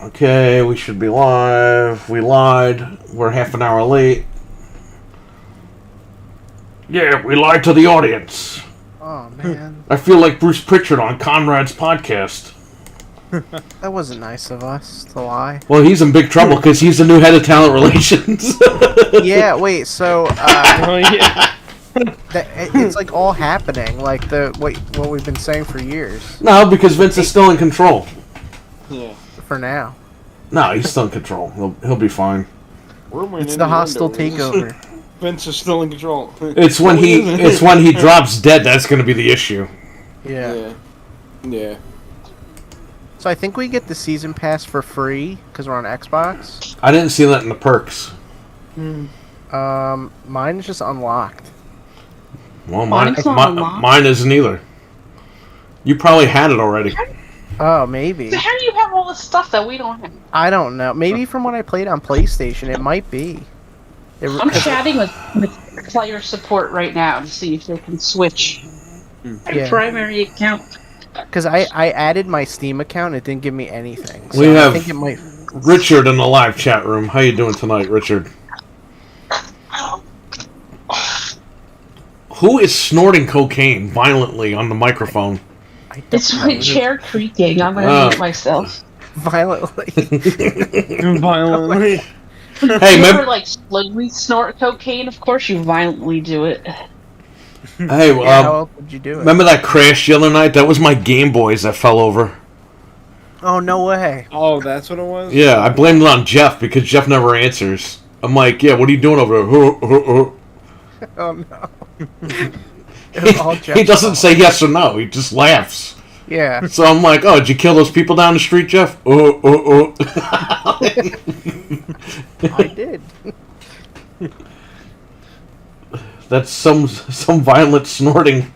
Okay, we should be live. We lied. We're half an hour late. Yeah, we lied to the audience. Oh, man. I feel like Bruce Pritchard on Conrad's podcast. That wasn't nice of us to lie. Well, he's in big trouble because he's the new head of talent relations. Yeah, wait, so, yeah. it's like all happening, like what we've been saying for years. No, because Vince is still in control. Yeah. For now. No, he's still in control. He'll be fine. It's the hostile takeover. Vince is still in control. It's when he drops dead that's going to be the issue. Yeah. Yeah. So I think we get the season pass for free because we're on Xbox. I didn't see that in the perks. Mine is just unlocked. Well, Mine's not unlocked. mine isn't either. You probably had it already. Oh, maybe. So how do you have all this stuff that we don't have? I don't know. Maybe from when I played on PlayStation, it might be. I'm chatting with player support right now to see if they can switch my primary account. Because I added my Steam account, it didn't give me anything. So We have I think it might. Richard in the live chat room. How you doing tonight, Richard? Who is snorting cocaine violently on the microphone? It's my chair creaking. I'm gonna mute myself. Violently. Violently. Hey, you ever like slowly snort cocaine? Of course, you violently do it. Hey, Yeah, how else would you do it? remember that crash the other night? That was my Game Boys that fell over. Oh, no way. Oh, that's what it was? Yeah, I blamed it on Jeff because Jeff never answers. I'm like, yeah, what are you doing over there? Oh, no. It was all He Jeff's doesn't fault. say yes or no. He just laughs. Yeah. So I'm like, oh, did you kill those people down the street, Jeff? I did. That's some violent snorting.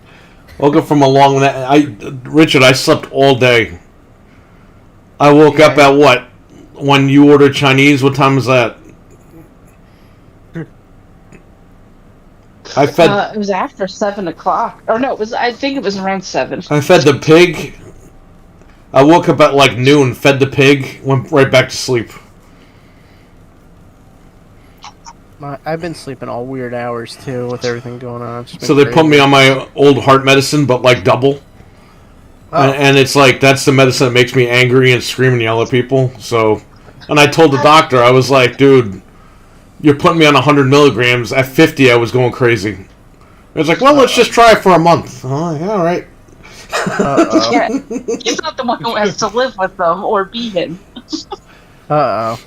Welcome from a long night. Richard, I slept all day. I woke up at what? When you ordered Chinese, what time was that? I fed It was after 7 o'clock. Or no, it was. I think it was around 7. I fed the pig. I woke up at like noon, fed the pig, went right back to sleep. I've been sleeping all weird hours, too, with everything going on. It's been So they put crazy. me on my old heart medicine, but like double. Oh. And it's like, that's the medicine that makes me angry and scream and yell at people. So, and I told the doctor, I was like, dude, you're putting me on 100 milligrams. At 50, I was going crazy. It was like, well, let's just try it for a month. Oh, yeah, all right. Yeah, he's not the one who has to live with them or be him. Uh-oh.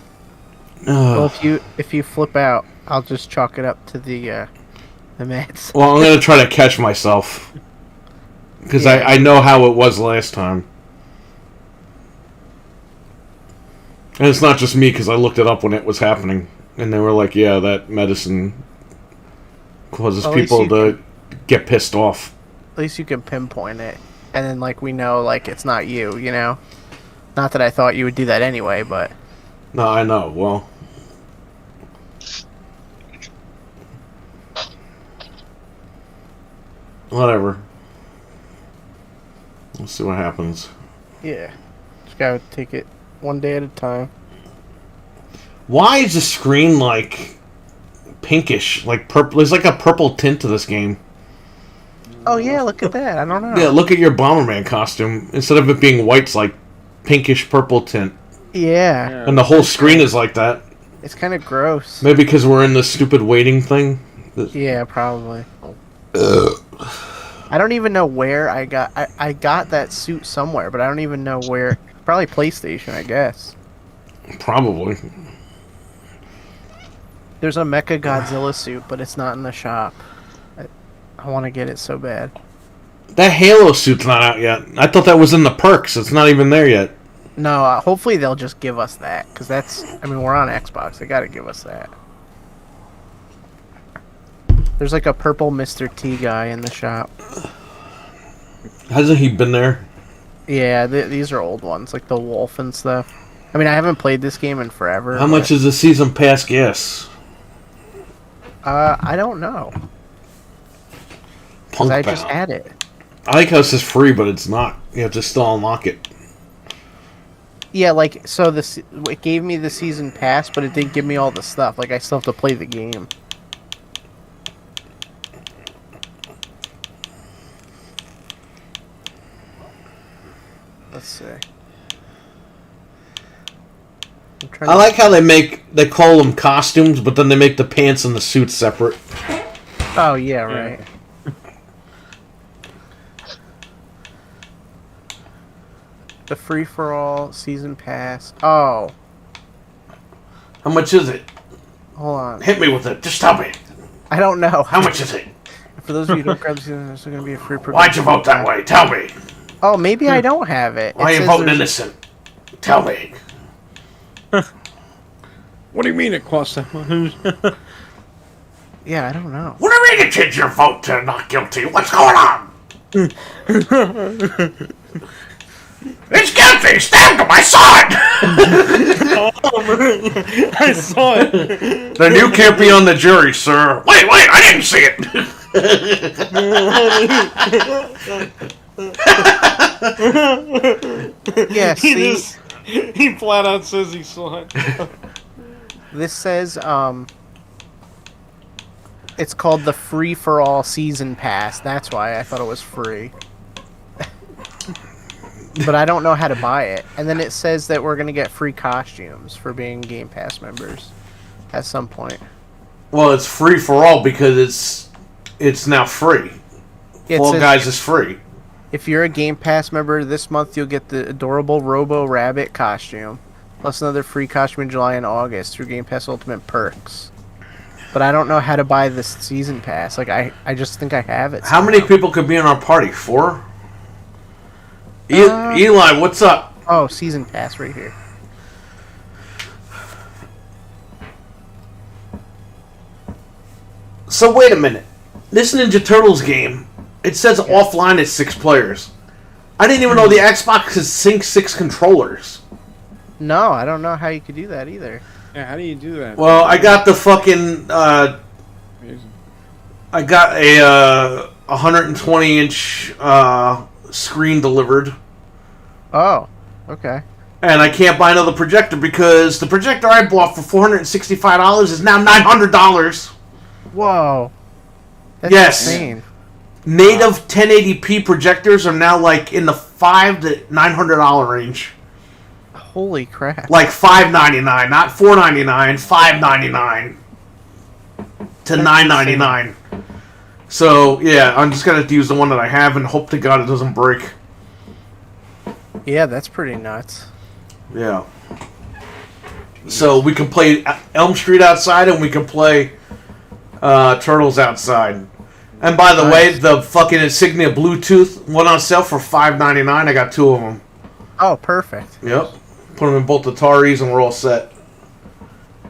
Well, if you flip out, I'll just chalk it up to the meds. Well, I'm going to try to catch myself. Because I know how it was last time. And it's not just me, because I looked it up when it was happening. And they were like, yeah, that medicine causes At least people you to get pissed off. At least you can pinpoint it. And then, like, we know, like, it's not you, you know? Not that I thought you would do that anyway, but... No, I know. Well... Whatever. We'll see what happens. Yeah. Just gotta take it one day at a time. Why is the screen like pinkish, like purple? There's like a purple tint to this game. Oh, yeah, look at that. I don't know. Yeah, look at your Bomberman costume. Instead of it being white, it's like pinkish purple tint, Yeah. and the whole screen is like that. It's kind of gross. Maybe because we're in this stupid waiting thing. Yeah, probably. I don't even know where I got... I got that suit somewhere, but I don't even know where... Probably PlayStation, I guess. Probably. There's a Mecha Godzilla suit, but it's not in the shop. I want to get it so bad. That Halo suit's not out yet. I thought that was in the perks. It's not even there yet. No, hopefully they'll just give us that, because that's... I mean, we're on Xbox. They gotta give us that. There's like a purple Mr. T guy in the shop. Hasn't he been there? Yeah, these are old ones, like the wolf and stuff. I mean, I haven't played this game in forever. How much is the season pass gas? I don't know. Punk I just Bound. had it. I like how this is free, but it's not. You have to still unlock it. Yeah, like, so it gave me the season pass, but it didn't give me all the stuff. Like, I still have to play the game. Let's see. I like how they call them costumes, but then they make the pants and the suits separate. Oh, yeah, right. The free-for-all season pass. Oh. How much is it? Hold on. Hit me with it. Just tell me. I don't know. How much is it? For those of you who don't grab the season, there's going to be a free Why'd you vote that way? Tell me. Oh, maybe I don't have it. Why are you voting innocent? Tell me. What do you mean it costs that much? Yeah, I don't know. What do you mean you changed your vote to not guilty? What's going on? It's guilty! Stabbed him! I saw it! I saw it. Then you can't be on the jury, sir. Wait, I didn't see it! Yeah, see? He flat out says he saw it. This says, it's called the free-for-all season pass. That's why I thought it was free. But I don't know how to buy it. And then it says that we're going to get free costumes for being Game Pass members at some point. Well, it's free for all because it's now free. Fall Guys is free. If you're a Game Pass member this month, you'll get the adorable Robo Rabbit costume, plus another free costume in July and August through Game Pass Ultimate Perks. But I don't know how to buy this season pass. Like, I just think I have it. How many people could be in our party? 4? Eli, what's up? Oh, season pass right here. So wait a minute. This Ninja Turtles game, it says offline is 6 players. I didn't even know the Xbox could sync 6 controllers. No, I don't know how you could do that either. Yeah, how do you do that? Well, I got the fucking I got a 120-inch screen delivered. Oh, okay. And I can't buy another projector because the projector I bought for $465 is now $900. Whoa. That's Yes. insane. Native 1080p projectors are now like in the $500 to $900 range. Holy crap. Like $599, not $499, $599 to $999. So yeah, I'm just gonna have to use the one that I have and hope to God it doesn't break. Yeah, that's pretty nuts. Yeah. So we can play Elm Street outside and we can play Turtles outside. And by the way, the fucking Insignia Bluetooth went on sale for $5.99. I got 2 of them. Oh, perfect. Yep. Put them in both Ataris and we're all set.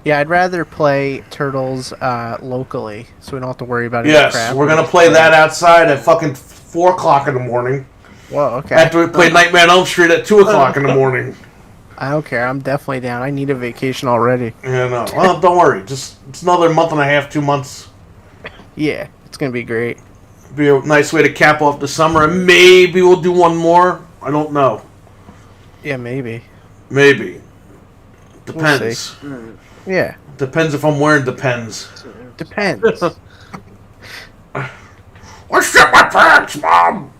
Yeah, I'd rather play Turtles locally, so we don't have to worry about it. Yes, we're going to play that outside at fucking 4 o'clock in the morning. Whoa, okay. After we play Nightmare on Elm Street at 2 o'clock in the morning. I don't care. I'm definitely down. I need a vacation already. Yeah, no. Well, don't worry. Just it's another month and a half, 2 months. Yeah, it's going to be great. Be a nice way to cap off the summer, and maybe we'll do one more. I don't know. Yeah, maybe. Maybe. Depends. We'll yeah. Depends if I'm wearing Depends. Depends. Let's shit my pants, Mom!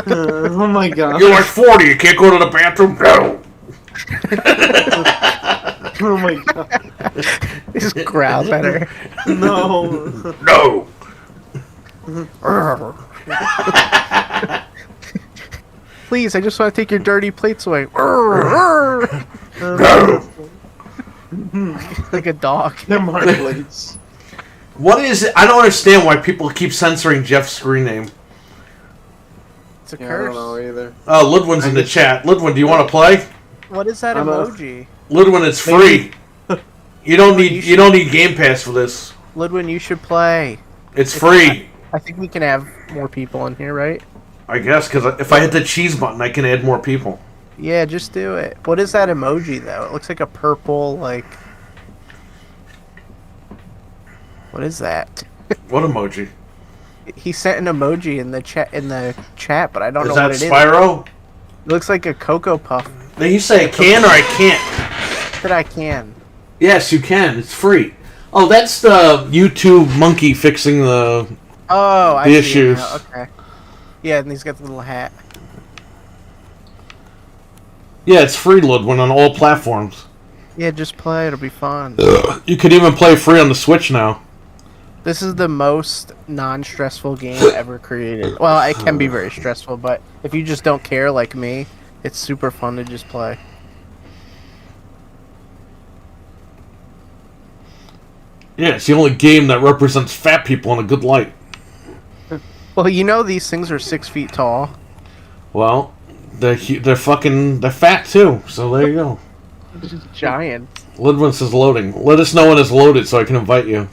Oh my god. You're like 40, you can't go to the bathroom? No! Oh my god. Just growls at her. No. No! Please, I just want to take your dirty plates away. No! Like a dog. They're my plates. What is it? I don't understand why people keep censoring Jeff's screen name. It's a Yeah, I curse. don't know either. Oh, Ludwin's in the chat. Ludwin, do you want to play? What is that emoji? Ludwin, it's free. You don't need Game Pass for this. Ludwin, you should play. It's free. I think we can have more people in here, right? I guess, because if I hit the cheese button, I can add more people. Yeah, just do it. What is that emoji, though? It looks like a purple, like... What is that? What emoji? He sent an emoji in the chat, but I don't Is know that what it is. Spyro? It looks like a Cocoa Puff Now you say I can or I can't? But I can. Yes, you can. It's free. Oh, that's the YouTube monkey fixing the I the see it issues. now. Okay. Yeah, and he's got the little hat. Yeah, it's free, Ludwin, on all platforms. Yeah, just play. It'll be fun. You could even play free on the Switch now. This is the most non-stressful game ever created. Well, it can be very stressful, but if you just don't care like me, it's super fun to just play. Yeah, it's the only game that represents fat people in a good light. Well, you know these things are 6 feet tall. Well, they're fat too. So there you go. Giant. Ludwin says loading. Let us know when it's loaded so I can invite you.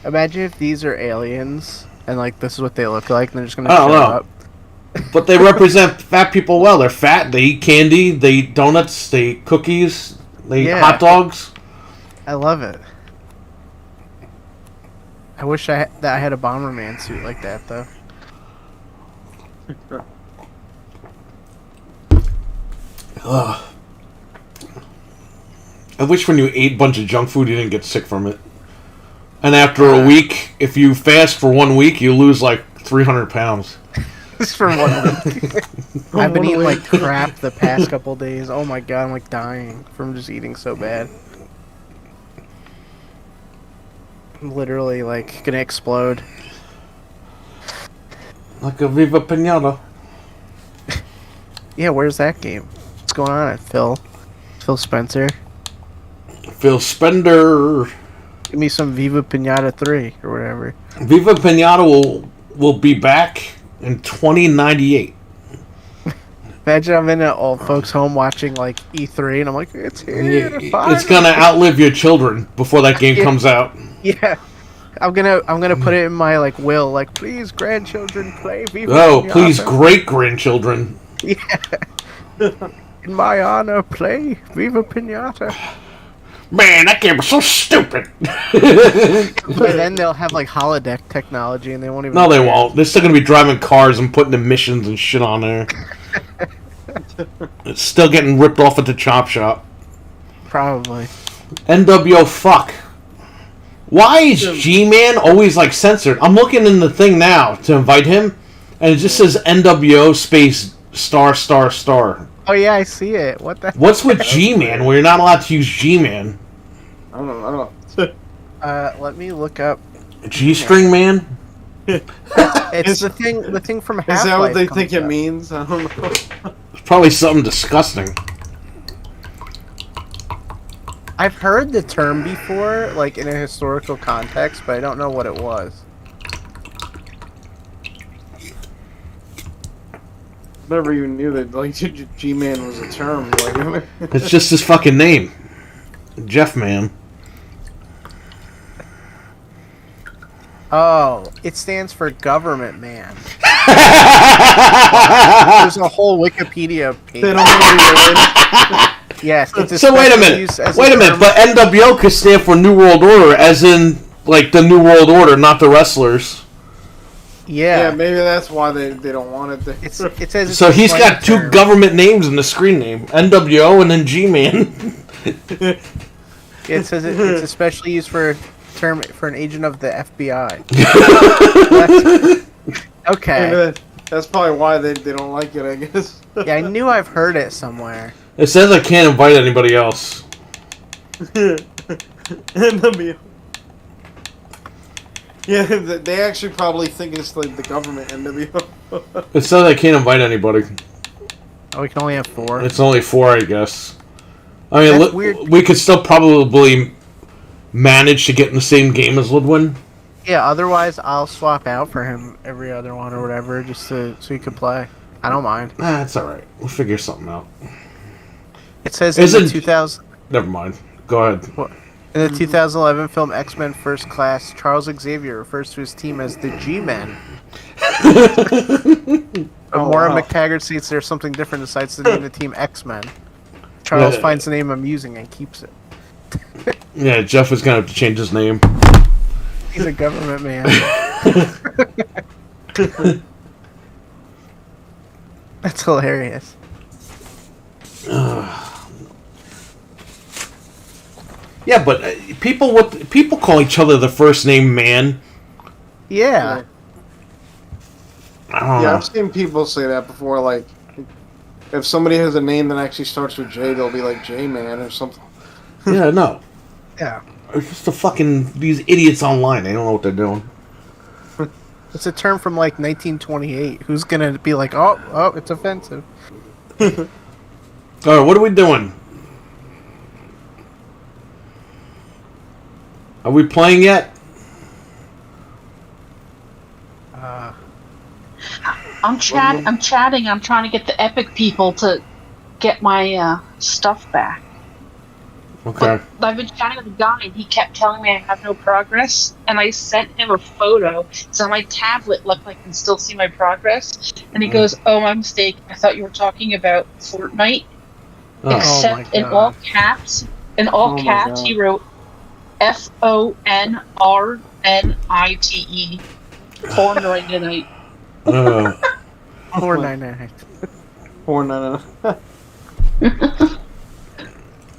Imagine if these are aliens and like this is what they look like, and they're just gonna I don't show know. up. But they represent fat people well. They're fat. They eat candy. They eat donuts. They eat cookies. They eat Yeah. hot dogs. I love it. I wish that I had a Bomberman suit like that though. Ugh. I wish when you ate a bunch of junk food you didn't get sick from it. And after a week, if you fast for 1 week, you lose like 300 pounds. Just for 1 week. I've been eating like crap the past couple days. Oh my god, I'm like dying from just eating so bad. I'm literally like gonna explode. Like a Viva Pinata. Yeah, where's that game? What's going on at Phil Spencer? Phil Spender. Give me some Viva Pinata 3 or whatever. Viva Pinata will be back in 2098. Imagine I'm in an old folks' home watching like E3, and I'm like, it's here. It's gonna outlive your children before that game comes out. Yeah, I'm gonna put it in my like will, like please grandchildren play Viva. Oh, Pinata. please, great grandchildren. Yeah. In my honor, play Viva Pinata. Man, that game was so stupid. But then they'll have like holodeck technology, and they won't even. No, they won't. They're still gonna be driving cars and putting emissions and shit on there. It's still getting ripped off at the chop shop. Probably. NWO fuck. Why is G-Man always like censored? I'm looking in the thing now to invite him, and it just says NWO space star star star. Oh yeah, I see it. What the? What's with G-Man where you're not allowed to use G-Man? I don't know. Let me look up. G-string man? It's the thing from Half-Life. Is that what they think it up. means? I don't know. It's probably something disgusting. I've heard the term before, like in a historical context, but I don't know what it was. Never even knew that like G-Man was a term. Like, It's just his fucking name. Jeff Man. Oh, it stands for government man. There's a whole Wikipedia page. they don't know Yes, it's So wait a especially used minute. as Wait a minute. term- But NWO could stand for New World Order, as in like the New World Order, not the wrestlers. Yeah, Yeah, maybe that's why they don't want it. it says. It's So a he's slang got two term. government names in the screen name: NWO and then G-Man. It says it's especially used for an agent of the FBI. Okay. Maybe that's probably why they don't like it. I guess. Yeah, I knew I've heard it somewhere. It says I can't invite anybody else. NWO. Yeah, they actually probably think it's like the government NWO. It says I can't invite anybody. Oh, we can only have 4. It's only 4, I guess. I mean, That's weird. we could still probably manage to get in the same game as Ludwin. Yeah, otherwise I'll swap out for him every other one or whatever, just so he can play. I don't mind. That's alright. We'll figure something out. It says in the 2000 Never mind. Go ahead. in the 2011 film X-Men First Class, Charles Xavier refers to his team as the G-Men. Maura wow. McTaggart states there's something different and decides to name the team X-Men. Charles Yeah. finds the name amusing and keeps it. Yeah, Jeff is going to have to change his name. He's a government man. That's hilarious. Yeah, but people call each other the first name man. Yeah. I don't Yeah, know. I've seen people say that before. Like, if somebody has a name that actually starts with J, they'll be like J-Man or something. Yeah, no. Yeah. It's just these idiots online. They don't know what they're doing. It's a term from like 1928. Who's gonna be like, oh, it's offensive? All right, what are we doing? Are we playing yet? I'm chatting. I'm trying to get the Epic people to get my stuff back. Okay. But I've been chatting with a guy, and he kept telling me I have no progress. And I sent him a photo. It's on my tablet. Look, I can still see my progress. And he goes, "Oh, my mistake. I thought you were talking about Fortnite." Oh. Except Oh in my all God. caps, Oh my he God. wrote FONRNITE. Fortnite. Uh, 499. 499.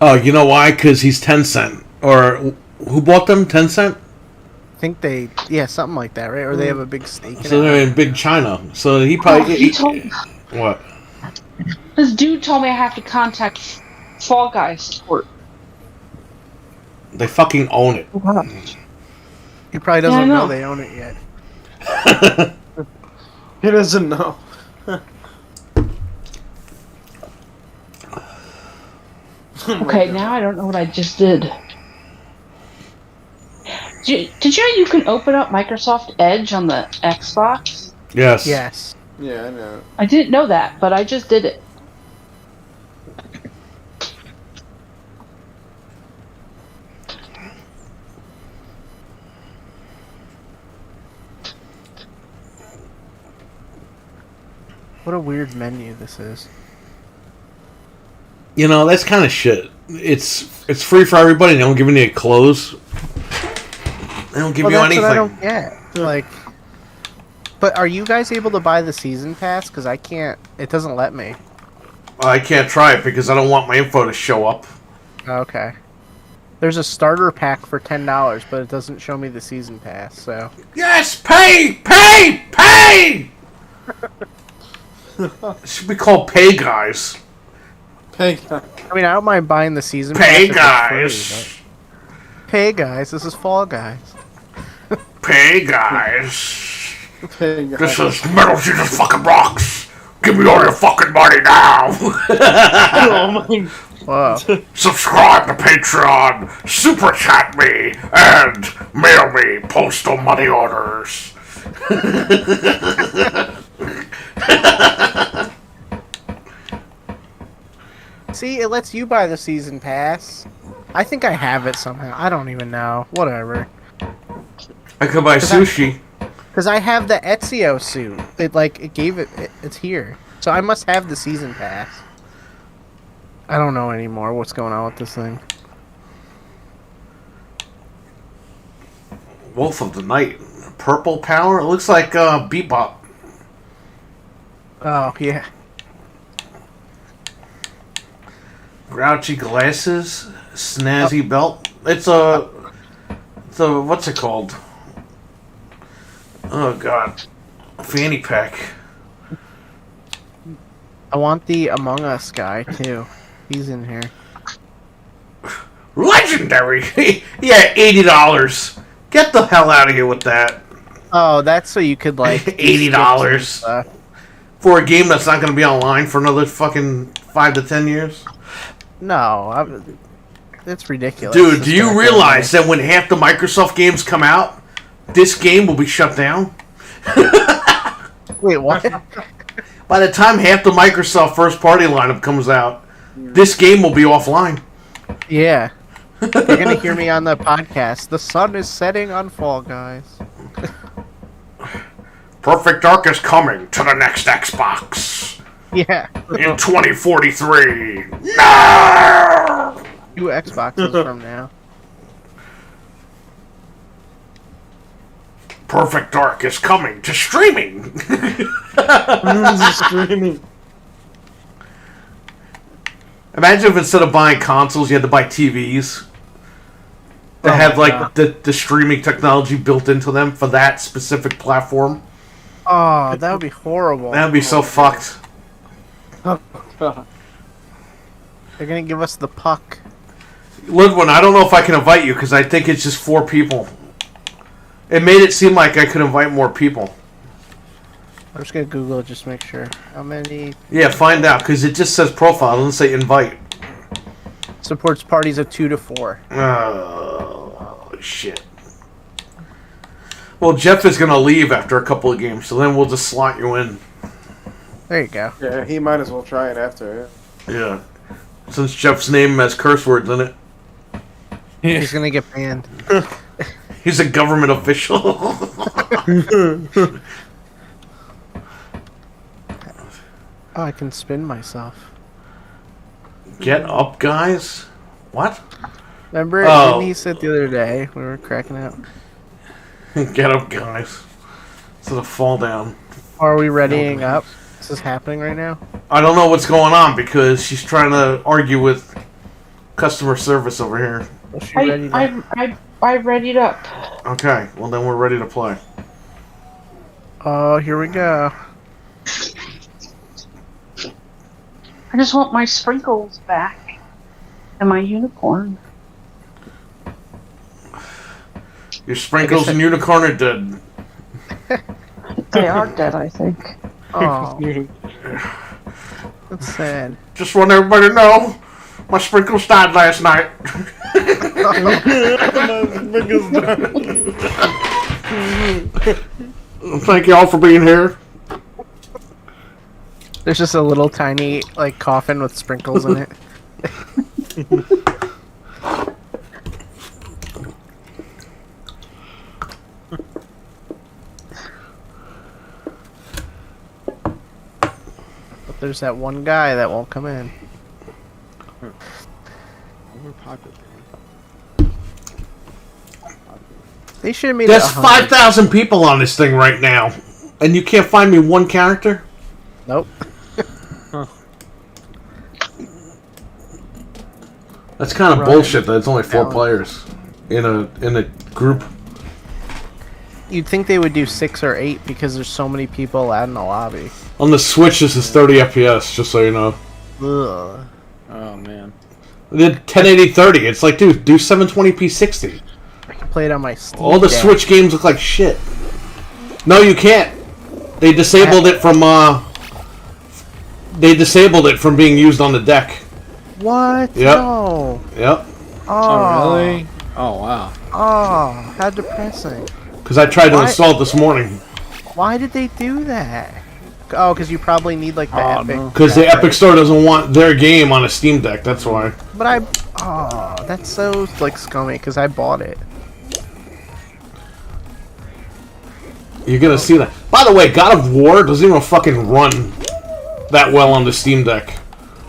oh, you know why? Because he's Tencent. Or who bought them? Tencent? I think something like that, right? Or they have a big stake in So it. they're in big China. So he probably. He told What? this dude told me I have to contact Fall Guys support. They fucking own it. He probably Yeah, I doesn't know know. they own it yet. He doesn't know. Okay, now I don't know what I just did. Did you know you can open up Microsoft Edge on the Xbox? Yes. Yes. Yeah, I know. I didn't know that, but I just did it. What a weird menu this is. You know, that's kind of shit. It's free for everybody. They don't give any clothes. They don't give you that's anything. what I don't get. Like, but are you guys able to buy the season pass? Because I can't. It doesn't let me. I can't try it because I don't want my info to show up. Okay. There's a starter pack for $10, but it doesn't show me the season pass. So Yes, pay! It should be called Pay Guys. Hey, I mean, I don't mind buying the season Pay pass. if Guys. it's free, but- Pay guys. This is Fall Guys. Pay Guys. hey, This is Metal Jesus fucking rocks. Give me all your fucking money now. oh my. Whoa. Subscribe to Patreon, super chat me, and mail me postal money orders. See, it lets you buy the season pass. I think I have it somehow. I don't even know. Whatever. I could buy sushi. Because I have the Ezio suit. It gave it. It's here. So I must have the season pass. I don't know anymore what's going on with this thing. Wolf of the Night. Purple power? It looks like Bebop. Oh, yeah. Grouchy glasses. Snazzy belt. It's a... What's it called? Oh, God. Fanny pack. I want the Among Us guy, too. He's in here. Legendary! Yeah, $80. Get the hell out of here with that. Oh, that's so you could, like... do $80. skips and stuff. For a game that's not going to be online for another fucking 5 to 10 years? No, it's ridiculous. Dude, do you realize that when half the Microsoft games come out, this game will be shut down? Wait, what? By the time half the Microsoft first party lineup comes out, this game will be offline. Yeah. You're gonna hear me on the podcast. The sun is setting on Fall Guys. Perfect Dark is coming to the next Xbox Yeah. in 2043. No! 2 Xboxes from now. Perfect Dark is coming to streaming. Screaming. Imagine if instead of buying consoles, you had to buy TVs that had like the streaming technology built into them for that specific platform. Oh, that would be horrible. That'd be so fucked. They're gonna give us the puck. Ludwin, I don't know if I can invite you because I think it's just 4 people. It made it seem like I could invite more people. I'm just gonna Google it just to make sure. How many? Yeah, find out because it just says profile. It doesn't say invite. Supports parties of 2 to 4. Oh, shit. Well, Jeff is going to leave after a couple of games, so then we'll just slot you in. There you go. Yeah, he might as well try it after. Yeah. Since Jeff's name has curse words in it. He's gonna get banned. He's a government official. Oh, I can spin myself. Get up, guys. What? Remember, Oh. didn't he said the other day we were cracking out? Get up, guys. So to fall down. Are we readying up? This is happening right now? I don't know what's going on because she's trying to argue with customer service over here. Was she ready to... I readied up. Okay, well then we're ready to play. Oh, here we go. I just want my sprinkles back. And my unicorn. Your sprinkles and unicorn are dead. They are dead, I think. Oh. That's sad. Just want everybody to know, my sprinkles died last night. Thank you all for being here. There's just a little tiny, like, coffin with sprinkles in it. But there's that one guy that won't come in. They should have made There's it 100. 5,000 people on this thing right now, and you can't find me one character? Nope. That's kind of Right. bullshit that it's only 4 Alan. players in a group. You'd think they would do 6 or 8 because there's so many people allowed in the lobby. On the Switch, this is 30 FPS, just so you know. Ugh. Oh man. They did 1080 30. It's like, dude, do 720p 60. I can play it on my Steam All the Deck. Switch games look like shit. No, you can't. They disabled it from being used on the deck. What? Yep. No. Yep. Oh really? Oh wow. Oh, how depressing. Because I tried to Why? install it this morning. Why did they do that? Oh, because you probably need like the Oh, Epic. no. Because the graphics. Epic Store doesn't want their game on a Steam Deck, that's why. But oh, that's so like scummy because I bought it. You're gonna see that. By the way, God of War doesn't even fucking run that well on the Steam Deck.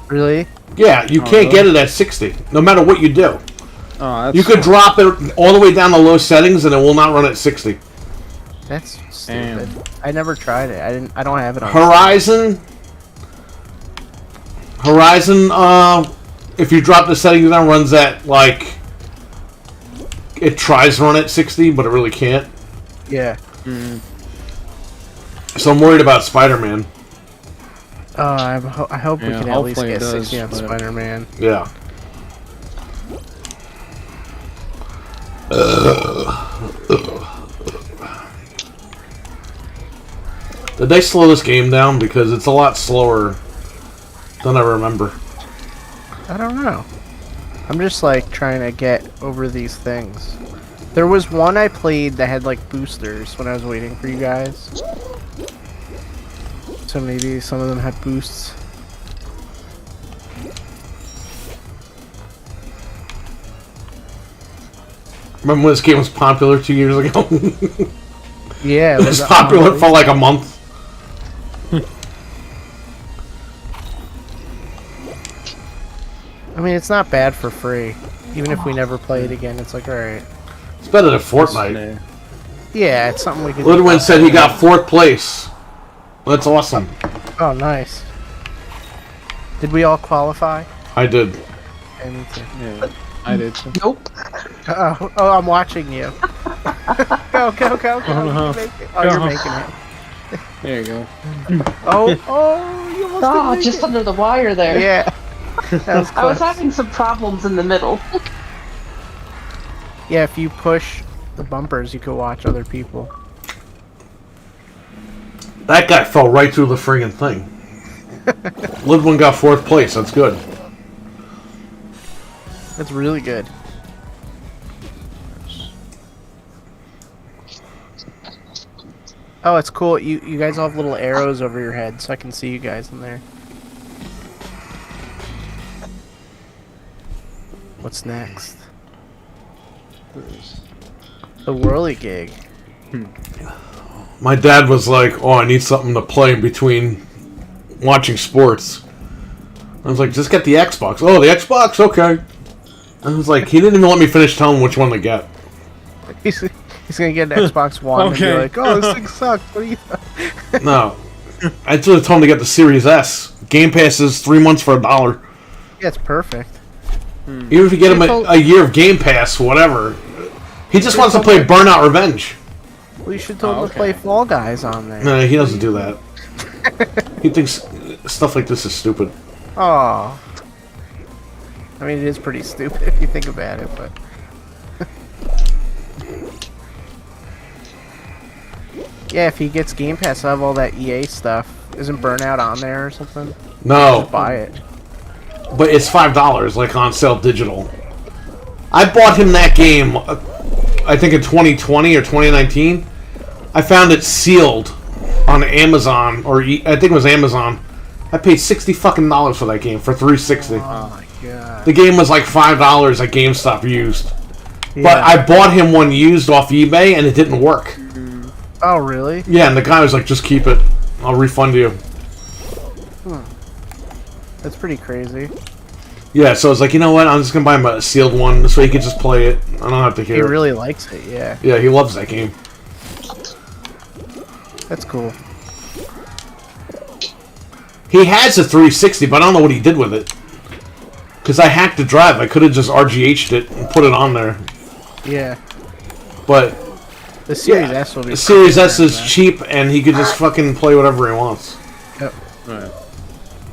Really? Yeah, you can't get it at 60, no matter what you do. Oh, that's You could drop it all the way down to low settings and it will not run at 60. That's stupid. Damn. I never tried it. I don't have it on. Horizon, if you drop the settings down, runs at like, it tries to run at 60, but it really can't. Yeah. So I'm worried about Spider-Man. I hope we Yeah, can at least hopefully it get does, 60 on but- Spider-Man. Yeah. Did they slow this game down? Because it's a lot slower than I remember. I don't know. I'm just like trying to get over these things. There was one I played that had like boosters when I was waiting for you guys. So maybe some of them had boosts. Remember when this game was popular 2 years ago? Yeah, It was popular for like a month. I mean, it's not bad for free. Even if we never play it again, it's like, alright. It's better than Fortnite. Yeah, it's something we can Ludwin said he got 4th place. That's awesome. Oh, nice. Did we all qualify? I did. Yeah, me too. Yeah, I did too. Nope. Oh, I'm watching you. Go. no. You make it. Oh, Go. you're making it. There you go. Oh, you almost didn't make Just it. under the wire there. Yeah. That was I was close. having some problems in the middle. Yeah, if you push the bumpers, you could watch other people. That guy fell right through the friggin' thing. Lidwin got 4th place. That's good. That's really good. Oh, it's cool. You guys all have little arrows over your head, so I can see you guys in there. What's next? The whirly gig. My dad was like, "Oh, I need something to play in between watching sports." I was like, "Just get the Xbox." Oh, the Xbox, okay. I was like, he didn't even let me finish telling him which one to get. He's gonna get an Xbox One Okay. and be like, "Oh, this thing sucks. What do you?" No, I just told him to get the Series S. Game Pass is 3 months for $1. Yeah, it's perfect. Even if you get him a year of Game Pass, whatever. He just wants to play Burnout Revenge. Well, you should tell him Oh, to play okay. Fall Guys on there. No, he doesn't do that. He thinks stuff like this is stupid. Oh. I mean, it is pretty stupid if you think about it, but. Yeah, if he gets Game Pass, he'll have all that EA stuff. Isn't Burnout on there or something? No, Just buy it. but it's $5, like on sale digital. I bought him that game, I think in 2020 or 2019. I found it sealed on Amazon, or I think it was Amazon. I paid $60 fucking for that game for 360. Oh my god. The game was like $5 at GameStop used. Yeah. But I bought him one used off eBay and it didn't work. Oh, really? Yeah, and the guy was like, "Just keep it. I'll refund you." That's pretty crazy. Yeah, so I was like, you know what? I'm just gonna buy him a sealed one so he can just play it. I don't have to He hear it. really likes it, yeah. Yeah, he loves that game. That's cool. He has a 360, but I don't know what he did with it. Because I hacked the drive. I could have just RGH'd it and put it on there. Yeah. But The Series yeah, S will be the Series S is man. cheap, and he could just fucking play whatever he wants. Yep. Right.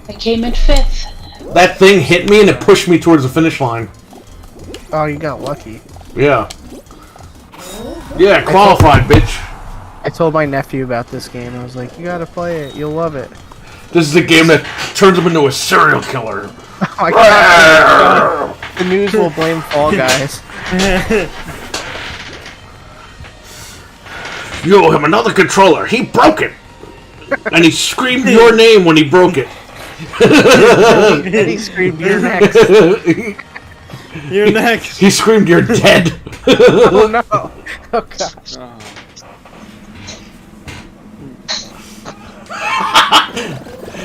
I came in 5th. That thing hit me, and it pushed me towards the finish line. Oh, you got lucky. Yeah. Yeah, qualified, bitch. I told my nephew about this game. I was like, you gotta play it. You'll love it. This is a game that turns him into a serial killer. Oh my god. The news will blame Fall Guys. You owe him another controller. He broke it. And he screamed your name when he broke it. And he screamed, "You're next." You're next. He screamed, "You're dead." Oh no. Oh god. Oh.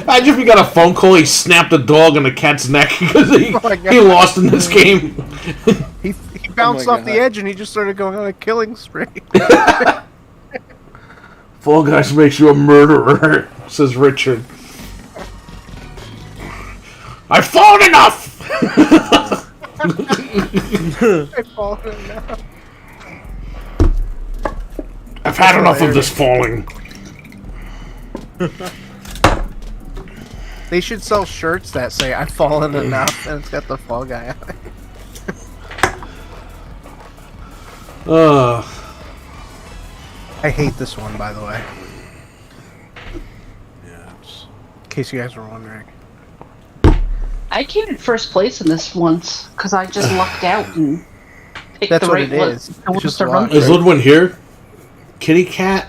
Imagine if he got a phone call, he snapped a dog on the cat's neck because he Oh my God. he lost in this game. He bounced my off the God. edge and he just started going on a killing spree. Fall Guys makes you a murderer, says Richard. I've fallen enough! I fall in now. I've had enough of this falling. They should sell shirts that say "I've fallen enough" and it's got the Fall Guy on it. I hate this one, by the way. Yeah. In case you guys were wondering. I came in 1st place in this once because I just lucked out and picked That's the what right it one. is. I It's just to run luck. Is through. Ludwin here? Kitty Cat?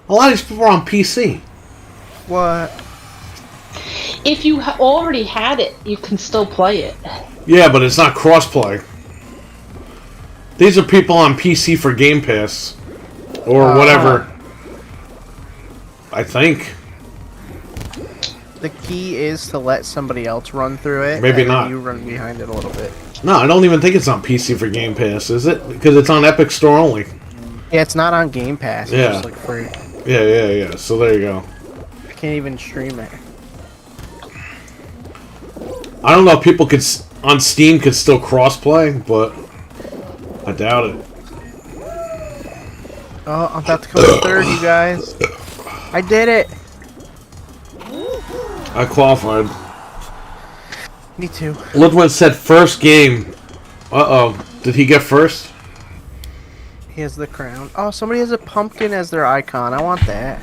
A lot of these people are on PC. What? If you already had it, you can still play it. Yeah, but it's not crossplay. These are people on PC for Game Pass. Or whatever. I think. The key is to let somebody else run through it. Maybe and then not. You run behind it a little bit. No, I don't even think it's on PC for Game Pass, is it? Because it's on Epic Store only. Yeah, it's not on Game Pass. It's Yeah. just like free. Yeah. So there you go. I can't even stream it. I don't know if people could on Steam could still crossplay, but I doubt it. Oh, I'm about to come in third, you guys. I did it. I qualified. Me too. Ludwig said first game. Uh-oh. Did he get first? He has the crown. Oh, somebody has a pumpkin as their icon. I want that.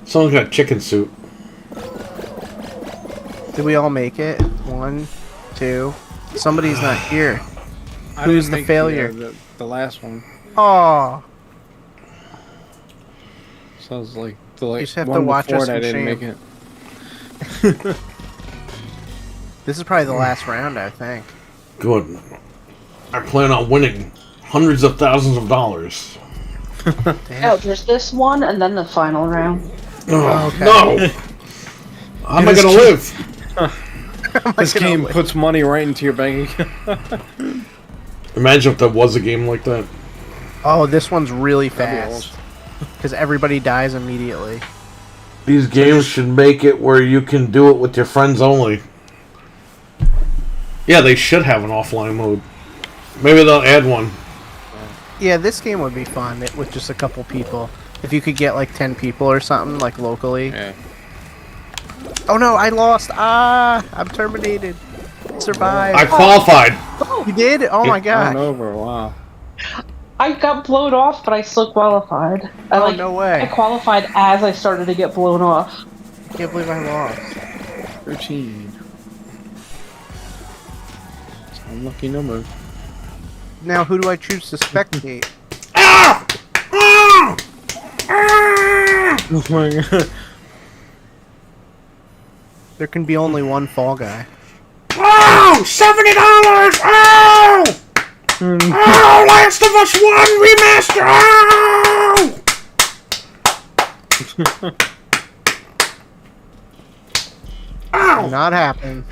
Someone got chicken soup. Did we all make it? 1, 2. Somebody's not here. Who's the failure? The last one. Oh, Sounds like the you just have one to watch before us it, I in didn't shame. make it. This is probably the last round, I think. Good. I plan on winning hundreds of thousands of dollars. Oh, there's this one and then the final round. Oh, Okay. no! How am I gonna live? This game puts money right into your bank account. Imagine if there was a game like that. Oh, this one's really That'd be fast. Because everybody dies immediately. These games should make it where you can do it with your friends only. Yeah, they should have an offline mode. Maybe they'll add one. Yeah, this game would be fun with just a couple people. If you could get like 10 people or something, like locally. Yeah. Oh no, I lost. Ah, I'm terminated. Survived. I qualified. You did? Oh my god. Over. Wow. I got blown off, but I still qualified. Oh, no way. I qualified as I started to get blown off. Can't believe I lost. 13. Unlucky number. Now, who do I choose to spectate? Oh my god. There can be only one fall guy. Oh! $70! Oh! Oh! Last of Us 1 remaster! Oh! Ow! Not happening.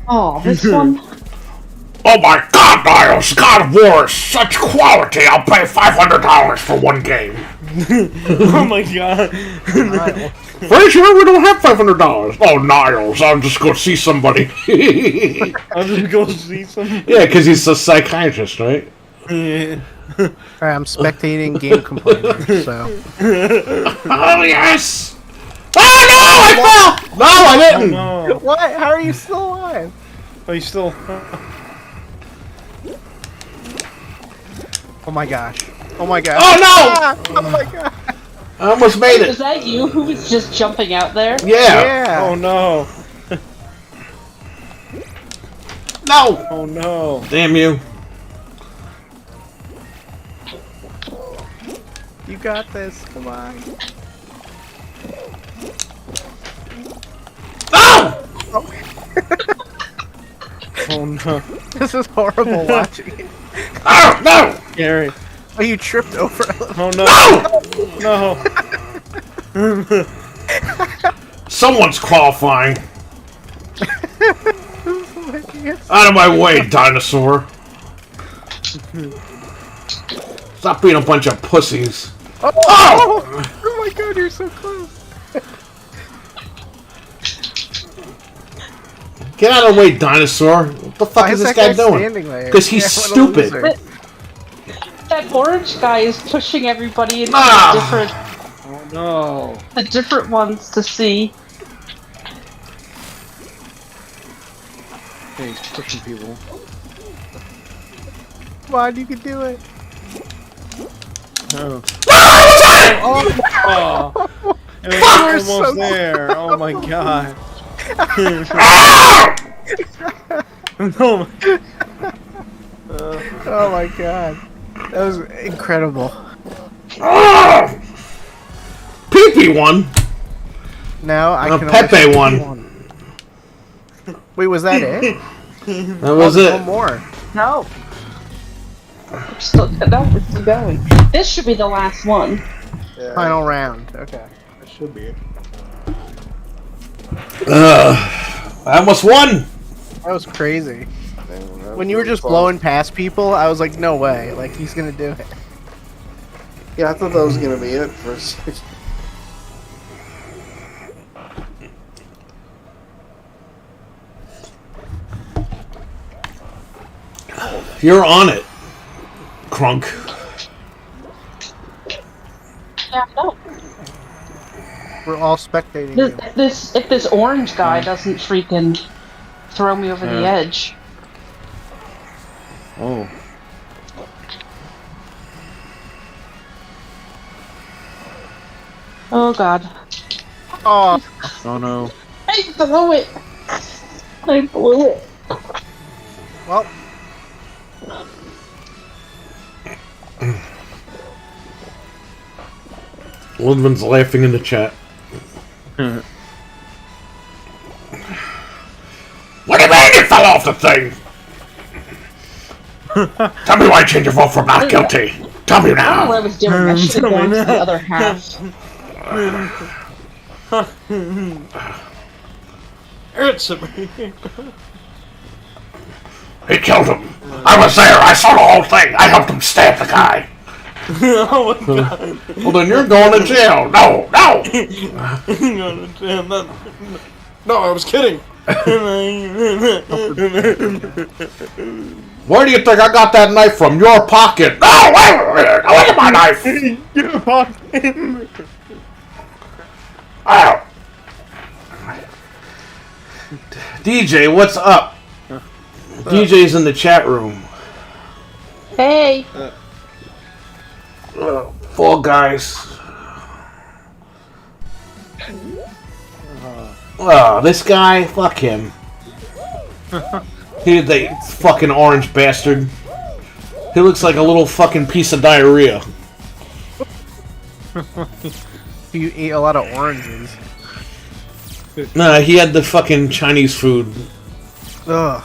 Oh, this one. Oh my god, Niles! God of War is such quality! I'll pay $500 for one game. Oh my god. Pretty sure we don't have $500. Oh, Niles, I'll just go see somebody. I'll just go see some. Yeah, because he's a psychiatrist, right? Yeah. Alright, I'm spectating game complainers, so. Oh, yes! Oh, no! I fell! No, I Oh didn't! no. What? How are you still alive? Oh, you still. Oh my gosh. Oh my gosh. Oh, no! Ah! Oh my god. I almost made Was it. that you who was just jumping out there? Yeah. Yeah. Oh no. No! Oh no. Damn you. You got this. Come on. Oh! Oh no. This is horrible watching it. Oh, no! Gary. Oh, you tripped over. Oh no. No! No. Someone's qualifying. Out of my way, dinosaur. Stop being a bunch of pussies. Oh! Oh! Oh my god, you're so close. Get out of the way, dinosaur. What the fuck Why is this that guy doing? standing there? Because he's Yeah, what a stupid. loser. That orange guy is pushing everybody into Ah. Oh no. the different ones to see. Hey, he's pushing people. Come on, you can do it. Oh. Oh, Oh. It was You're almost so there. Oh my god. Ah! No. oh my god. That was incredible. Ah! Pee-pee won. Now I can Pepe only- won. Wait, was that it? That was One it. more. No. We're still going. This should be the last one. Yeah, Final round. Okay. it should be. I almost won. That was crazy. That When you were was just fun. blowing past people, I was like, no way. Like, he's gonna do it. Yeah, I thought that was gonna be it for a second. You're on it, Crunk. Yeah, no. We're all spectating This, you. if this orange guy doesn't freaking throw me over the edge. Oh. Oh god. Oh, Oh no. I blew it. I blew it. well, Woodman's laughing in the chat. What do you mean you fell off the thing? Tell me why you changed your vote from not guilty. Tell me I don't know what I now. was doing. I should have gone to the other half. It's me. He killed him. I was there. I saw the whole thing. I helped him stab the guy. Oh my god. Well, then you're going to jail. No, no. No, I was kidding. Where do you think I got that knife from? Your pocket. No, wait a minute. I want my knife. Your pocket. Ow. DJ, what's up? DJ's in the chat room. Hey. Fall Guys. Oh, this guy? Fuck him. He the fucking orange bastard. He looks like a little fucking piece of diarrhea. you eat a lot of oranges. Nah, he had the fucking Chinese food. Ugh.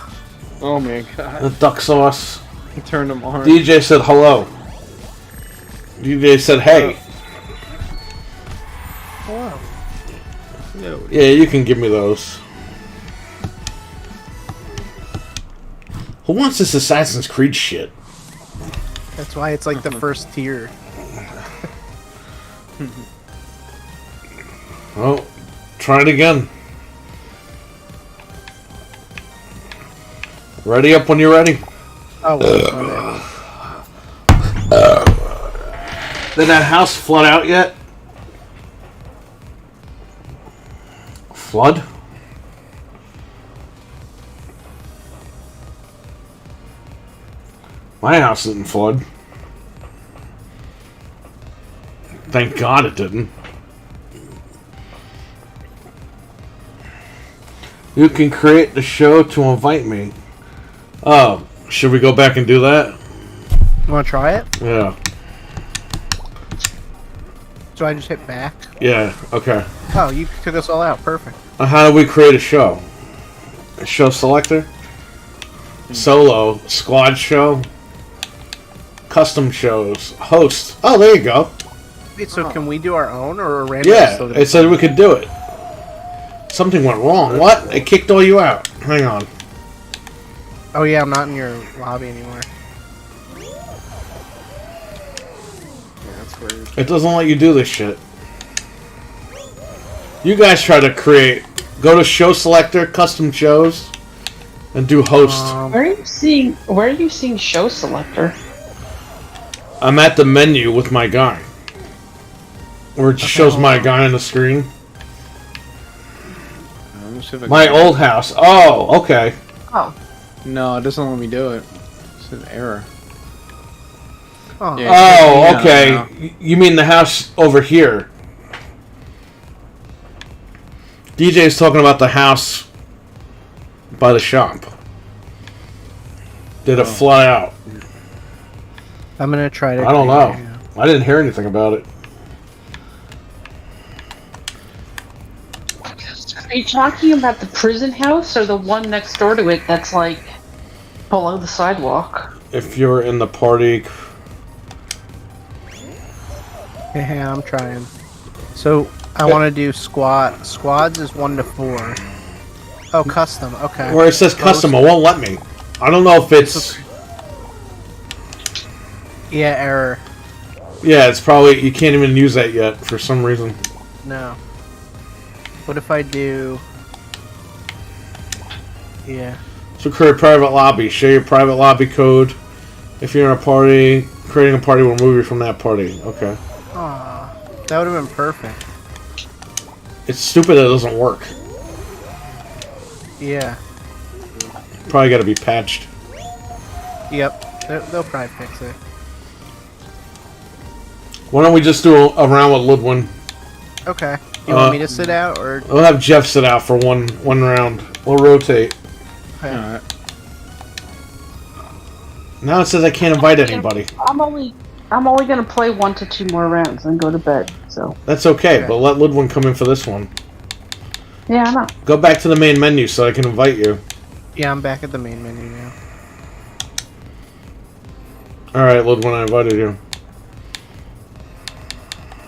Oh my god. The duck sauce. He turned him on. DJ said hello. DJ said hey. Wow. No. Yeah, you can give me those. Who wants this Assassin's Creed shit? That's why it's like the first tier. Oh, try it again. Ready up when you're ready. Oh, well, Did that house flood out yet? Flood? My house didn't flood. Thank God it didn't. You can create the show to invite me. Oh, should we go back and do that? you want to try it? Yeah. So I just hit back. Yeah, okay. Oh, you took us all out. Perfect. How do we create a show? A show selector? Solo, squad show, custom shows, host. Oh, there you go. Wait, so can we do our own or a random? Yeah, still it said we could do it. Something went wrong. What? It kicked all you out. Hang on. Oh yeah, I'm not in your lobby anymore. Yeah, that's weird. It doesn't let you do this shit. You guys try to create. Go to show selector, custom shows, and do host. Where are you seeing show selector? I'm at the menu with my guy. Where it just shows my guy on the screen. Let me see if I My can- old house. Oh, okay. Oh. No, it doesn't let me do it. It's an error. Oh, Yeah. Oh, Yeah, okay. no. You mean the house over here? DJ's talking about the house by the shop. Did it fly out? I'm gonna try to. I don't know. I didn't hear anything about it. Are you talking about the prison house or the one next door to it that's like below the sidewalk? If you're in the party, Yeah, I'm trying. So I want to do squad. Squads is 1 to 4. Oh, custom. Okay. where it says custom, it won't let me. I don't know if it's. Yeah, error. Yeah, it's probably you can't even use that yet for some reason. No. What if I do? Yeah. So create a private lobby. Share your private lobby code If you're in a party, creating a party will remove you from that party. Okay. Aw, that would have been perfect. It's stupid that it doesn't work. Yeah. Probably got to be patched. Yep. They'll probably fix it. Why don't we just do a round with Ludwin? Okay. You want me to sit out or? We'll have Jeff sit out for one round. We'll rotate. Okay. Alright. Now it says I can't invite anybody. I'm only gonna play 1 to 2 more rounds and go to bed. So That's okay, but let Ludwin come in for this one. yeah, I know. Go back to the main menu so I can invite you. Yeah, I'm back at the main menu now. Alright, Ludwin, I invited you.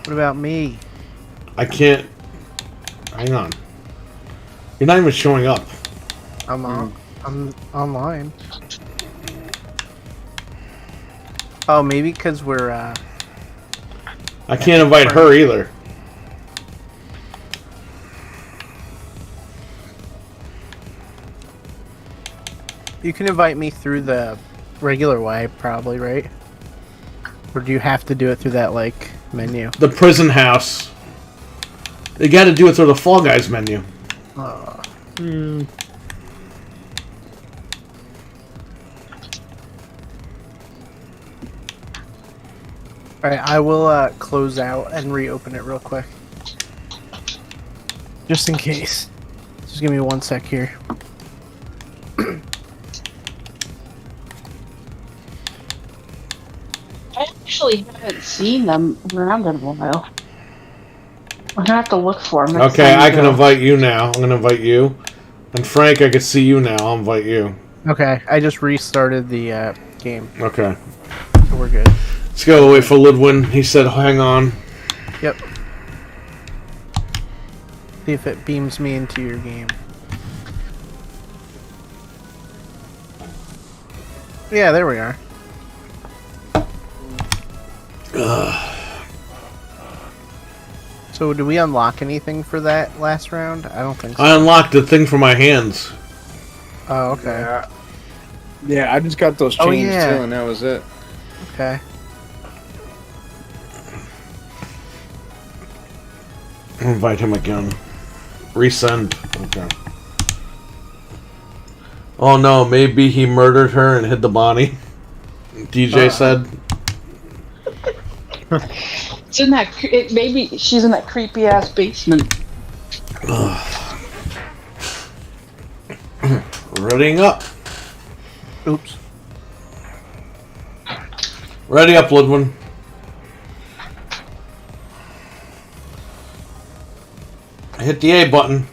What about me? I can't... Hang on. You're not even showing up. I'm on. I'm online. Oh, maybe because we're. I can't invite her either. You can invite me through the regular way, probably, right? Or do you have to do it through that like menu? The prison house. They gotta do it through the Fall Guys menu. Alright, I will close out and reopen it real quick. Just in case. Just give me 1 sec here. I actually haven't seen them around in a while. I'm gonna have to look for them. Okay, I can invite you now. I'm gonna invite you. And Frank, I can see you now. I'll invite you. Okay, I just restarted the game, Okay. so we're good. Let's go wait for Ludwin. He said, hang on. Yep. See if it beams me into your game. Yeah, there we are. So, do we unlock anything for that last round? I don't think so. I unlocked the thing for my hands. Oh, okay. Yeah, I just got those Oh, changed yeah. too, and that was it. Okay. Invite him again. Resend. Okay. Oh no, maybe he murdered her and hid the body. DJ said. It's in that. Maybe she's in that creepy ass basement. Readying up. Oops. Ready up, Ludwin. Hit the A button.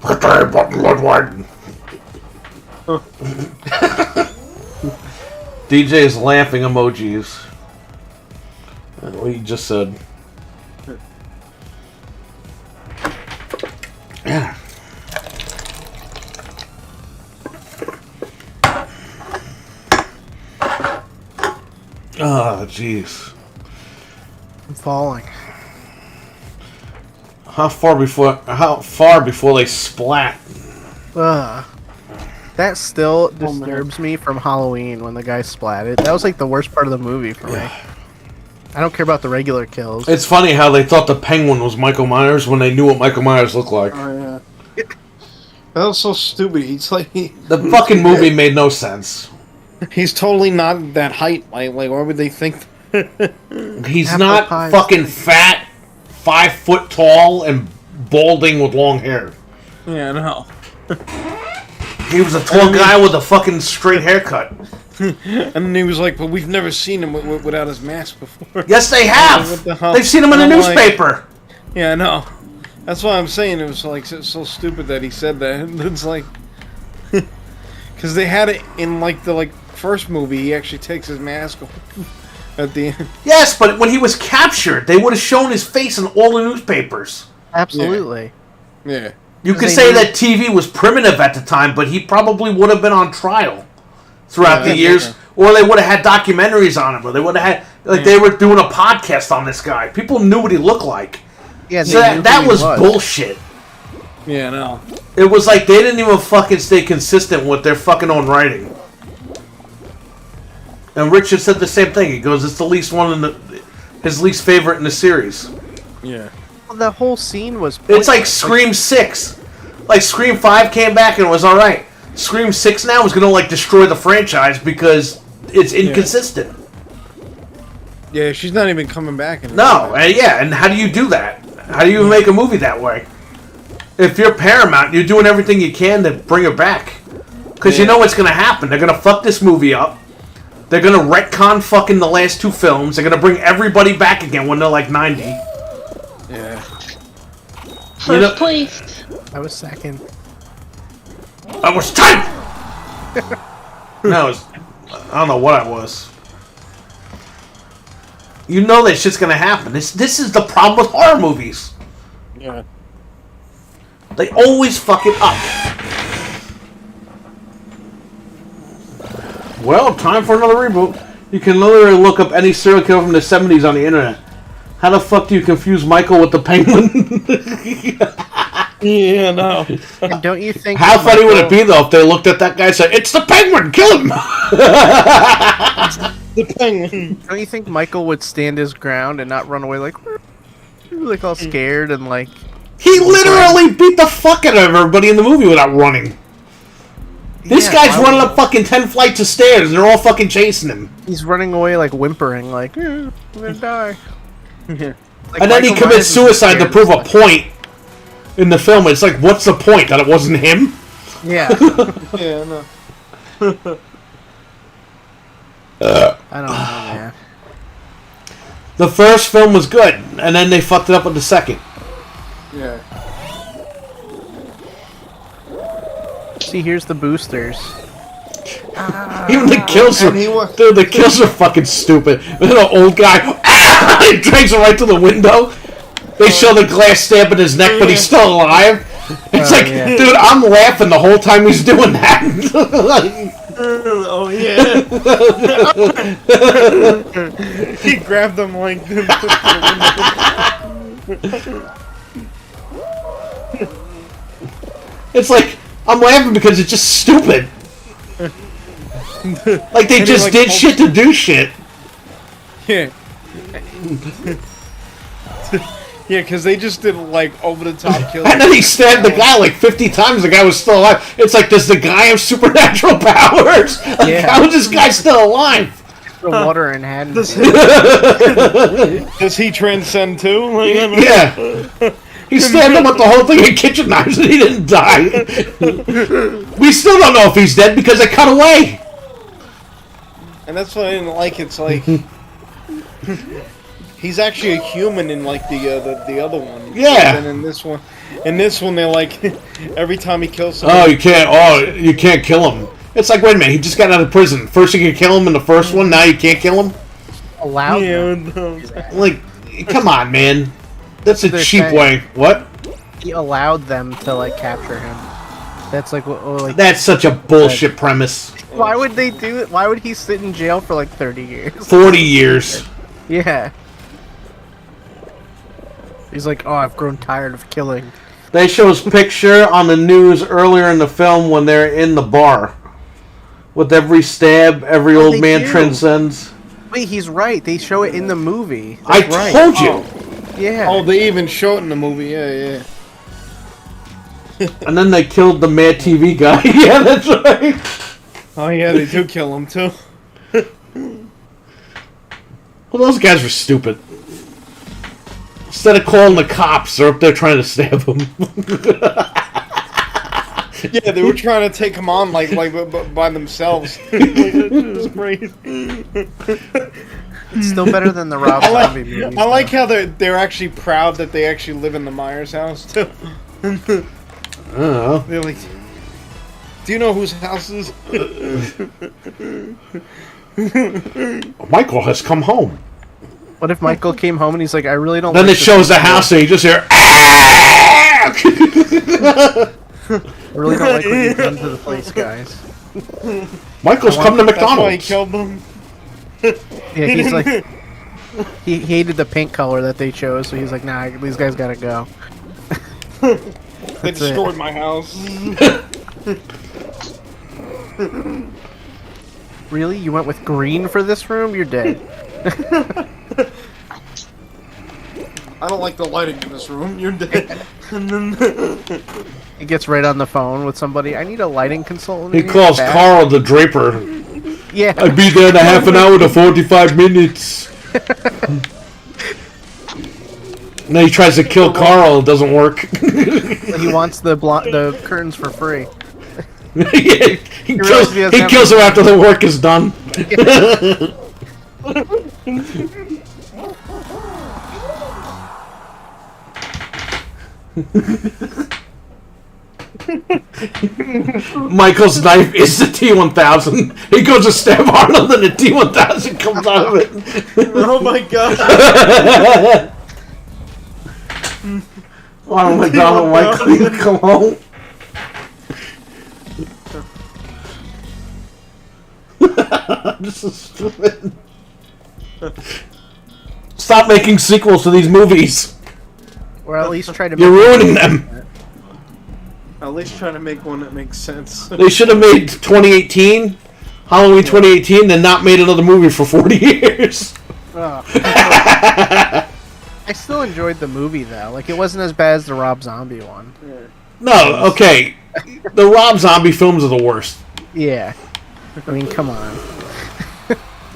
Hit the A button, Ludwin. DJ's laughing emojis. What he just said. Yeah. Oh, jeez. I'm falling. How far before they splat? Ugh. That still disturbs me from Halloween when the guy splatted. That was like the worst part of the movie for me. I don't care about the regular kills. It's funny how they thought the penguin was Michael Myers when they knew what Michael Myers looked like. Oh yeah. That was so stupid. He's like The fucking movie made no sense. He's totally not that height. Like why would they think? He's Apple not pie. fucking fat, 5 foot tall, and balding with long hair. Yeah, no. He was a tall guy with a fucking straight haircut. And then he was like, "But we've never seen him without his mask before." Yes, they have. What the hell? They've seen him in a I'm like- newspaper. Yeah, I know. That's why I'm saying it was like so stupid that he said that. It's like, because they had it in like the first movie. He actually takes his mask off at the end. Yes, but when he was captured, they would have shown his face in all the newspapers. Absolutely. Yeah. You could They say knew- that TV was primitive at the time, but he probably would have been on trial throughout the years, or they would have had documentaries on him, or they would have had they were doing a podcast on this guy. People knew what he looked like. Yeah, So they knew that who he was bullshit. Yeah, no. It was like they didn't even fucking stay consistent with their fucking own writing. And Richard said the same thing. He goes, "It's the least one in his least favorite in the series." Yeah. Well, the whole scene was. It's like Scream 6. Like Scream 5 came back and it was all right. Scream 6 now is gonna like destroy the franchise because it's inconsistent. Yeah, she's not even coming back. No, and how do you do that? How do you make a movie that way? If you're Paramount, you're doing everything you can to bring her back. Because you know what's going to happen. They're going to fuck this movie up. They're going to retcon fucking the last 2 films. They're going to bring everybody back again when they're like 90. Yeah. First place. I was second. I was tight! No, I don't know what I was. You know that shit's going to happen. This is the problem with horror movies. Yeah. They always fuck it up. Well, time for another reboot. You can literally look up any serial killer from the 70s on the internet. How the fuck do you confuse Michael with the Penguin? Yeah, no. And don't you think? How funny would it be, though, if they looked at that guy and said, "It's the Penguin! Kill him!" The Penguin. Don't you think Michael would stand his ground and not run away like all scared and like? He literally beat the fuck out of everybody in the movie without running. This guy's running up fucking 10 flights of stairs and they're all fucking chasing him. He's running away like whimpering, like I'm gonna die. Like and then he commits suicide to prove a point in the film. It's like, what's the point? That it wasn't him? Yeah. Yeah, no. I don't know, man. The first film was good, and then they fucked it up with the second. Yeah. See, here's the boosters. Even the kills are, dude, the kills are fucking stupid. The old guy, he drags him right to the window. They show the glass stab in his neck, but he's still alive. It's like, dude, I'm laughing the whole time he's doing that. Oh yeah. He grabbed them like. It's like, I'm laughing because it's just stupid. Like they just did shit to do shit. Yeah. Yeah, because they just did like over the top kills. And then he stabbed the guy like 50 times. The guy was still alive. It's like, does the guy have supernatural powers? Like, how is this guy still alive? The water in hand. Does he transcend too? Like, Yeah. He stabbed him with the whole thing of kitchen knives and he didn't die. We still don't know if he's dead because they cut away. And that's what I didn't like. It's like he's actually a human in like the other one. Yeah. And in this one, they're like every time he kills someone. Oh, you can't kill him. It's like, wait a minute, he just got out of prison. First you could kill him in the first one, now you can't kill him? Allowed. Like, come on, man. That's a cheap way. What? He allowed them to like capture him. That's like what. Like, that's such a bullshit premise. Why would they do it? Why would he sit in jail for like 30 years? 40 years. Yeah. He's like, oh, I've grown tired of killing. They show his picture on the news earlier in the film when they're in the bar. With every stab, every old man transcends. Wait, he's right. They show it in the movie. I That's told you. Yeah. Oh, they even show it in the movie. Yeah. And then they killed the Mad TV guy. Yeah, that's right. Oh yeah, they do kill him too. Well, those guys were stupid. Instead of calling the cops, they're up there trying to stab him. Yeah, they were trying to take him on like by themselves. It was crazy. It's still better than the Rob Zombie movies. I like how they're actually proud that they actually live in the Myers house too. Oh. They're like, do you know whose house is? Michael has come home. What if Michael came home and he's like, I really don't then like it shows the house and you just hear, I really don't like what you've done to the place, guys. Michael's come to That's why he McDonald's. killed them. Yeah, he's like, he hated the paint color that they chose, so he's like, nah, these guys gotta go. They That's it. destroyed my house. Really? You went with green for this room? You're dead. I don't like the lighting in this room. You're dead. He gets right on the phone with somebody. I need a lighting consultant. He in here calls fast." Carl the Draper. Yeah. I'd be there in a half an hour to 45 minutes. No, he tries to kill Carl. It doesn't work. He wants the curtains for free. Yeah, he realizes he doesn't have kills her after the work is done. Michael's knife is the T-1000. He goes to stab Arnold and the T-1000 comes out of it. Oh my god. Ronald McDonald, Michael, you come home. This is stupid. Stop making sequels to these movies. Or at least try to You're make ruining them. At least trying to make one that makes sense. They should have made 2018, Halloween 2018, then not made another movie for 40 years. I still enjoyed the movie though. Like it wasn't as bad as the Rob Zombie one. No, okay. The Rob Zombie films are the worst. Yeah. I mean, come on.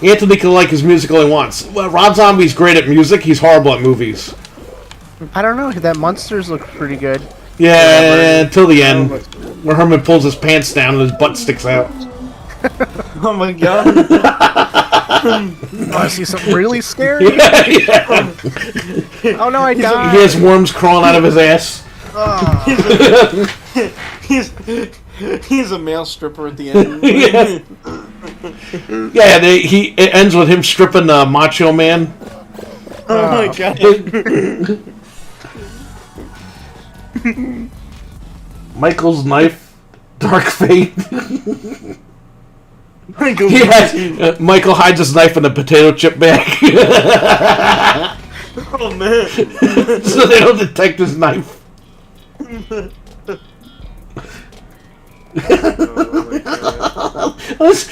Anthony can like his music all he wants. Well, Rob Zombie's great at music. He's horrible at movies. I don't know. That Monsters looked pretty good. Yeah, until the end, where Herman pulls his pants down and his butt sticks out. Oh my god. Want to see something really scary? Yeah. Oh no, I died. He has worms crawling out of his ass. He's a male stripper at the end. Yeah, it ends with him stripping the Macho Man. Oh my god. Michael's knife, Dark Fate. Michael hides his knife in a potato chip bag. Oh man. So they don't detect his knife.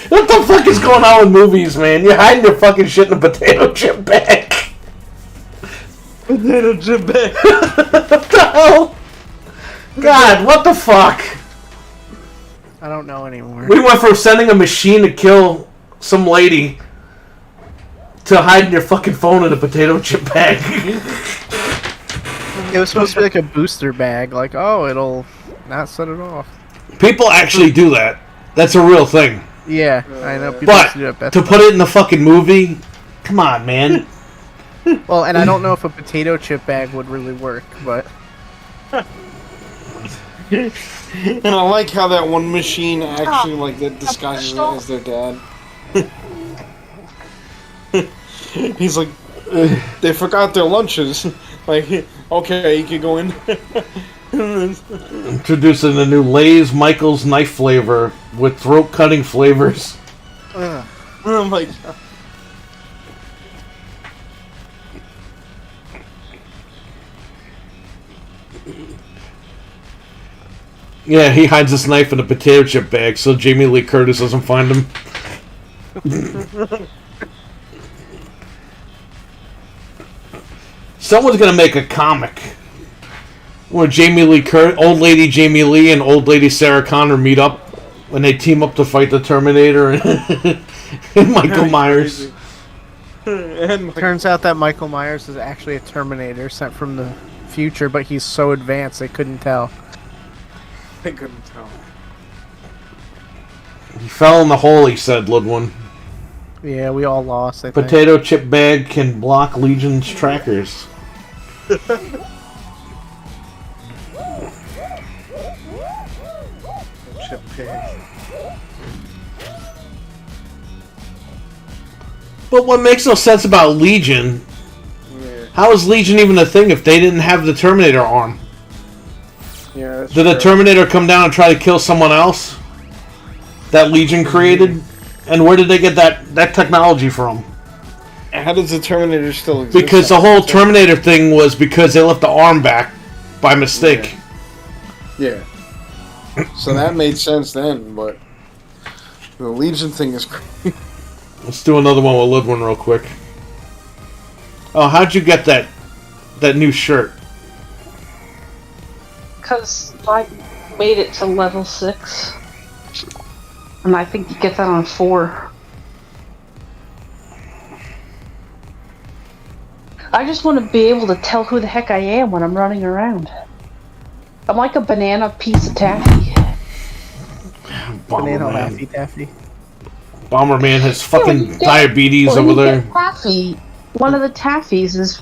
What the fuck is going on with movies, man? You're hiding your fucking shit in a potato chip bag. Potato chip bag. What the hell? God, what the fuck? I don't know anymore. We went from sending a machine to kill some lady to hiding your fucking phone in a potato chip bag. It was supposed to be like a booster bag. Like, oh, it'll not set it off. People actually do that. That's a real thing. Yeah, I know. People But used to do it best to put it in the fucking movie, come on, man. Well, and I don't know if a potato chip bag would really work, but And I like how that one machine actually like that disguises it as their dad. He's like, they forgot their lunches. Like, okay, you can go in. Introducing the new Lay's Michael's knife flavor with throat-cutting flavors. Oh my god. Yeah, he hides his knife in a potato chip bag so Jamie Lee Curtis doesn't find him. Someone's gonna make a comic where old lady Jamie Lee and old lady Sarah Connor meet up when they team up to fight the Terminator and Michael Myers. turns out that Michael Myers is actually a Terminator sent from the future, but he's so advanced they couldn't tell. I couldn't tell. He fell in the hole, he said, Ludwin. Yeah, we all lost, I think. Potato chip bag can block Legion's trackers. Chip pig. But what makes no sense about Legion, Yeah, how is Legion even a thing if they didn't have the Terminator arm? yeah. That's Did the true. Terminator come down and try to kill someone else that Legion created? And where did they get that technology from? How does the Terminator still exist? Because the whole Terminator thing was because they left the arm back by mistake. Yeah. So that made sense then, but the Legion thing is crazy. Let's do another one with Ludwin real quick. Oh, how'd you get that new shirt? Because I made it to level 6. And I think you get that on 4. I just want to be able to tell who the heck I am when I'm running around. I'm like a banana piece of taffy. Banana Bomberman. Laffy Taffy. Bomberman has Yeah, when fucking you get- diabetes when over you there. get taffy, one of the taffies is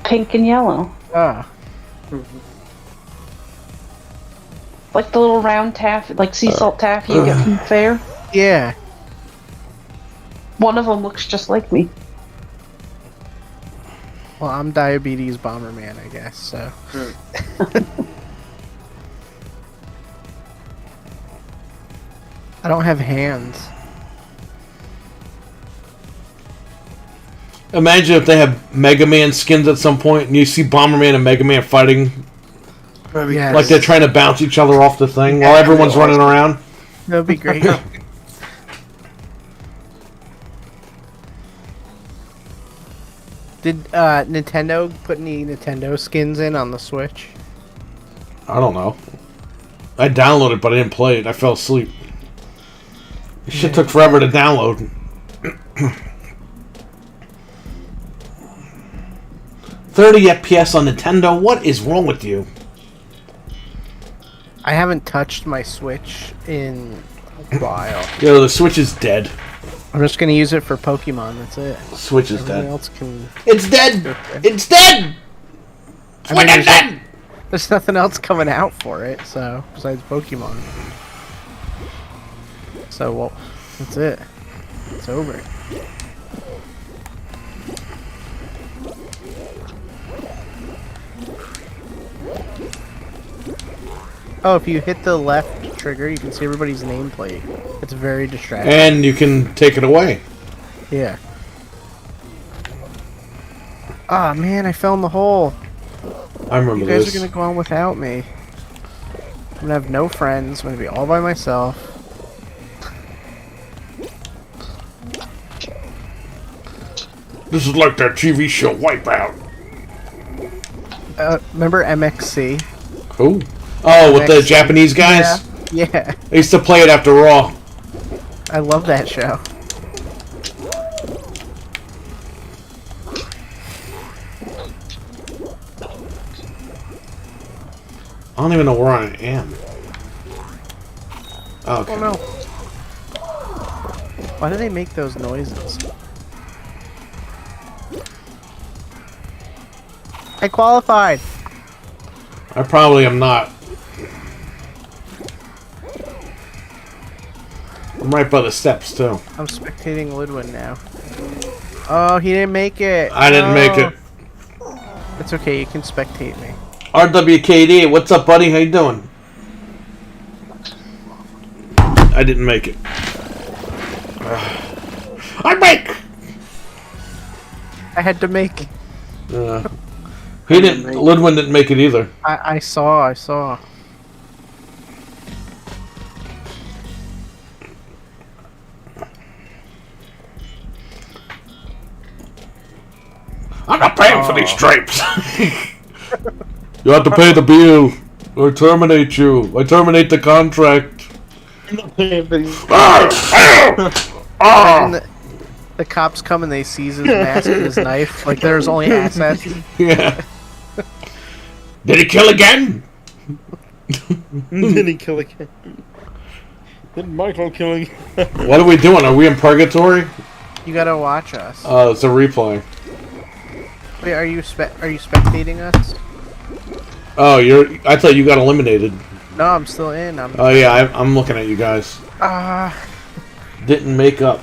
pink and yellow. Ah. Like the little round taffy, like sea salt taffy you get from the fair. Yeah. One of them looks just like me. Well, I'm Diabetes Bomberman, I guess, so. I don't have hands. Imagine if they have Mega Man skins at some point and you see Bomberman and Mega Man fighting Yes. like they're trying to bounce each other off the thing while everyone's running around. That'd be great. Did Nintendo put any Nintendo skins in on the Switch? I don't know. I downloaded it, but I didn't play it. I fell asleep. This shit took forever to download. 30 FPS on Nintendo? What is wrong with you? I haven't touched my Switch in a while. Yo, the Switch is dead. I'm just gonna use it for Pokemon. That's it. Switch is Everything dead. else can. It's dead! It's dead! I mean, Switch is dead! there's nothing else coming out for it, so besides Pokemon. So well, that's it. It's over. Oh, if you hit the left trigger, you can see everybody's nameplate. It's very distracting. And you can take it away. Yeah. Ah, man, I fell in the hole. I remember You guys this. are gonna go on without me. I'm gonna have no friends. I'm gonna be all by myself. This is like that TV show Wipeout. Remember MXC? Who? Oh, with the MXC. Japanese guys? Yeah. I used to play it after Raw. I love that show. I don't even know where I am. Okay. Oh no. Why do they make those noises? I qualified! I probably am not. I'm right by the steps, too. I'm spectating Ludwin now. Oh, he didn't make it! I didn't make it. It's okay, you can spectate me. RWKD, what's up, buddy? How you doing? I didn't make it. I make! I had to make... He didn't. Ludwin didn't make it either. I saw. I'm not paying for these stripes. You have to pay the bill, or terminate you. I terminate the contract. And the cops come and they seize his mask and his knife. Like there's only assets. Yeah. Did he kill again? Did he kill again? Did Michael kill again? What are we doing? Are we in purgatory? You gotta watch us. It's a replay. Wait, are you spectating us? Oh, I thought you got eliminated. No, I'm still in. Oh yeah, I'm looking at you guys. Didn't make up.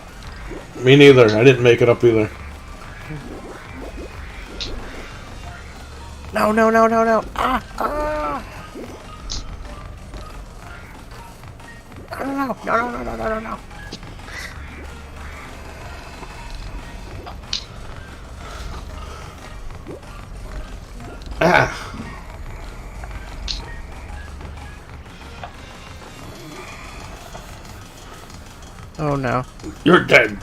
Me neither. I didn't make it up either. No. No. No. Oh no. You're dead.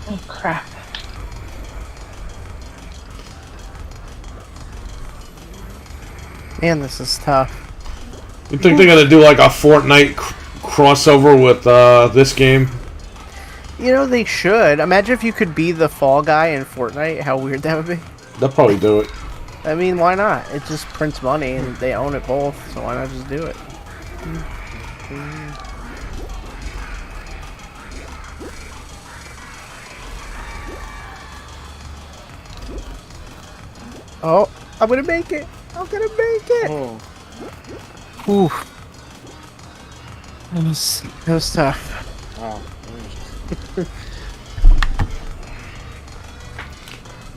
Oh crap. Man, this is tough. You think they're gonna do like a Fortnite crossover with this game? You know, they should. Imagine if you could be the fall guy in Fortnite. How weird that would be. They'll probably do it. I mean, why not? It just prints money and they own it both, so why not just do it? Oh, I'm gonna make it! I'm gonna make it! Oh. Ooh. That was tough. Wow.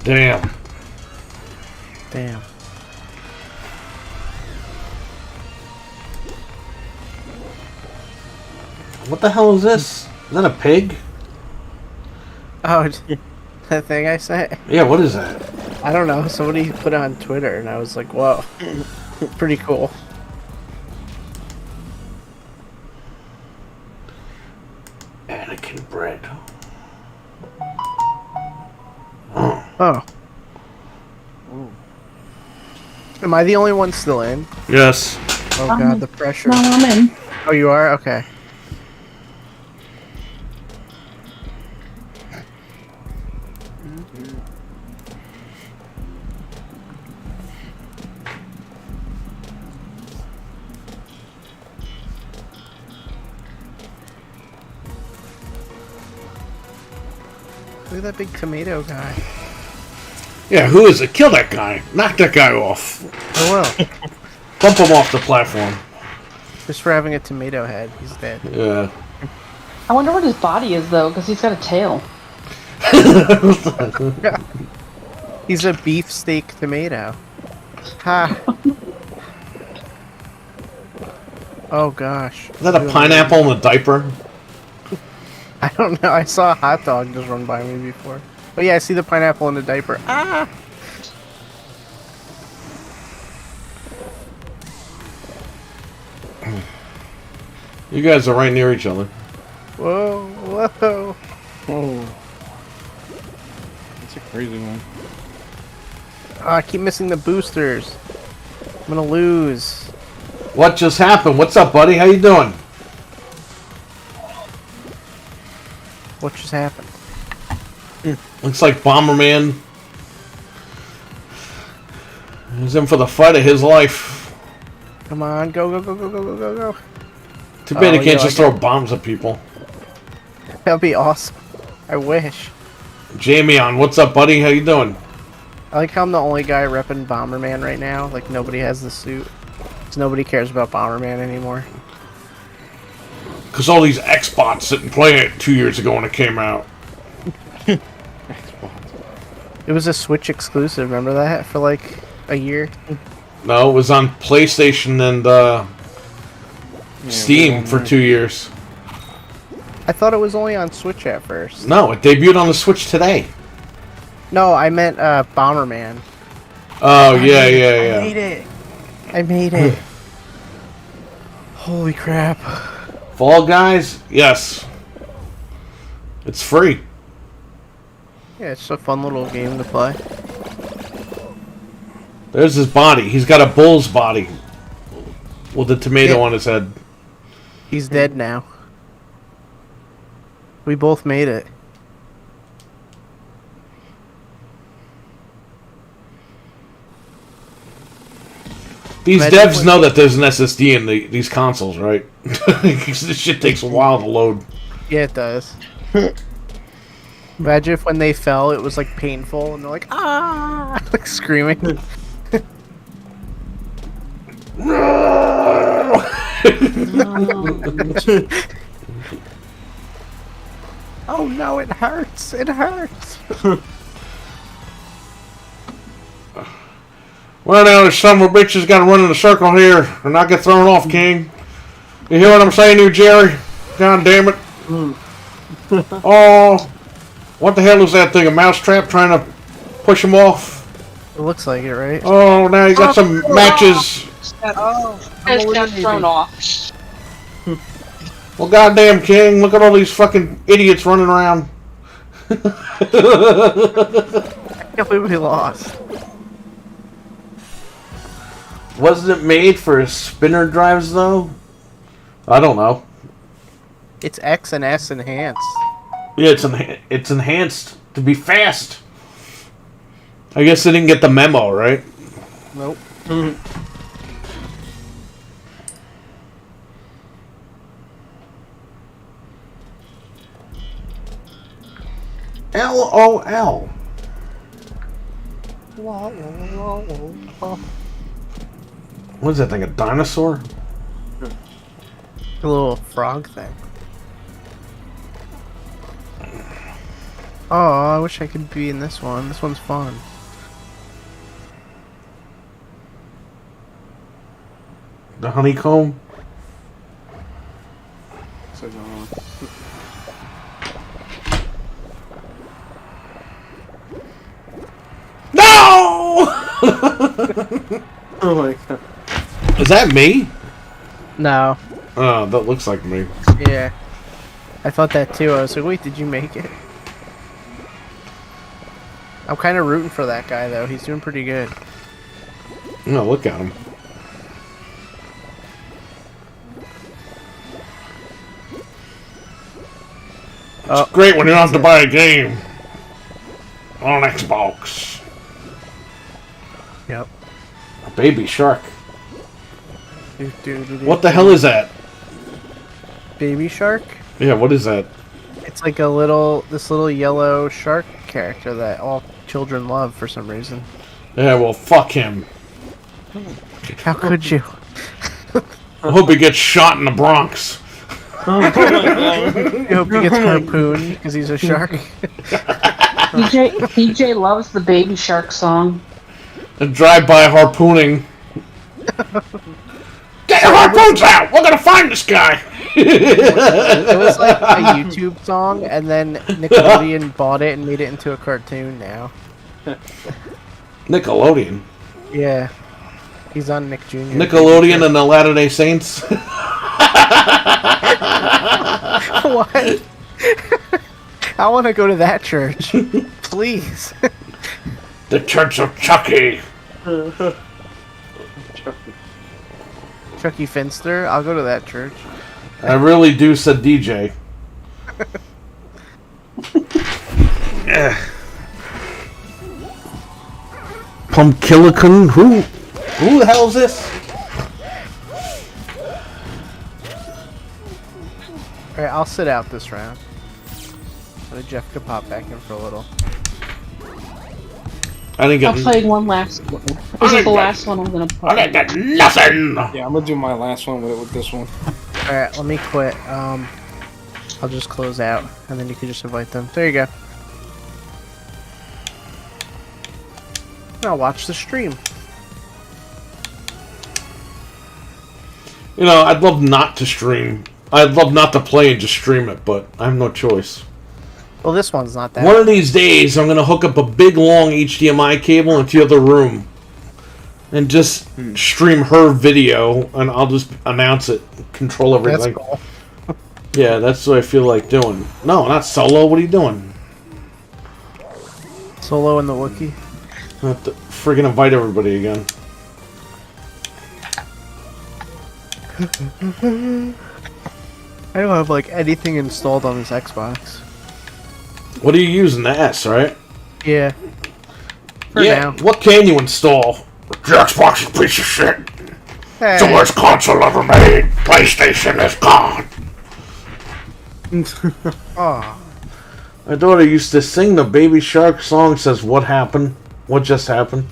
Damn. Damn. What the hell is this? Is that a pig? Oh, that thing I sent? Yeah, what is that? I don't know. Somebody put it on Twitter and I was like, whoa. Pretty cool. Anakin bread. Oh. Am I the only one still in? Yes. Oh god, the pressure. No, I'm in. Oh, you are? Okay. Look at that big tomato guy. Yeah, who is it? Kill that guy. Knock that guy off. Oh well. Bump him off the platform. Just for having a tomato head, he's dead. Yeah. I wonder what his body is though, because he's got a tail. He's a beefsteak tomato. Ha. Oh gosh. Is that a pineapple in a diaper? I don't know. I saw a hot dog just run by me before. But yeah, I see the pineapple in the diaper. Ah! You guys are right near each other. Whoa, whoa. Oh. That's a crazy one. Oh, I keep missing the boosters. I'm gonna lose. What just happened? What's up, buddy? How you doing? What just happened? Looks like Bomberman is in for the fight of his life. Come on, go, go, go, go, go, go, go, go. Too bad he Oh, can't yeah, just I throw bombs at people. That'd be awesome. I wish. Jamie on, what's up, buddy? How you doing? I like how I'm the only guy repping Bomberman right now. Like, nobody has the suit. Because nobody cares about Bomberman anymore. Because all these Xbots didn't play it 2 years ago when it came out. It was a Switch exclusive, remember that? For like a year? No, it was on PlayStation and Steam for 2 years. I thought it was only on Switch at first. No, it debuted on the Switch today. No, I meant Bomberman. Oh, I yeah, made yeah, it. yeah. I made it. I made it. Holy crap. Fall Guys? Yes. It's free. Yeah, it's a fun little game to play. There's his body. He's got a bull's body with a tomato on his head. He's dead now. We both made it. These Imagine devs when- know that there's an SSD in these consoles, right? This shit takes a while to load. Yeah, it does. Imagine if when they fell, it was like painful, and they're like, ah, like screaming. Oh no, it hurts! It hurts! Well, now this son of a bitch has got to run in a circle here and not get thrown off, King. You hear what I'm saying, you Jerry? God damn it. Oh, what the hell is that thing? A mousetrap trying to push him off? It looks like it, right? Oh, now you got some matches Has got thrown off. Well, goddamn, King, look at all these fucking idiots running around. I can't believe we lost. Wasn't it made for spinner drives, though? I don't know. It's X and S enhanced. Yeah, it's enhanced to be fast. I guess they didn't get the memo, right? Nope. LOL. What is that thing, a dinosaur? A little frog thing. Oh, I wish I could be in this one. This one's fun. The honeycomb? No! Oh my god. Is that me? No. Oh, that looks like me. Yeah. I thought that too. I was like, wait, did you make it? I'm kind of rooting for that guy, though. He's doing pretty good. No, look at him. Oh. It's great when you don't have to buy a game on Xbox. Yep. A baby shark. What What the hell is that? Baby shark? Yeah, what is that? It's like this little yellow shark character that all children love for some reason. Yeah, well, fuck him. How could you? I hope he gets shot in the Bronx. I hope he gets harpooned because he's a shark. DJ loves the Baby Shark song. And drive-by harpooning. Get your harpoons out! We're gonna find this guy! It was like a YouTube song, and then Nickelodeon bought it and made it into a cartoon now. Nickelodeon? Yeah. He's on Nick Jr. Nickelodeon and the Latter-day Saints? What? I want to go to that church. Please. The Church of Chucky. Chucky Finster? I'll go to that church. I really do, said DJ. Yeah. Pumpkillican? Who the hell is this? Alright, I'll sit out this round. So Jeff could pop back in for a little. I didn't get I'll play one last one. This is the last one I'm gonna play. I didn't get nothing! Yeah, I'm gonna do my last one with this one. Alright, let me quit. I'll just close out, and then you can just invite them. There you go. I'll watch the stream. You know, I'd love not to stream. I'd love not to play and just stream it, but I have no choice. Well, this one's not that. One of these days, I'm going to hook up a big, long HDMI cable into the other room and just stream her video, and I'll just announce it, control everything. That's cool. Yeah, that's what I feel like doing. No, not solo. What are you doing? Solo and the Wookiee. I have to friggin' invite everybody again. I don't have, like, anything installed on this Xbox. What are you using? The S, right? Yeah. For yeah. now. What can you install? The Xbox is a piece of shit. Hey. It's the worst console ever made. PlayStation is gone. Oh. My daughter used to sing the Baby Shark song. Says, "What happened? What just happened?"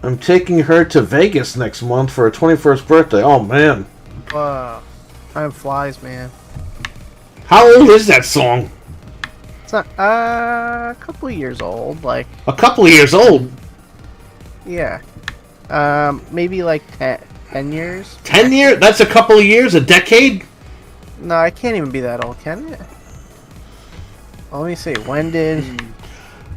I'm taking her to Vegas next month for her 21st birthday. Oh man. Time flies, man. How old is that song? It's not a couple of years old, like. A couple of years old. Yeah. Maybe like 10 years. 10 years? That's a couple of years? A decade? No, I can't even be that old, can it? Let me see. When did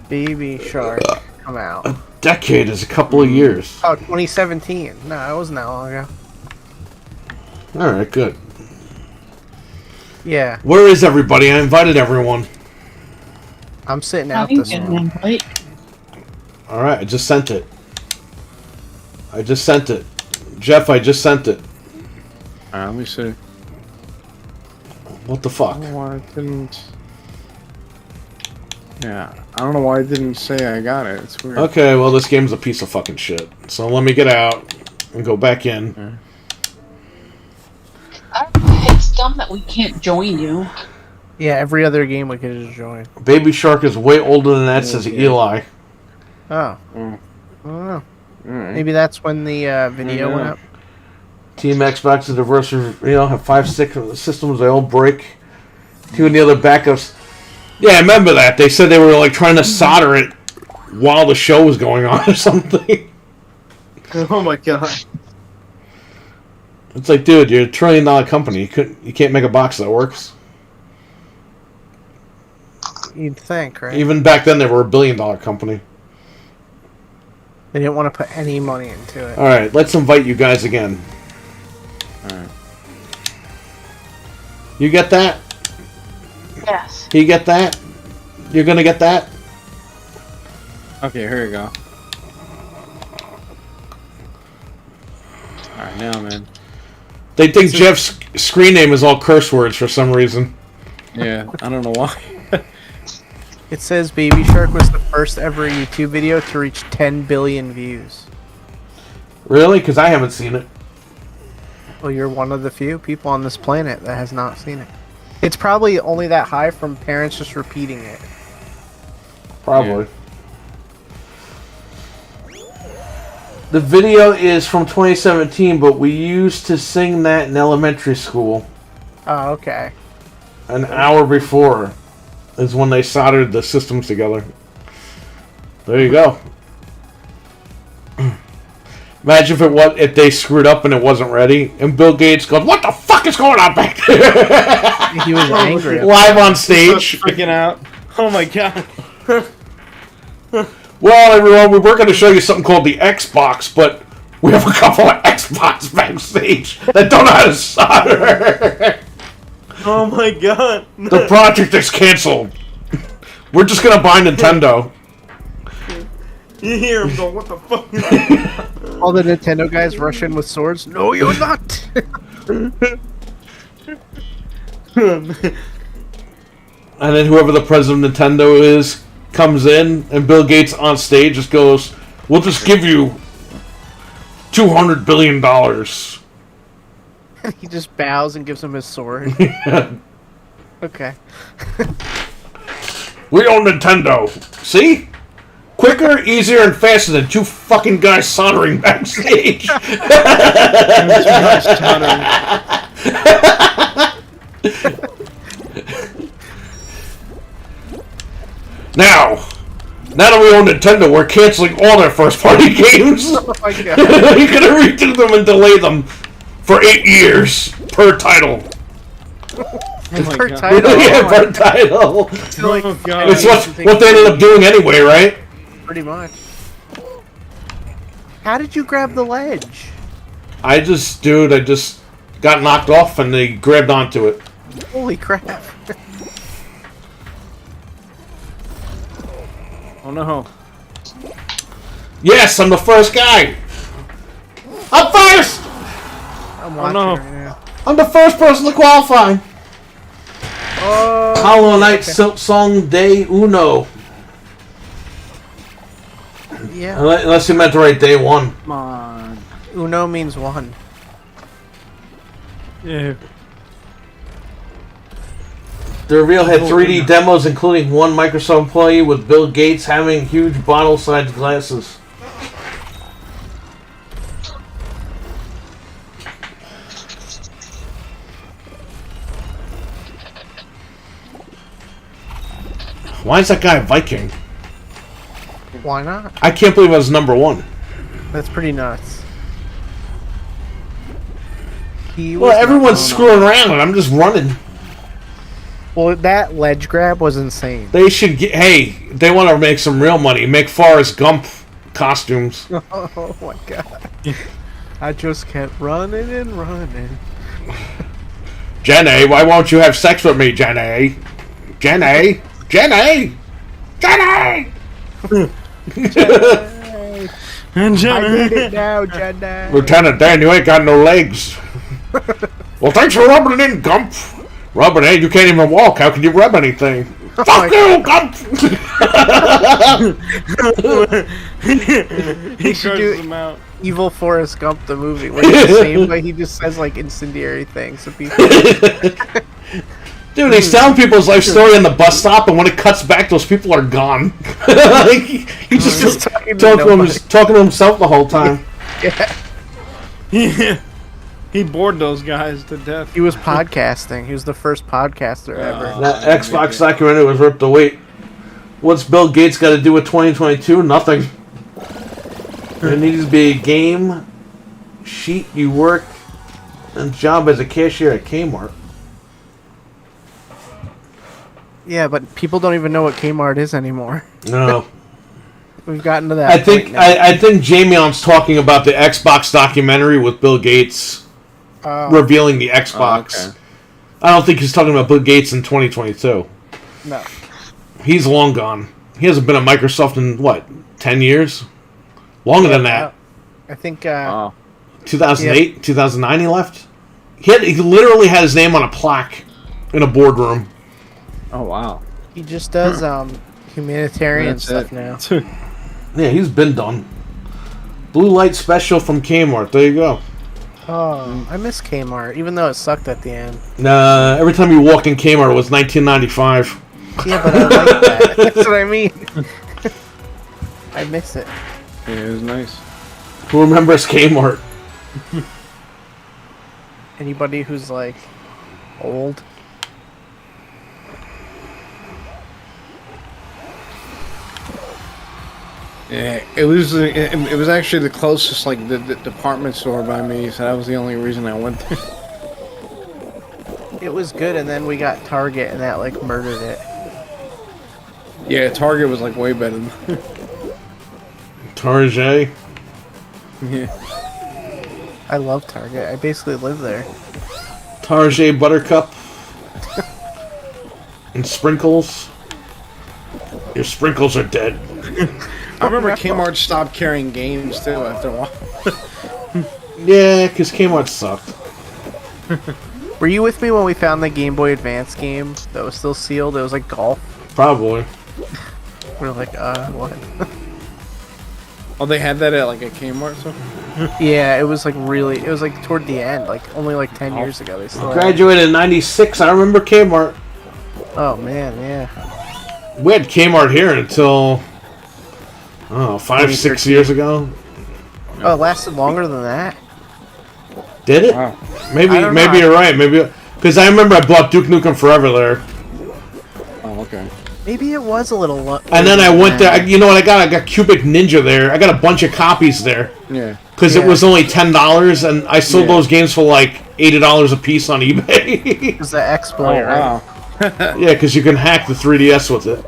Baby Shark come out? A decade is a couple of years. Oh, 2017. No, it wasn't that long ago. Alright, good. Yeah, Where is everybody? I invited everyone. I'm sitting I out didn't this get an one. invite. Alright, I just sent it. Jeff, I just sent it. Alright, let me see. What the fuck? I don't know why it didn't. Yeah, I don't know why it didn't say I got it. It's weird. Okay, well, this game's a piece of fucking shit. So let me get out and go back in. It's dumb that we can't join you. Yeah, every other game we could just join. Baby Shark is way older than that, says Eli. Oh. Mm. I don't know. Alright. Maybe that's when the video went up. Team Xbox and diverse, have 5 systems, they all break. 2 and the other backups. Yeah, I remember that. They said they were like trying to solder it while the show was going on or something. Oh my god. It's like, dude, you're a $1 trillion company. You can't make a box that works. You'd think, right? Even back then, they were a $1 billion company. They didn't want to put any money into it. All right, let's invite you guys again. Alright. You get that? Yes. You get that? You're gonna get that? Okay, here we go. Alright, now, man. They think Jeff's screen name is all curse words for some reason. Yeah, I don't know why. It says Baby Shark was the first ever YouTube video to reach 10 billion views. Really? Because I haven't seen it. Well, you're one of the few people on this planet that has not seen it. It's probably only that high from parents just repeating it. Probably. The video is from 2017, but we used to sing that in elementary school. Oh, okay. An hour before is when they soldered the systems together. There you go. Imagine if they screwed up and it wasn't ready, and Bill Gates goes, "What the fuck is going on back there?" He was angry. Live on stage. Freaking out. Oh my god. Well, everyone, we were going to show you something called the Xbox, but we have a couple of Xbox backstage that don't know how to solder. Oh my god. The project is canceled. We're just going to buy Nintendo. You hear him go, what the fuck is that? All the Nintendo guys rush in with swords. No, you're not. And then whoever the president of Nintendo is comes in, and Bill Gates on stage just goes, "We'll just give you $200 billion." He just bows and gives him his sword. Okay. We own Nintendo. See? Quicker, easier, and faster than 2 fucking guys soldering backstage. Now that we own Nintendo, we're canceling all their first-party games. Oh my god. You're gonna redo them and delay them for 8 years per title. Per God. title. Yeah, per title. It's like, Oh, God. It's what they ended up doing anyway, right? pretty much. How did you grab the ledge? I just got knocked off and they grabbed onto it. Holy crap. Oh no. Yes, I'm the first guy. I'm first. I'm Oh, watching no. right now. I'm the first person to qualify. Oh, Hollow Knight okay. Silk Song Day Uno. Yeah. Unless you meant to write day 1. Come on. Uno means one. Yeah. The reveal had 3D demos, including one Microsoft employee with Bill Gates having huge bottle-sized glasses. Why is that guy a Viking? Why not? I can't believe I was number 1. That's pretty nuts. He Well, was everyone's not- screwing around and I'm just running. Well, that ledge grab was insane. They should get. Hey, they want to make some real money. Make Forrest Gump costumes. Oh my god. I just kept running and running. Jenny, why won't you have sex with me, Jenny? Jenny! Jenny! Jenny! And I did it now, Jedi. Lieutenant Dan, you ain't got no legs. Well, thanks for rubbing it in, Gump. Rubbing it? You can't even walk. How can you rub anything? Fuck you, Gump! he should curses do- them out. Evil Forrest Gump the movie, where he's the same, but he just says like incendiary things to people. Dude, he's telling people his life story on the bus stop, and when it cuts back, those people are gone. He just talking talking to himself the whole time. Yeah. He bored those guys to death. He was podcasting. He was the first podcaster ever. That Xbox documentary was ripped away. What's Bill Gates got to do with 2022? Nothing. There needs to be a game, sheet you work, and job as a cashier at Kmart. Yeah, but people don't even know what Kmart is anymore. No. We've gotten to that. I think point now. I think Jamion's talking about the Xbox documentary with Bill Gates revealing the Xbox. Oh, okay. I don't think he's talking about Bill Gates in 2022. No. He's long gone. He hasn't been at Microsoft in, what, 10 years? Longer than that. I think. 2008, 2009 he left? He literally had his name on a plaque in a boardroom. Oh, wow. He just does humanitarian That's stuff it. now. Yeah, he's been done. Blue Light Special from Kmart. There you go. Oh, I miss Kmart, even though it sucked at the end. Nah, every time you walked in Kmart, it was 1995. Yeah, but I like that. That's what I mean. I miss it. Yeah, it was nice. Who remembers Kmart? Anybody who's like old. Yeah, it was actually the closest like the department store by me, so that was the only reason I went there. It was good, and then we got Target, and that like murdered it. Yeah, Target was like way better. Target. Yeah. I love Target. I basically live there. Target Buttercup. And Sprinkles. Your sprinkles are dead. I remember Kmart stopped carrying games too after a while. Yeah, because Kmart sucked. Were you with me when we found the Game Boy Advance game that was still sealed? It was like golf. Probably. We were like, what? Oh, they had that at like a Kmart. So Yeah, it was like really. It was like toward the end, like only like 10 years ago. They still had it. Graduated in 96. I remember Kmart. Oh man, yeah. We had Kmart here until, 5-6 years ago. Oh, it lasted longer than that. Did it? wow. Maybe I don't know. you're right. Maybe because I remember I bought Duke Nukem Forever there, Oh, okay. Maybe it was a little. and then I went there. You know what I got? I got Cubic Ninja there. I got a bunch of copies there Yeah. because it Yeah. was only $10, and I sold Yeah. those games for like $80 a piece on eBay. It was the Oh, exploit, right? wow. Yeah, because you can hack the 3DS with it.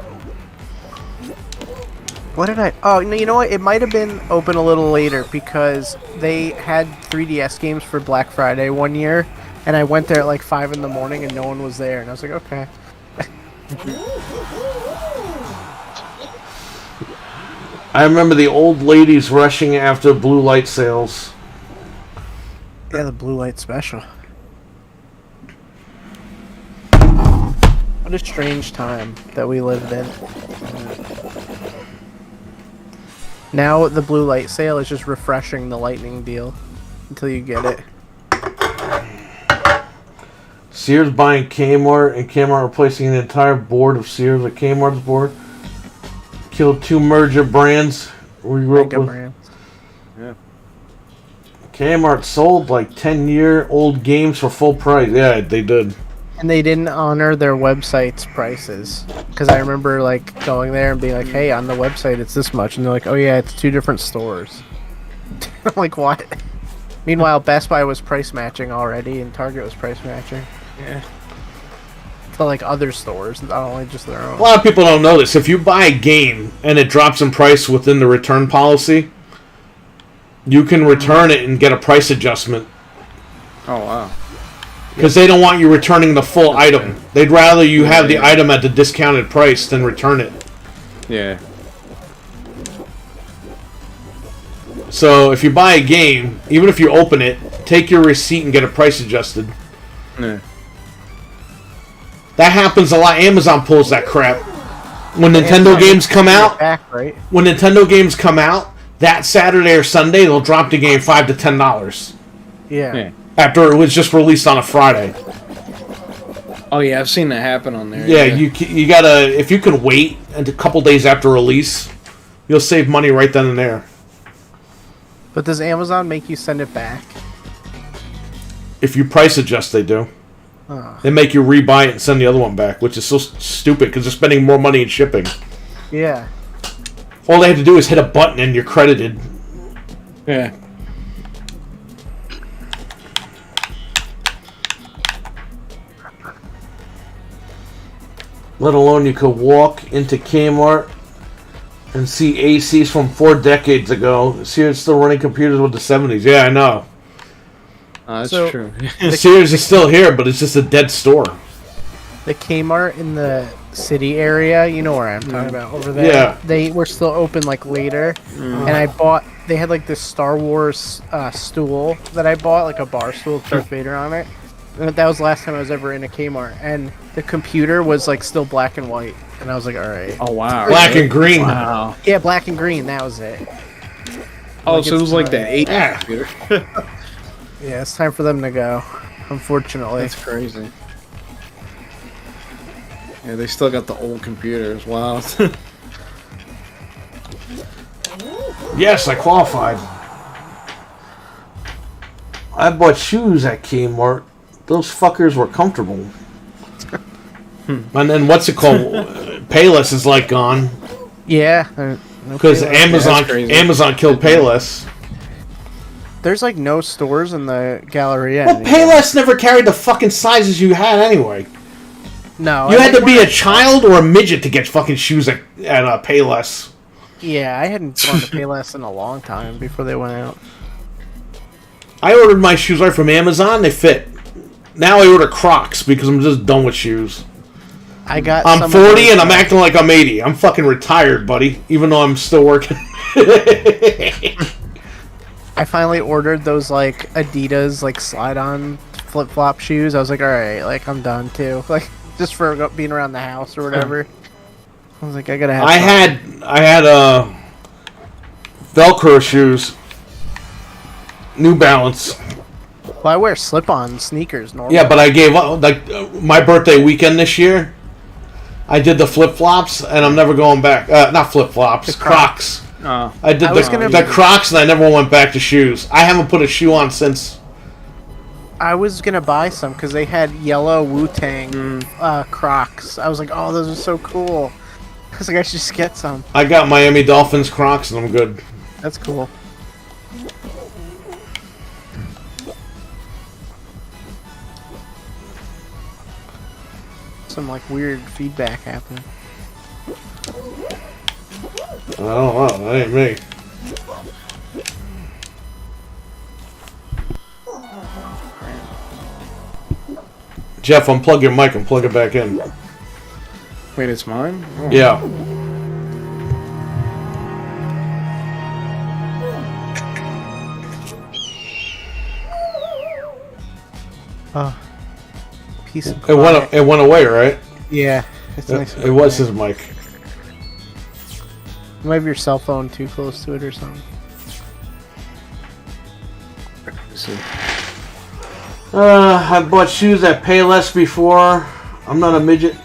What did I? Oh, no, you know what? It might have been open a little later because they had 3DS games for Black Friday one year, and I went there at like 5 in the morning and no one was there, and I was like, okay. I remember the old ladies rushing after blue light sales. Yeah, the blue light special. What a strange time that we lived in. Now the blue light sale is just refreshing the lightning deal until you get it. Sears buying Kmart and Kmart replacing the entire board of Sears with Kmart's board. Killed 2 merger brands. We grew up Mega with. brand. Kmart sold like 10-year-old games for full price. Yeah, they did. And they didn't honor their website's prices. Because I remember like going there and being like, hey, on the website it's this much. And they're like, oh yeah, it's 2 different stores. I'm like, what? Meanwhile, Best Buy was price matching already and Target was price matching. Yeah. to like other stores, not only just their own. A lot of people don't know this. If you buy a game and it drops in price within the return policy, you can return it and get a price adjustment. Oh wow. Because they don't want you returning the full item. They'd rather you have the item at the discounted price than return it. Yeah. So if you buy a game, even if you open it, take your receipt and get a price adjusted. Yeah. That happens a lot. Amazon pulls that crap. When Nintendo games come out, right? when Nintendo games come out, that Saturday or Sunday, they'll drop the game $5 to $10. Yeah. After it was just released on a Friday. Oh yeah, I've seen that happen on there. Yeah, you gotta, if you can wait a couple days after release, you'll save money right then and there. But does Amazon make you send it back? If you price adjust, they do. Oh. They make you rebuy it and send the other one back, which is so stupid because they're spending more money in shipping. Yeah. All they have to do is hit a button and you're credited. Yeah. Let alone you could walk into Kmart and see ACs from 4 decades ago. Sears still running computers with the 70s. Yeah, I know. That's So- true. Sears is still here, but it's just a dead store. The Kmart in the city area, you know where I'm talking about, over there. Yeah. They were still open like later, and I bought. They had like this Star Wars stool that I bought, like a bar stool with Darth Vader on it. And that was the last time I was ever in a Kmart, and the computer was like still black and white, and I was like, all right. Oh wow. Black and green. Wow. Yeah, black and green. That was it. Oh, Like, so it was it's like time. that 8 Yeah. computer. Yeah, it's time for them to go. Unfortunately. That's crazy. Yeah, they still got the old computers. Wow. Yes, I qualified. I bought shoes at Kmart. Those fuckers were comfortable. And then what's it called? Payless is like gone Yeah. because Amazon crazy. Amazon killed Payless. There's like no stores in the Galleria. Well, anymore. Payless never carried the fucking sizes you had anyway. No. You I had to think be we're- a child or a midget to get fucking shoes at Payless. Yeah, I hadn't gone to Payless in a long time before they went out. I ordered my shoes right from Amazon. They fit. Now I order Crocs because I'm just done with shoes. I got. I'm some 40 of those, and I'm acting like I'm 80. I'm fucking retired, buddy. Even though I'm still working. I finally ordered those like Adidas like slide-on flip-flop shoes. I was like, all right, like I'm done too. Like just for being around the house or whatever. I was like, I gotta have. I had Velcro shoes, New Balance. Well, I wear slip-on sneakers normally. Yeah, but I gave up. Like my birthday weekend this year, I did the flip flops, and I'm never going back. Not flip flops, The Crocs. Oh. I did I was gonna- the Crocs, and I never went back to shoes. I haven't put a shoe on since. I was gonna buy some because they had yellow Wu-Tang Crocs. I was like, oh, those are so cool. I was like, I should just get some. I got Miami Dolphins Crocs, and I'm good. That's cool. Some like weird feedback happening. I don't know. That ain't me. Jeff, unplug your mic and plug it back in. Wait, it's mine? Oh. Yeah. Peace and It quiet. went away, right? Yeah, it's nice. It was his mic. You might have your cell phone too close to it or something. Let's see. I bought shoes at Payless before. I'm not a midget.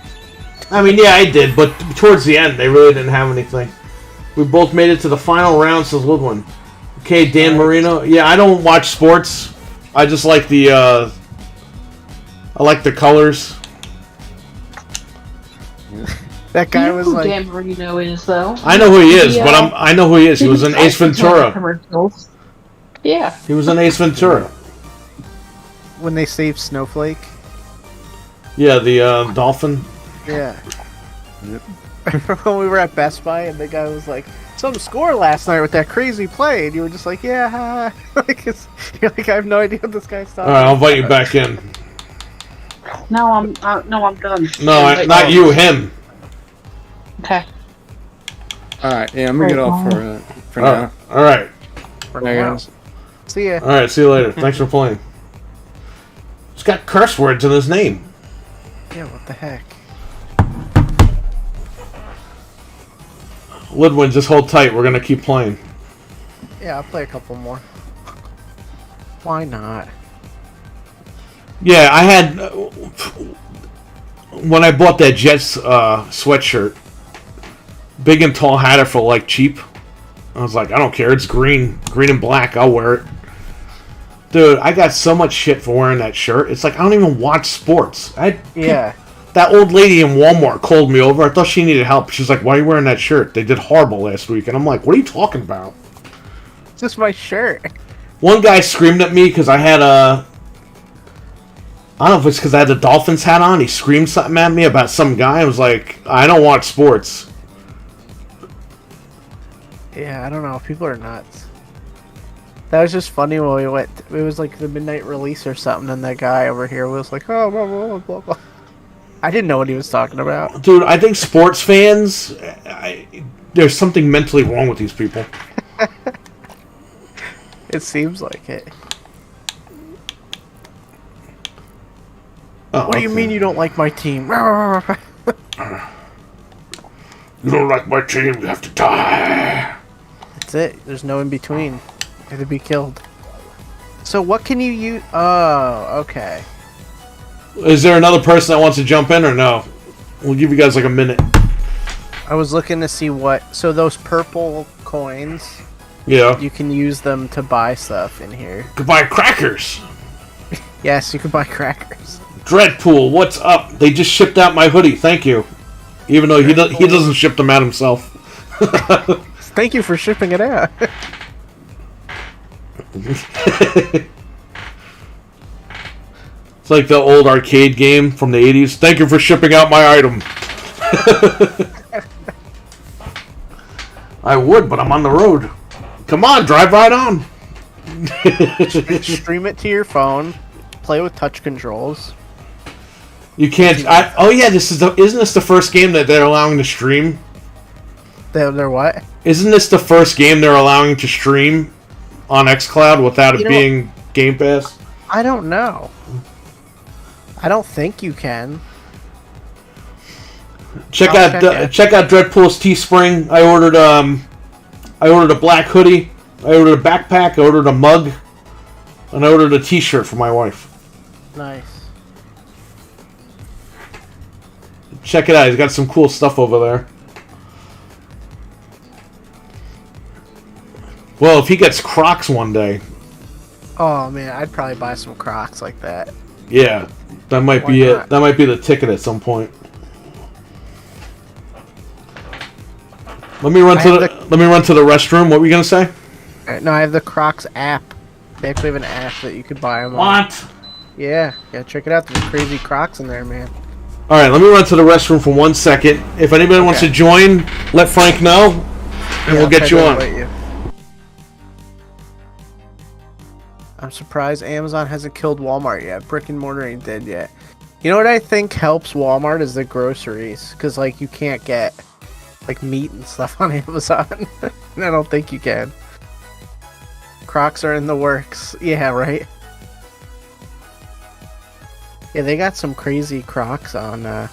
I mean, yeah, I did, but towards the end, they really didn't have anything. We both made it to the final round, says Woodwin. Okay, Dan Marino. Yeah, I don't watch sports. I just like the, I like the colors. That guy You know was who like, Dan Marino is, though. I know who he is, Yeah. but I know who he is. He was in Ace Ventura. Commercials. Yeah. He was in Ace Ventura. when they saved Snowflake. Yeah, the dolphin. Yeah. Yep. When we were at Best Buy and the guy was like, some score last night with that crazy play, and you were just like, yeah, like you're like, I have no idea what this guy's talking Alright, I'll about. invite you back in. No, I'm done. No, not you, him. Okay. All right, yeah, I'm gonna get off for now. Alright. For Hey, now. guys. See ya. Alright, see you later. Thanks for playing. It's got curse words in his name. Yeah, what the heck? Lidwin, just hold tight. We're gonna keep playing. Yeah, I'll play a couple more. Why not? Yeah, I had... when I bought that Jets sweatshirt, Big and Tall had it for, like, cheap. I was like, I don't care. It's green. Green and black. I'll wear it. Dude, I got so much shit for wearing that shirt. It's like, I don't even watch sports. Yeah. That old lady in Walmart called me over. I thought she needed help. She's like, why are you wearing that shirt? They did horrible last week. And I'm like, what are you talking about? It's just my shirt. One guy screamed at me because I had a... I don't know if it's because I had the Dolphins hat on. He screamed something at me about some guy. I was like, I don't watch sports. Yeah, I don't know. People are nuts. That was just funny when we went. It was like the midnight release or something, and that guy over here was like, oh, blah, blah, blah, blah. I didn't know what he was talking about. Dude, I think sports fans... there's something mentally wrong with these people. It seems like it. Oh, What do you mean you don't like my team? You don't like my team, you have to die. That's it. There's no in between. You have to be killed. So what can you use? Oh, okay. Is there another person that wants to jump in or no? We'll give you guys like a minute. I was looking to see what. So those purple coins, Yeah. you can use them to buy stuff in here. Goodbye, crackers. Yes, you can buy crackers. Dreadpool, what's up? They just shipped out my hoodie. Thank you. Even though he doesn't ship them out himself. Thank you for shipping it out. It's like the old arcade game from the 80s. Thank you for shipping out my item. I would, but I'm on the road. Come on, drive right on. Stream it to your phone. Play with touch controls. You can't. Oh yeah, isn't this the first game that they're allowing to stream? They're what? Isn't this the first game they're allowing to stream on xCloud without it being Game Pass? I don't know. I don't think you can. Check out Dreadpool's Teespring. I ordered a black hoodie. I ordered a backpack. I ordered a mug, and I ordered a T-shirt for my wife. Nice. Check it out. He's got some cool stuff over there. Well, if he gets Crocs one day, Oh man, I'd probably buy some Crocs like that. yeah, that might Why be not? it. That might be the ticket at some point. Let me run to the restroom. What were you gonna say? No, I have the Crocs app. They actually have an app that you could buy them on. What? Yeah, check it out. There's crazy Crocs in there, man. All right, let me run to the restroom for 1 second. If anybody wants to join, let Frank know, and we'll get you on. I'm surprised Amazon hasn't killed Walmart yet. Brick and mortar ain't dead yet. You know what I think helps Walmart is the groceries, because like you can't get like meat and stuff on Amazon. And I don't think you can. Crocs are in the works. Yeah, right. Yeah, they got some crazy Crocs on the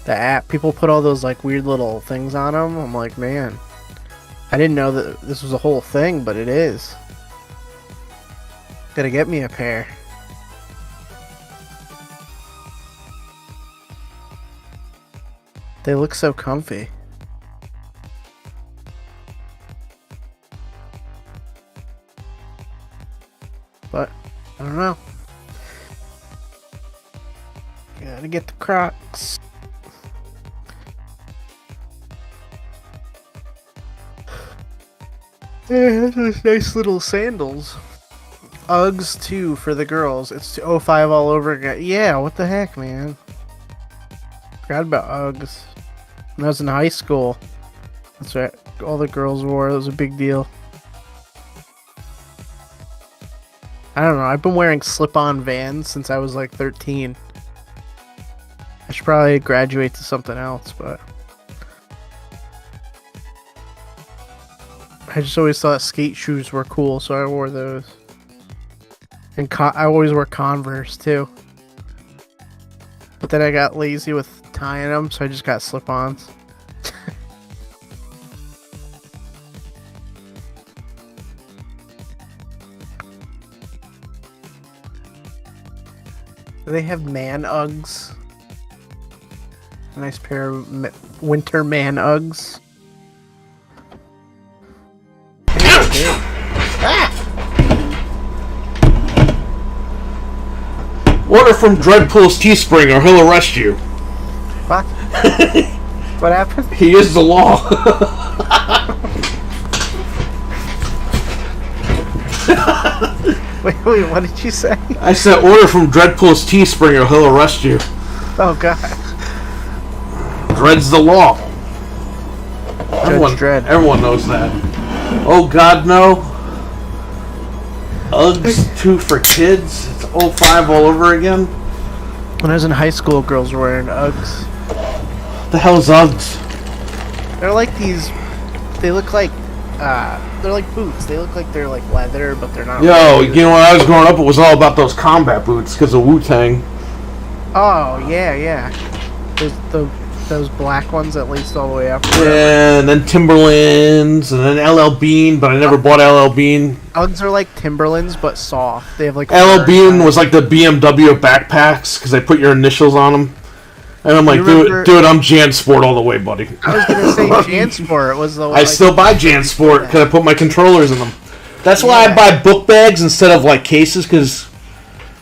app. People put all those like weird little things on them. I'm like, man, I didn't know that this was a whole thing, but it is. Gotta get me a pair. They look so comfy. But, I don't know. Gotta get the Crocs. Yeah, those nice little sandals. Uggs too for the girls. It's '05 all over again. Yeah, what the heck, man? Forgot about Uggs. When I was in high school, that's right. All the girls wore. It was a big deal. I don't know. I've been wearing slip-on Vans since I was like 13. I should probably graduate to something else, but I just always thought skate shoes were cool, so I wore those. And I always wore Converse too. But then I got lazy with tying them, so I just got slip-ons. Do they have man Uggs? A nice pair of winter man Uggs. Order from Dreadpool's Teespring or he'll arrest you. What? What happened? He is the law. Wait, what did you say? I said order from Dreadpool's Teespring or he'll arrest you. Oh god. Dread's the law. Dredd. Everyone knows that. Oh god, no. Uggs 2 for kids. It's '05 all over again. When I was in high school, girls were wearing Uggs. What the hell's Uggs? They're like these. They look like. They're like boots. They look like they're like leather, but they're not. Yo, leather. you know when I was growing up, it was all about those combat boots because of Wu-Tang. Oh yeah. Those black ones that laced all the way up. Yeah, and then Timberlands, and then LL Bean, but I never bought LL Bean. Uggs are like Timberlands, but soft. They have like. LL Bean was like the BMW backpacks because they put your initials on them. And I'm like, dude, I'm JanSport all the way, buddy. I was gonna say JanSport was the one. I still buy JanSport because I put my controllers in them. That's why I buy book bags instead of like cases because,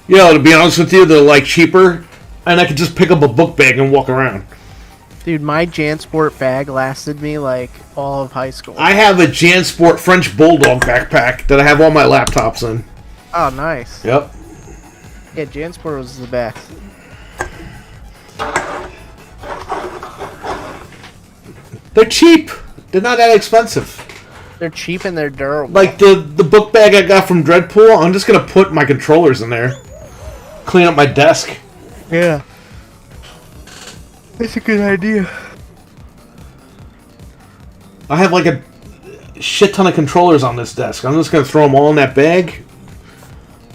to be honest with you, they're like cheaper, and I could just pick up a book bag and walk around. Dude, my JanSport bag lasted me like all of high school. I have a JanSport French Bulldog backpack that I have all my laptops in. Oh, nice. Yep. Yeah, JanSport was the best. They're cheap. They're not that expensive. They're cheap and they're durable. Like the book bag I got from Dreadpool, I'm just gonna put my controllers in there. Clean up my desk. Yeah. That's a good idea. I have like a shit ton of controllers on this desk. I'm just gonna throw them all in that bag,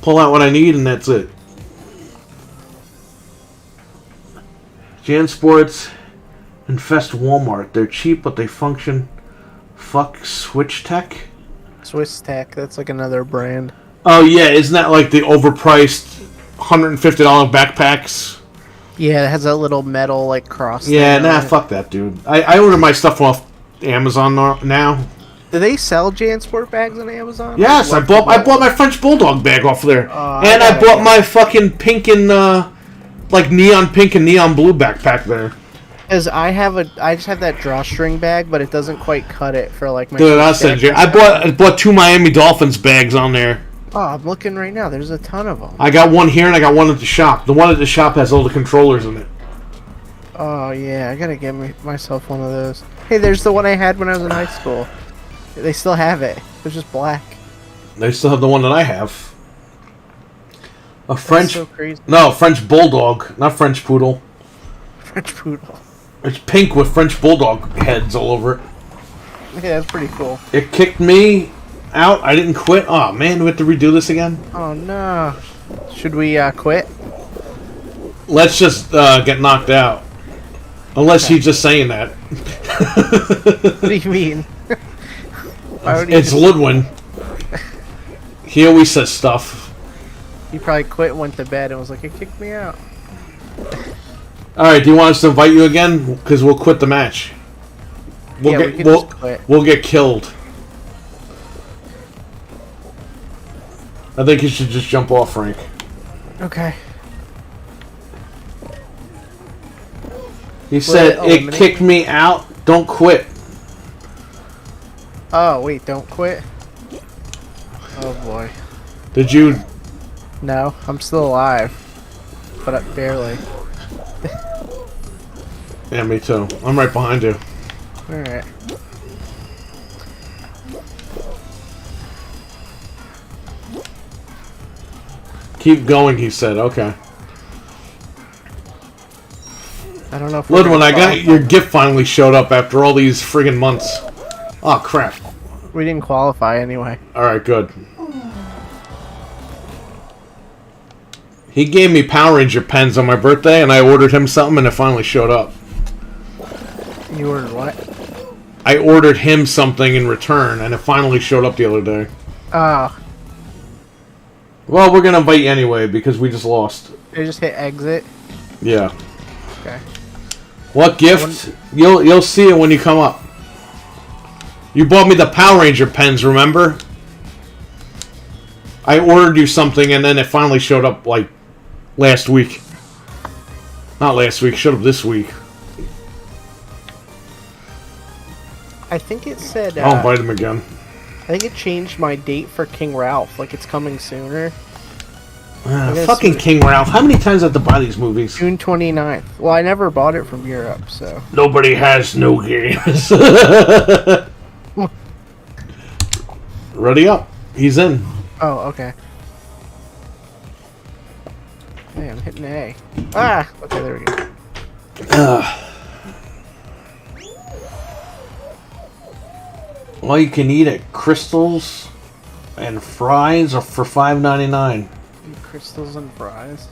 pull out what I need, and that's it. JanSports infest Walmart. They're cheap, but they function. Fuck Switch Tech. Swiss Tech, that's like another brand. Oh yeah, isn't that like the overpriced $150 backpacks? Yeah, it has that little metal like cross. Yeah, nah, fuck that, dude. I order my stuff off Amazon now. Do they sell JanSport bags on Amazon? Yes, I bought my French Bulldog bag off there, and I bought my fucking pink and like neon pink and neon blue backpack there. Because I just have that drawstring bag, but it doesn't quite cut it for like my. Dude, I'll send you. I bought 2 Miami Dolphins bags on there. Oh, I'm looking right now. There's a ton of them. I got one here and I got one at the shop. The one at the shop has all the controllers in it. Oh yeah, I gotta get myself one of those. Hey, there's the one I had when I was in high school. They still have it. It's just black. They still have the one that I have. A French. That's so crazy. No, French Bulldog, not French Poodle. French Poodle. It's pink with French Bulldog heads all over it. Yeah, that's pretty cool. It kicked me out. I didn't quit. Oh man, do we have to redo this again? Oh no. Should we quit? Let's just get knocked out. Unless he's just saying that. What do you mean? It's Ludwin. He always says stuff. He probably quit and went to bed and was like, it kicked me out. Alright, do you want us to invite you again? Because we'll quit the match. We can just quit. We'll get killed. I think you should just jump off, Frank. Okay. He said, it kicked me out. Don't quit. Oh, wait, don't quit? Oh, boy. Did you? No, I'm still alive, but barely. Yeah, me too. I'm right behind you. All right. Keep going, he said. Okay. I don't know if Ludwin, I got your gift finally showed up after all these friggin' months. Oh, crap. we didn't qualify anyway. Alright, good. He gave me Power Ranger pens on my birthday, and I ordered him something, and it finally showed up. You ordered what? I ordered him something in return, and it finally showed up the other day. Oh, Well, we're gonna invite you anyway, because we just lost. they just hit exit. Yeah. Okay. What gift? You'll see it when you come up. You bought me the Power Ranger pens, remember? I ordered you something, and then it finally showed up, like, last week. Not last week, showed up this week. I think it said. I'll invite him again. I think it changed my date for King Ralph. Like it's coming sooner. guess Fucking we- King Ralph. How many times do I have to buy these movies? June 29th. Well, I never bought it from Europe, so. Nobody has no games. Ready up. He's in. Oh, okay. Hey, I'm hitting A. Ah! Okay, there we go. All you can eat at Crystals and fries are for $5.99. Crystals and fries.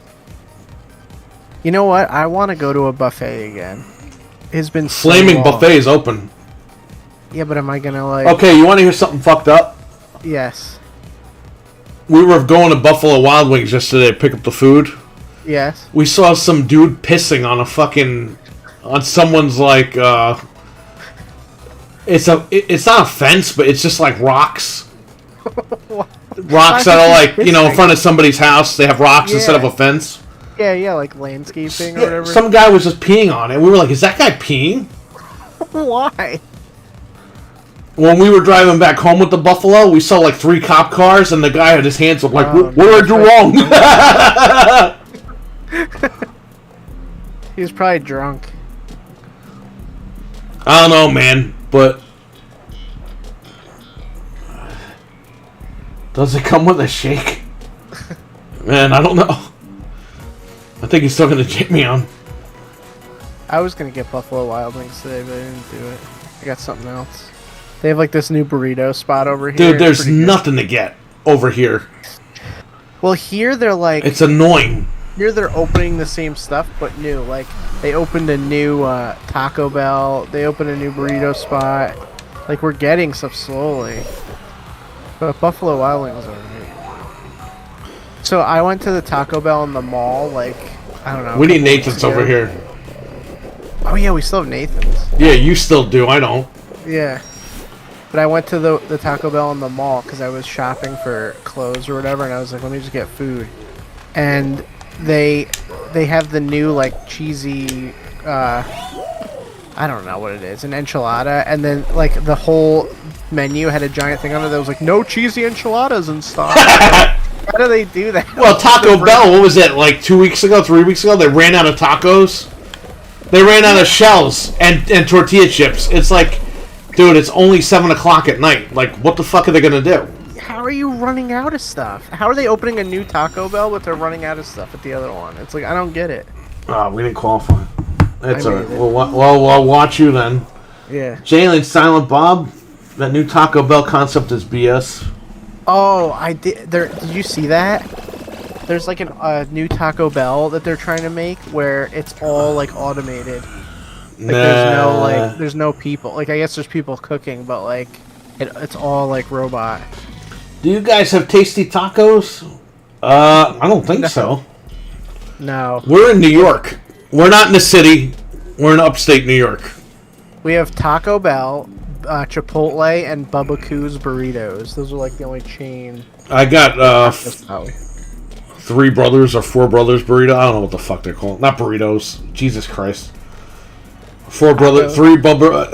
You know what? I want to go to a buffet again. It's been so Flaming long. Buffet is open. Yeah, but am I gonna like? Okay, you want to hear something fucked up? Yes. We were going to Buffalo Wild Wings yesterday to pick up the food. Yes. We saw some dude pissing on a fucking... on someone's, like, It's not a fence, but it's just, like, rocks. Rocks that are, like, you know, in front of somebody's house. They have rocks instead of a fence. Yeah, like landscaping or whatever. Some guy was just peeing on it. We were like, is that guy peeing? Why? When we were driving back home with the Buffalo, we saw like 3 cop cars, and the guy had his hands up like, what did I do wrong? He was probably drunk. I don't know, man, but... does it come with a shake? Man, I don't know. I think he's still going to take me on. I was gonna get Buffalo Wild Wings today, but I didn't do it. I got something else. They have like this new burrito spot over here. Dude, there's nothing to get over here. Well, here they're like... It's annoying. Here they're opening the same stuff, but new. Like, they opened a new Taco Bell. They opened a new burrito spot. Like, we're getting stuff slowly. But Buffalo Wild Wings are right. So I went to the Taco Bell in the mall, like, I don't know. We need Nathan's over here. Oh, yeah, we still have Nathan's. Yeah, you still do. I don't. Yeah. But I went to the Taco Bell in the mall because I was shopping for clothes or whatever, and I was like, let me just get food. And they have the new, like, cheesy, I don't know what it is, an enchilada, and then, like, the whole menu had a giant thing on it that was like, no cheesy enchiladas and stuff. How do they do that? Well, Taco Bell, what was it, like 2 weeks ago, 3 weeks ago? They ran out of tacos. They ran out of shells and tortilla chips. It's like, dude, it's only 7 o'clock at night. Like, what the fuck are they going to do? How are you running out of stuff? How are they opening a new Taco Bell, but they're running out of stuff at the other one? It's like, I don't get it. We didn't qualify. That's I alright. made it. Well, watch you then. Yeah. Jalen, Silent Bob, that new Taco Bell concept is BS. Oh, I did. Did you see that? There's like a new Taco Bell that they're trying to make where it's all like automated. Like there's no people. Like I guess there's people cooking, but like it's all like robot. Do you guys have tasty tacos? I don't think so. No. We're in New York. We're not in the city. We're in upstate New York. We have Taco Bell, Chipotle, and Bubba Coo's burritos. Those are like the only chain. I got 3 brothers or 4 brothers burrito. I don't know what the fuck they're called. Not burritos. Jesus Christ. 4 brothers, 3 Bubbas,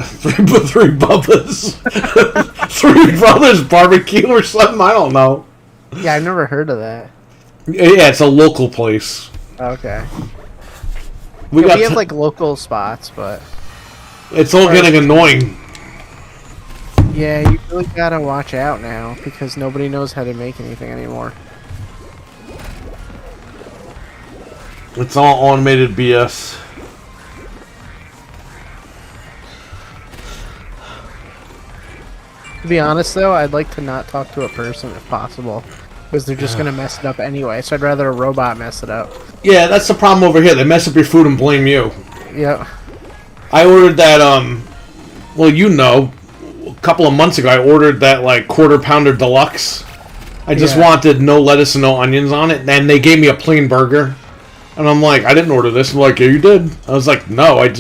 3 brothers barbecue or something. I don't know. Yeah, I've never heard of that. Yeah, it's a local place. Okay. We Yeah, we have like local spots, but it's all getting annoying. yeah, you really gotta watch out now because nobody knows how to make anything anymore. It's all automated BS. To be honest, though, I'd like to not talk to a person if possible, because they're just gonna mess it up anyway. So I'd rather a robot mess it up. Yeah, that's the problem over here. They mess up your food and blame you. Yep. I ordered that, well, you know, a couple of months ago, I ordered that, like, quarter pounder deluxe. I just wanted no lettuce and no onions on it, and they gave me a plain burger. And I'm like, I didn't order this. I'm like, yeah, you did. I was like, no, I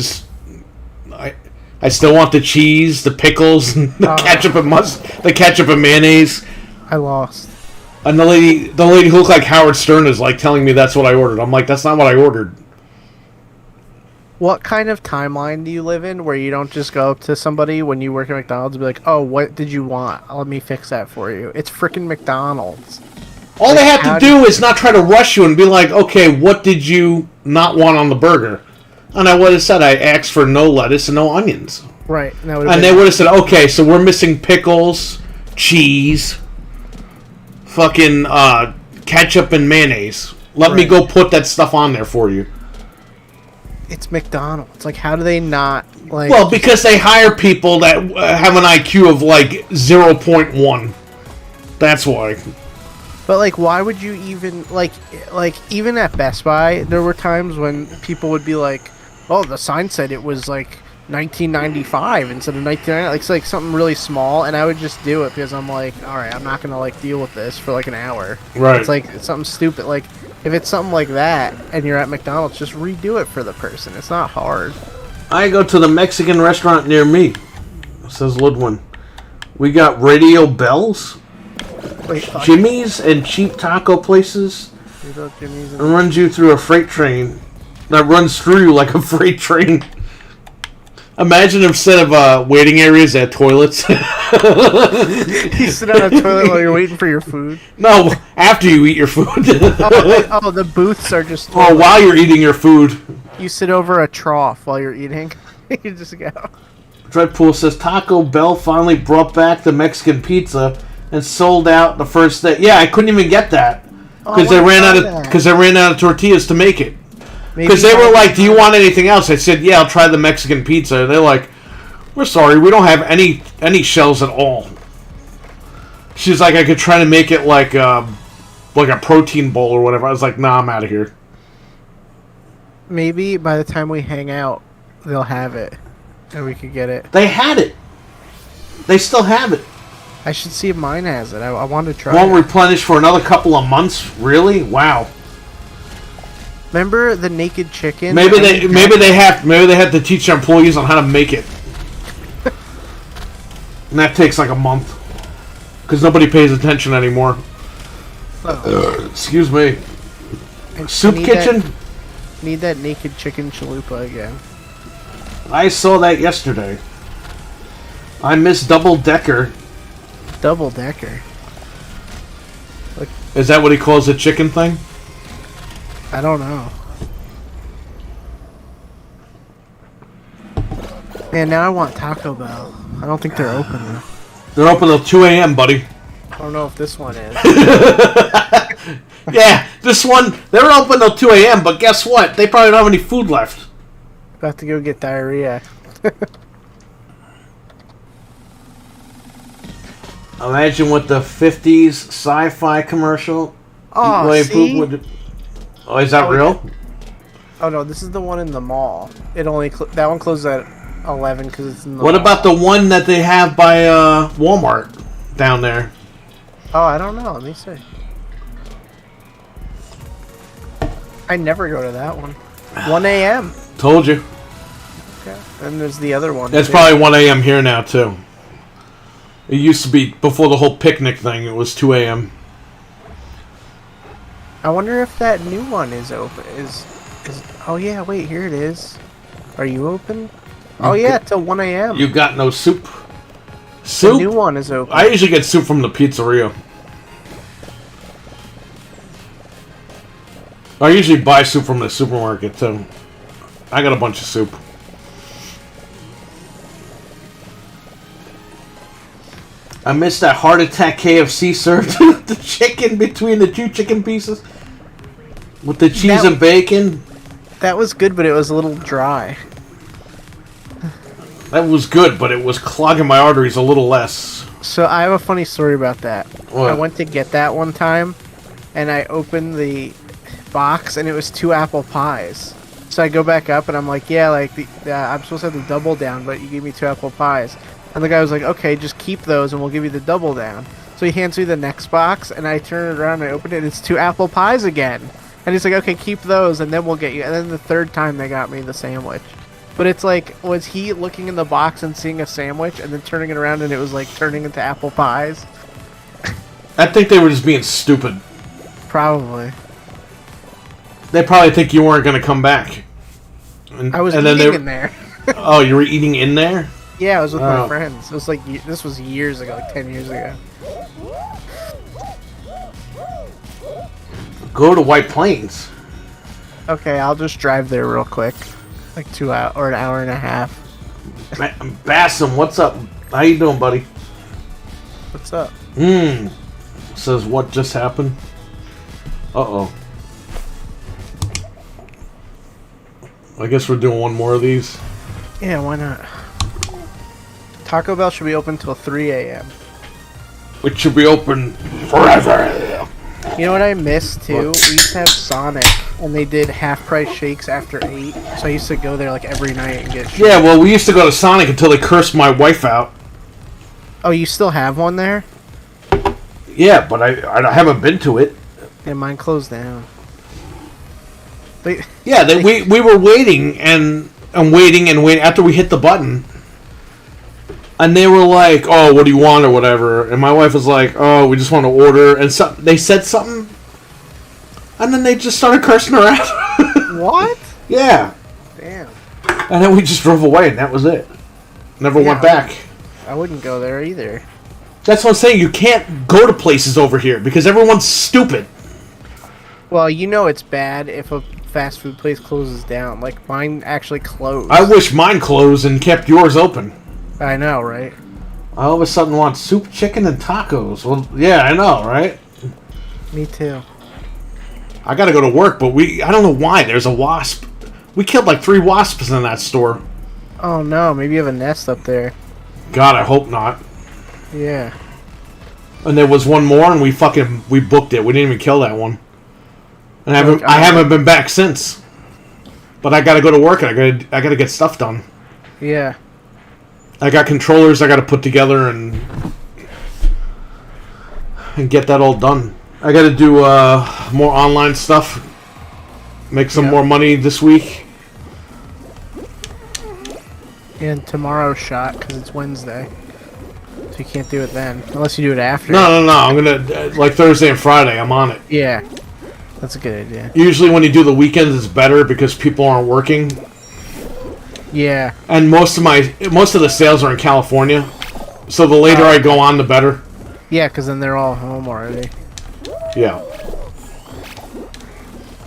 still want the cheese, the pickles, and the ketchup and the ketchup and mayonnaise. I lost. And the lady who looked like Howard Stern is like telling me that's what I ordered. I'm like, that's not what I ordered. What kind of timeline do you live in where you don't just go up to somebody when you work at McDonald's and be like, oh, what did you want? Let me fix that for you. It's freaking McDonald's. All they have to do is not try to rush you and be like, okay, what did you not want on the burger? And I would have said I asked for no lettuce and no onions. Right. And they would have said, okay, so we're missing pickles, cheese, fucking ketchup and mayonnaise. Let me go put that stuff on there for you. It's McDonald's. Like, how do they not, like... Well, because they hire people that have an IQ of, like, 0.1. That's why. But, like, why would you even, like, even at Best Buy, there were times when people would be like, oh, the sign said it was, like, 1995 instead of 1999. Like, it's, like, something really small, and I would just do it because I'm like, alright, I'm not gonna, like, deal with this for, like, an hour. Right. It's, like, it's something stupid. Like, if it's something like that, and you're at McDonald's, just redo it for the person. It's not hard. I go to the Mexican restaurant near me, says Ludwin. We got Radio Bells, Wait, Jimmy's, and cheap taco places. Jimmy's It runs you through a freight train that runs through you like a freight train. Imagine instead of waiting areas at toilets. You sit on a toilet while you're waiting for your food. No, after you eat your food. The booths are just toilets. Or while you're eating your food. You sit over a trough while you're eating. You just go. Dreadpool says Taco Bell finally brought back the Mexican pizza and sold out the first day. Yeah, I couldn't even get that because they ran out of tortillas to make it. Because they were like, "Do you want anything else?" I said, "Yeah, I'll try the Mexican pizza." They're like, "We're sorry, we don't have any shells at all." She's like, "I could try to make it like a protein bowl or whatever." I was like, "Nah, I'm out of here." Maybe by the time we hang out, they'll have it, and we could get it. They had it. They still have it. I should see if mine has it. I want to try. Won't replenish for another couple of months. Really? Wow. Remember the naked chicken? Maybe they have to teach their employees on how to make it, and that takes like a month because nobody pays attention anymore. Excuse me. Soup kitchen. Need that naked chicken chalupa again. I saw that yesterday. I miss Double Decker. Double Decker. Is that what he calls the chicken thing? I don't know. Man, now I want Taco Bell. I don't think they're open though. They're open till 2 a.m., buddy. I don't know if this one is. Yeah, this one, they're open till 2 a.m., but guess what? They probably don't have any food left. About to go get diarrhea. Imagine what the 50s sci-fi commercial. Oh, see? Oh, is that real? Oh no, this is the one in the mall. It only that one closes at 11 because it's in the What mall. about the one that they have by Walmart down there? Oh, I don't know. Let me see. I never go to that one. 1 a.m. Told you. Okay. And there's the other one. It's too. probably 1 a.m. here now, too. It used to be, before the whole picnic thing, it was 2 a.m. I wonder if that new one is open. Oh yeah, wait, here it is. Are you open? Oh yeah, till 1 a.m. You got no soup? Soup? The new one is open. I usually get soup from the pizzeria. I usually buy soup from the supermarket, too. I got a bunch of soup. I missed that heart attack KFC served the chicken between the 2 chicken pieces. With the cheese and bacon. That was good, but it was a little dry. That was good, but it was clogging my arteries a little less. So I have a funny story about that. What? I went to get that one time, and I opened the box, and it was 2 apple pies. So I go back up, and I'm like, yeah, like, I'm supposed to have the double down, but you gave me 2 apple pies. And the guy was like, okay, just keep those, and we'll give you the double down. So he hands me the next box, and I turn it around, and I open it, and it's 2 apple pies again. And he's like, okay, keep those, and then we'll get you. And then the third time, they got me the sandwich. But it's like, was he looking in the box and seeing a sandwich, and then turning it around, and it was like turning into apple pies? I think they were just being stupid. Probably. They probably think you weren't going to come back. I was eating in there. Oh, you were eating in there? Yeah, I was with my friends. It was like, this was years ago, like 10 years ago. Go to White Plains. Okay, I'll just drive there real quick. Like 2 hours, or an hour and a half. Bassam, what's up? How you doing, buddy? What's up? Says what just happened? Uh-oh. I guess we're doing one more of these. Yeah, why not? Taco Bell should be open till 3 a.m. Which should be open forever. You know what I miss too? What? We used to have Sonic, and they did half-price shakes after 8. So I used to go there like every night and get shakes. Yeah, well, we used to go to Sonic until they cursed my wife out. Oh, you still have one there? Yeah, but I haven't been to it. Yeah, mine closed down. We were waiting and waiting after we hit the button. And they were like, oh, what do you want or whatever. And my wife was like, oh, we just want to order. And so they said something. And then they just started cursing her out. What? Yeah. Damn. And then we just drove away and that was it. Never went back. I wouldn't go there either. That's what I'm saying. You can't go to places over here because everyone's stupid. Well, you know it's bad if a fast food place closes down. Like, mine actually closed. I wish mine closed and kept yours open. I know, right? I all of a sudden want soup, chicken, and tacos. Well, yeah, I know, right? Me too. I gotta go to work, but I don't know why. There's a wasp. We killed like 3 wasps in that store. Oh no, maybe you have a nest up there. God, I hope not. Yeah. And there was one more, and we booked it. We didn't even kill that one. And I haven't been back since. But I gotta go to work, and I gotta get stuff done. Yeah. I got controllers I gotta put together and get that all done. I gotta do more online stuff. Make some more money this week. And tomorrow's shot, because it's Wednesday. So you can't do it then. Unless you do it after. No. I'm gonna, like Thursday and Friday, I'm on it. Yeah. That's a good idea. Usually when you do the weekends, it's better because people aren't working. Yeah. And most of the sales are in California. So the later I go on, the better. Yeah, because then they're all home already. Yeah.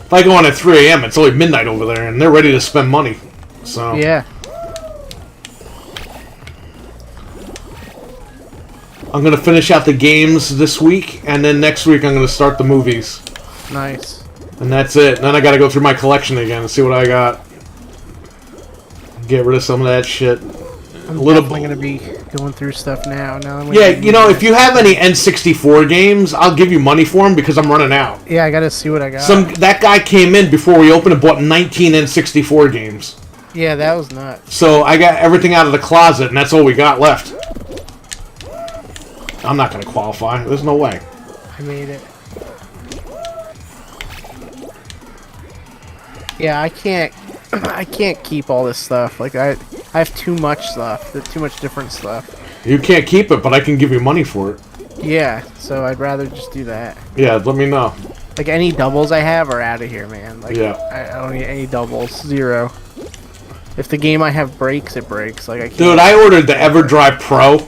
If I go on at 3 a.m., it's only midnight over there, and they're ready to spend money. So. Yeah. I'm going to finish out the games this week, and then next week I'm going to start the movies. Nice. And that's it. Then I got to go through my collection again and see what I got. Get rid of some of that shit. I'm definitely going to be going through stuff now. Yeah, you know, if you have any N64 games, I'll give you money for them because I'm running out. Yeah, I got to see what I got. That guy came in before we opened and bought 19 N64 games. Yeah, that was nuts. So I got everything out of the closet, and that's all we got left. I'm not going to qualify. There's no way. I made it. Yeah, I can't keep all this stuff. Like, I have too much stuff. There's too much different stuff. You can't keep it, but I can give you money for it. Yeah, so I'd rather just do that. Yeah, let me know. Like, any doubles I have are out of here, man. Like, yeah. I don't need any doubles. 0. If the game I have breaks, it breaks. Like, I can't. Dude, I ordered the EverDrive Pro.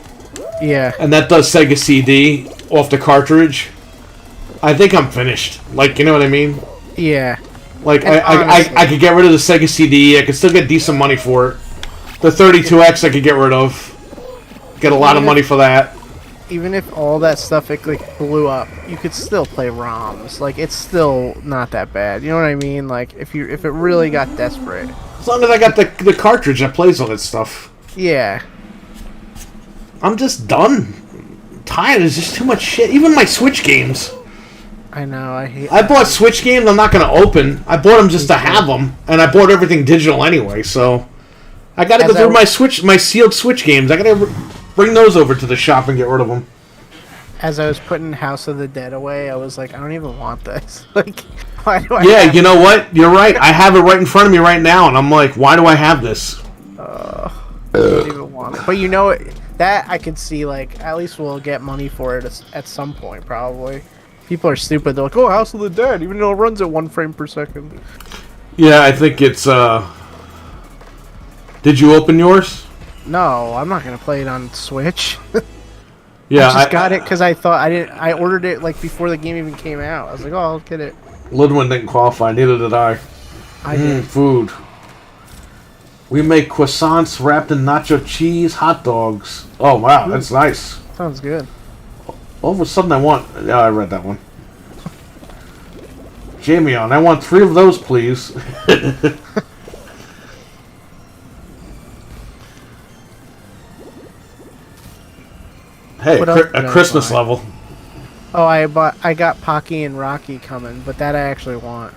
Yeah. And that does Sega CD off the cartridge. I think I'm finished. Like, you know what I mean? Yeah. Like, And I could get rid of the Sega CD. I could still get decent money for it. The 32X I could get rid of. Get a lot of money for that. Even if all that stuff like blew up, you could still play ROMs. Like, it's still not that bad. You know what I mean? Like, if it really got desperate. As long as I got the cartridge that plays all that stuff. Yeah. I'm just done. I'm tired. There's just too much shit. Even my Switch games. I know. I bought Switch games I'm not going to open. I bought them just to have them. And I bought everything digital anyway, so... I got to go through my sealed Switch games. I got to bring those over to the shop and get rid of them. As I was putting House of the Dead away, I was like, I don't even want this. Like, why do I Yeah, you know what? You're right. I have it right in front of me right now, and I'm like, why do I have this? I don't even want it. But you know what? That I could see, like, at least we'll get money for it at some point, probably. People are stupid. They're like, oh, House of the Dead, even though it runs at 1 frame per second. Yeah, I think it's, Did you open yours? No, I'm not gonna play it on Switch. Yeah, I just got it because I thought I ordered it like before the game even came out. I was like, oh, I'll get it. Lidwin didn't qualify, neither did I. I did. Food. We make croissants wrapped in nacho cheese hot dogs. Oh, wow, that's nice. Sounds good. All of a sudden I want... Yeah, I read that one. Jamie on, I want 3 of those, please. Hey, a Christmas level. Oh, I got Pocky and Rocky coming, but that I actually want.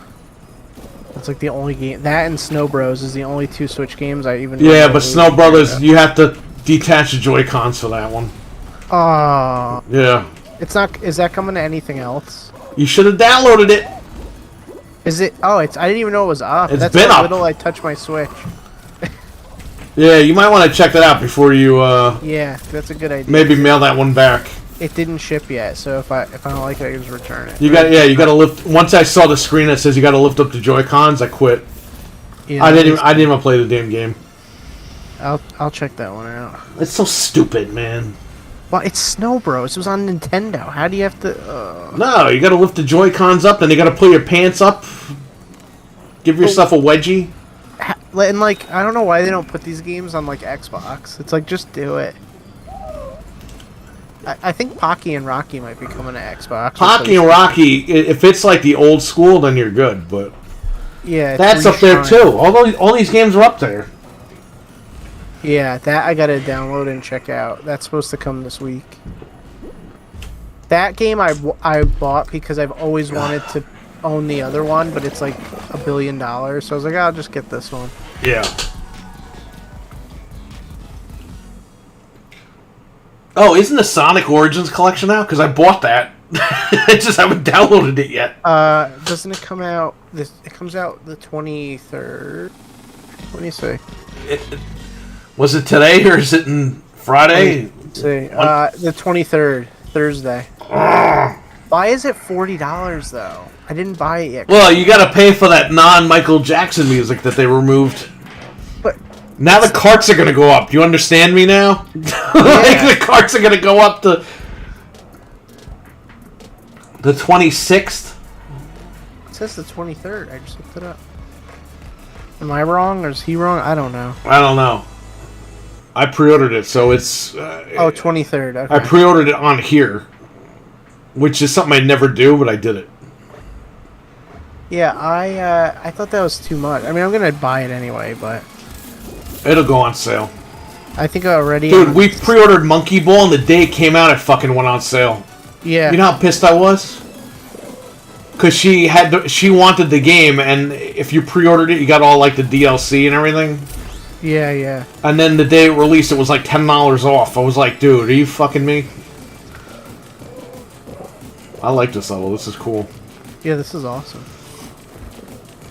It's like the only game. That and Snow Bros is the only 2 Switch games I even. Yeah, but Snow Brothers, you have to detach the Joy-Cons for that one. Oh. Yeah. It's not. Is that coming to anything else? You should have downloaded it. Is it? Oh, it's. I didn't even know it was up. It's That's been how up. little I touch my Switch. Yeah, you might want to check that out before you. Yeah, that's a good idea. Maybe mail that one back. It didn't ship yet, so if I don't like it, I can just return it. You got to lift. Once I saw the screen that says you got to lift up the Joy-Cons, I quit. Yeah, I didn't even play the damn game. I'll check that one out. It's so stupid, man. Well, it's Snow Bros. It was on Nintendo. How do you have to? No, you got to lift the Joy-Cons up, then you got to pull your pants up. Give yourself a wedgie. And like, I don't know why they don't put these games on like Xbox. It's like, just do it. I think Pocky and Rocky might be coming to Xbox. Pocky and Rocky, if it's like the old school, then you're good. But yeah, that's up there too. All these games are up there. Yeah, that I gotta download and check out. That's supposed to come this week. That game I bought because I've always wanted to own the other one, but it's like $1 billion. So I was like, I'll just get this one. Yeah. Oh, isn't the Sonic Origins collection out? Because I bought that. I just haven't downloaded it yet. Doesn't it come out? It comes out the 23rd. Let me see. Was it today or is it in Friday? Let's see. The 23rd, Thursday. Why is it $40 though? I didn't buy it yet. Well, you got to pay for that non-Michael Jackson music that they removed. But now the carts are going to go up. Do you understand me now? Like the carts are going to go up to the 26th. It says the 23rd. I just looked it up. Am I wrong or is he wrong? I don't know. I don't know. I pre-ordered it, so it's... 23rd. Okay. I pre-ordered it on here, which is something I never do, but I did it. Yeah, I thought that was too much. I mean, I'm gonna buy it anyway, but It'll go on sale. I think I already. Dude, we pre-ordered Monkey Ball, and the day it came out, it fucking went on sale. Yeah. You know how pissed I was? Because she wanted the game, and if you pre-ordered it, you got all like the DLC and everything. Yeah, yeah. And then the day it released, it was like $10 off. I was like, dude, are you fucking me? I like this level. This is cool. Yeah, this is awesome.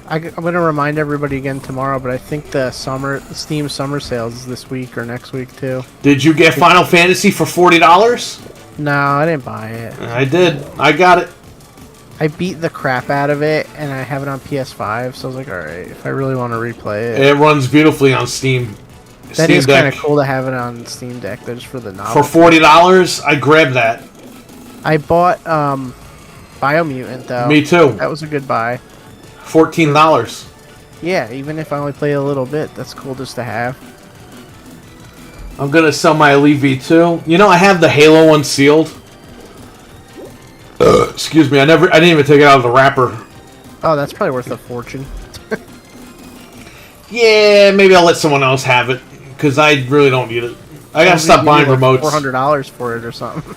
I'm going to remind everybody again tomorrow, but I think the Steam summer sales is this week or next week, too. Did you get Final Fantasy for $40? No, I didn't buy it. I did. I got it. I beat the crap out of it, and I have it on PS5, so I was like, alright, if I really want to replay it. It runs beautifully on Steam. That is kind of cool to have it on Steam Deck, just for the novelty. For $40, I grabbed that. I bought Biomutant, though. Me too. That was a good buy. $14. Yeah, even if I only play a little bit, that's cool just to have. I'm gonna sell my Elite V2. You know, I have the Halo one sealed. Excuse me, I didn't even take it out of the wrapper. Oh, that's probably worth a fortune. Yeah, maybe I'll let someone else have it because I really don't need it. I gotta stop buying remotes. $400 for it or something.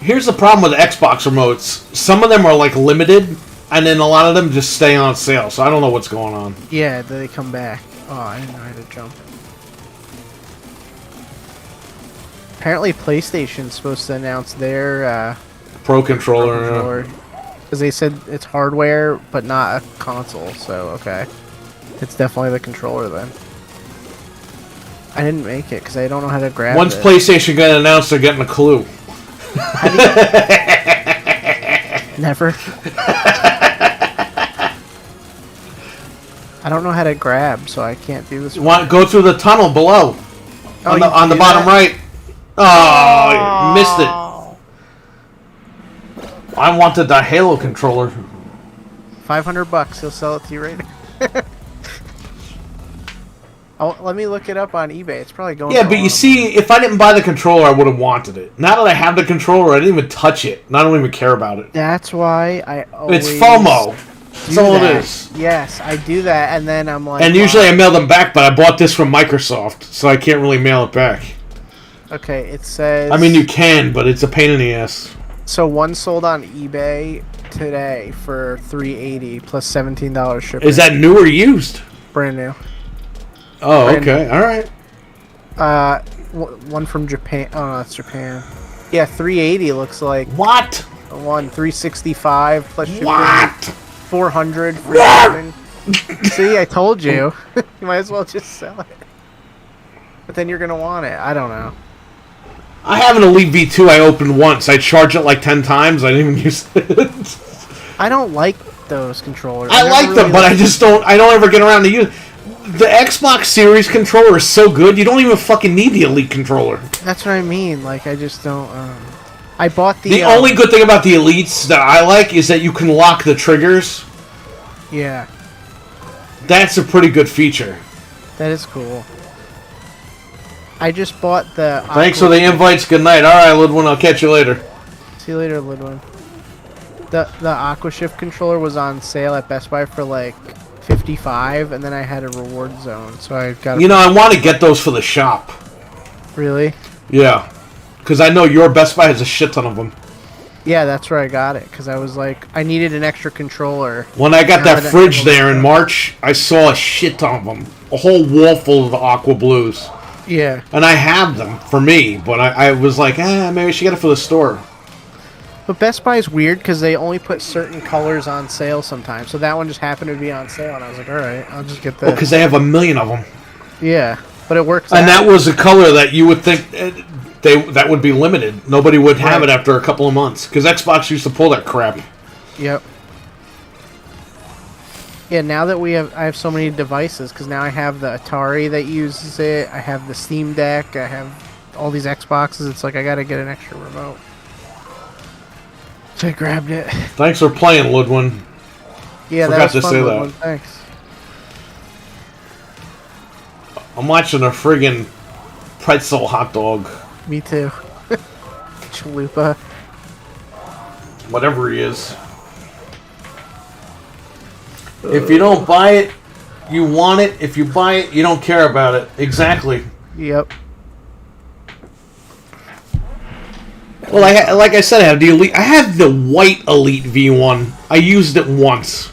Here's the problem with the Xbox remotes. Some of them are like limited, and then a lot of them just stay on sale. So I don't know what's going on. Yeah, they come back. Oh, I didn't know how to jump. Apparently, PlayStation's supposed to announce their Pro controller. Because they said it's hardware, but not a console. So okay, it's definitely the controller then. I didn't make it because I don't know how to grab Once it. PlayStation got announced, they're getting a clue. Never. I don't know how to grab, so I can't do this. Go through the tunnel below. Oh, on the bottom right. Oh, you missed it. I wanted the Halo controller. $500. He'll sell it to you right now. Oh, let me look it up on eBay. It's probably going. Yeah, but you see, if I didn't buy the controller, I would have wanted it. Now that I have the controller, I didn't even touch it. And I don't even care about it. That's why I always It's FOMO. That's all it is. Yes, I do that, and then I'm like. And usually I mail them back, but I bought this from Microsoft, so I can't really mail it back. Okay, it says. I mean, you can, but it's a pain in the ass. So one sold on eBay today for $380 plus $17 shipping. Is that new or used? Brand new? Oh, okay, all right. One from Japan. Oh, no, that's Japan. Yeah, $380 looks like. What? One $365 plus shipping. What? $400 free shipping. See, I told you. You might as well just sell it. But then you're gonna want it. I don't know. I have an Elite V2 I opened once. I charged it like 10 times. I didn't even use it. I don't like those controllers. I like them, but I just don't. I don't ever get around to use it. The Xbox Series controller is so good, you don't even fucking need the Elite controller. That's what I mean. Like, I just don't. I bought the. The only good thing about the Elites that I like is that you can lock the triggers. Yeah. That's a pretty good feature. That is cool. I just bought the. Thanks for the invites. Good night. All right, Ludwin. I'll catch you later. See you later, Ludwin. The Aquashift controller was on sale at Best Buy for like $55, and then I had a reward zone, so I got. You know, I want to get those for the shop. Really? Yeah, because I know your Best Buy has a shit ton of them. Yeah, that's where I got it, because I was like, I needed an extra controller. When I got that fridge there in March, I saw a shit ton of them. A whole wall full of the Aqua Blues. Yeah. And I have them for me, but I was like, maybe I should get it for the store. But Best Buy is weird because they only put certain colors on sale sometimes. So that one just happened to be on sale, and I was like, all right, I'll just get that. Well, because they have a million of them. Yeah, but it works. And that was a color that you would think that would be limited. Nobody would have it after a couple of months because Xbox used to pull that crap. Yep. Yeah, now that I have so many devices, because now I have the Atari that uses it, I have the Steam Deck, I have all these Xboxes, it's like I gotta get an extra remote. So I grabbed it. Thanks for playing, Ludwin. Yeah, Forgot that was to fun, say Ludwin. that. Thanks. I'm watching a friggin' pretzel hot dog. Me too. Chalupa. Whatever he is. If you don't buy it, you want it. If you buy it, you don't care about it. Exactly. Yep. Well, like I said, I have the Elite. I have the white Elite V1. I used it once.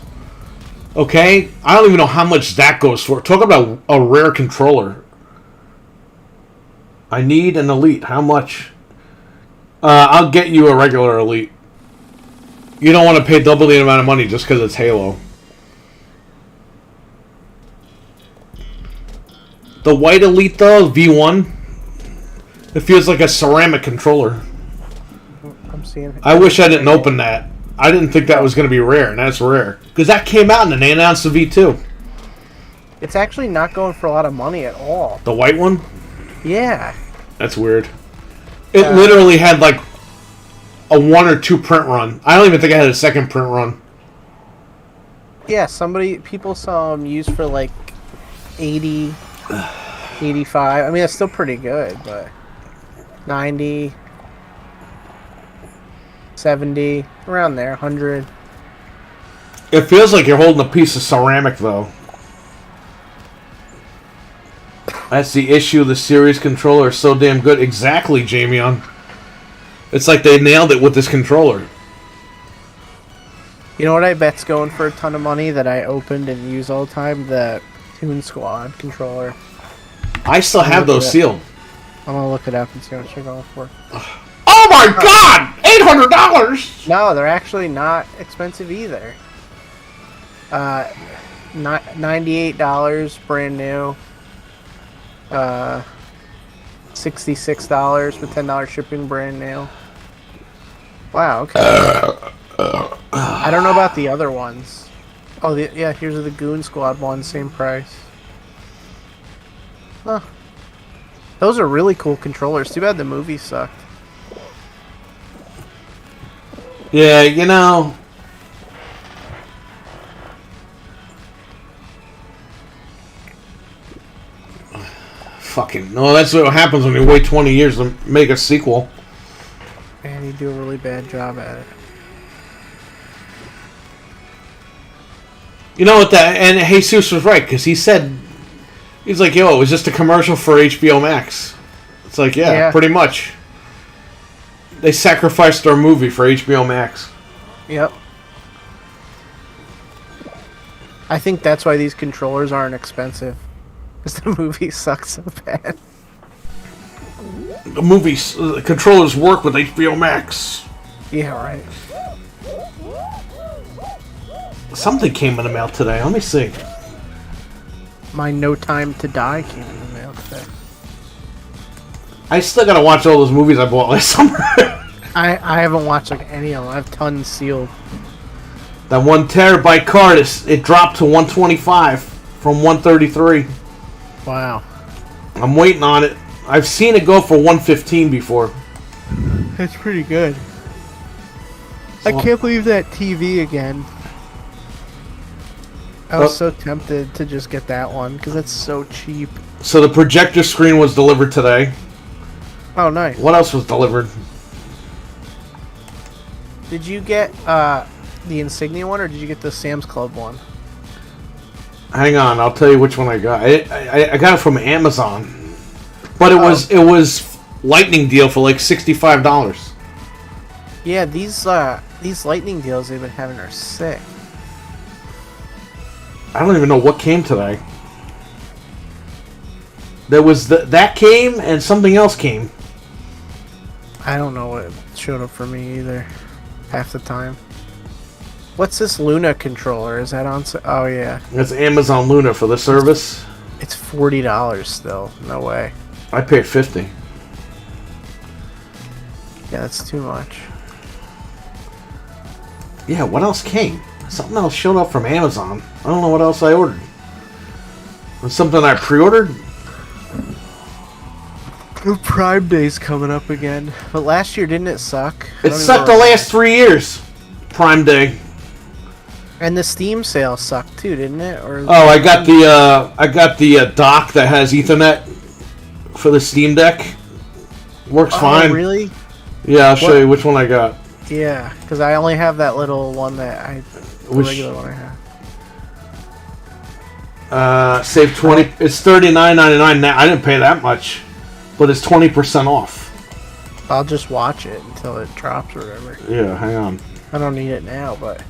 Okay? I don't even know how much that goes for. Talk about a rare controller. I need an Elite. How much? I'll get you a regular Elite. You don't want to pay double the amount of money just because it's Halo. The white Elite, though, V1, it feels like a ceramic controller. I'm seeing it. I wish I didn't open that. I didn't think that was going to be rare, and that's rare. Because that came out and then they announced the V2. It's actually not going for a lot of money at all. The white one? Yeah. That's weird. It literally had like a 1 or 2 print run. I don't even think I had a second print run. Yeah, people saw them used for like 80, 85. I mean, that's still pretty good, but 90, 70, around there, 100. It feels like you're holding a piece of ceramic, though. That's the issue. The series controller is so damn good. Exactly, Jamion. It's like they nailed it with this controller. You know what I bet's going for a ton of money that I opened and use all the time? The Toon Squad controller. I still have those sealed. I'm gonna look it up and see how much they're going for. Oh my god! $800! No, they're actually not expensive either. $98 brand new. $66 with $10 shipping brand new. Wow, okay. I don't know about the other ones. Oh, yeah, here's the Goon Squad one, same price. Huh. Those are really cool controllers. Too bad the movie sucked. Yeah, you know... Fucking... No, that's what happens when you wait 20 years to make a sequel. And you do a really bad job at it. You know what that... And Jesus was right, because he said... He's like, yo, it was just a commercial for HBO Max. It's like, yeah, pretty much. They sacrificed our movie for HBO Max. Yep. I think that's why these controllers aren't expensive. Because the movie sucks so bad. The controllers work with HBO Max. Yeah, right. Something came in the mail today. Let me see. My No Time to Die came in the mail today. I still gotta watch all those movies I bought last summer. I haven't watched like any of them. I have tons sealed. That 1 terabyte card, it dropped to 125 from 133. Wow. I'm waiting on it. I've seen it go for 115 before. That's pretty good. I can't believe that TV again. I was so tempted to just get that one because it's so cheap. So the projector screen was delivered today. Oh, nice. What else was delivered? Did you get the Insignia one or did you get the Sam's Club one? Hang on, I'll tell you which one I got. I got it from Amazon, but it was lightning deal for like $65. Yeah, these lightning deals they've been having are sick. I don't even know what came today. There was that came and something else came. I don't know what showed up for me either. Half the time. What's this Luna controller? Is that on? Oh yeah. It's Amazon Luna for the service. It's $40 still. No way. I paid $50. Yeah, that's too much. Yeah, what else came? Something else showed up from Amazon. I don't know what else I ordered. Was something I pre-ordered? Prime Day's coming up again. But last year, didn't it suck? It sucked the last 3 years. Prime Day. And the Steam sale sucked too, didn't it? Or I got the dock that has Ethernet for the Steam Deck. Works fine. Really? Yeah, I'll show you which one I got. Yeah, because I only have that little one the regular one I have. Save 20. It's $39.99 now. I didn't pay that much, but it's 20% off. I'll just watch it until it drops or whatever. Yeah, hang on. I don't need it now, but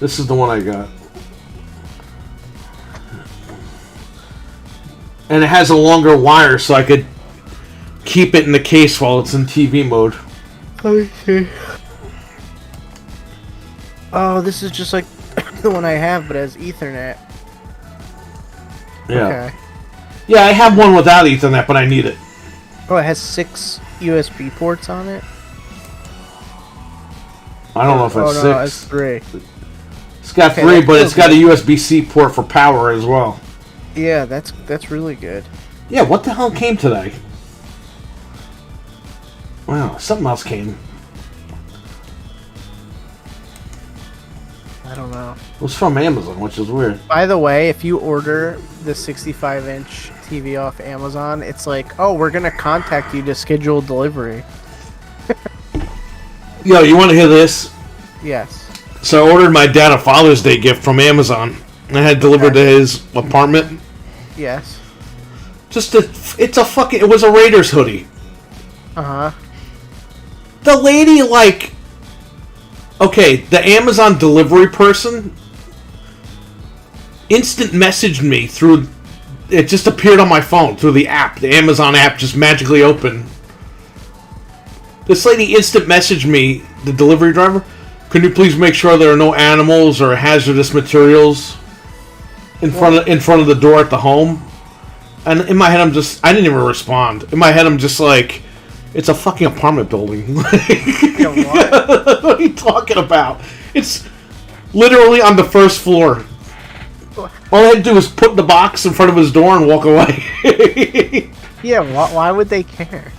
This is the one I got. And it has a longer wire, so I could keep it in the case while it's in TV mode. let me see. Oh, this is just like the one I have, but it has Ethernet. Yeah. Okay. Yeah, I have one without Ethernet, but I need it. Oh, it has 6 USB ports on it? I don't know if it's 6. No, it's 3. It's got 3, but it's got a USB-C port for power as well. Yeah, that's really good. Yeah, what the hell came today? Wow, something else came. don't know. It was from Amazon, which is weird. By the way, if you order the 65-inch TV off Amazon, it's like, oh, we're gonna contact you to schedule delivery. Yo, you want to hear this? Yes. So I ordered my dad a Father's Day gift from Amazon. I had it delivered to his apartment. Yes. It was a Raiders hoodie. Uh-huh. The lady, like... Okay, the Amazon delivery person instant messaged me through... It just appeared on my phone through the app. The Amazon app just magically opened. This lady instant messaged me, the delivery driver, can you please make sure there are no animals or hazardous materials in front of the door at the home? And in my head, I didn't even respond. In my head, I'm just like, it's a fucking apartment building. Yeah, what? What are you talking about? It's literally on the first floor. All I had to do was put the box in front of his door and walk away. Yeah, why would they care?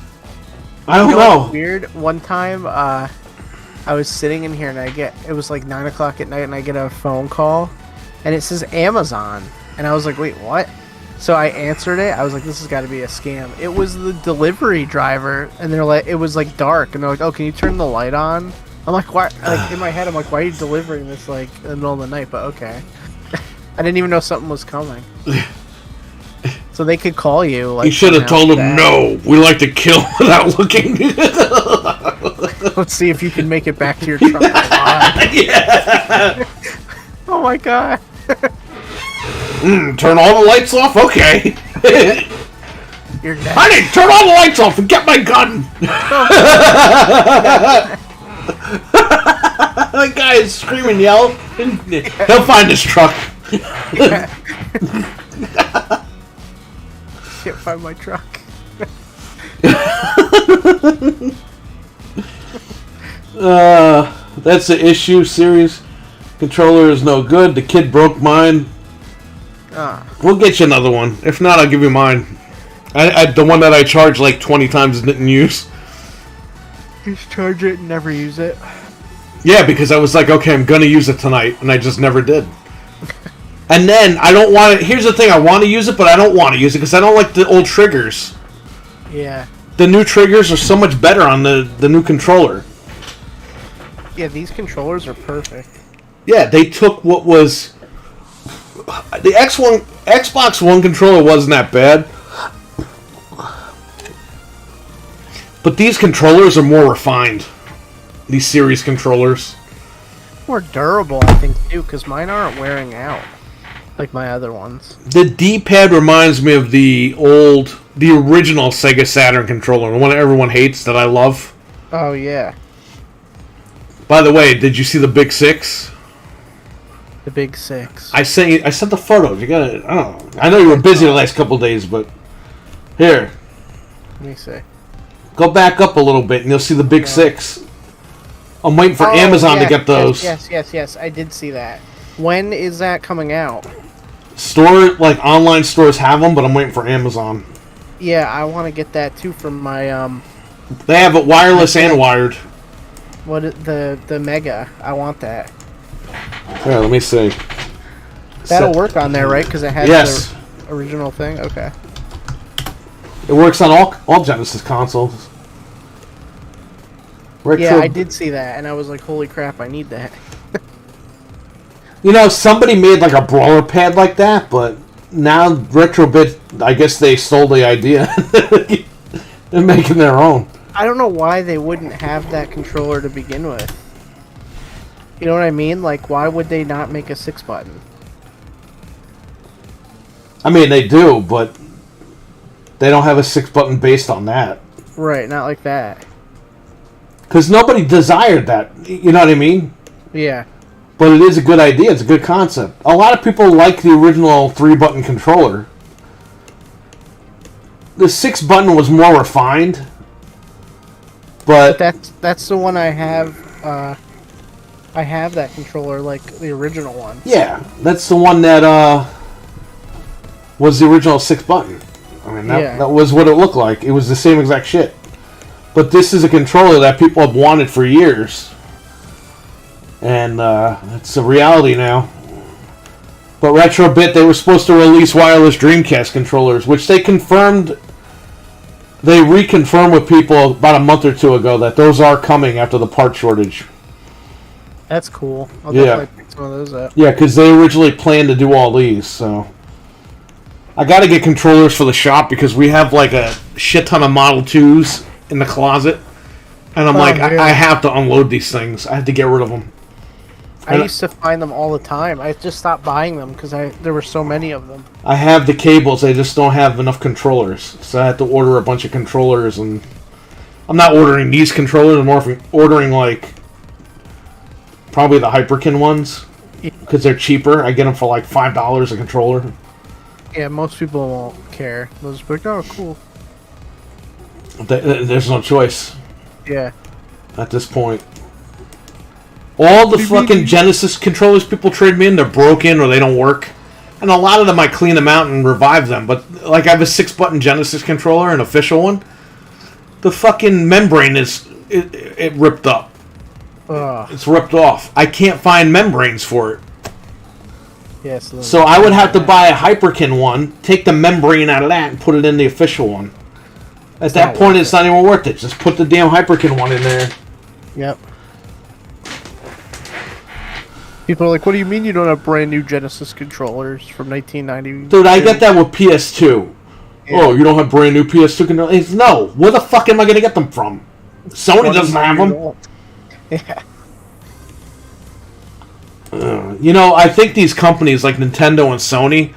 I don't You know. what's weird? One time, I was sitting in here and it was like 9 o'clock at night and I get a phone call and it says Amazon. And I was like, wait, what? So I answered it. I was like, this has got to be a scam. It was the delivery driver, and they're like, it was like dark, and they're like, oh, can you turn the light on? I'm like, why? Like in my head, I'm like, why are you delivering this like in the middle of the night? But okay, I didn't even know something was coming. So they could call you. Like, You should have told him, no, we like to kill without looking. Let's see if you can make it back to your truck alive. Yeah. Oh my god. Turn all the lights off? Okay. You're dead. Honey, turn all the lights off and get my gun. That guy is screaming, yell. He'll find his truck. Can't find my truck. That's the issue. Series controller is no good. The kid broke mine. We'll get you another one. If not, I'll give you mine. The one that I charged like 20 times and didn't use. Just charge it and never use it. Yeah, because I was like, okay, I'm gonna use it tonight, and I just never did. And then I don't want to. Here's the thing: I want to use it, but I don't want to use it because I don't like the old triggers. Yeah. The new triggers are so much better on the new controller. Yeah, these controllers are perfect. Yeah, they took what was the Xbox One controller wasn't that bad, but these controllers are more refined. These series controllers. More durable, I think, too, because mine aren't wearing out like my other ones. The D-pad reminds me of the original Sega Saturn controller, the one that everyone hates that I love. Oh, yeah. By the way, did you see the Big Six? The Big Six. I sent the photos. You got it. I know you were busy the last couple of days, but here, Let me see. go back up a little bit, and you'll see the Big Six. I'm waiting for Amazon to get those. Yes. I did see that. When is that coming out? Online stores have them, but I'm waiting for Amazon. Yeah, I want to get that too from my They have it wireless and wired. the Mega. I want that. Here, let me see. That'll work on there, right? Because it has the original thing. Okay. It works on all Genesis consoles. Yeah, I did see that, and I was like, "Holy crap, I need that." You know, somebody made like a brawler pad like that, but now Retrobit, I guess they stole the idea. They're making their own. I don't know why they wouldn't have that controller to begin with. You know what I mean? Like, why would they not make a 6-button? I mean, they do, but they don't have a 6-button based on that. Right, not like that. Because nobody desired that. You know what I mean? Yeah. But it is a good idea. It's a good concept. A lot of people like the original 3-button controller. The 6-button was more refined. But that's the one I have. I have that controller, like the original one. Yeah, that's the one that was the original 6-button. I mean, that was what it looked like. It was the same exact shit. But this is a controller that people have wanted for years. And it's a reality now. But Retrobit, they were supposed to release wireless Dreamcast controllers, which they confirmed. They reconfirmed with people about a month or two ago that those are coming after the part shortage. That's cool. I'll Yeah. definitely pick some of those up. Yeah, because they originally planned to do all these, so. I gotta get controllers for the shop because we have like a shit ton of Model 2s in the closet. And I'm Oh, like, yeah. I have to unload these things. I have to get rid of them. I used to find them all the time. I just stopped buying them because there were so many of them. I have the cables, I just don't have enough controllers. So I had to order a bunch of controllers, and I'm not ordering these controllers, I'm more ordering like probably the Hyperkin ones because they're cheaper. I get them for like $5 a controller. Yeah, most people won't care. They'll just be like, oh, cool. There's no choice Yeah. at this point. All the fucking Genesis controllers people trade me in, they're broken or they don't work. And a lot of them I clean them out and revive them. But like I have a 6-button Genesis controller, an official one. The fucking membrane it ripped up. Ugh. It's ripped off. I can't find membranes for it. Yes. So I would have to buy a Hyperkin one, take the membrane out of that, and put it in the official one. At that point, it's not even worth it. Just put the damn Hyperkin one in there. Yep. People are like, what do you mean you don't have brand new Genesis controllers from 1990? Dude, I get that with PS2. Yeah. Oh, you don't have brand new PS2 controllers? No. Where the fuck am I going to get them from? Sony doesn't have them. Yeah. You know, I think these companies like Nintendo and Sony,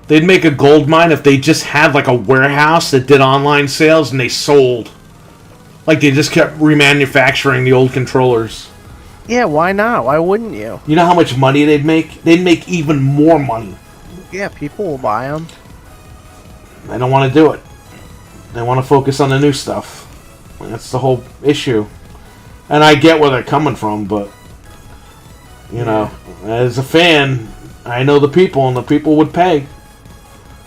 they'd make a gold mine if they just had like a warehouse that did online sales and they sold. Like they just kept remanufacturing the old controllers. Yeah, why not? Why wouldn't you? You know how much money they'd make? They'd make even more money. Yeah, people will buy them. They don't want to do it. They want to focus on the new stuff. That's the whole issue. And I get where they're coming from, but you know, as a fan, I know the people, and the people would pay.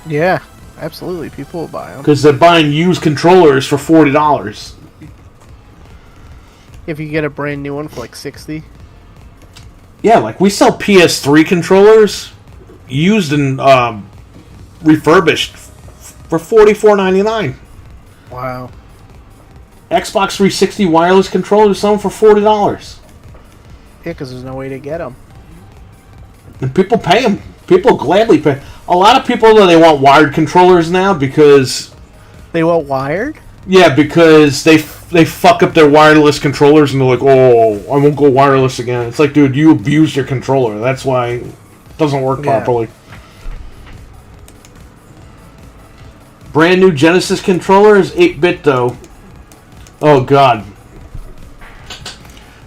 Yeah, absolutely. People will buy them. Because they're buying used controllers for $40. If you get a brand new one for like 60. Yeah, like we sell PS3 controllers used and refurbished for $44.99. Wow. Xbox 360 wireless controllers selling for $40. Yeah, because there's no way to get them. And people pay them. People gladly pay. A lot of people, though, they want wired controllers now because... They want wired? Yeah, because they fuck up their wireless controllers and they're like, oh, I won't go wireless again. It's like, dude, you abused your controller. That's why it doesn't work properly. Brand new Genesis controller is 8-bit, though. Oh, God.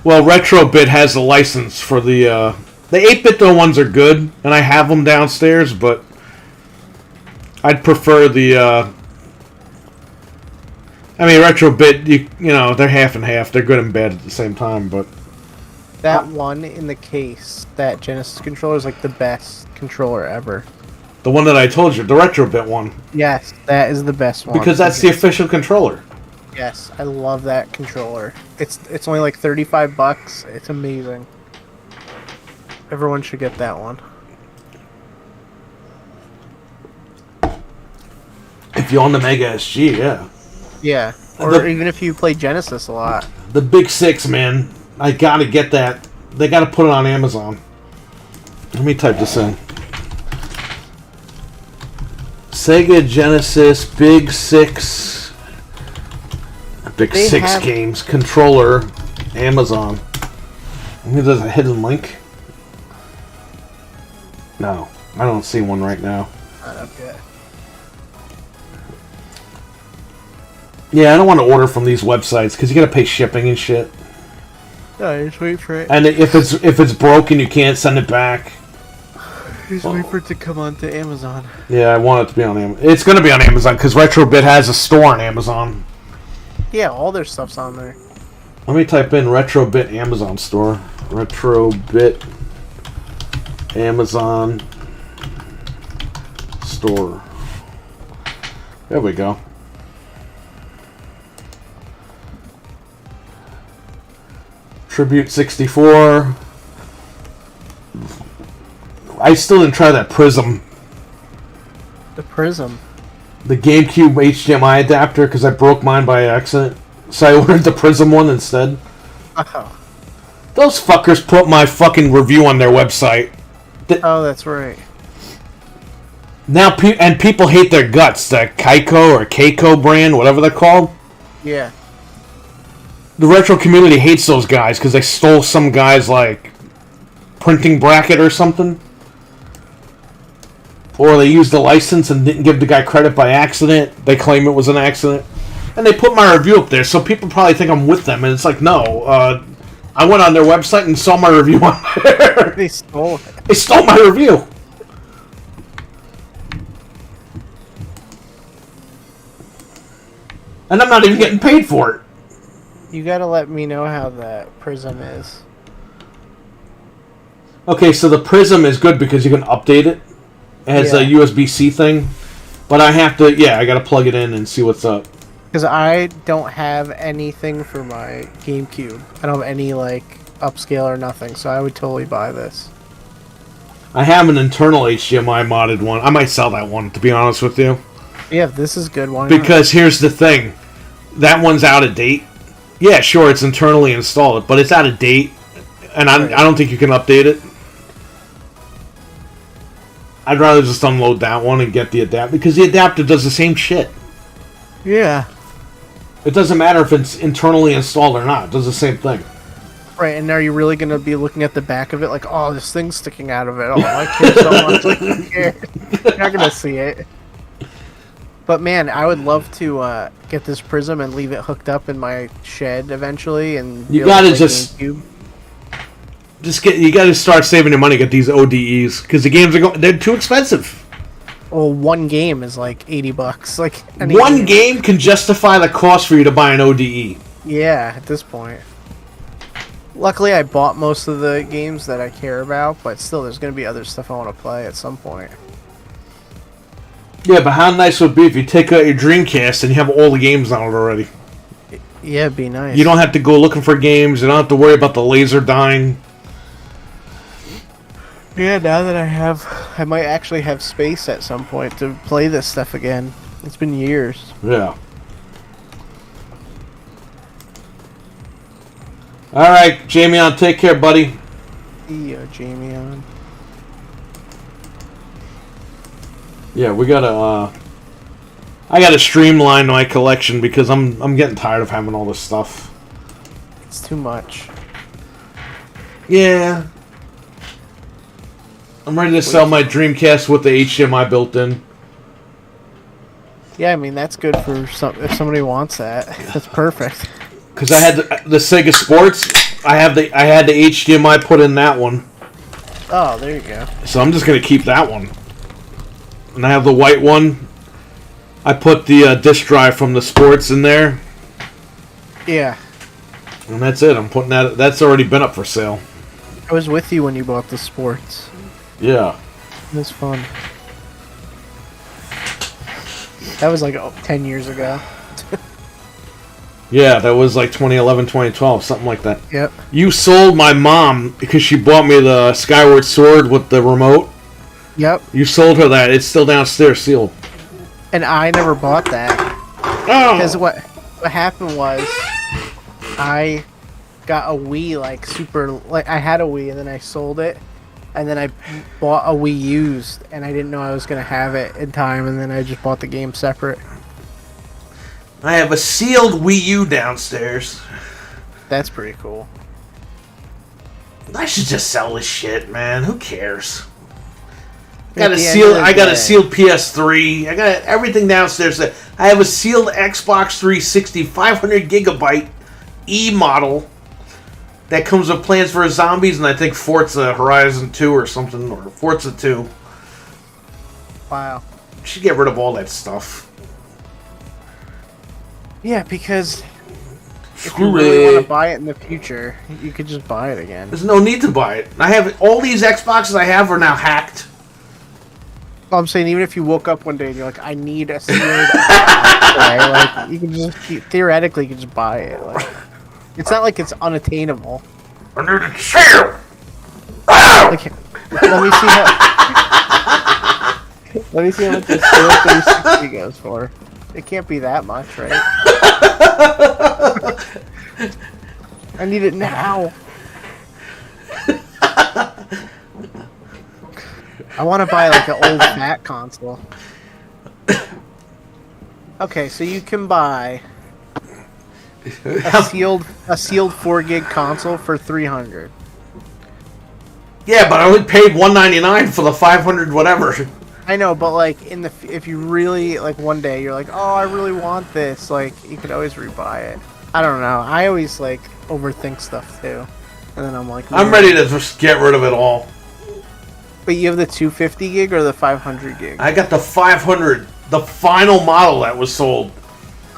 Well, Retrobit has the license for the 8-bit, though, ones are good, and I have them downstairs, but I'd prefer the... I mean, Retrobit, you know, they're half and half. They're good and bad at the same time, but... That one in the case, that Genesis controller is like the best controller ever. The one that I told you, the Retrobit one. Yes, that is the best one. Because that's the official controller. Yes, I love that controller. It's only like $35. It's amazing. Everyone should get that one. If you own the Mega SG, yeah. Yeah, or even if you play Genesis a lot. The Big Six, man. I gotta get that. They gotta put it on Amazon. Let me type this in. Sega Genesis Big Six. Big Six games. Controller. Amazon. Maybe there's a hidden link. No. I don't see one right now. Not up yet. Yeah, I don't want to order from these websites because you gotta pay shipping and shit. No, just wait for it. And if it's broken, you can't send it back. Just wait for it to come onto Amazon. Yeah, I want it to be on Amazon. It's gonna be on Amazon because Retrobit has a store on Amazon. Yeah, all their stuff's on there. Let me type in Retrobit Amazon store. Retrobit Amazon store. There we go. Tribute 64. I still didn't try that Prism. The Prism. The GameCube HDMI adapter, because I broke mine by accident. So I ordered the Prism one instead. Oh. Those fuckers put my fucking review on their website. Oh, that's right. Now, people hate their guts. That Keiko or Keiko brand, whatever they're called. Yeah. The retro community hates those guys because they stole some guy's, like, printing bracket or something. Or they used the license and didn't give the guy credit by accident. They claim it was an accident. And they put my review up there, so people probably think I'm with them. And it's like, no, I went on their website and saw my review on there. They stole it. They stole my review. And I'm not even getting paid for it. You gotta let me know how that Prism is. Okay, so the Prism is good because you can update it. It has a USB-C thing. But I have to, I gotta plug it in and see what's up. Because I don't have anything for my GameCube. I don't have any, like, upscale or nothing, so I would totally buy this. I have an internal HDMI modded one. I might sell that one, to be honest with you. Yeah, this is good one. Because here's the thing. That one's out of date. Yeah, sure, it's internally installed, but it's out of date. And I don't think you can update it. I'd rather just unload that one and get the adapter. Because the adapter does the same shit. Yeah. It doesn't matter if it's internally installed or not. It does the same thing. Right, and are you really going to be looking at the back of it like, oh, this thing's sticking out of it. Oh, I care so much. Like, who cares? You're not going to see it. But, man, I would love to get this Prism and leave it hooked up in my shed eventually. And you got to GameCube. You got to start saving your money, get these ODEs. Because the games they're too expensive. Well, one game is like $80. Like one game can justify the cost for you to buy an ODE. Yeah, at this point. Luckily, I bought most of the games that I care about, but still, there's going to be other stuff I want to play at some point. Yeah, but how nice would it be if you take out your Dreamcast and you have all the games on it already? Yeah, it'd be nice. You don't have to go looking for games. You don't have to worry about the laser dying. Yeah, now that I might actually have space at some point to play this stuff again. It's been years. Yeah. Alright, Jamie, take care, buddy. Yeah, Jamie on. Yeah, we gotta, I gotta streamline my collection because I'm getting tired of having all this stuff. It's too much. Yeah. I'm ready to sell my Dreamcast with the HDMI built in. Yeah, I mean, that's good for if somebody wants that. That's perfect. Because I had the Sega Sports, I had the HDMI put in that one. Oh, there you go. So I'm just going to keep that one. And I have the white one. I put the disk drive from the Sports in there. Yeah. And that's it. I'm putting that. That's already been up for sale. I was with you when you bought the Sports. Yeah. It was fun. That was like 10 years ago. Yeah, that was like 2011, 2012, something like that. Yep. You sold my mom because she bought me the Skyward Sword with the remote. Yep. You sold her that. It's still downstairs sealed. And I never bought that. Oh! Because what happened was I got a Wii I had a Wii and then I sold it. And then I bought a Wii used, and I didn't know I was going to have it in time, and then I just bought the game separate. I have a sealed Wii U downstairs. That's pretty cool. I should just sell this shit, man. Who cares? I got a sealed PS3. I got everything downstairs. I have a sealed Xbox 360 500 gigabyte E model. That comes with Plants vs. Zombies and I think Forza Horizon 2 or something, or Forza 2. Wow. Should get rid of all that stuff. Yeah, because if you really want to buy it in the future, you could just buy it again. There's no need to buy it. I have all these Xboxes I have are now hacked. Well, I'm saying even if you woke up one day and you're like, I need a sealed Xbox, right? Like, you can just theoretically you can just buy it. Like, it's not like it's unattainable. I need it sealed. Like, Let me see how. Let me see how much this 360 goes for. It can't be that much, right? I need it now. I want to buy like an old fat console. Okay, so you can buy a sealed 4 gig console for $300. Yeah, but I only paid $199 for the 500 whatever. I know, but like if you really like one day you're like, oh, I really want this, like you could always rebuy it. I don't know. I always like overthink stuff too, and then I'm like, I'm ready to just get rid of it all. But you have the 250 gig or the 500 gig? I got the 500, the final model that was sold.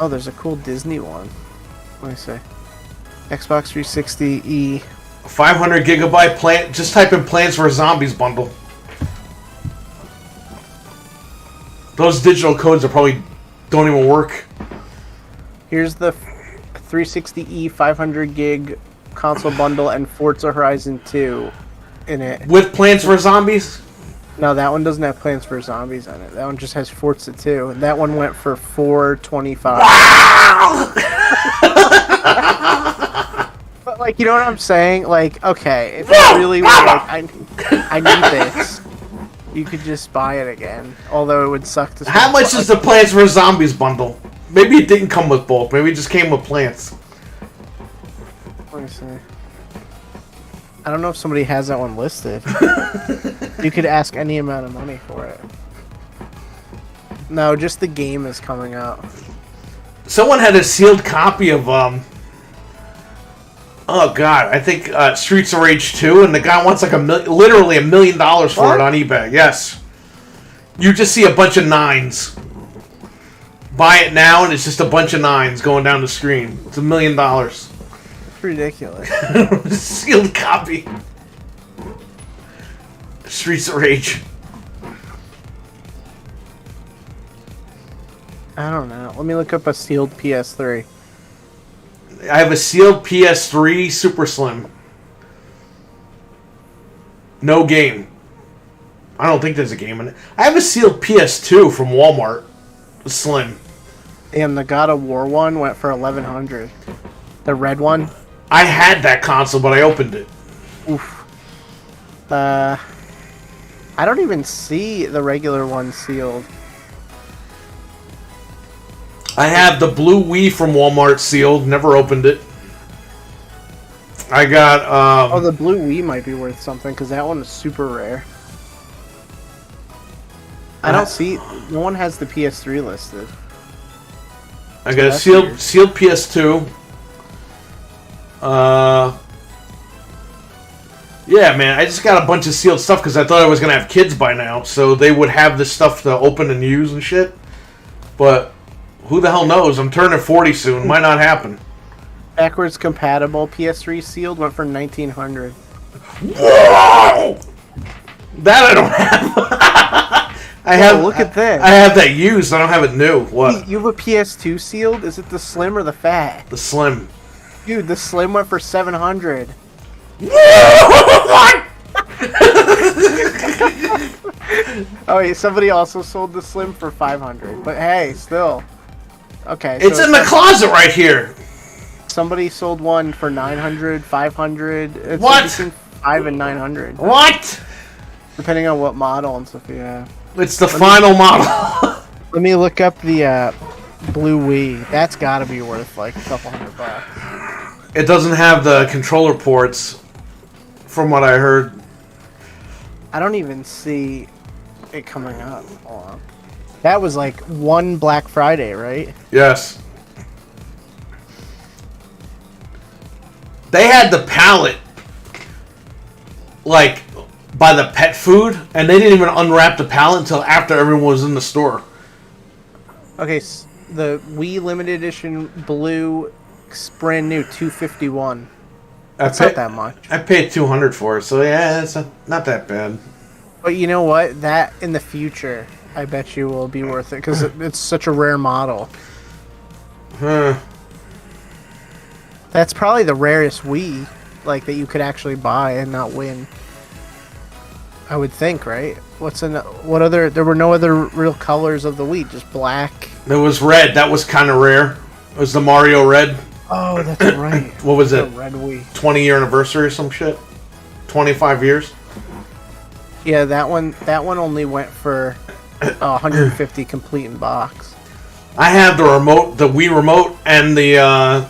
Oh, there's a cool Disney one. Let me see. Xbox 360e. 500 gigabyte plan. Just type in Plants vs Zombies bundle. Those digital codes are probably don't even work. Here's the 360e 500 gig console bundle and Forza Horizon 2 in it. With Plants vs Zombies? No, that one doesn't have Plants vs Zombies on it. That one just has Forza 2. And that one went for $425. Wow! But like, you know what I'm saying? Like, okay, if you really were like, I need this, you could just buy it again. Although it would suck to. How much is the Plants vs Zombies bundle? Maybe it didn't come with both. Maybe it just came with plants. Let me see. I don't know if somebody has that one listed. You could ask any amount of money for it. No, just the game is coming out. Someone had a sealed copy of oh god, I think Streets of Rage 2, and the guy wants like literally $1 million for What? it on eBay. Yes. You just see a bunch of 9s. Buy it now, and it's just a bunch of 9s going down the screen. It's $1 million. It's ridiculous. Sealed copy. Streets of Rage. I don't know. Let me look up a sealed PS3. I have a sealed PS3 Super Slim. No game. I don't think there's a game in it. I have a sealed PS2 from Walmart. Slim. And the God of War one went for $1,100. The red one. I had that console, but I opened it. Oof. I don't even see the regular one sealed. I have the blue Wii from Walmart sealed. Never opened it. I got. Oh, the blue Wii might be worth something because that one is super rare. I don't see. No one has the PS3 listed. I got a sealed PS2. Yeah, man. I just got a bunch of sealed stuff because I thought I was gonna have kids by now, so they would have this stuff to open and use and shit. But who the hell knows? I'm turning 40 soon. Might not happen. Backwards compatible PS3 sealed went for $1,900. Whoa! That I don't have. I have. Look at this. I have that used. I don't have it new. What? You have a PS2 sealed? Is it the slim or the fat? The slim. Dude, the slim went for $700. What? Oh wait, somebody also sold the slim for $500. But hey, still. Okay. It's in the closet right here. Somebody sold one for $900, $500. It's What? between $500 and $900, What? depending on what model and stuff you have. It's the final model. Let me look up the blue Wii. That's got to be worth like a couple $100. It doesn't have the controller ports, from what I heard. I don't even see it coming up. Hold on. That was like one Black Friday, right? Yes. They had the pallet, like, by the pet food, and they didn't even unwrap the pallet until after everyone was in the store. Okay, the Wii limited edition blue, brand new, $251. That's not that much. I paid $200 for it, so yeah, it's not that bad. But you know what? That in the future, I bet you will be worth it because it's such a rare model. Huh. That's probably the rarest Wii, like that you could actually buy and not win. I would think, right? What other? There were no other real colors of the Wii, just black. There was red. That was kind of rare. It was the Mario Red. Oh, that's right. What was The it? red Wii. 20-year anniversary or some shit? 25 years? Yeah, that one only went for 150 complete in box. I have the remote, the Wii remote, and the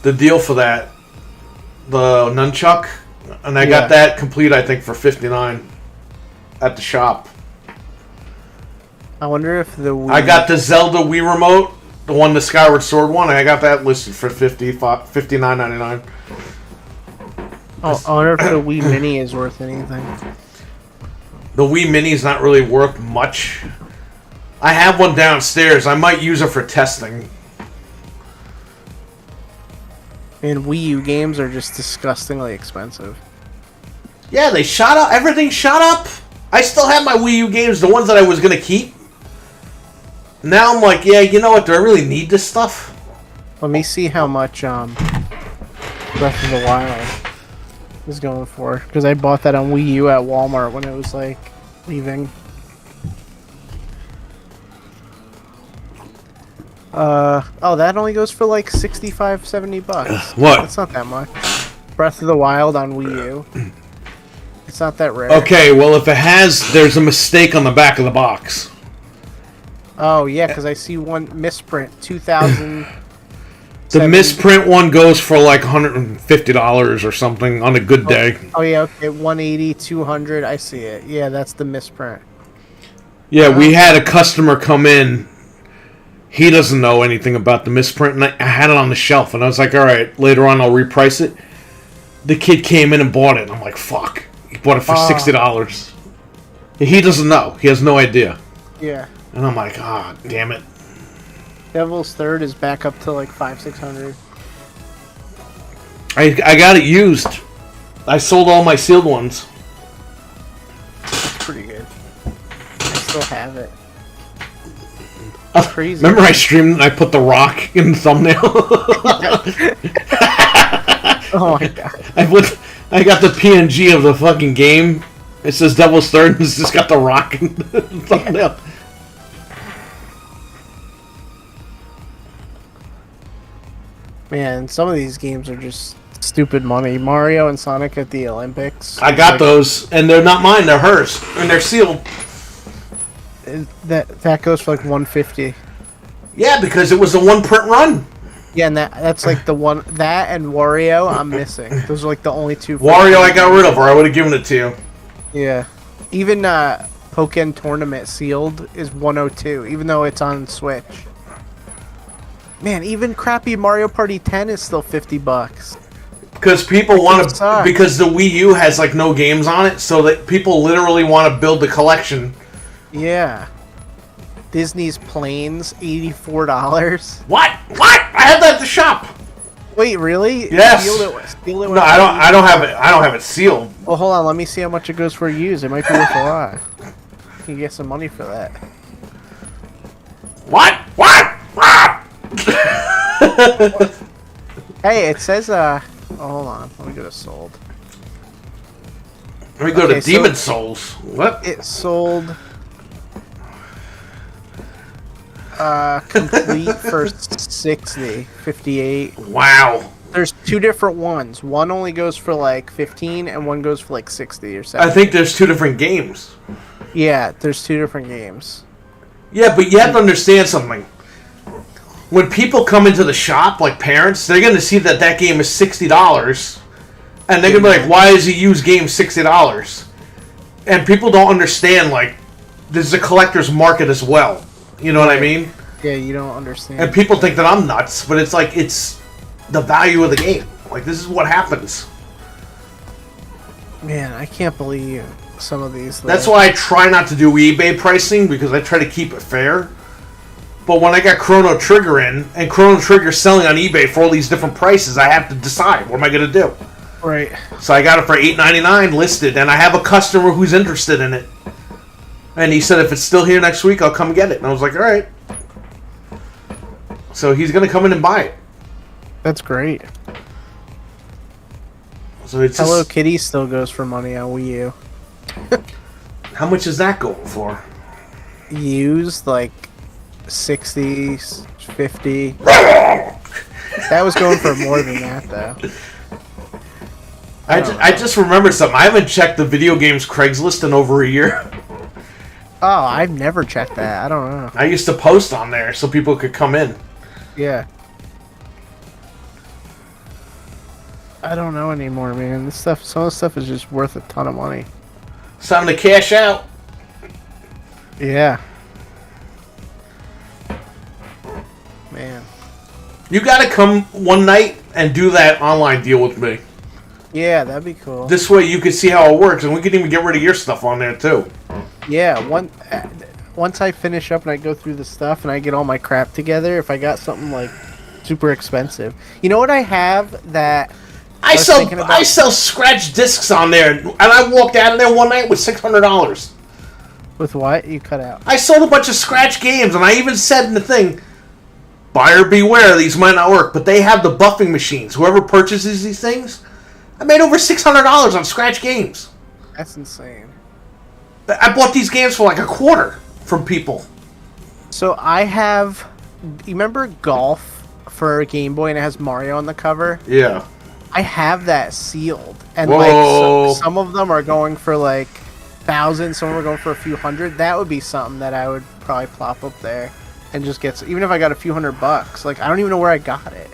deal for that, the nunchuck, and I got that complete. I think for $59 at the shop. I wonder if the Wii... I got the Zelda Wii remote, the one, the Skyward Sword one. I got that listed for $59.99. Oh, I wonder if the Wii Mini is worth anything. The Wii Mini is not really worth much. I have one downstairs. I might use it for testing. And Wii U games are just disgustingly expensive. Yeah, they shot up. Everything shot up. I still have my Wii U games, the ones that I was going to keep. Now I'm like, yeah, you know what? Do I really need this stuff? Let me see how much Breath of the Wild is going for. Because I bought that on Wii U at Walmart when it was, like, leaving. Oh, that only goes for, like, $65-70. What? That's not that much. Breath of the Wild on Wii U. It's not that rare. Okay, well, if it has, there's a mistake on the back of the box. Oh, yeah, because I see one misprint, 2000. The misprint one goes for like $150 or something on a good day. Oh, yeah, okay, 180, 200, I see it. Yeah, that's the misprint. Yeah, we had a customer come in. He doesn't know anything about the misprint, and I had it on the shelf, and I was like, all right, later on I'll reprice it. The kid came in and bought it, and I'm like, fuck. He bought it for $60. He doesn't know. He has no idea. Yeah. And I'm like, ah, damn it. Devil's Third is back up to like 500-600. I got it used. I sold all my sealed ones. That's pretty good. I still have it. That's crazy. Remember I streamed and I put The Rock in the thumbnail? Oh my god. I got the PNG of the fucking game. It says Devil's Third and it's just got The Rock in the thumbnail. Man, some of these games are just stupid money. Mario and Sonic at the Olympics. I got those, and they're not mine, they're hers. And they're sealed. That goes for like $150. Yeah, because it was a one print run. Yeah, and that's like the one, that and Wario I'm missing. Those are like the only two. Wario I got rid of, or I would have given it to you. Yeah. Even Pokken Tournament sealed is 102, even though it's on Switch. Man, even crappy Mario Party 10 is still $50. Because people want to, because the Wii U has like no games on it, so that people literally want to build the collection. Yeah. Disney's Planes, $84. What? I had that at the shop. Wait, really? Yes. Steal it No, I don't have it. I don't have it sealed. Well, hold on. Let me see how much it goes for used. It might be worth a lot. You can get some money for that. What? Hey, it says oh, hold on. Let me go to sold. Let me go to Demon Souls. What? It sold complete for 58. Wow. There's two different ones. One only goes for like 15 and one goes for like 60 or 70. I think there's two different games. Yeah, there's two different games. Yeah, but you have to understand something. When people come into the shop, like parents, they're going to see that that game is $60. And they're going to be like, why is a used game $60? And people don't understand, like, this is a collector's market as well. You know what I mean? Yeah, you don't understand. And people think that I'm nuts, but it's like, it's the value of the game. Like, this is what happens. Man, I can't believe some of these. That's why I try not to do eBay pricing, because I try to keep it fair. But when I got Chrono Trigger in, and Chrono Trigger selling on eBay for all these different prices, I have to decide, what am I going to do? Right. So I got it for $8.99 listed, and I have a customer who's interested in it. And he said if it's still here next week, I'll come get it. And I was like, all right. So he's going to come in and buy it. That's great. So it's Hello just, Kitty still goes for money on Wii U. How much is that going for? Used like 60, 50. That was going for more than that though. I just remembered something. I haven't checked the video games Craigslist in over a year. Oh, I've never checked that. I don't know. I used to post on there so people could come in. Yeah. I don't know anymore, man. This stuff, some of the stuff is just worth a ton of money. It's time to cash out. Yeah. Man. You gotta come one night and do that online deal with me. Yeah, that'd be cool. This way you can see how it works, and we can even get rid of your stuff on there too. Yeah, once I finish up and I go through the stuff and I get all my crap together, if I got something like super expensive. You know what I have that I sell scratch discs on there, and I walked out of there one night with $600. With what? You cut out. I sold a bunch of scratch games, and I even said in the thing, buyer beware, these might not work, but they have the buffing machines. Whoever purchases these things, I made over $600 on scratch games. That's insane. I bought these games for like a quarter from people. So I have, you remember Golf for Game Boy and it has Mario on the cover? Yeah. I have that sealed. And Whoa. like some of them are going for like thousands, some are going for a few hundred. That would be something that I would probably plop up there and just get, even if I got a few $100, like I don't even know where I got it.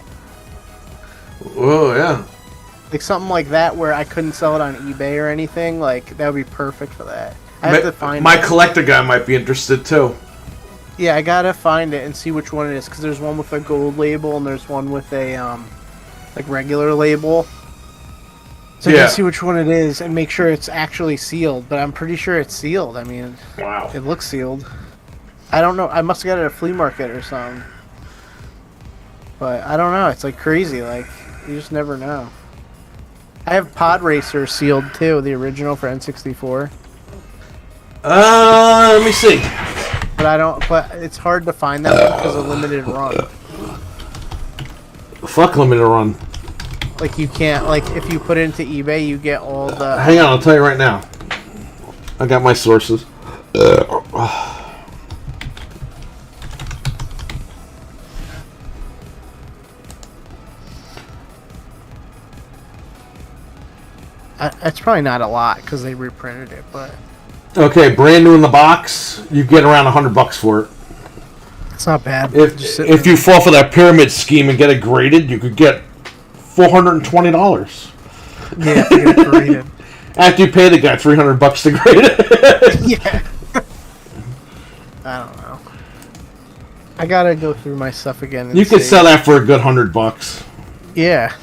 Oh yeah. Like something like that where I couldn't sell it on eBay or anything, like that would be perfect for that. I have to find my it. collector guy might be interested too. Yeah, I gotta find it and see which one it is, because there's one with a gold label and there's one with a like regular label. So I Yeah. gotta see which one it is and make sure it's actually sealed. But I'm pretty sure it's sealed. I mean, Wow. it looks sealed. I don't know. I must have got it at a flea market or something. But I don't know. It's like crazy. Like you just never know. I have Pod Racer sealed too, the original for N64. Let me see. But I don't. But it's hard to find that one because of limited run. Fuck limited run. Like you can't. Like if you put it into eBay, you get all the. Hang on, I'll tell you right now. I got my sources. It's probably not a lot because they reprinted it, but Okay, brand new in the box. You get around $100 for it. it's not bad. If you fall for that pyramid scheme and get it graded, you could get $420. Yeah, to get it graded. After you pay the guy $300 to grade it. Yeah. I don't know. I gotta go through my stuff again. And You could see. sell that for a good $100. Yeah.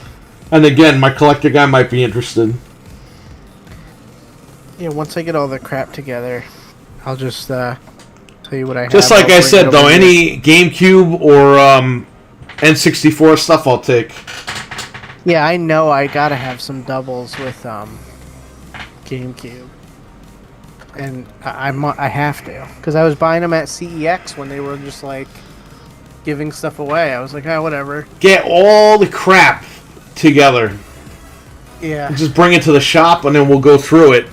And again, my collector guy might be interested. Yeah. Once I get all the crap together, I'll just tell you what I have. Just like I'll I bring said, it though, over here. any GameCube or N64 stuff, I'll take. Yeah, I know. I gotta have some doubles with GameCube, and I have to because I was buying them at CEX when they were just like giving stuff away. I was like, oh, whatever. Get all the crap together. Yeah. Just bring it to the shop, and then we'll go through it.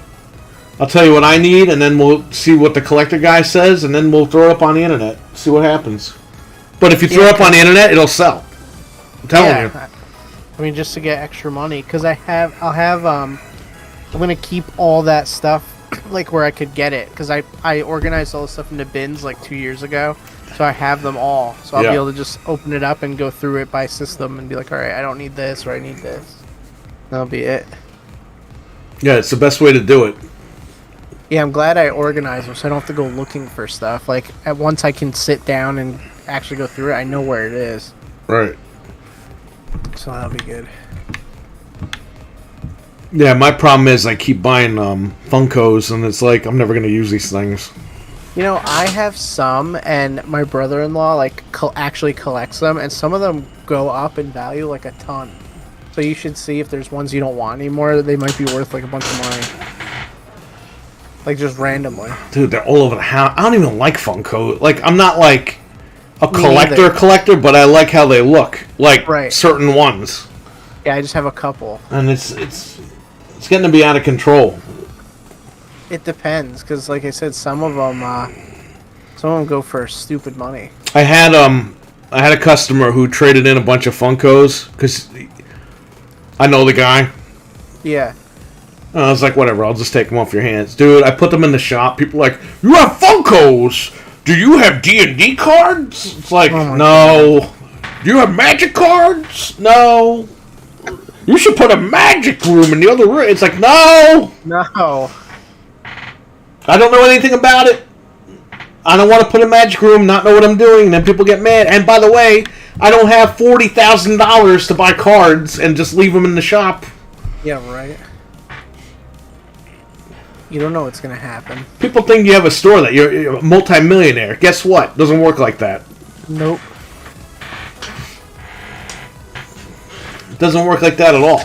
I'll tell you what I need, and then we'll see what the collector guy says, and then we'll throw it up on the internet. See what happens. But if you throw it up on the internet, it'll sell. I'm telling you. I mean, just to get extra money, because I'm gonna keep all that stuff like where I could get it, because I organized all the stuff into bins like 2 years ago, so I have them all, so I'll be able to just open it up and go through it by system and be like, all right, I don't need this or I need this. That'll be it. Yeah, it's the best way to do it. Yeah, I'm glad I organized them, so I don't have to go looking for stuff. Like once I can sit down and actually go through it, I know where it is. Right. So that'll be good. Yeah, my problem is I keep buying Funkos, and it's like I'm never going to use these things. You know, I have some, and my brother-in-law like actually collects them, and some of them go up in value like a ton. So you should see if there's ones you don't want anymore. They might be worth like a bunch of money. Like just randomly. Dude, they're all over the house. I don't even like Funko. Like, I'm not like a Me collector, but I like how they look. Like Right. certain ones. Yeah, I just have a couple. And it's getting to be out of control. It depends, because like I said, some of them go for stupid money. I had a customer who traded in a bunch of Funkos because I know the guy. Yeah. And I was like, whatever, I'll just take them off your hands, dude. I put them in the shop. People are like, you have Funkos? Do you have D&D cards? It's like, Oh my no. God. Do you have Magic cards? No. You should put a Magic room in the other room. It's like, no. No. I don't know anything about it. I don't want to put a Magic room, not know what I'm doing, and then people get mad. And by the way, I don't have $40,000 to buy cards and just leave them in the shop. Yeah, right. You don't know what's going to happen. People think you have a store that you're a multi-millionaire. Guess what? Doesn't work like that. Nope. It doesn't work like that at all.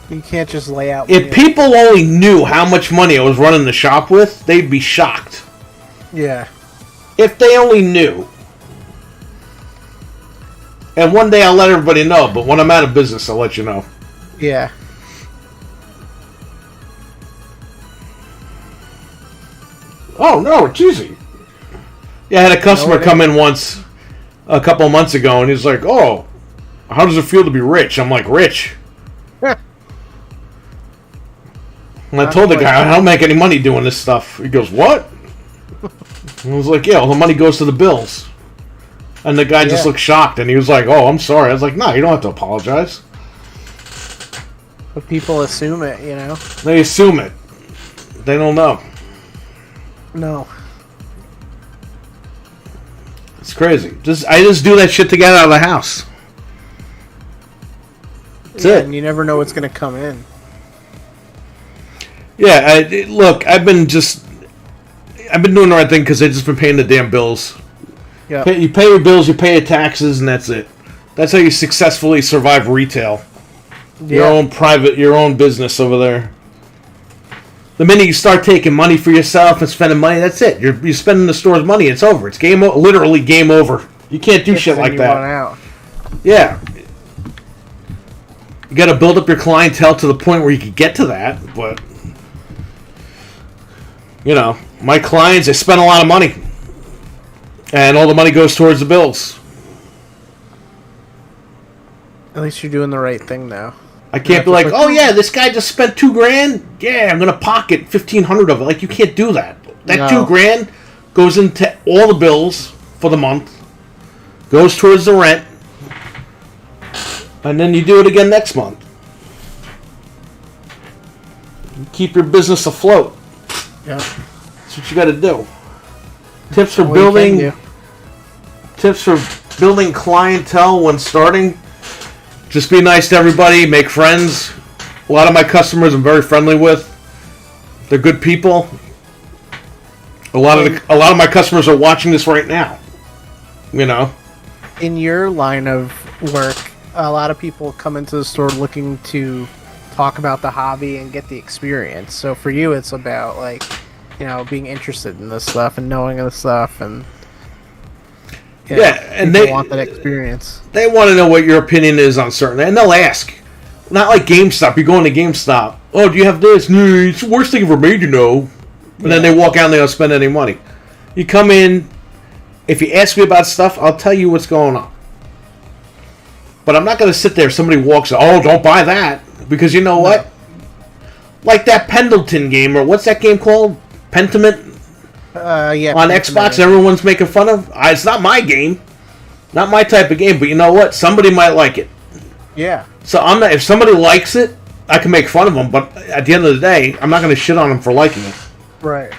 You can't just lay out... If people only knew how much money I was running the shop with, they'd be shocked. Yeah. If they only knew. And one day I'll let everybody know, but when I'm out of business, I'll let you know. Yeah. Oh, no, it's easy. Yeah, I had a customer come in once, a couple of months ago, and he's like, oh, how does it feel to be rich? I'm like, rich? And I told the guy, I don't make any money doing this stuff. He goes, what? And I was like, yeah, well, the money goes to the bills. And the guy just looked shocked, and he was like, oh, I'm sorry. I was like, no, you don't have to apologize. But people assume it, you know? They assume it. They don't know. No. It's crazy. I just do that shit to get out of the house. That's it. And you never know what's going to come in. Yeah, look, I've been doing the right thing because I've just been paying the damn bills. Yeah. You pay your bills, you pay your taxes, and that's it. That's how you successfully survive retail. Yeah. Your own business over there. The minute you start taking money for yourself and spending money, that's it. You're spending the store's money. It's over. It's literally game over. You can't do shit like that. Out. Yeah. You got to build up your clientele to the point where you can get to that, but you know, my clients, they spend a lot of money, and all the money goes towards the bills. At least you're doing the right thing now. I can't be like, oh yeah, this guy just spent $2,000. Yeah, I'm gonna pocket 1,500 of it. Like, you can't do that. That $2,000 goes into all the bills for the month, goes towards the rent, and then you do it again next month. You keep your business afloat. Yeah, that's what you got to do. Tips for building clientele when starting. Just be nice to everybody. Make friends. A lot of my customers I'm very friendly with. They're good people. A lot of my customers are watching this right now. You know. In your line of work, a lot of people come into the store looking to talk about the hobby and get the experience. So for you, it's about, like, you know, being interested in this stuff and knowing the stuff, and and they want that experience. They want to know what your opinion is on certain, and they'll ask. Not like GameStop. You go into GameStop. Oh, do you have this? No, it's the worst thing ever made, you know. And then they walk out and they don't spend any money. You come in. If you ask me about stuff, I'll tell you what's going on. But I'm not going to sit there if somebody walks, oh, don't buy that. Because you know what? Like that Pendleton game, or what's that game called? Pentiment? Yeah. On Xbox, everyone's making fun of. It's not my game. Not my type of game, but you know what? Somebody might like it. Yeah. So I'm not. If somebody likes it, I can make fun of them, but at the end of the day, I'm not going to shit on them for liking it. Right.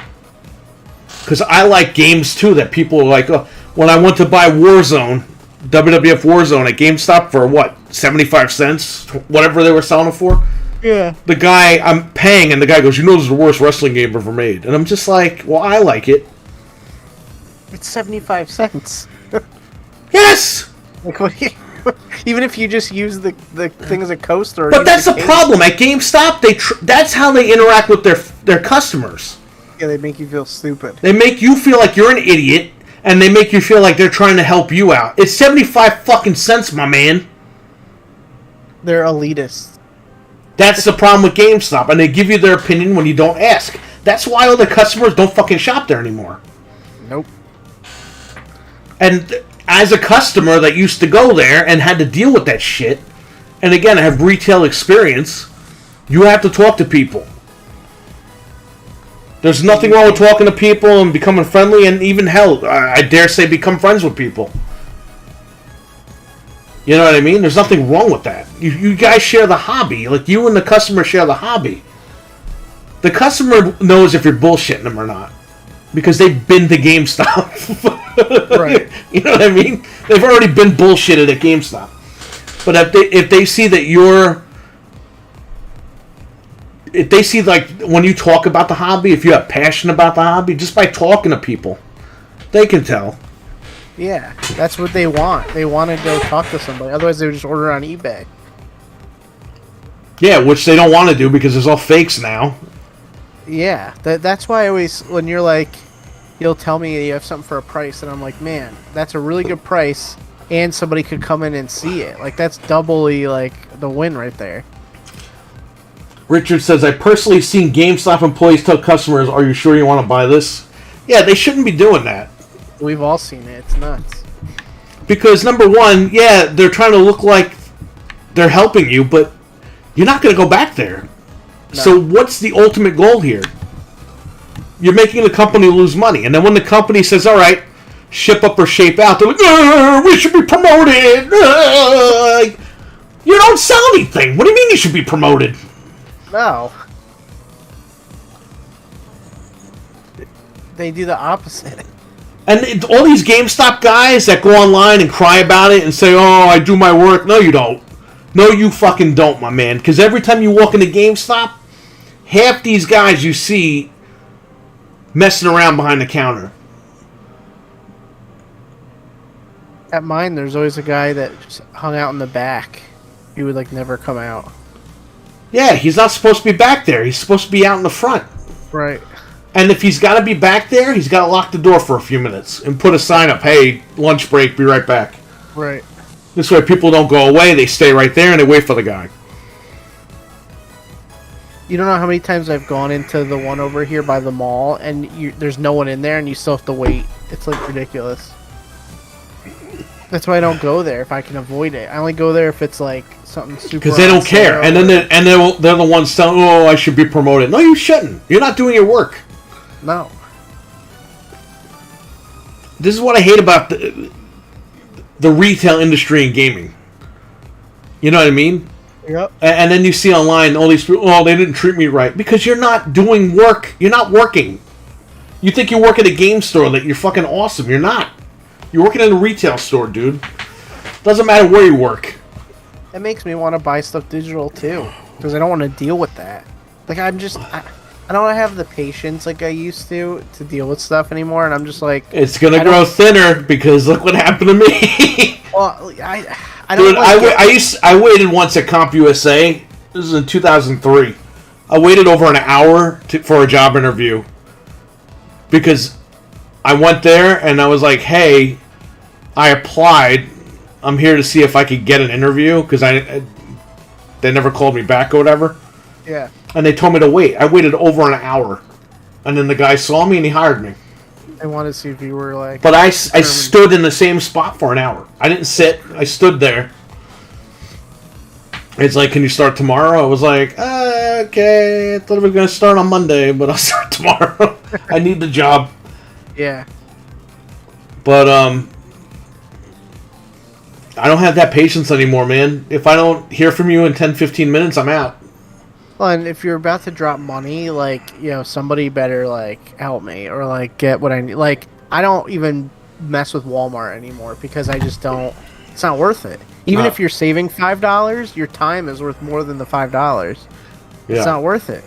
Because I like games, too, that people are like, oh, when I went to buy Warzone, WWF Warzone at GameStop for, what, 75 cents? Whatever they were selling it for? Yeah. The guy, I'm paying, and the guy goes, you know this is the worst wrestling game ever made. And I'm just like, well, I like it. It's 75 cents. Yes! Like, even if you just use the thing as a coaster. But that's the problem. At GameStop, that's how they interact with their customers. Yeah, they make you feel stupid. They make you feel like you're an idiot, and they make you feel like they're trying to help you out. It's 75 fucking cents, my man. They're elitists. That's the problem with GameStop, and they give you their opinion when you don't ask. That's why all the customers don't fucking shop there anymore. Nope. And as a customer that used to go there and had to deal with that shit, and again, I have retail experience, you have to talk to people. There's nothing wrong with talking to people and becoming friendly, and even hell, I dare say become friends with people. You know what I mean? There's nothing wrong with that. You guys share the hobby. Like, you and the customer share the hobby. The customer knows if you're bullshitting them or not. Because they've been to GameStop. Right. You know what I mean? They've already been bullshitted at GameStop. But if they see that you're... If they see, like, when you talk about the hobby, if you have passion about the hobby, just by talking to people, they can tell. Yeah, that's what they want. They want to go talk to somebody. Otherwise, they would just order on eBay. Yeah, which they don't want to do because there's all fakes now. Yeah, that's why I always, when you're like, you'll tell me you have something for a price, and I'm like, man, that's a really good price, and somebody could come in and see it. Like, that's doubly, like, the win right there. Richard says, I personally seen GameStop employees tell customers, are you sure you want to buy this? Yeah, they shouldn't be doing that. We've all seen it. It's nuts. Because, number one, yeah, they're trying to look like they're helping you, but you're not going to go back there. No. So what's the ultimate goal here? You're making the company lose money. And then when the company says, all right, ship up or shape out, they're like, we should be promoted. You don't sell anything. What do you mean you should be promoted? No. They do the opposite. And all these GameStop guys that go online and cry about it and say, oh, I do my work. No, you don't. No, you fucking don't, my man. Because every time you walk into GameStop, half these guys you see messing around behind the counter. At mine, there's always a guy that just hung out in the back. He would, like, never come out. Yeah, he's not supposed to be back there. He's supposed to be out in the front. Right. And if he's got to be back there, he's got to lock the door for a few minutes and put a sign up, hey, lunch break, be right back. Right. This way people don't go away, they stay right there and they wait for the guy. You don't know how many times I've gone into the one over here by the mall and there's no one in there and you still have to wait. It's, like, ridiculous. That's why I don't go there if I can avoid it. I only go there if it's, like, something super... Because they don't care. And then they're the ones telling, oh, I should be promoted. No, you shouldn't. You're not doing your work. No. This is what I hate about the retail industry in gaming. You know what I mean? Yep. And then you see online all these people, oh, they didn't treat me right. Because you're not doing work. You're not working. You think you work at a game store that you're fucking awesome. You're not. You're working in a retail store, dude. Doesn't matter where you work. It makes me want to buy stuff digital, too. Because I don't want to deal with that. Like, I don't have the patience like I used to deal with stuff anymore, and I'm just like... It's gonna grow thinner, because look what happened to me. Well, I don't... Dude, I waited once at CompUSA. This is in 2003. I waited over an hour for a job interview. Because I went there, and I was like, hey, I applied. I'm here to see if I could get an interview, because they never called me back or whatever. Yeah. And they told me to wait. I waited over an hour. And then the guy saw me and he hired me. I wanted to see if you were like... But I stood in the same spot for an hour. I didn't sit. I stood there. It's like, can you start tomorrow? I was like, okay. I thought we were going to start on Monday, but I'll start tomorrow. I need the job. Yeah. But, I don't have that patience anymore, man. If I don't hear from you in 10, 15 minutes, I'm out. Well, and if you're about to drop money, like, you know, somebody better, like, help me or, like, get what I need. Like, I don't even mess with Walmart anymore because I just don't... It's not worth it. Even if you're saving $5, your time is worth more than the $5. Yeah. It's not worth it.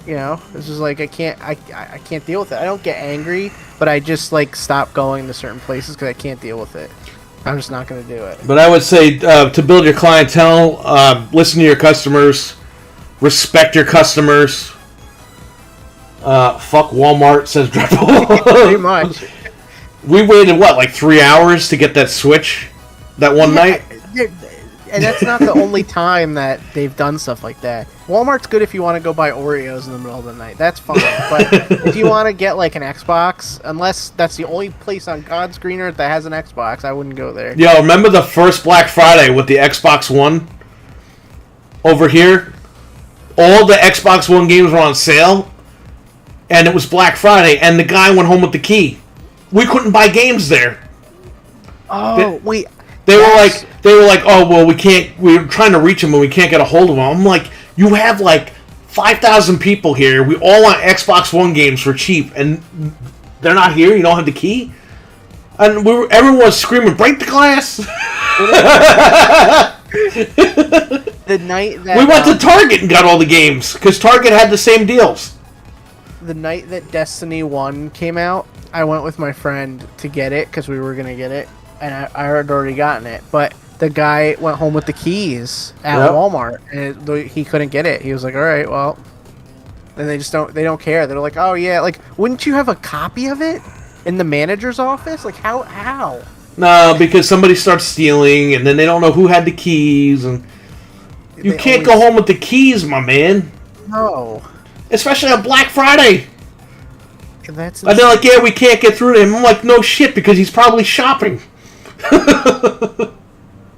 You know? It's just like, I can't deal with it. I don't get angry, but I just, like, stop going to certain places because I can't deal with it. I'm just not going to do it. But I would say, to build your clientele, listen to your customers... Respect your customers. Fuck Walmart, says Dreadful. Pretty much. We waited, what, like 3 hours to get that Switch that one night? And that's not the only time that they've done stuff like that. Walmart's good if you want to go buy Oreos in the middle of the night. That's fine. But if you want to get like an Xbox, unless that's the only place on God's green earth that has an Xbox, I wouldn't go there. Yo, remember the first Black Friday with the Xbox One? Over here, all the Xbox One games were on sale, and it was Black Friday, and the guy went home with the key. We couldn't buy games there. Oh, wait. They were like, oh well, we can't. We're trying to reach him, and we can't get a hold of him. I'm like, you have like 5,000 people here. We all want Xbox One games for cheap, and they're not here. You don't have the key, and everyone was screaming, "Break the glass!" The night that we went to Target and got all the games because Target had the same deals. The night that Destiny 1 came out, I went with my friend to get it because we were gonna get it, and I had already gotten it, but the guy went home with the keys at Walmart, and he couldn't get it. He was like, "All right, well," and they don't care. They're like, "Oh yeah, like wouldn't you have a copy of it in the manager's office? Like how?" No, because somebody starts stealing, and then they don't know who had the keys, and you can't go home with the keys, my man. No, especially on Black Friday. and they're like, "Yeah, we can't get through to him." I'm like, "No shit, because he's probably shopping."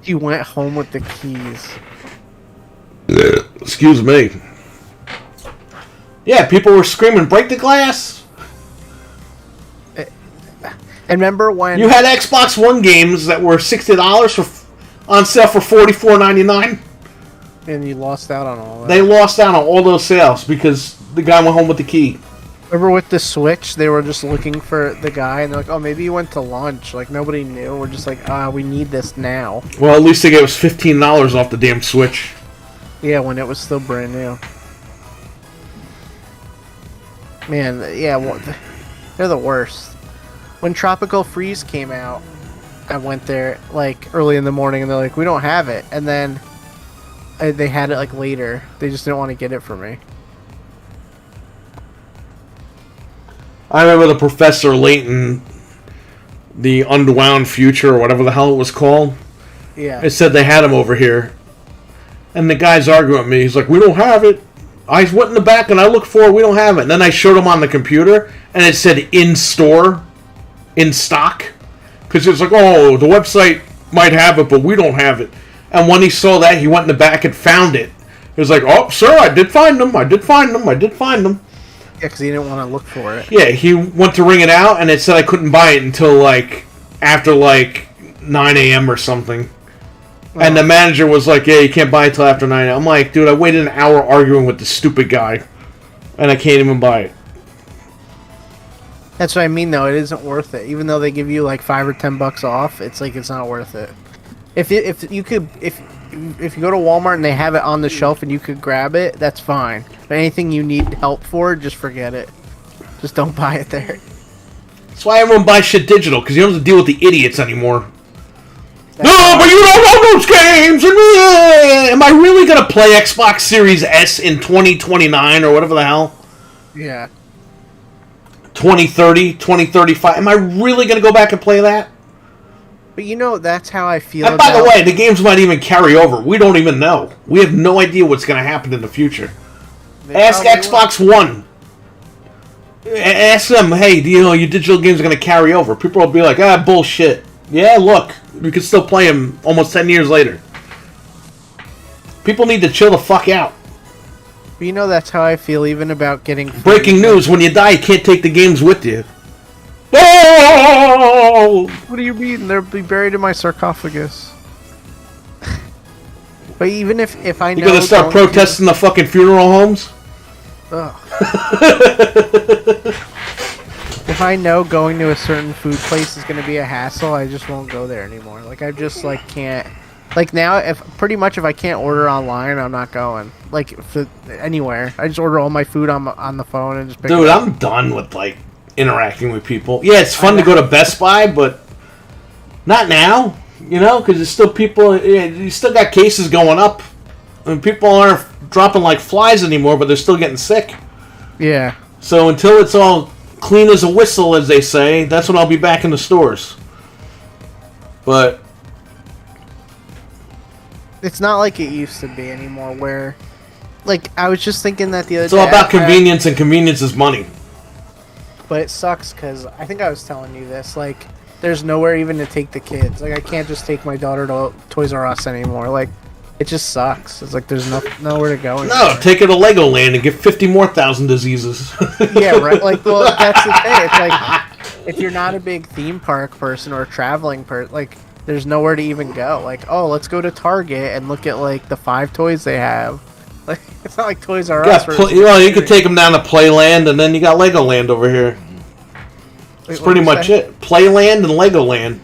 You went home with the keys. Excuse me. Yeah, people were screaming, "Break the glass!" And remember when you had Xbox One games that were $60 on sale for $44.99, and you lost out on all that. They lost out on all those sales because the guy went home with the key. Remember with the Switch, they were just looking for the guy, and they're like, "Oh, maybe he went to lunch." Like nobody knew. We're just like, "We need this now." Well, at least they gave us $15 off the damn Switch. Yeah, when it was still brand new. Man, yeah, they're the worst. When Tropical Freeze came out, I went there like early in the morning, and they're like, "We don't have it," and then they had it like later. They just didn't want to get it for me. I remember the Professor Layton, the Unwound Future, or whatever the hell it was called. Yeah. It said they had him over here. And the guy's arguing with me. He's like, "We don't have it." I went in the back and I looked for it. We don't have it. And then I showed him on the computer, and it said in store, in stock. Because it's like, "Oh, the website might have it, but we don't have it." And when he saw that, he went in the back and found it. He was like, "Oh, sir, I did find them. I did find them. I did find them." Yeah, because he didn't want to look for it. Yeah, he went to ring it out, and it said I couldn't buy it until, like, after, like, 9 a.m. or something. And the manager was like, "Yeah, you can't buy it till after 9 a.m. I'm like, "Dude, I waited an hour arguing with this stupid guy, and I can't even buy it." That's what I mean, though. It isn't worth it. Even though they give you, like, $5 or $10 off, it's like it's not worth it. If you go to Walmart and they have it on the shelf and you could grab it, that's fine. But anything you need help for, just forget it. Just don't buy it there. That's why everyone buys shit digital, because you don't have to deal with the idiots anymore. No, but you don't know those games! Am I really going to play Xbox Series S in 2029 or whatever the hell? Yeah. 2030, 2035. Am I really going to go back and play that? But you know, that's how I feel. And by the way, the games might even carry over. We don't even know. We have no idea what's going to happen in the future. Ask Xbox One. Ask them, "Hey, do you know your digital games are going to carry over?" People will be like, bullshit. Yeah, look. We can still play them almost 10 years later. People need to chill the fuck out. But you know, that's how I feel even about getting... Breaking news, when you die, you can't take the games with you. Oh! What do you mean? They'll be buried in my sarcophagus. But even if I know... You're going to start protesting the fucking funeral homes? Ugh. If I know going to a certain food place is going to be a hassle, I just won't go there anymore. Like, I just, like, can't... Like, now, if I can't order online, I'm not going. Like, anywhere. I just order all my food on the phone and just pick it up. I'm done with, like, interacting with people. Yeah, it's fun to go to Best Buy, but not now, you know, because there's still people... You still got cases going up. I mean, people aren't dropping like flies anymore, but they're still getting sick. Yeah. So until it's all clean as a whistle, as they say, that's when I'll be back in the stores. But It's not like it used to be anymore. Where, like, I was just thinking that the other It's day. all about convenience, and convenience is money. But it sucks because I think I was telling you this. Like, there's nowhere even to take the kids. Like, I can't just take my daughter to Toys R Us anymore. Like, it just sucks. It's like there's nowhere to go anymore. No, take her to Legoland and get 50 more thousand diseases. Yeah, right. Like, well, that's the thing. It's like if you're not a big theme park person or a traveling person, like, there's nowhere to even go. Like, oh, let's go to Target and look at like the 5 toys they have. Like, it's not like Toys R Us. You could take them down to Playland, and then you got Legoland over here. That's pretty much it. Playland and Legoland.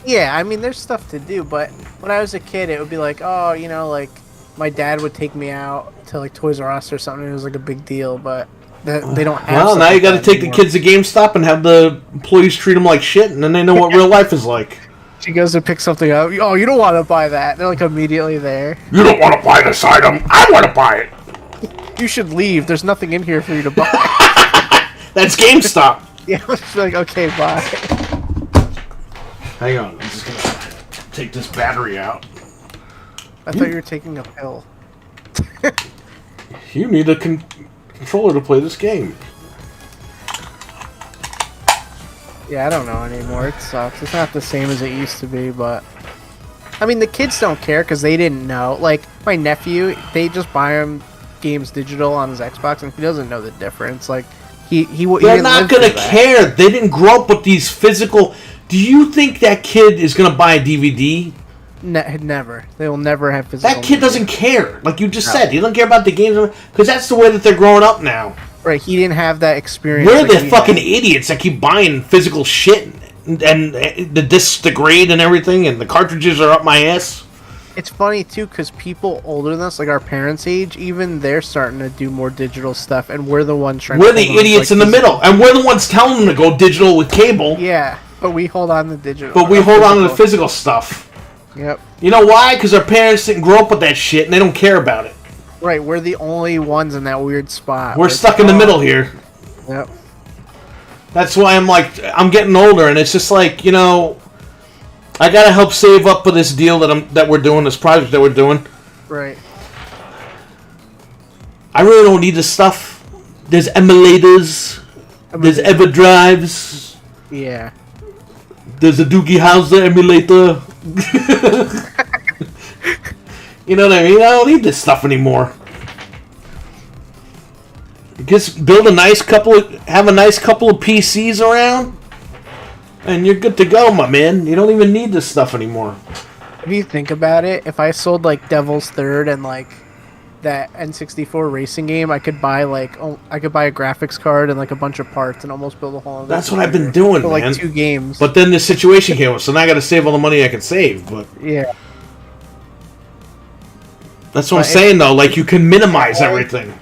Yeah, I mean, there's stuff to do, but when I was a kid, it would be like, oh, you know, like, my dad would take me out to, like, Toys R Us or something, and it was, like, a big deal, but they don't have Well, now you got to take anymore. the kids to GameStop and have the employees treat them like shit, and then they know what real life is like. She goes to pick something up. Oh, you don't want to buy that. They're, like, immediately there. You don't want to buy this item. I want to buy it. You should leave. There's nothing in here for you to buy. That's GameStop. Yeah, it's like, okay, bye. Hang on. I'm just going to take this battery out. I thought you were taking a pill. You need a controller to play this game. Yeah, I don't know anymore. It sucks. It's not the same as it used to be, but... I mean, the kids don't care because they didn't know. Like, my nephew, they just buy him games digital on his Xbox, and he doesn't know the difference. Like, he They're not going to care. They didn't grow up with these physical... Do you think that kid is going to buy a DVD? Never. They will never have physical. That kid media. doesn't care. Like you just said, he doesn't care about the games because that's the way that they're growing up now. Right, he didn't have that experience. We're like the fucking idiots that keep buying physical shit and the discs degrade and everything, and the cartridges are up my ass. It's funny too because people older than us, like our parents' age, even they're starting to do more digital stuff, and we're the ones trying. We're to the idiots in the middle, and we're the ones telling them to go digital with cable. Yeah, but we hold on to digital. But we hold on to the physical stuff. Yep. You know why? Because our parents didn't grow up with that shit, and they don't care about it. Right, we're the only ones in that weird spot. We're stuck in the middle here. Yep. That's why I'm getting older, and it's just like, you know, I gotta help save up for this deal that we're doing, this project that we're doing. Right. I really don't need this stuff. There's emulators. There's EverDrives. Yeah. There's a Doogie Howser emulator. You know what I mean? I don't need this stuff anymore. Just have a nice couple of PCs around, and you're good to go, my man. You don't even need this stuff anymore. If you think about it, if I sold like Devil's Third and like that N64 racing game, I could buy a graphics card and like a bunch of parts and almost build a whole. That's what I've been doing, for, man. like 2 games. But then the situation came up, so now I got to save all the money I can save. But yeah. That's what I'm saying, though. Like, you can minimize everything.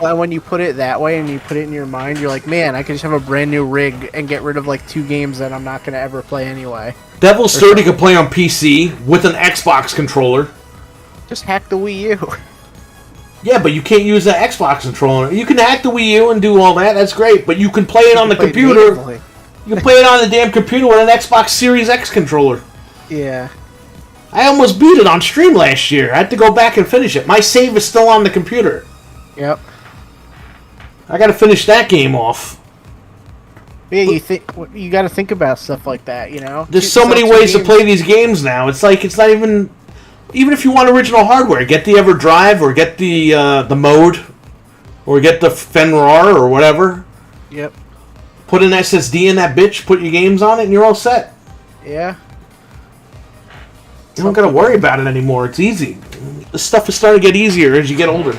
Well, when you put it that way and you put it in your mind, you're like, man, I could just have a brand new rig and get rid of like 2 games that I'm not going to ever play anyway. Devil's Third you can play on PC with an Xbox controller. Just hack the Wii U. Yeah, but you can't use the Xbox controller. You can hack the Wii U and do all that. That's great. But you can play it on the computer. You can play it on the damn computer with an Xbox Series X controller. Yeah. I almost beat it on stream last year. I had to go back and finish it. My save is still on the computer. Yep. I got to finish that game off. Yeah, you got to think about stuff like that, you know. There's so many ways to play these games now. It's like it's not even if you want original hardware, get the EverDrive or get the mode or get the FenRAR or whatever. Yep. Put an SSD in that bitch, put your games on it, and you're all set. Yeah. You don't got to worry about it anymore. It's easy. The stuff is starting to get easier as you get older.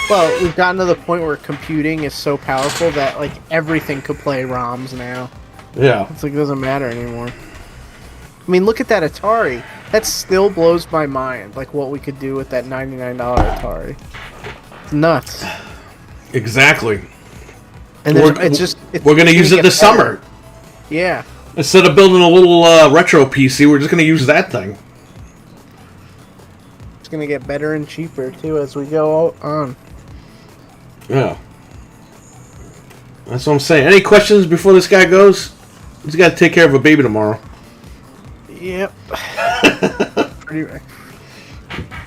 Well, we've gotten to the point where computing is so powerful that like everything could play ROMs now. Yeah. It's like it doesn't matter anymore. I mean, look at that Atari. That still blows my mind. Like what we could do with that $99 Atari. It's nuts. Exactly. And we're going to use it this summer. Yeah. Instead of building a little retro PC, we're just going to use that thing. It's going to get better and cheaper too as we go on. Yeah. That's what I'm saying. Any questions before this guy goes? He's got to take care of a baby tomorrow. Yep. Pretty right.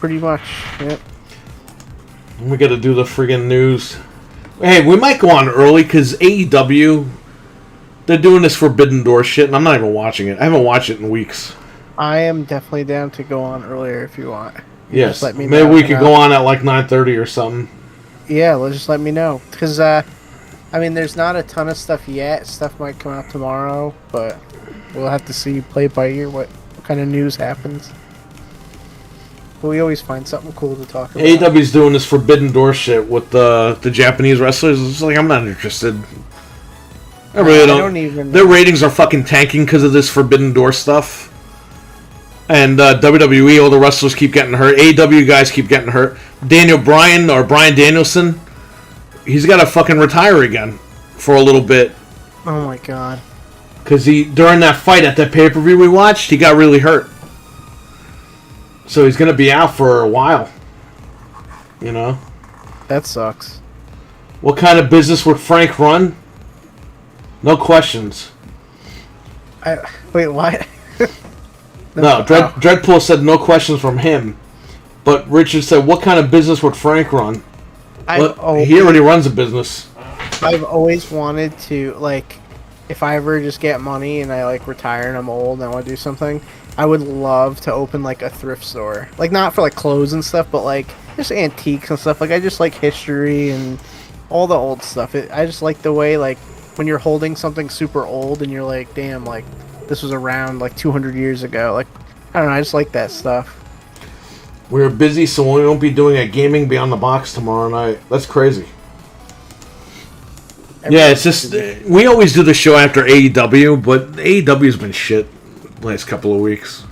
pretty much. Yep. We got to do the friggin' news. Hey, we might go on early because AEW, they're doing this Forbidden Door shit, and I'm not even watching it. I haven't watched it in weeks. I am definitely down to go on earlier if you want. Yes, just let me maybe know, we could go on at like 9:30 or something. Yeah, just let me know. Because, I mean, there's not a ton of stuff yet. Stuff might come out tomorrow, but we'll have to see, play it by ear, what kind of news happens. But we always find something cool to talk about. AEW's doing this Forbidden Door shit with the Japanese wrestlers. It's like, I'm not interested. I really don't. I don't even Their ratings are fucking tanking because of this Forbidden Door stuff. And WWE, all the wrestlers keep getting hurt. AEW guys keep getting hurt. Daniel Bryan, or Bryan Danielson, he's got to fucking retire again for a little bit. Oh my god. Because during that fight at that pay-per-view we watched, he got really hurt. So he's going to be out for a while. You know? That sucks. What kind of business would Frank run? No questions. Wait, what? No, Dreadpool said no questions from him. But Richard said, what kind of business would Frank run? He already runs a business. I've always wanted to, like, if I ever just get money and I, like, retire and I'm old and I want to do something, I would love to open, like, a thrift store. Like, not for, like, clothes and stuff, but, like, just antiques and stuff. Like, I just like history and all the old stuff. I just like the way, like, when you're holding something super old and you're like, damn, like, this was around, like, 200 years ago. Like, I don't know, I just like that stuff. We're busy, so we won't be doing a Gaming Beyond the Box tomorrow night. That's crazy. Yeah, it's just, we always do the show after AEW, but AEW's been shit the last couple of weeks.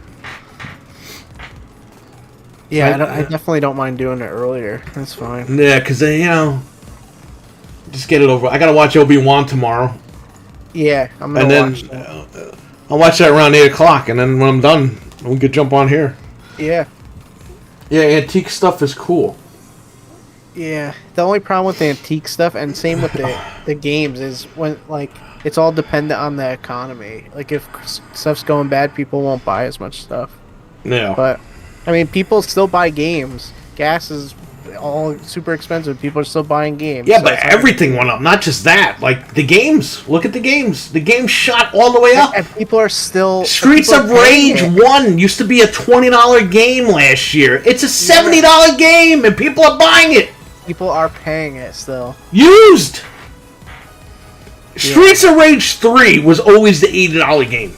Yeah, I definitely don't mind doing it earlier. That's fine. Yeah, because, just get it over. I got to watch Obi-Wan tomorrow. Yeah, I'm going to watch that. I'll watch that around 8 o'clock, and then when I'm done, we could jump on here. Yeah. Yeah, antique stuff is cool. Yeah, the only problem with the antique stuff, and same with the games, is when, like, it's all dependent on the economy. Like, if stuff's going bad, people won't buy as much stuff. Yeah. But, I mean, people still buy games. Gas is all super expensive. People are still buying games. Yeah, so but everything went up. Not just that. Like, the games. Look at the games. The games shot all the way up. And people are still... Streets of Rage 1 used to be a $20 game last year. It's a $70 game, and people are buying it. People are paying it still. Used! Streets of Rage 3 was always the $80 game.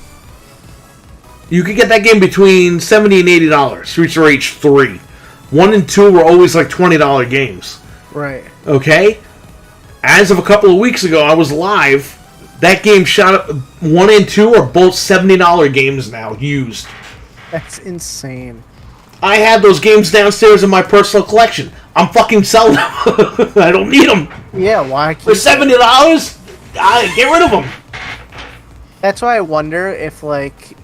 You could get that game between $70 and $80. Streets of Rage 3. 1 and 2 were always like $20 games. Right. Okay? As of a couple of weeks ago, I was live. That game shot up. 1 and 2 are both $70 games now, used. That's insane. I have those games downstairs in my personal collection. I'm fucking selling them. I don't need them. Yeah, why? For $70, get rid of them. That's why I wonder if, like,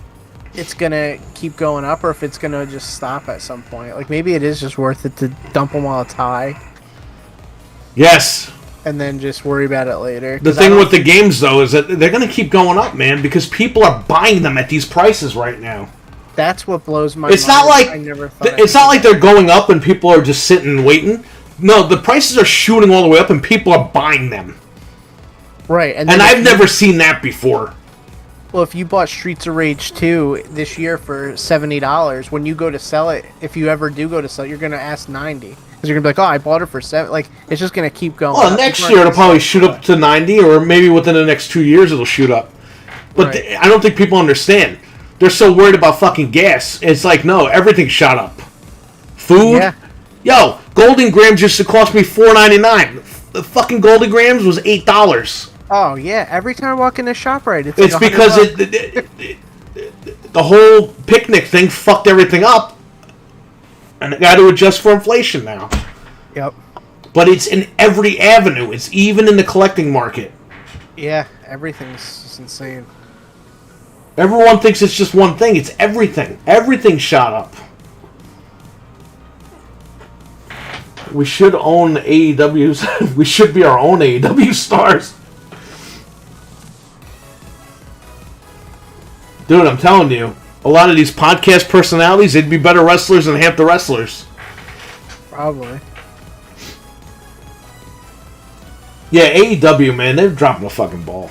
it's gonna keep going up or if it's gonna just stop at some point. Like, maybe it is just worth it to dump them while it's high. Yes. And then just worry about it later. The thing with the games, though, is that they're gonna keep going up, man, because people are buying them at these prices right now. That's what blows my mind. It's not like I never thought it's not like they're going up and people are just sitting and waiting. No, the prices are shooting all the way up and people are buying them. Right, and I've never seen that before. Well, if you bought Streets of Rage 2 this year for $70, when you go to sell it, if you ever do go to sell it, you're gonna ask $90 because you're gonna be like, "Oh, I bought it for $7." Like, it's just gonna keep going. Well, next year it'll probably shoot up to $90, or maybe within the next 2 years it'll shoot up. But right. I don't think people understand. They're so worried about fucking gas. It's like, no, everything shot up. Food? Yeah. Yo, Golden Grams used to cost me $4.99. The fucking Golden Grams was $8. Oh, yeah. Every time I walk in the ShopRite, it's like because the whole picnic thing fucked everything up. And it got to adjust for inflation now. Yep. But it's in every avenue. It's even in the collecting market. Yeah, everything's just insane. Everyone thinks it's just one thing. It's everything. Everything shot up. We should own AEWs. We should be our own AEW stars. Dude, I'm telling you, a lot of these podcast personalities, they'd be better wrestlers than half the wrestlers. Probably. Yeah, AEW, man, they're dropping the fucking ball.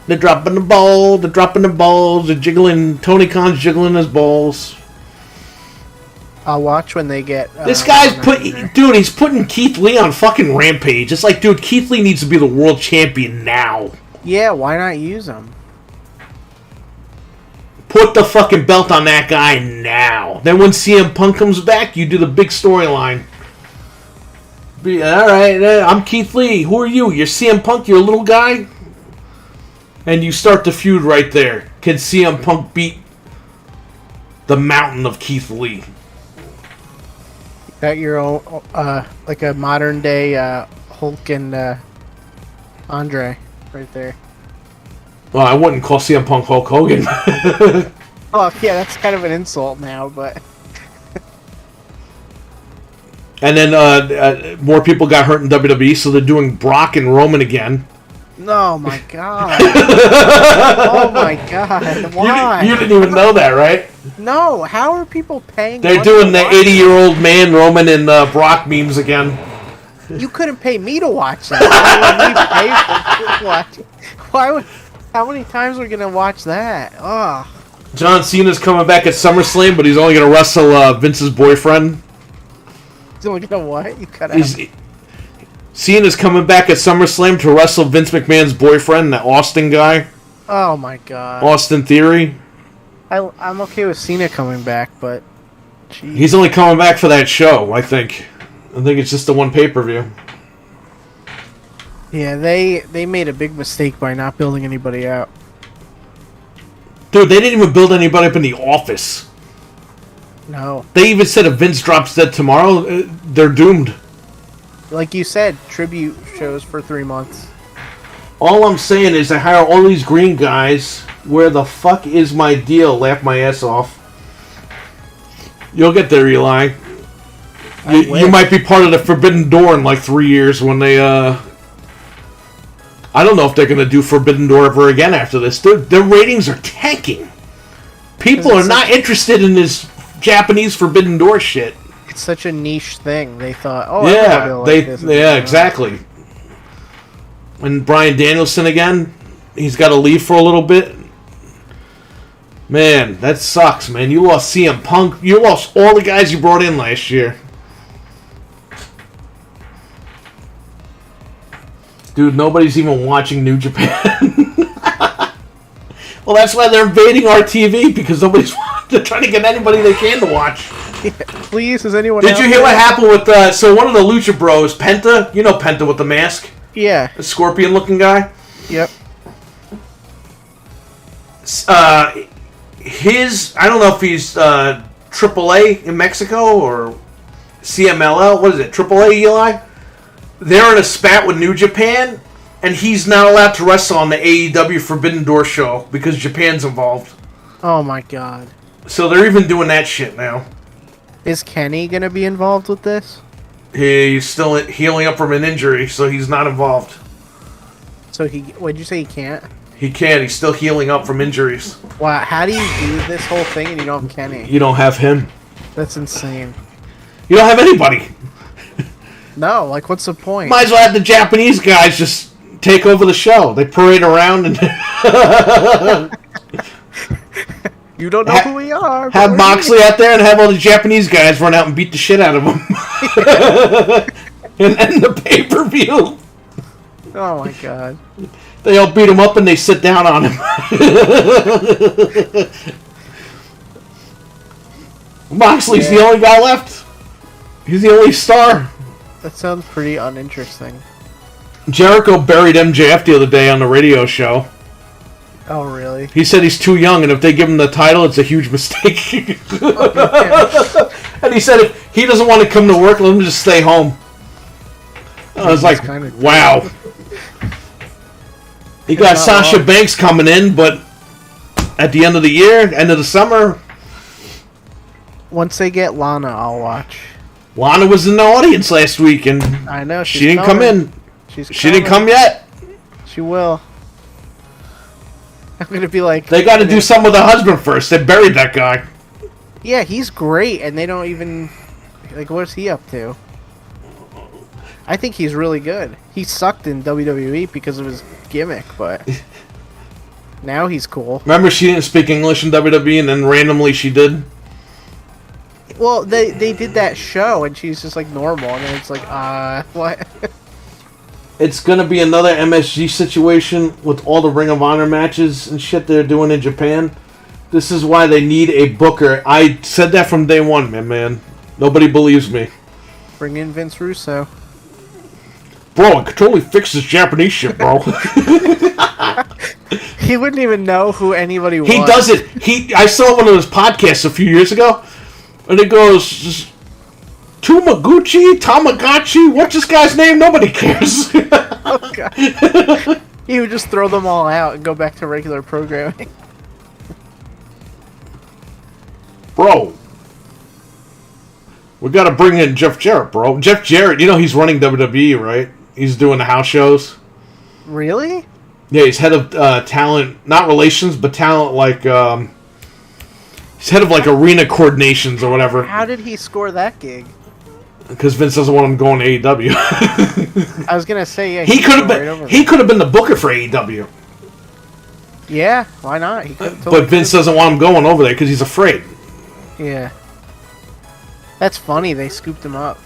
They're dropping the ball. They're dropping the balls. They're jiggling. Tony Khan's jiggling his balls. I'll watch when they get. This guy's dude. He's putting Keith Lee on fucking Rampage. It's like, dude, Keith Lee needs to be the world champion now. Yeah, why not use him? Put the fucking belt on that guy now. Then when CM Punk comes back, you do the big storyline. All right, I'm Keith Lee. Who are you? You're CM Punk. You're a little guy. And you start the feud right there. Can CM Punk beat the mountain of Keith Lee? Got your own, like a modern day Hulk and Andre right there. Well, I wouldn't call CM Punk Hulk Hogan. Oh, yeah, that's kind of an insult now, but. And then more people got hurt in WWE, so they're doing Brock and Roman again. Oh my god. Oh my god. Why? You didn't even know that, right? No, how are people paying They're money doing to the watch 80-year-old man Roman and Brock memes again. that? You couldn't pay me to watch that. Why would we pay for watching? Why would? How many times are we gonna watch that? Ugh. John Cena's coming back at SummerSlam, but he's only going to wrestle Vince's boyfriend. He's only gonna what? You cut out. Cena's coming back at SummerSlam to wrestle Vince McMahon's boyfriend, that Austin guy. Oh my god. Austin Theory. I'm okay with Cena coming back, but geez. He's only coming back for that show, I think. I think it's just the one pay-per-view. Yeah, they made a big mistake by not building anybody out. Dude, they didn't even build anybody up in the office. No. They even said if Vince drops dead tomorrow, they're doomed. Like you said, tribute shows for 3 months. All I'm saying is I hire all these green guys. Where the fuck is my deal? Laugh my ass off. You'll get there, Eli. You might be part of the Forbidden Door in like 3 years when they, I don't know if they're going to do Forbidden Door ever again after this. Their ratings are tanking. People are not interested in this Japanese Forbidden Door shit. It's such a niche thing. They thought, oh, yeah, will like this. Exactly. And Bryan Danielson again, he's got to leave for a little bit. Man, that sucks, man. You lost CM Punk. You lost all the guys you brought in last year. Dude, nobody's even watching New Japan. Well, that's why they're invading our TV, because they're trying to get anybody they can to watch. Yeah, please, is anyone Did you hear what happened with, so one of the Lucha Bros, Penta, you know Penta with the mask? Yeah. The scorpion-looking guy? Yep. I don't know if he's AAA in Mexico or CMLL. What is it, AAA, Eli? They're in a spat with New Japan, and he's not allowed to wrestle on the AEW Forbidden Door show because Japan's involved. Oh my god. So they're even doing that shit now. Is Kenny gonna be involved with this? He's still healing up from an injury, so he's not involved. So what'd you say he can't? He can. He's still healing up from injuries. Wow, how do you do this whole thing and you don't have Kenny? You don't have him. That's insane. You don't have anybody. No, like what's the point? Might as well have the Japanese guys just take over the show. They parade around and You don't know who we are. have Moxley out there and have all the Japanese guys run out and beat the shit out of him. And end the pay-per-view. Oh my god. They all beat him up and they sit down on him. Moxley's the only guy left. He's the only star. That sounds pretty uninteresting. Jericho buried MJF the other day on the radio show. Oh, really? He said he's too young, and if they give him the title, it's a huge mistake. And he said if he doesn't want to come to work, let him just stay home. I was like, wow. He got Sasha Banks coming in, but at the end of the year, end of the summer... Once they get Lana, I'll watch. Lana was in the audience last week, and I know she didn't come in. She didn't come yet. She will. I'm gonna be like... They got to do something with the husband first. They buried that guy. Yeah, he's great, and they don't even... Like, what's he up to? I think he's really good. He sucked in WWE because of his gimmick, but now he's cool. Remember, she didn't speak English in WWE, and then randomly she did? Well, they did that show, and she's just, like, normal, and then it's like, what? It's going to be another MSG situation with all the Ring of Honor matches and shit they're doing in Japan. This is why they need a booker. I said that from day one, man. Nobody believes me. Bring in Vince Russo. Bro, I could totally fix this Japanese shit, bro. He wouldn't even know who anybody was. He does it. I saw one of his podcasts a few years ago, and it goes, Tamagotchi, what's this guy's name? Nobody cares. Oh, God. He would just throw them all out and go back to regular programming. Bro. We gotta bring in Jeff Jarrett, bro. Jeff Jarrett, you know he's running WWE, right? He's doing the house shows. Really? Yeah, he's head of talent, not relations, but talent like, he's head of like arena coordinations or whatever. How did he score that gig? Because Vince doesn't want him going to AEW. I was gonna say, yeah. He could have been. He could have been the booker for AEW. Yeah, why not? He But Vince doesn't want him going over there because he's afraid. Yeah. That's funny. They scooped him up.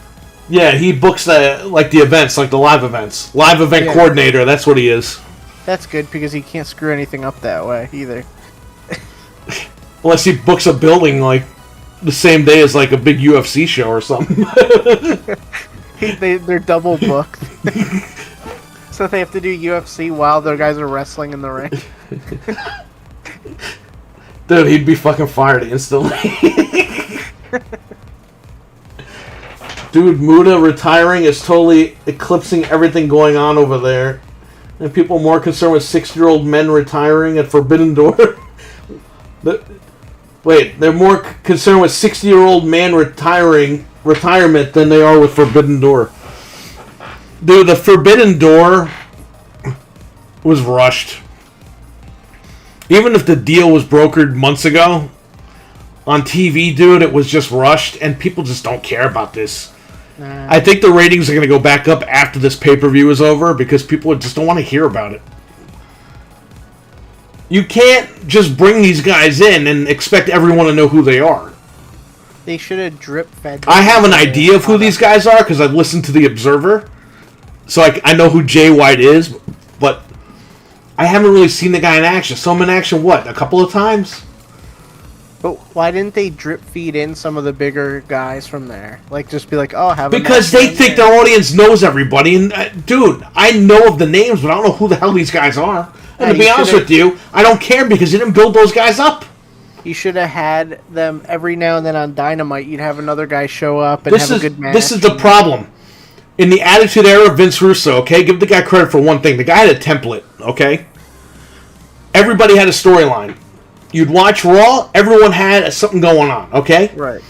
Yeah, he books the events, like the live events. Live event coordinator. That's what he is. That's good because he can't screw anything up that way either. Unless he books a building like the same day as like a big UFC show or something. They're double booked. So they have to do UFC while their guys are wrestling in the ring. Dude, he'd be fucking fired instantly. Dude, Muda retiring is totally eclipsing everything going on over there. And people are more concerned with 60-year-old men retiring at Forbidden Door. They're more concerned with 60-year-old man retirement than they are with Forbidden Door. Dude, the Forbidden Door was rushed. Even if the deal was brokered months ago, on TV, dude, it was just rushed, and people just don't care about this. Nah. I think the ratings are going to go back up after this pay-per-view is over, because people just don't want to hear about it. You can't just bring these guys in and expect everyone to know who they are. They should have drip-fed. I have an idea of who these guys are, because I've listened to The Observer, so I know who Jay White is, but I haven't really seen the guy in action. Saw him in action, what, a couple of times? But why didn't they drip feed in some of the bigger guys from there? Like, just be like, oh, have a because they think their audience knows everybody. And, dude, I know of the names, but I don't know who the hell these guys are. And to be honest with you, I don't care because you didn't build those guys up. You should have had them every now and then on Dynamite. You'd have another guy show up and have a good match. This is the problem. In the Attitude Era, Vince Russo, okay? Give the guy credit for one thing. The guy had a template, okay? Everybody had a storyline. You'd watch Raw, everyone had something going on, okay? Right.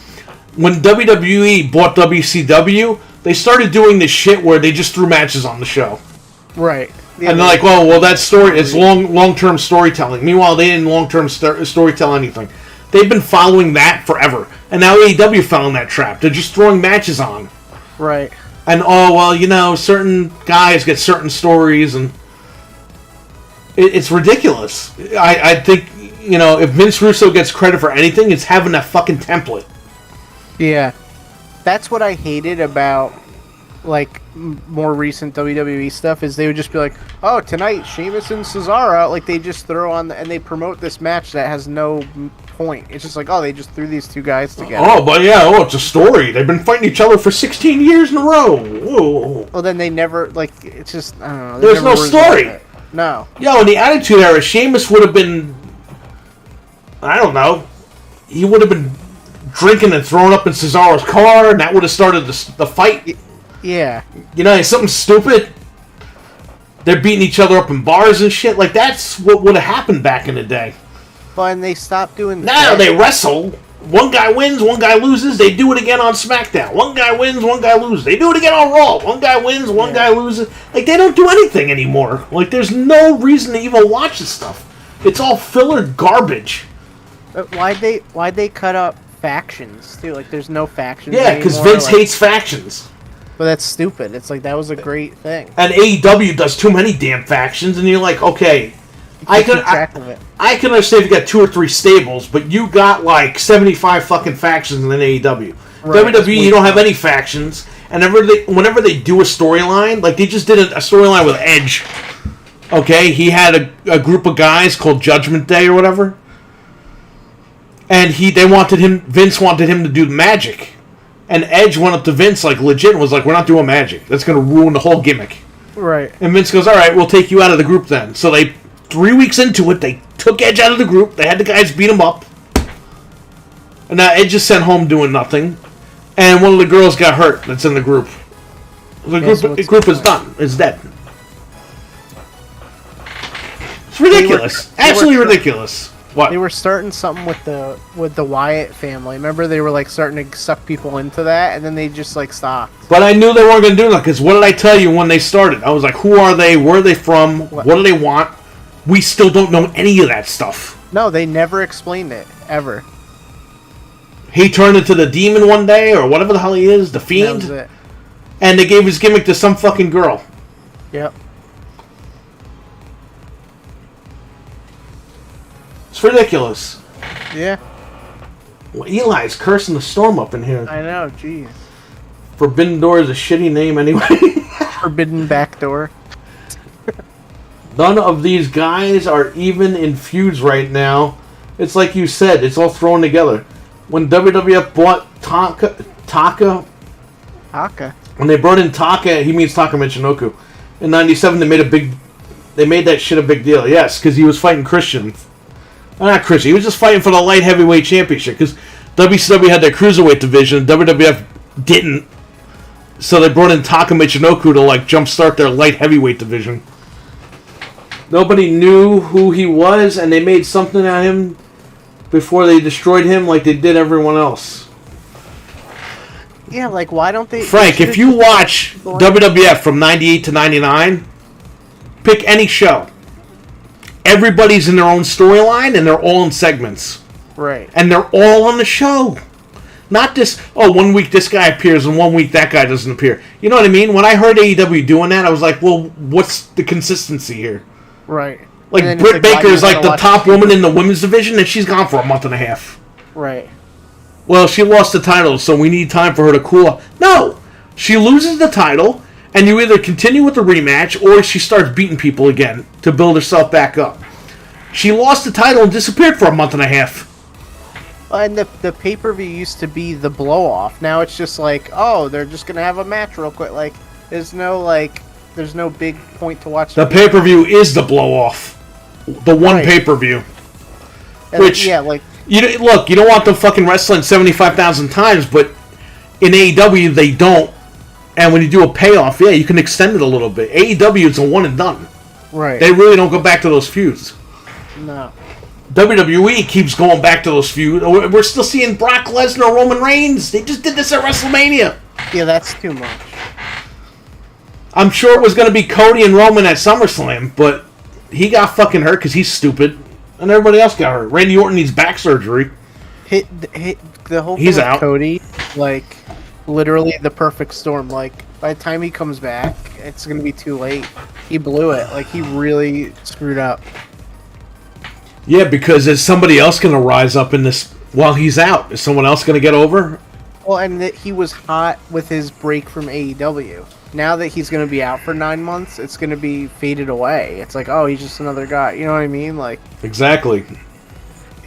When WWE bought WCW, they started doing this shit where they just threw matches on the show. Right. Yeah, and they're like, well, that story, it's long-term storytelling. Meanwhile, they didn't long-term storytell anything. They've been following that forever. And now AEW fell in that trap. They're just throwing matches on. Right. And, certain guys get certain stories, and it's ridiculous. I think, if Vince Russo gets credit for anything, it's having that fucking template. Yeah. That's what I hated about, like, more recent WWE stuff, is they would just be like, oh, tonight, Sheamus and Cesaro, like, they just throw on, and they promote this match that has no point. It's just like, oh, they just threw these two guys together. Oh, but it's a story. They've been fighting each other for 16 years in a row. Whoa. Well, then they never, like, it's just, I don't know. There's no story. No. In the Attitude Era, Sheamus would have been, I don't know, he would have been drinking and throwing up in Cesaro's car, and that would have started the fight. Yeah. Something stupid. They're beating each other up in bars and shit. Like, that's what would have happened back in the day. But and they stopped doing now they wrestle. One guy wins, one guy loses. They do it again on SmackDown. One guy wins, one guy loses. They do it again on Raw. One guy wins, one guy loses. Like, they don't do anything anymore. Like, there's no reason to even watch this stuff. It's all filler garbage. Why'd they cut up factions too. Like, there's no factions. Yeah, because anymore. Vince hates factions. But that's stupid. It's like that was a great thing. And AEW does too many damn factions, and you're like, okay, I Keep track of it. can understand if you got 2 or 3 stables, but you got like 75 fucking factions in AEW. Right, WWE, you don't have any factions, and whenever they do a storyline, like they just did a storyline with Edge. Okay, he had a group of guys called Judgment Day or whatever, and Vince wanted him to do magic. And Edge went up to Vince like legit and was like, we're not doing magic. That's going to ruin the whole gimmick. Right. And Vince goes, all right, we'll take you out of the group then. So 3 weeks into it, they took Edge out of the group. They had the guys beat him up. And now Edge is sent home doing nothing. And one of the girls got hurt that's in the group. The group is done. It's dead. It's ridiculous. Absolutely ridiculous. What? They were starting something with the Wyatt family. Remember, they were like starting to suck people into that, and then they just like stopped. But I knew they weren't going to do that, because what did I tell you when they started? I was like, who are they? Where are they from? What do they want? We still don't know any of that stuff. No, they never explained it, ever. He turned into the demon one day, or whatever the hell he is, the That fiend. was it. And they gave his gimmick to some fucking girl. Yep. It's ridiculous. Yeah. Well, Eli's cursing the storm up in here. I know, jeez. Forbidden Door is a shitty name anyway. Forbidden Backdoor. None of these guys are even in feuds right now. It's like you said, it's all thrown together. When WWF bought Taka, when they brought in Taka, he means Taka Michinoku. In '97, they made that shit a big deal. Yes, because he was fighting Christian. Not Christian. He was just fighting for the light heavyweight championship. Because WCW had their cruiserweight division, WWF didn't. So they brought in Taka Michinoku to like jumpstart their light heavyweight division. Nobody knew who he was, and they made something out of him before they destroyed him, like they did everyone else. Yeah, like why don't they? Frank, if you watch WWF from '98 to '99, pick any show. Everybody's in their own storyline, and they're all in segments. Right. And they're all on the show. Not this, 1 week this guy appears, and 1 week that guy doesn't appear. You know what I mean? When I heard AEW doing that, I was like, well, what's the consistency here? Right. Like, Britt Baker is like the top woman in the women's division, and she's gone for a month and a half. Right. Well, she lost the title, so we need time for her to cool off. No! She loses the title, and you either continue with the rematch, or she starts beating people again to build herself back up. She lost the title and disappeared for a month and a half. And the pay-per-view used to be the blow-off. Now it's just like, oh, they're just going to have a match real quick. Like, there's no big point to watch. The pay-per-view is the blow-off. The one pay-per-view. Which, yeah, like... you don't want them fucking wrestling 75,000 times, but in AEW, they don't. And when you do a payoff, yeah, you can extend it a little bit. AEW is a one and done. Right. They really don't go back to those feuds. No. WWE keeps going back to those feuds. We're still seeing Brock Lesnar, Roman Reigns. They just did this at WrestleMania. Yeah, that's too much. I'm sure it was going to be Cody and Roman at SummerSlam, but he got fucking hurt because he's stupid. And everybody else got hurt. Randy Orton needs back surgery. Hit the whole thing He's with out. Cody, like, literally the perfect storm. Like, by the time he comes back, it's going to be too late. He blew it. Like, he really screwed up. Yeah, because is somebody else going to rise up in this while he's out? Is someone else going to get over? Well, and that he was hot with his break from AEW. Now that he's going to be out for 9 months, it's going to be faded away. It's like, oh, he's just another guy. You know what I mean? Like, Exactly.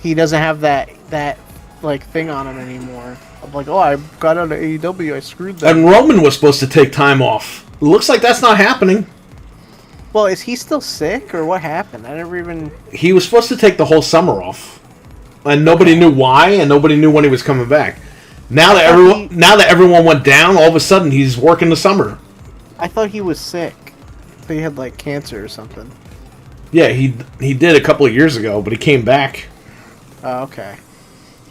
he doesn't have that like thing on him anymore. I'm like, oh, I got out of AEW. I screwed them. And Roman was supposed to take time off. It looks like that's not happening. Well, is he still sick or what happened? I never even. He was supposed to take the whole summer off, and nobody knew why, and nobody knew when he was coming back. Now that everyone went down, all of a sudden he's working the summer. I thought he was sick. I thought he had like cancer or something. Yeah, he did a couple of years ago, but he came back. Oh, okay.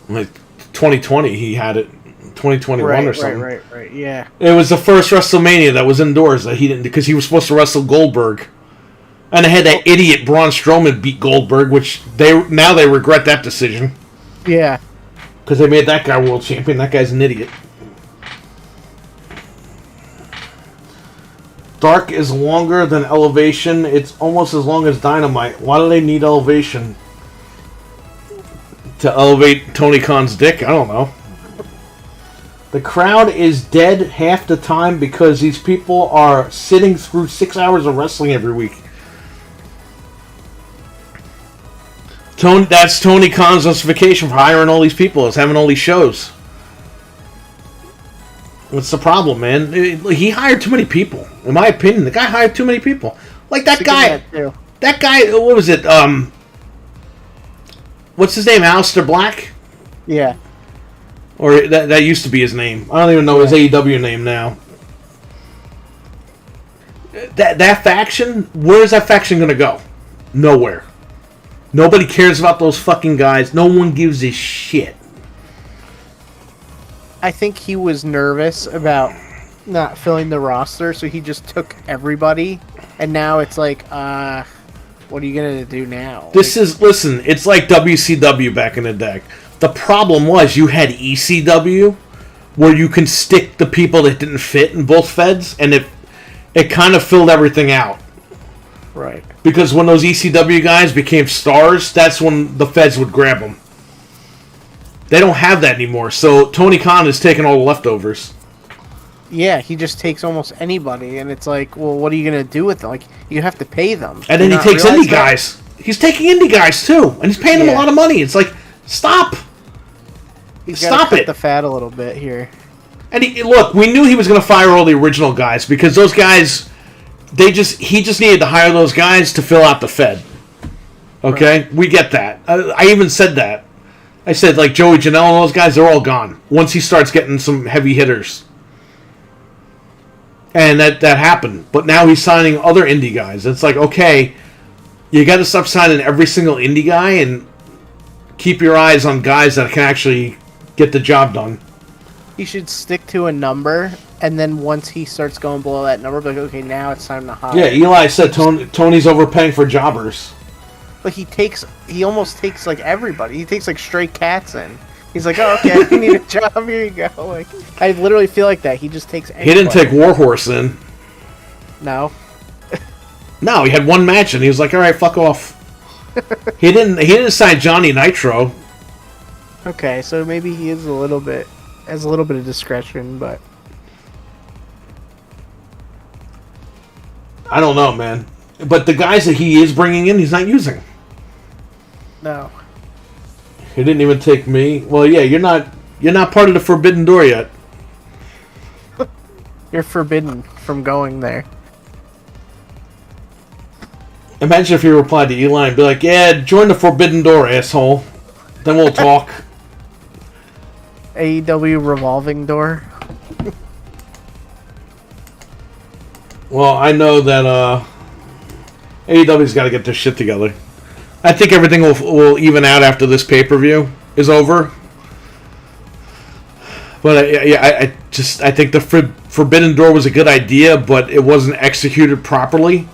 Like 2020, he had it. 2021 or something. Right. Yeah. It was the first WrestleMania that was indoors that he didn't, because he was supposed to wrestle Goldberg, and they had that idiot Braun Strowman beat Goldberg, which they regret that decision. Yeah. Because they made that guy world champion. That guy's an idiot. Dark is longer than Elevation. It's almost as long as Dynamite. Why do they need Elevation? To elevate Tony Khan's dick? I don't know. The crowd is dead half the time because these people are sitting through 6 hours of wrestling every week. That's Tony Khan's justification for hiring all these people, is having all these shows. What's the problem, man? He hired too many people. In my opinion, the guy hired too many people. Like that guy. That guy, what was it? What's his name? Aleister Black? Yeah. Or that used to be his name. I don't even know his AEW name now. That faction, where's that faction going to go? Nowhere. Nobody cares about those fucking guys. No one gives a shit. I think he was nervous about not filling the roster, so he just took everybody. And now it's like, what are you going to do now? Listen, it's like WCW back in the day. The problem was you had ECW, where you can stick the people that didn't fit in both feds, and it kind of filled everything out. Right. Because when those ECW guys became stars, that's when the feds would grab them. They don't have that anymore, so Tony Khan is taking all the leftovers. Yeah, he just takes almost anybody, and it's like, well, what are you going to do with them? Like, you have to pay them. And then he takes indie guys. He's taking indie guys, too, and he's paying them a lot of money. It's like, stop! He's got to cut the fat a little bit here. And look, we knew he was going to fire all the original guys, because those guys, he just needed to hire those guys to fill out the Fed. Okay? Right. We get that. I even said that. I said, like, Joey Janelle and all those guys, they're all gone. Once he starts getting some heavy hitters. And that happened. But now he's signing other indie guys. It's like, okay, you got to stop signing every single indie guy and keep your eyes on guys that can actually get the job done. He should stick to a number, and then once he starts going below that number, be like, okay, now it's time to hire. Yeah, Eli said Tony's overpaying for jobbers. But he almost takes, like, everybody. He takes, like, stray cats in. He's like, oh, okay, I need a job, here you go. Like, I literally feel like that. He just takes anybody. He didn't take Warhorse in. No. No, he had one match, and he was like, all right, fuck off. He didn't sign Johnny Nitro. Okay, so maybe he has a little bit of discretion, but I don't know, man. But the guys that he is bringing in, he's not using. No. He didn't even take me. Well, yeah, you're not part of the Forbidden Door yet. You're forbidden from going there. Imagine if he replied to Eli and be like, yeah, join the Forbidden Door, asshole. Then we'll talk. AEW revolving door. Well, I know that AEW's got to get their shit together. I think everything will even out after this pay-per-view is over. But I think the Forbidden Door was a good idea, but it wasn't executed properly.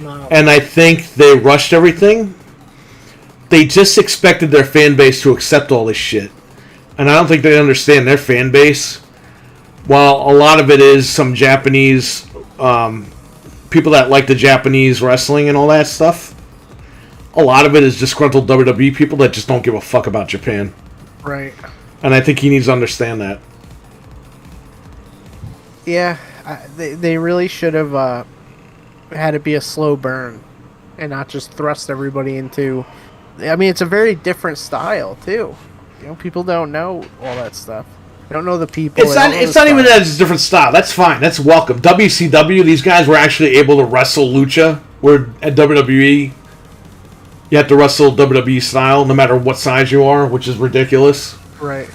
No. And I think they rushed everything. They just expected their fan base to accept all this shit. And I don't think they understand their fan base. While a lot of it is some Japanese people that like the Japanese wrestling and all that stuff, a lot of it is disgruntled WWE people that just don't give a fuck about Japan. Right. And I think he needs to understand that. Yeah, they really should have had it be a slow burn and not just thrust everybody into... I mean, it's a very different style, too. You know, people don't know all that stuff. They don't know the people. It's not even that it's a different style. That's fine. That's welcome. WCW, these guys were actually able to wrestle lucha, where at WWE, you have to wrestle WWE style no matter what size you are, which is ridiculous. Right.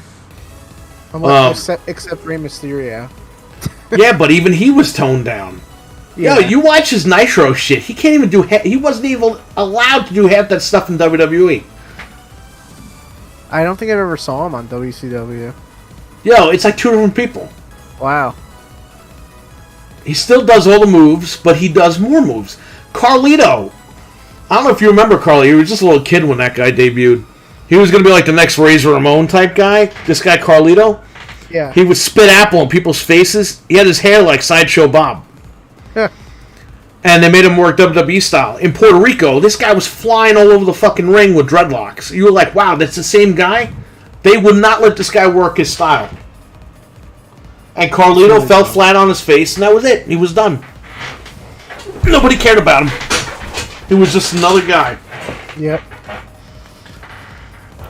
Except Rey Mysterio. Yeah, but even he was toned down. Yeah. Yo, you watch his Nitro shit. He can't even do. He wasn't even allowed to do half that stuff in WWE. I don't think I've ever saw him on WCW. Yo, it's like two different people. Wow. He still does all the moves, but he does more moves. Carlito. I don't know if you remember Carlito. He was just a little kid when that guy debuted. He was going to be like the next Razor Ramon type guy. This guy, Carlito. Yeah. He would spit apple in people's faces. He had his hair like Sideshow Bob. And they made him work WWE style. In Puerto Rico, this guy was flying all over the fucking ring with dreadlocks. You were like, wow, that's the same guy? They would not let this guy work his style. And Carlito fell flat on his face, and that was it. He was done. Nobody cared about him. He was just another guy. Yep.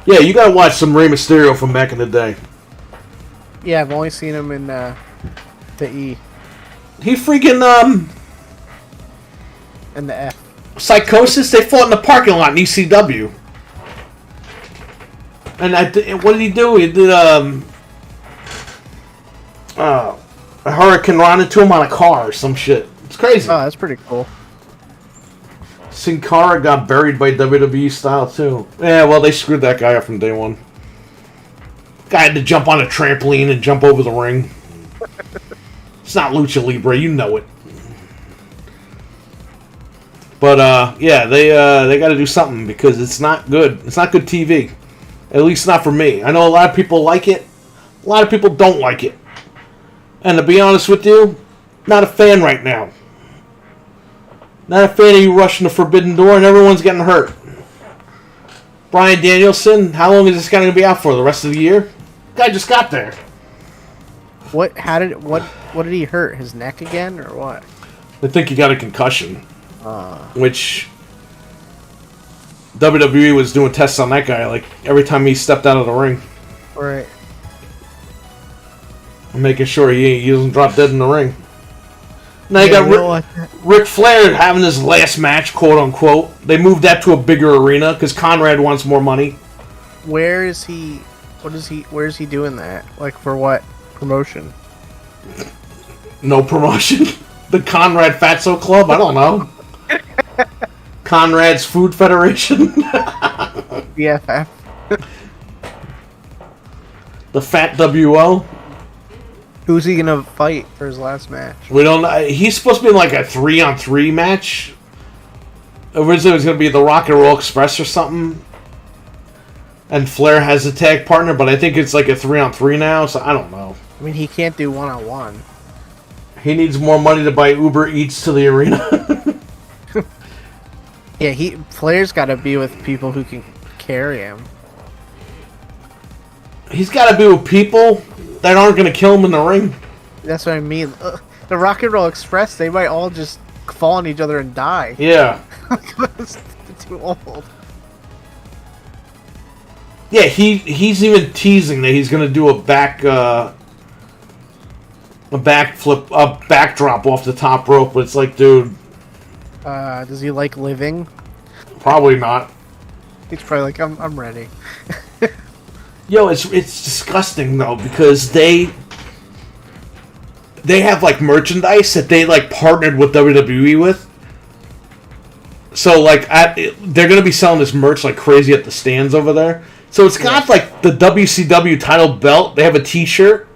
Yeah, you gotta watch some Rey Mysterio from back in the day. Yeah, I've only seen him in the E He freaking, and the F. Psychosis, they fought in the parking lot in ECW. And what did he do? He did, a Hurricane Run into him on a car or some shit. It's crazy. Oh, that's pretty cool. Sin Cara got buried by WWE style, too. Yeah, well, they screwed that guy up from day one. Guy had to jump on a trampoline and jump over the ring. It's not Lucha Libre, you know it. But, yeah, they got to do something because it's not good. It's not good TV. At least not for me. I know a lot of people like it. A lot of people don't like it. And to be honest with you, not a fan right now. Not a fan of you rushing the forbidden door and everyone's getting hurt. Bryan Danielson, how long is this guy going to be out for? The rest of the year? Guy just got there. What did he hurt? His neck again or what? I think he got a concussion. Which WWE was doing tests on that guy like every time he stepped out of the ring. Right. Making sure he doesn't drop dead in the ring. Now you got Ric Flair having his last match, quote unquote. They moved that to a bigger arena because Conrad wants more money. Where is he? Where is he doing that? Like for what promotion? No promotion. The Conrad Fatso Club? I don't know. Conrad's Food Federation? BFF. The Fat WO? Who's he gonna fight for his last match? We don't know. He's supposed to be in like a 3-on-3 match. Originally it was going to be the Rock and Roll Express or something. And Flair has a tag partner, but I think it's like a 3-on-3 now, so I don't know. I mean, he can't do 1-on-1. He needs more money to buy Uber Eats to the arena. Yeah, Flair's got to be with people who can carry him. He's got to be with people that aren't going to kill him in the ring. That's what I mean. The Rock and Roll Express, they might all just fall on each other and die. Yeah. They're too old. Yeah, he's even teasing that he's going to do a backflip, a backdrop off the top rope. But it's like, dude. Does he like living? Probably not. He's probably like, I'm ready. Yo, it's disgusting though because they have like merchandise that they like partnered with WWE with. So like they're gonna be selling this merch like crazy at the stands over there. So it's got like the WCW title belt. They have a T-shirt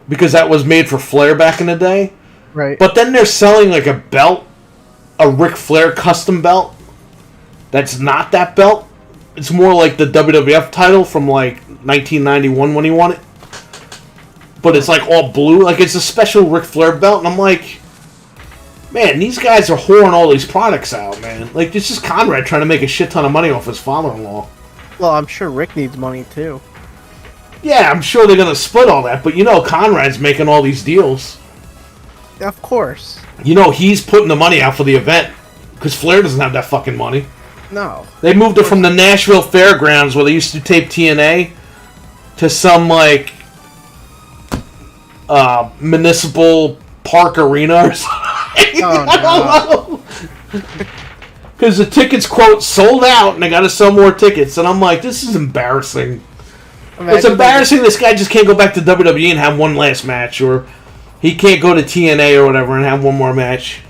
because that was made for Flair back in the day. Right. But then they're selling like a belt, a Ric Flair custom belt. That's not that belt. It's more like the WWF title from like 1991 when he won it. But it's like all blue. Like it's a special Ric Flair belt. And I'm like, man, these guys are whoring all these products out, man. Like it's just Conrad trying to make a shit ton of money off his father-in-law. Well, I'm sure Rick needs money too. Yeah, I'm sure they're going to split all that. But you know Conrad's making all these deals. Of course. You know he's putting the money out for the event. Because Flair doesn't have that fucking money. No. They moved it from the Nashville Fairgrounds where they used to tape TNA to some like municipal park arena or something. I don't know. Because the tickets, quote, sold out and they got to sell more tickets. And I'm like, this is embarrassing. It's embarrassing this guy just can't go back to WWE and have one last match. Or he can't go to TNA or whatever and have one more match.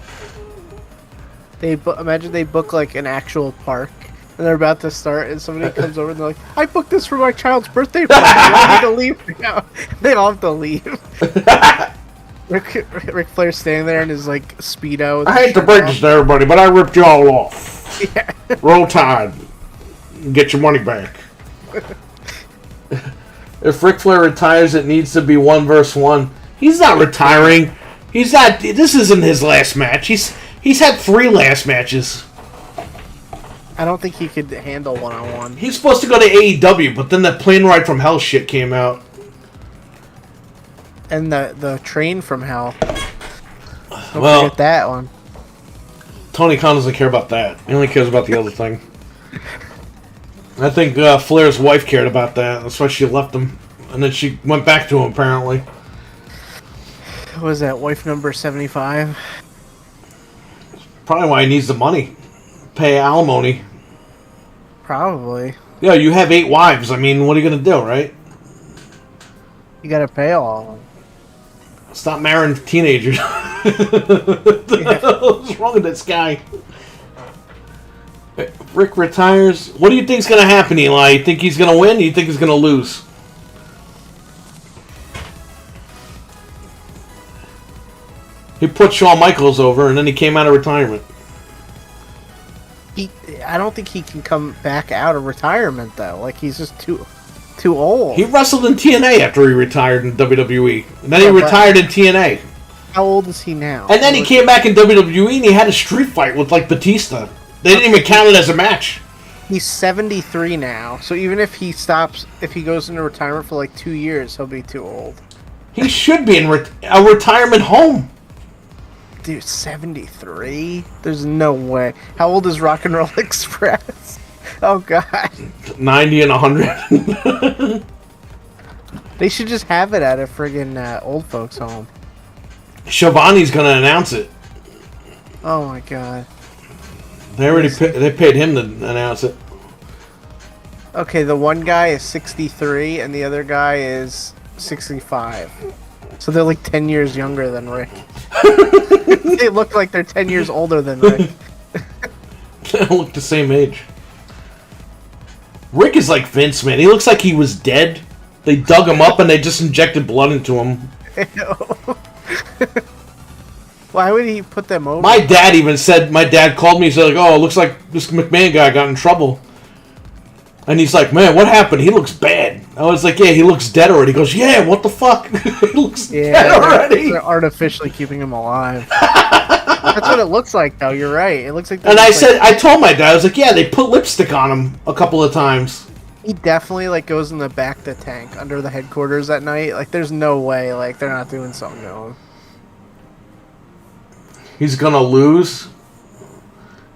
Imagine they book like an actual park and they're about to start and somebody comes over and they're like, I booked this for my child's birthday party. I need to leave now. They all have to leave. Ric Flair's standing there in his like Speedo. I hate to break this to everybody, but I ripped you all off. Yeah. Roll Tide. and get your money back. If Ric Flair retires, it needs to be 1 versus 1. He's not retiring. He's not. This isn't his last match. He's had 3 last matches. I don't think he could handle 1-on-1. He's supposed to go to AEW, but then the plane ride from hell shit came out. And the train from hell. Don't Well, forget that one. Tony Khan doesn't care about that. He only cares about the other thing. I think Flair's wife cared about that. That's why she left him. And then she went back to him, apparently. What was that, wife number 75? Probably why he needs the money. Pay alimony. Probably. Yeah, you have 8 wives. I mean, what are you going to do, right? You gotta pay all of them. Stop marrying teenagers. What's wrong with this guy? Rick retires. What do you think's going to happen, Eli? You think he's going to win? Or you think he's going to lose? He put Shawn Michaels over, and then he came out of retirement. I don't think he can come back out of retirement though. Like he's just too old. He wrestled in TNA after he retired in WWE. And then he retired in TNA. How old is he now? And then he came back in WWE and he had a street fight with like Batista. They didn't even count it as a match. He's 73 now. So even if he goes into retirement for like 2 years, he'll be too old. He should be in a retirement home. Dude, 73? There's no way. How old is Rock and Roll Express? Oh, God. 90 and 100. They should just have it at a friggin' old folks' home. Shivani's going to announce it. Oh, my God. They already they paid him to announce it. Okay, the one guy is 63 and the other guy is 65. So they're like 10 years younger than Rick. They look like they're 10 years older than Rick. They all look the same age. Rick is like Vince, man. He looks like he was dead. They dug him up and they just injected blood into him. Why would he put them over? My dad even said, my dad called me, he said, like, oh, it looks like this McMahon guy got in trouble. And he's like, man, what happened? He looks bad. I was like, yeah, he looks dead already. He goes, yeah, what the fuck? He looks dead already. They're artificially keeping him alive. That's what it looks like, though. You're right. It looks like. And I told my dad, I was like, yeah, they put lipstick on him a couple of times. He definitely like goes in the back of the tank under the headquarters at night. Like, there's no way like they're not doing something to him. He's gonna lose.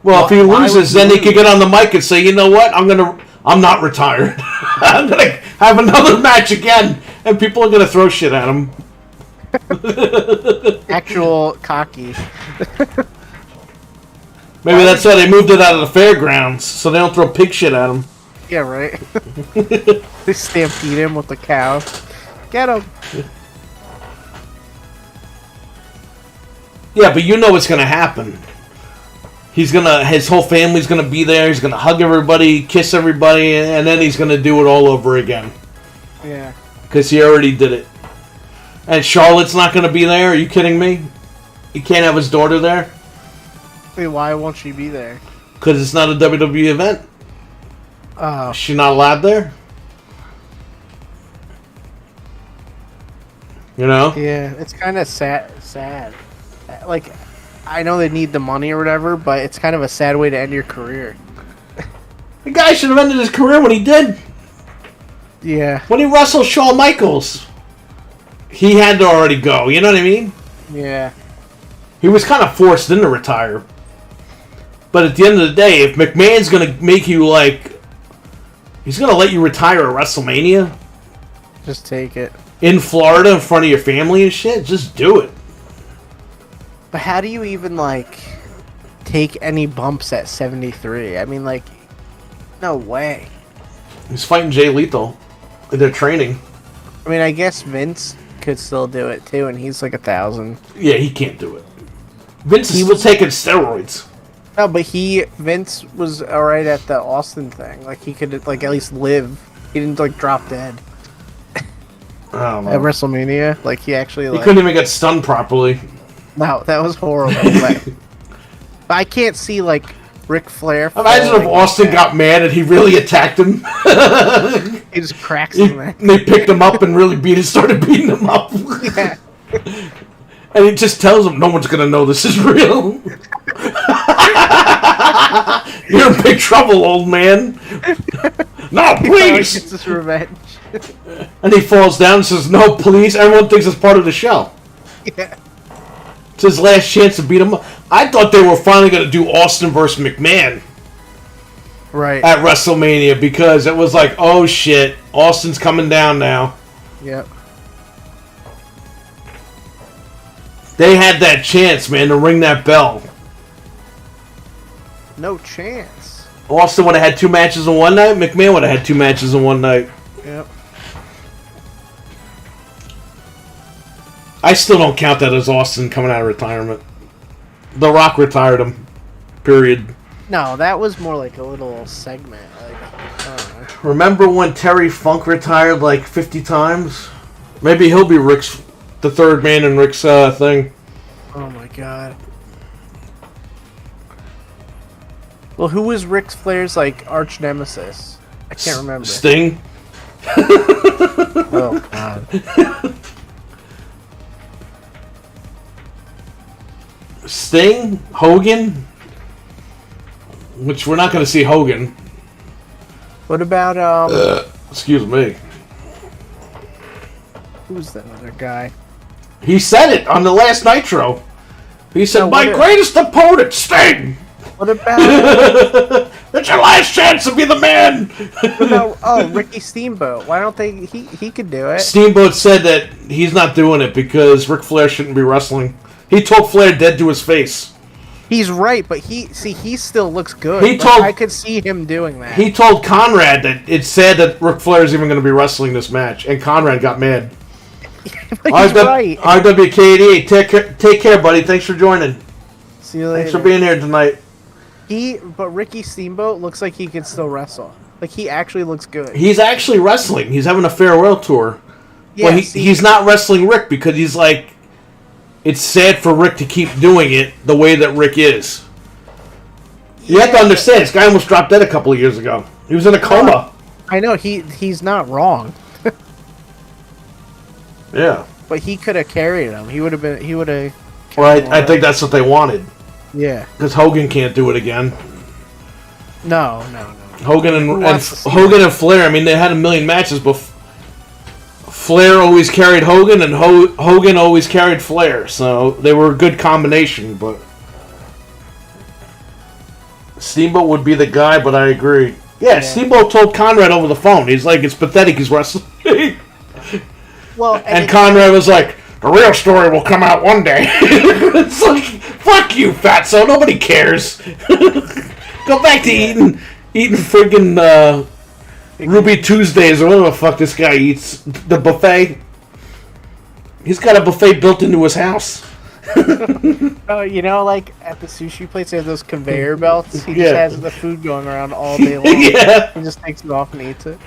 Well, if he loses, then he could get on the mic and say, you know what? I'm not retired. I'm gonna have another match again, and people are gonna throw shit at him. Actual cocky. Maybe that's why they moved it out of the fairgrounds, so they don't throw pig shit at him. Yeah, right. They stampede him with the cow. Get him. Yeah, but you know what's gonna happen. His whole family's gonna be there. He's gonna hug everybody, kiss everybody, and then he's gonna do it all over again. Yeah. Because he already did it. And Charlotte's not gonna be there. Are you kidding me? He can't have his daughter there. Wait, why won't she be there? Because it's not a WWE event. Oh. Is she not allowed there? You know? Yeah, it's kind of sad. Like, I know they need the money or whatever, but it's kind of a sad way to end your career. The guy should have ended his career when he did. Yeah. When he wrestled Shawn Michaels. He had to already go, you know what I mean? Yeah. He was kind of forced into retire. But at the end of the day, if McMahon's going to make you like... He's going to let you retire at WrestleMania? Just take it. In Florida in front of your family and shit? Just do it. But how do you even, like, take any bumps at 73? I mean, like, no way. He's fighting Jay Lethal. They're training. I mean, I guess Vince could still do it, too, and he's like 1,000. Yeah, he can't do it. Vince is still taking steroids. No, but Vince was alright at the Austin thing. Like, he could, like, at least live. He didn't, like, drop dead. I don't know. At WrestleMania. Like, he actually, He couldn't even get stunned properly. No, that was horrible. But I can't see, like, Ric Flair. Imagine if Austin got mad and he really attacked him. He just cracks him. And they picked him up and really started beating him up. Yeah. And he just tells him, no one's going to know this is real. You're in big trouble, old man. No, please. He gets his revenge. And he falls down and says, no, please. Everyone thinks it's part of the show. Yeah. It's his last chance to beat him up. I thought they were finally going to do Austin versus McMahon. Right. At WrestleMania, because it was like, oh shit, Austin's coming down now. Yep. They had that chance, man, to ring that bell. No chance. Austin would have had 2 matches in one night. McMahon would have had 2 matches in one night. Yep. I still don't count that as Austin coming out of retirement. The Rock retired him. Period. No, that was more like a little segment. Like, I don't know. Remember when Terry Funk retired like 50 times? Maybe he'll be the third man in Rick's thing. Oh my god. Well, who was Ric Flair's like arch nemesis? I can't remember. Sting. Oh god. Sting, Hogan, which we're not going to see Hogan. What about Excuse me. who's that other guy? He said it on the last Nitro. He said, No, "My greatest opponent, Sting. What about It's your last chance to be the man." Ricky Steamboat? Why don't they? He could do it. Steamboat said that he's not doing it because Ric Flair shouldn't be wrestling. He told Flair dead to his face. He's right, but he still looks good. I could see him doing that. He told Conrad that it's sad that Ric Flair is even going to be wrestling this match, and Conrad got mad. He's right. RWKD, take care, buddy. Thanks for joining. See you later. Thanks for being here tonight. But Ricky Steamboat looks like he can still wrestle. Like, he actually looks good. He's actually wrestling. He's having a farewell tour. Yeah, well, he's not wrestling Rick because he's like, it's sad for Rick to keep doing it the way that Rick is. You have to understand, this guy almost dropped dead a couple of years ago. He was in a coma. I know, he's not wrong. Yeah. But he could have carried him. He would have. Well, I think that's what they wanted. Yeah. Because Hogan can't do it again. No. Hogan and Flair, I mean, they had a million matches, but Flair always carried Hogan, and Hogan always carried Flair. So they were a good combination, but Steamboat would be the guy, but I agree. Yeah, Steamboat told Conrad over the phone. He's like, it's pathetic he's wrestling. Well, and Conrad was like, the real story will come out one day. It's like, fuck you, fatso. Nobody cares. Go back to eating friggin' Ruby Tuesdays or whatever the fuck this guy eats. The buffet. He's got a buffet built into his house. You know, like at the sushi place, they have those conveyor belts. He just has the food going around all day long. Yeah. He just takes it off and eats it.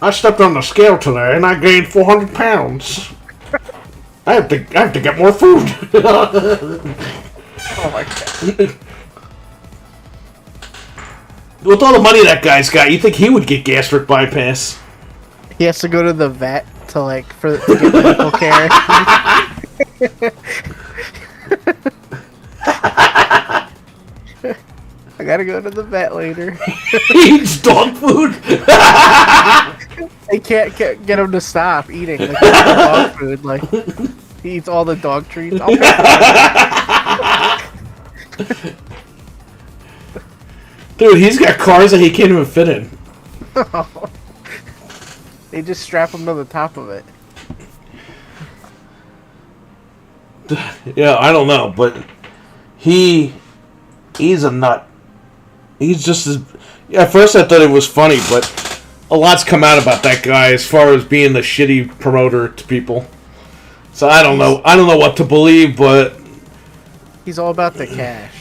I stepped on the scale today and I gained 400 pounds. I have to get more food. Oh my god. With all the money that guy's got, you think he would get gastric bypass? He has to go to the vet to get medical care. I gotta go to the vet later. He eats dog food. They can't get him to stop eating dog food. Like, he eats all the dog treats. Dude, he's got cars that he can't even fit in. They just strap him to the top of it. Yeah, I don't know, but he's a nut. He's just as... At first I thought it was funny, but a lot's come out about that guy as far as being the shitty promoter to people. So I don't know. I don't know what to believe, but... He's all about the cash.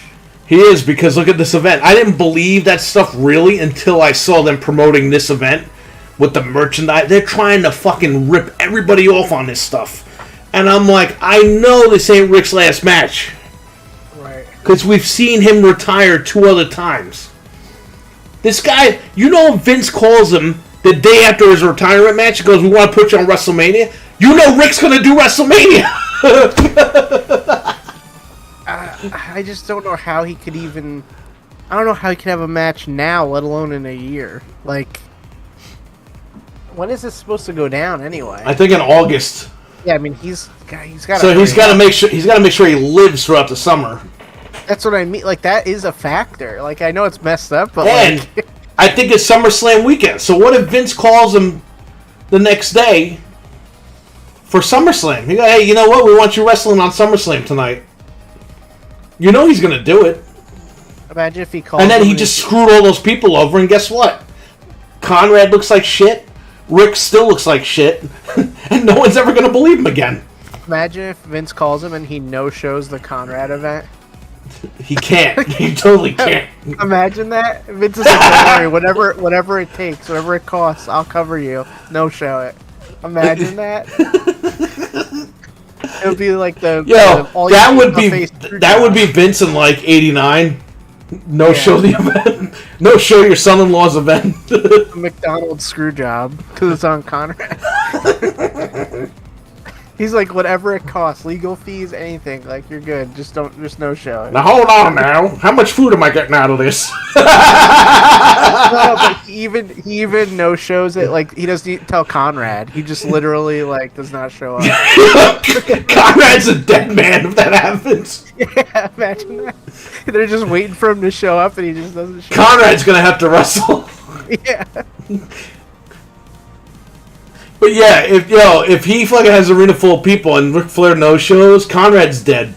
He is, because look at this event. I didn't believe that stuff really until I saw them promoting this event with the merchandise. They're trying to fucking rip everybody off on this stuff. And I'm like, I know this ain't Rick's last match. Right. Because we've seen him retire 2 other times. This guy, you know, Vince calls him the day after his retirement match. He goes, we want to put you on WrestleMania. You know Rick's going to do WrestleMania. I just don't know how he could even... I don't know how he could have a match now, let alone in a year. Like, when is this supposed to go down anyway? I think in August. Yeah, I mean, he's got. So he's got to make sure he lives throughout the summer. That's what I mean. Like, that is a factor. Like, I know it's messed up, but And like, I think it's SummerSlam weekend. So what if Vince calls him the next day for SummerSlam? He goes, hey, you know what? We want you wrestling on SummerSlam tonight. You know he's going to do it. imagine if he called. And then him he just screwed all those people over, and guess what? Conrad looks like shit. Rick still looks like shit. And no one's ever going to believe him again. Imagine if Vince calls him and he no-shows the Conrad event. He can't. He totally can't. Imagine that. Vince is like, don't worry, whatever it takes, whatever it costs, I'll cover you. No show it. Imagine that. It would be like the that would be Vince in like '89. No show the event. No show your son-in-law's event. McDonald's screw job because it's on Conrad. He's like, whatever it costs, legal fees, anything. Like, you're good. Just no show. Now hold on now. How much food am I getting out of this? No, but he even no shows it. Like, he doesn't even tell Conrad. He just literally like does not show up. Conrad's a dead man if that happens. Yeah, imagine that. They're just waiting for him to show up, and he just doesn't show Conrad's gonna have to wrestle. up. Yeah. But yeah, if he fucking has an arena full of people and Ric Flair no shows, Conrad's dead.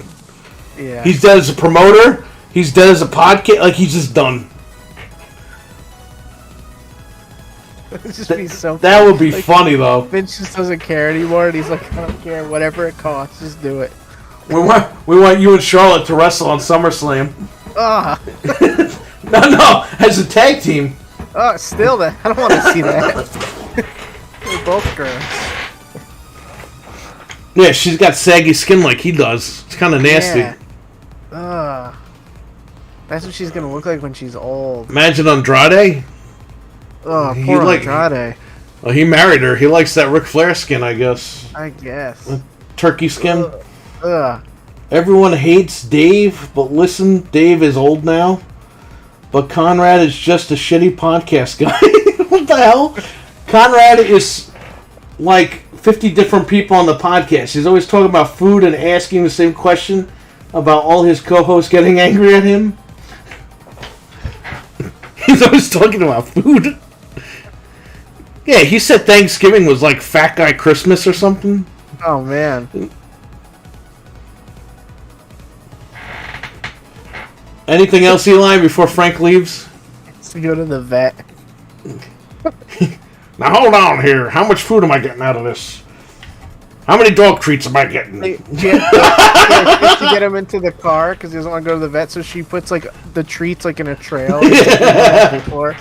Yeah. He's dead as a promoter. He's dead as a podcast. Like, he's just done. It'd just be so That would be like, funny though. Vince just doesn't care anymore, and he's like, I don't care, whatever it costs, just do it. We want you and Charlotte to wrestle on SummerSlam. Ah, No, as a tag team. oh, still that. I don't want to see that. They're both girls. Yeah, she's got saggy skin like he does. It's kind of nasty. Yeah. That's what she's gonna look like when she's old. Imagine Andrade. Oh, He poor like- Andrade. Well, he married her. He likes that Ric Flair skin, I guess. I guess. Turkey skin. Ugh. Everyone hates Dave, but listen, Dave is old now. But Conrad is just a shitty podcast guy. What the hell? Conrad is like 50 different people on the podcast. He's always talking about food and asking the same question about all his co-hosts getting angry at him. He's always talking about food. Yeah, he said Thanksgiving was like Fat Guy Christmas or something. Oh man. Anything else, Eli, before Frank leaves? To go to the vet. Now hold on here. How much food am I getting out of this? How many dog treats am I getting? She has to get him into the car because he doesn't want to go to the vet, so she puts like the treats like in a trail. Before.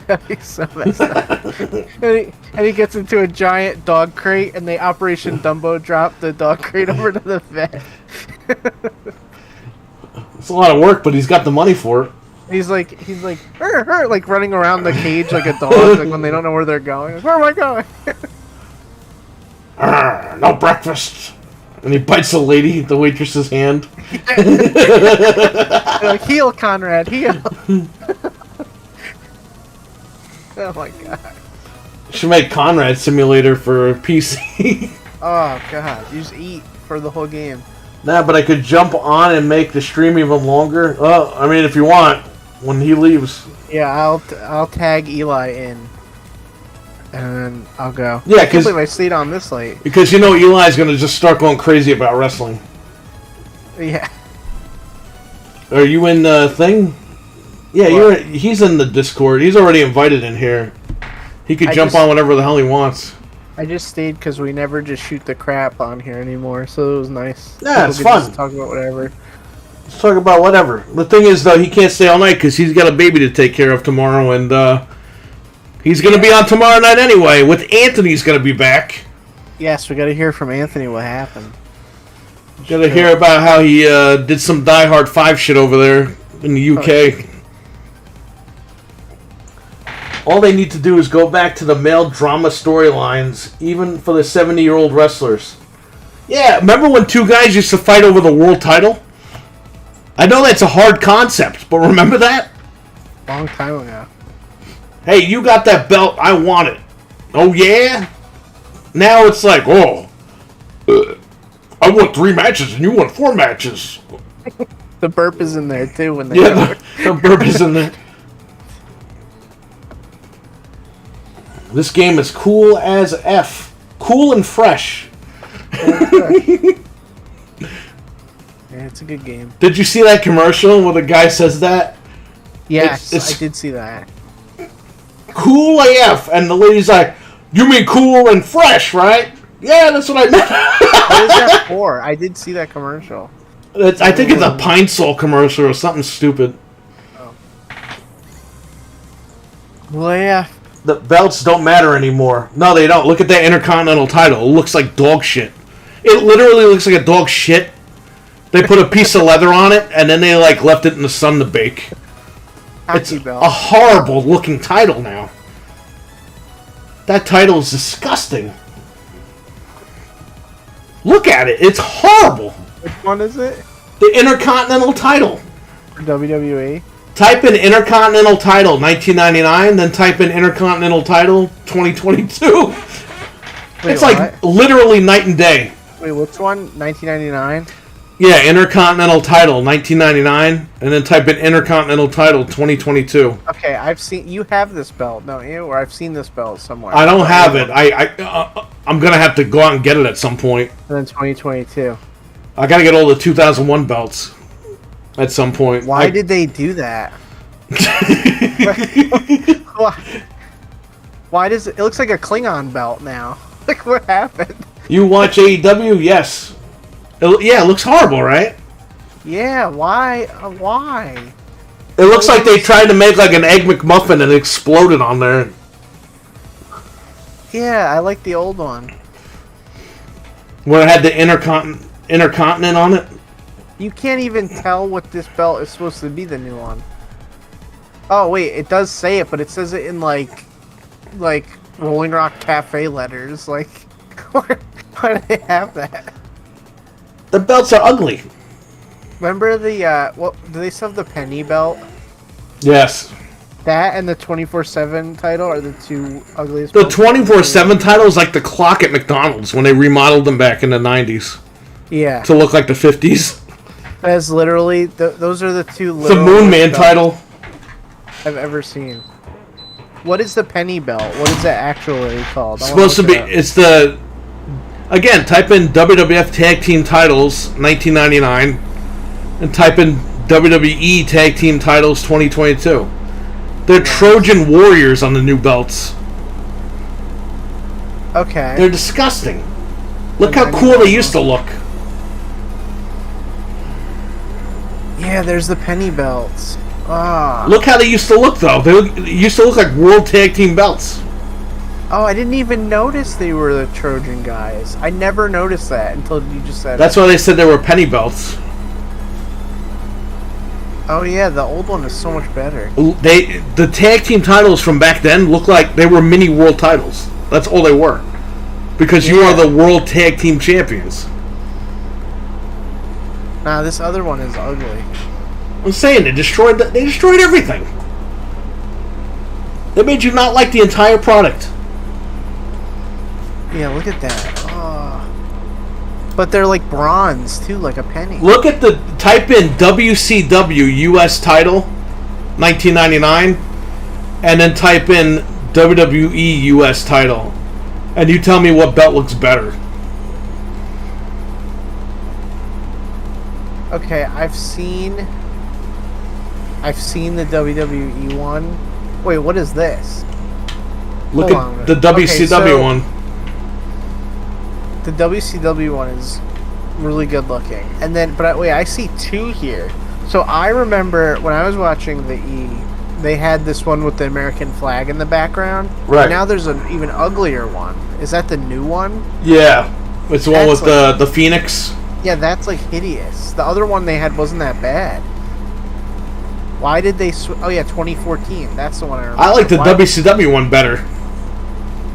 That'd be so messed up. And he gets into a giant dog crate, and they Operation Dumbo drop the dog crate over to the vet. It's a lot of work, but he's got the money for it. He's like, "Hur, hur," like running around the cage like a dog, like when they don't know where they're going. Like, where am I going? No breakfast. And he bites the waitress's hand. They're like, heal, Conrad, heal. Oh my god. Should make Conrad Simulator for PC. Oh god, you just eat for the whole game. Nah, but I could jump on and make the stream even longer. I mean, if you want, when he leaves. Yeah, I'll tag Eli in, and then I'll go. Yeah, I can't 'cause- believe I stayed on this late. Because you know Eli's going to just start going crazy about wrestling. Yeah. Are you in the thing? Yeah, he's in the Discord. He's already invited in here. He could jump on whenever the hell he wants. I just stayed because we never just shoot the crap on here anymore, so it was nice. Yeah, it's People could fun. just talk about whatever. Let's talk about whatever. The thing is, though, he can't stay all night because he's got a baby to take care of tomorrow, and He's going to be on tomorrow night anyway, with Anthony's going to be back. Yes, we got to hear from Anthony what happened. Got to hear about how he did some Die Hard 5 shit over there in the UK. All they need to do is go back to the male drama storylines, even for the 70-year-old wrestlers. Yeah, remember when two guys used to fight over the world title? I know that's a hard concept, but remember that? Long time ago. Hey, you got that belt, I want it. Oh, yeah? Now it's like, I won 3 matches and you won 4 matches. The burp is in there, too. When they the burp is in there. This game is cool as F. Cool and fresh. Yeah, it's a good game. Did you see that commercial where the guy says that? Yes, It's I did see that. cool AF, and the lady's like, "You mean cool and fresh, right?" Yeah, that's what I meant. What is that for? I did see that commercial. I think it's a Pine Sol commercial or something stupid. Well, yeah. The belts don't matter anymore. No, they don't. Look at that Intercontinental title. It looks like dog shit. It literally looks like a dog shit. They put a piece of leather on it, and then they left it in the sun to bake. It's Hockey belt. a horrible looking title now. That title is disgusting. Look at it. It's horrible. Which one is it? The Intercontinental title. For WWE? Type in Intercontinental title 1999, then type in Intercontinental title 2022. Wait, It's like literally night and day. Wait, which one? 1999? Yeah, Intercontinental title 1999, and then type in Intercontinental title 2022. Okay, you have this belt, don't you? Or I've seen this belt somewhere. I don't have it. I'm gonna have to go out and get it at some point. And then 2022. I gotta get all the 2001 belts at some point. Why did they do that? Why does it looks like a Klingon belt now? Like, what happened? You watch AEW? Yes. It looks horrible, right? Yeah, why? Why? It looks like they tried to make like an Egg McMuffin and it exploded on there. Yeah, I like the old one. Where it had the Intercontinent on it? You can't even tell what this belt is supposed to be, the new one. Oh, wait, it does say it, but it says it in, like Rolling Rock Cafe letters. Like, why do they have that? The belts are ugly. Remember the, do they still have the penny belt? Yes. That and the 24/7 title are the two ugliest The belts. 24/7 title is like the clock at McDonald's when they remodeled them back in the 90s. Yeah. To look like the 50s. That's literally, those are the two The Moon Man title. I've ever seen. What is the penny belt? What is that actually called? It's supposed to be, it's the, again, type in WWF Tag Team Titles 1999 and type in WWE Tag Team Titles 2022. They're Trojan Warriors on the new belts. Okay. They're disgusting. Look how cool they used to look. Yeah, there's the penny belts. Ah. Look how they used to look, though. They used to look like World Tag Team belts. Oh, I didn't even notice they were the Trojan guys. I never noticed that until you just said That's why they said they were penny belts. Oh yeah, the old one is so much better. The tag team titles from back then look like they were mini world titles. That's all they were. Because you are the world tag team champions. Nah, this other one is ugly. I'm saying they destroyed everything. They made you not like the entire product. Yeah, look at that. Oh. But they're like bronze too, like a penny. Look at the type in WCW US title 1999 and then type in WWE US title and you tell me what belt looks better. Okay, I've seen the WWE one. Wait, what is this? Look Hold on. at the WCW one. The WCW one is really good looking. And then, but wait, I see two here. So I remember when I was watching the they had this one with the American flag in the background. Right. Now there's an even uglier one. Is that the new one? Yeah. It's the one That's with the Phoenix. Yeah, that's like hideous. The other one they had wasn't that bad. Why did they? Oh yeah, 2014. That's the one I remember. I like the Why- WCW one better.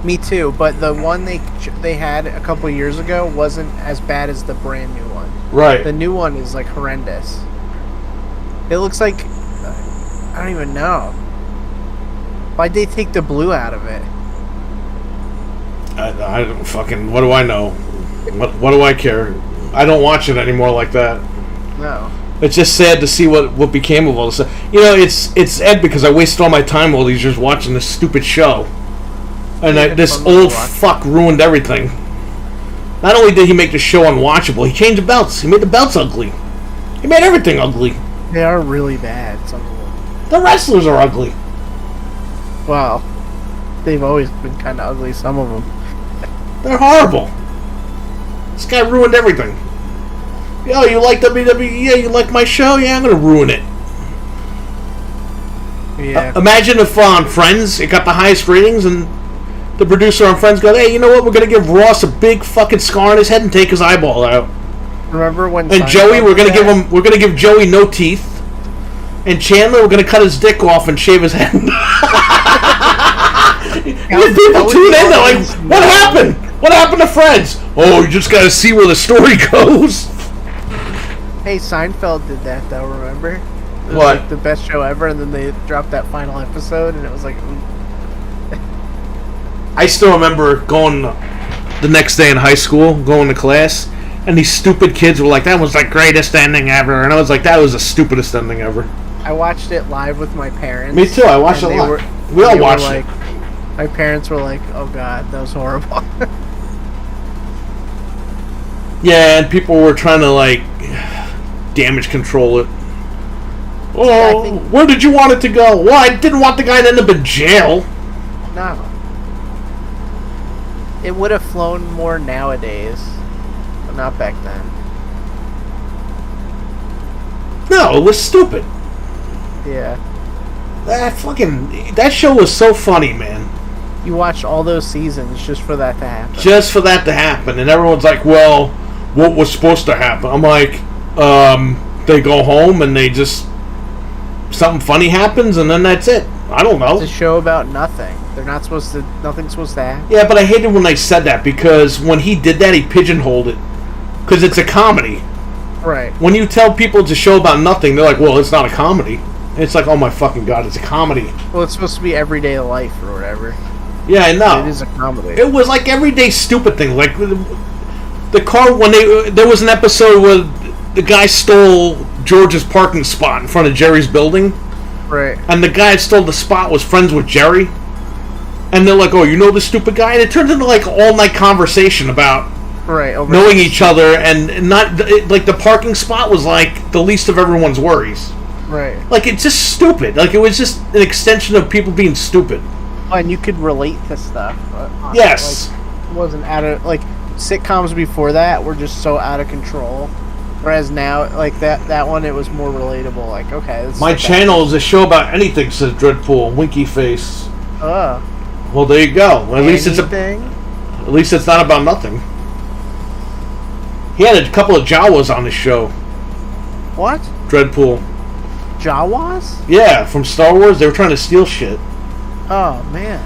Me too, but the one they had a couple years ago wasn't as bad as the brand new one. Right. The new one is like horrendous. It looks like I don't even know. Why'd they take the blue out of it? I don't fucking. What do I know? What do I care? I don't watch it anymore like that. No. It's just sad to see what became of all this. You know, it's sad because I wasted all my time all these years watching this stupid show. And this old fuck ruined everything. Not only did he make the show unwatchable, he changed the belts. He made the belts ugly. He made everything ugly. They are really bad, some of them. The wrestlers are ugly. Well, they've always been kind of ugly, some of them. They're horrible. This guy ruined everything. Yo, you like WWE? Yeah, you like my show? Yeah, I'm gonna ruin it. Yeah. Imagine if on Friends it got the highest ratings and the producer on Friends goes, "Hey, you know what? We're gonna give Ross a big fucking scar on his head and take his eyeball out." Remember when? And Seinfeld Joey, we're did gonna that? we're gonna give Joey no teeth. And Chandler, we're gonna cut his dick off and shave his head. These people tune in, they're like, "What happened? What happened to Friends?" Oh, you just gotta see where the story goes. Hey, Seinfeld did that though. Remember? It was What? like the best show ever, and then they dropped that final episode, and it was like, ooh. I still remember going the next day in high school, going to class, and these stupid kids were like, "That was the greatest ending ever," and I was like, "That was the stupidest ending ever." I watched it live with my parents. Me too. I watched and it they live. were- We all they were watched like, it. My parents were like, "Oh God, that was horrible." Yeah, and people were trying to like damage control it. Oh, I think- where did you want it to go? Well, I didn't want the guy to end up in jail. No. It would have flown more nowadays, but not back then. No, it was stupid. Yeah. That show was so funny, man. You watched all those seasons just for that to happen. Just for that to happen, and everyone's like, "Well, what was supposed to happen?" I'm like, they go home and they just something funny happens, and then that's it. I don't know. It's a show about nothing. They're not supposed to. Nothing's supposed to happen. Yeah, but I hated when they said that because when he did that, he pigeonholed it because it's a comedy. Right. When you tell people it's a show about nothing, they're like, "Well, it's not a comedy." And it's like, "Oh my fucking god, it's a comedy." Well, it's supposed to be everyday life or whatever. Yeah, I know. It is a comedy. It was like everyday stupid things, like the car when there was an episode where the guy stole George's parking spot in front of Jerry's building, Right. and the guy that stole the spot was friends with Jerry, and they're like, "Oh, you know this stupid guy?" And it turned into like all night conversation about Right. Over knowing each other, and not like the parking spot was like the least of everyone's worries. Right. Like it's just stupid. Like it was just an extension of people being stupid. And you could relate to stuff. Yes. Like, it wasn't out of like sitcoms before that were just so out of control. Whereas now, like that one, it was more relatable. Like, okay, this My is channel is a show about anything, says Dreadpool, winky face. Uh, Well, there you go. At least anything? at least it's not about nothing. He had a couple of Jawas on the show. What? Dreadpool. Jawas? Yeah, from Star Wars. They were trying to steal shit. Oh man.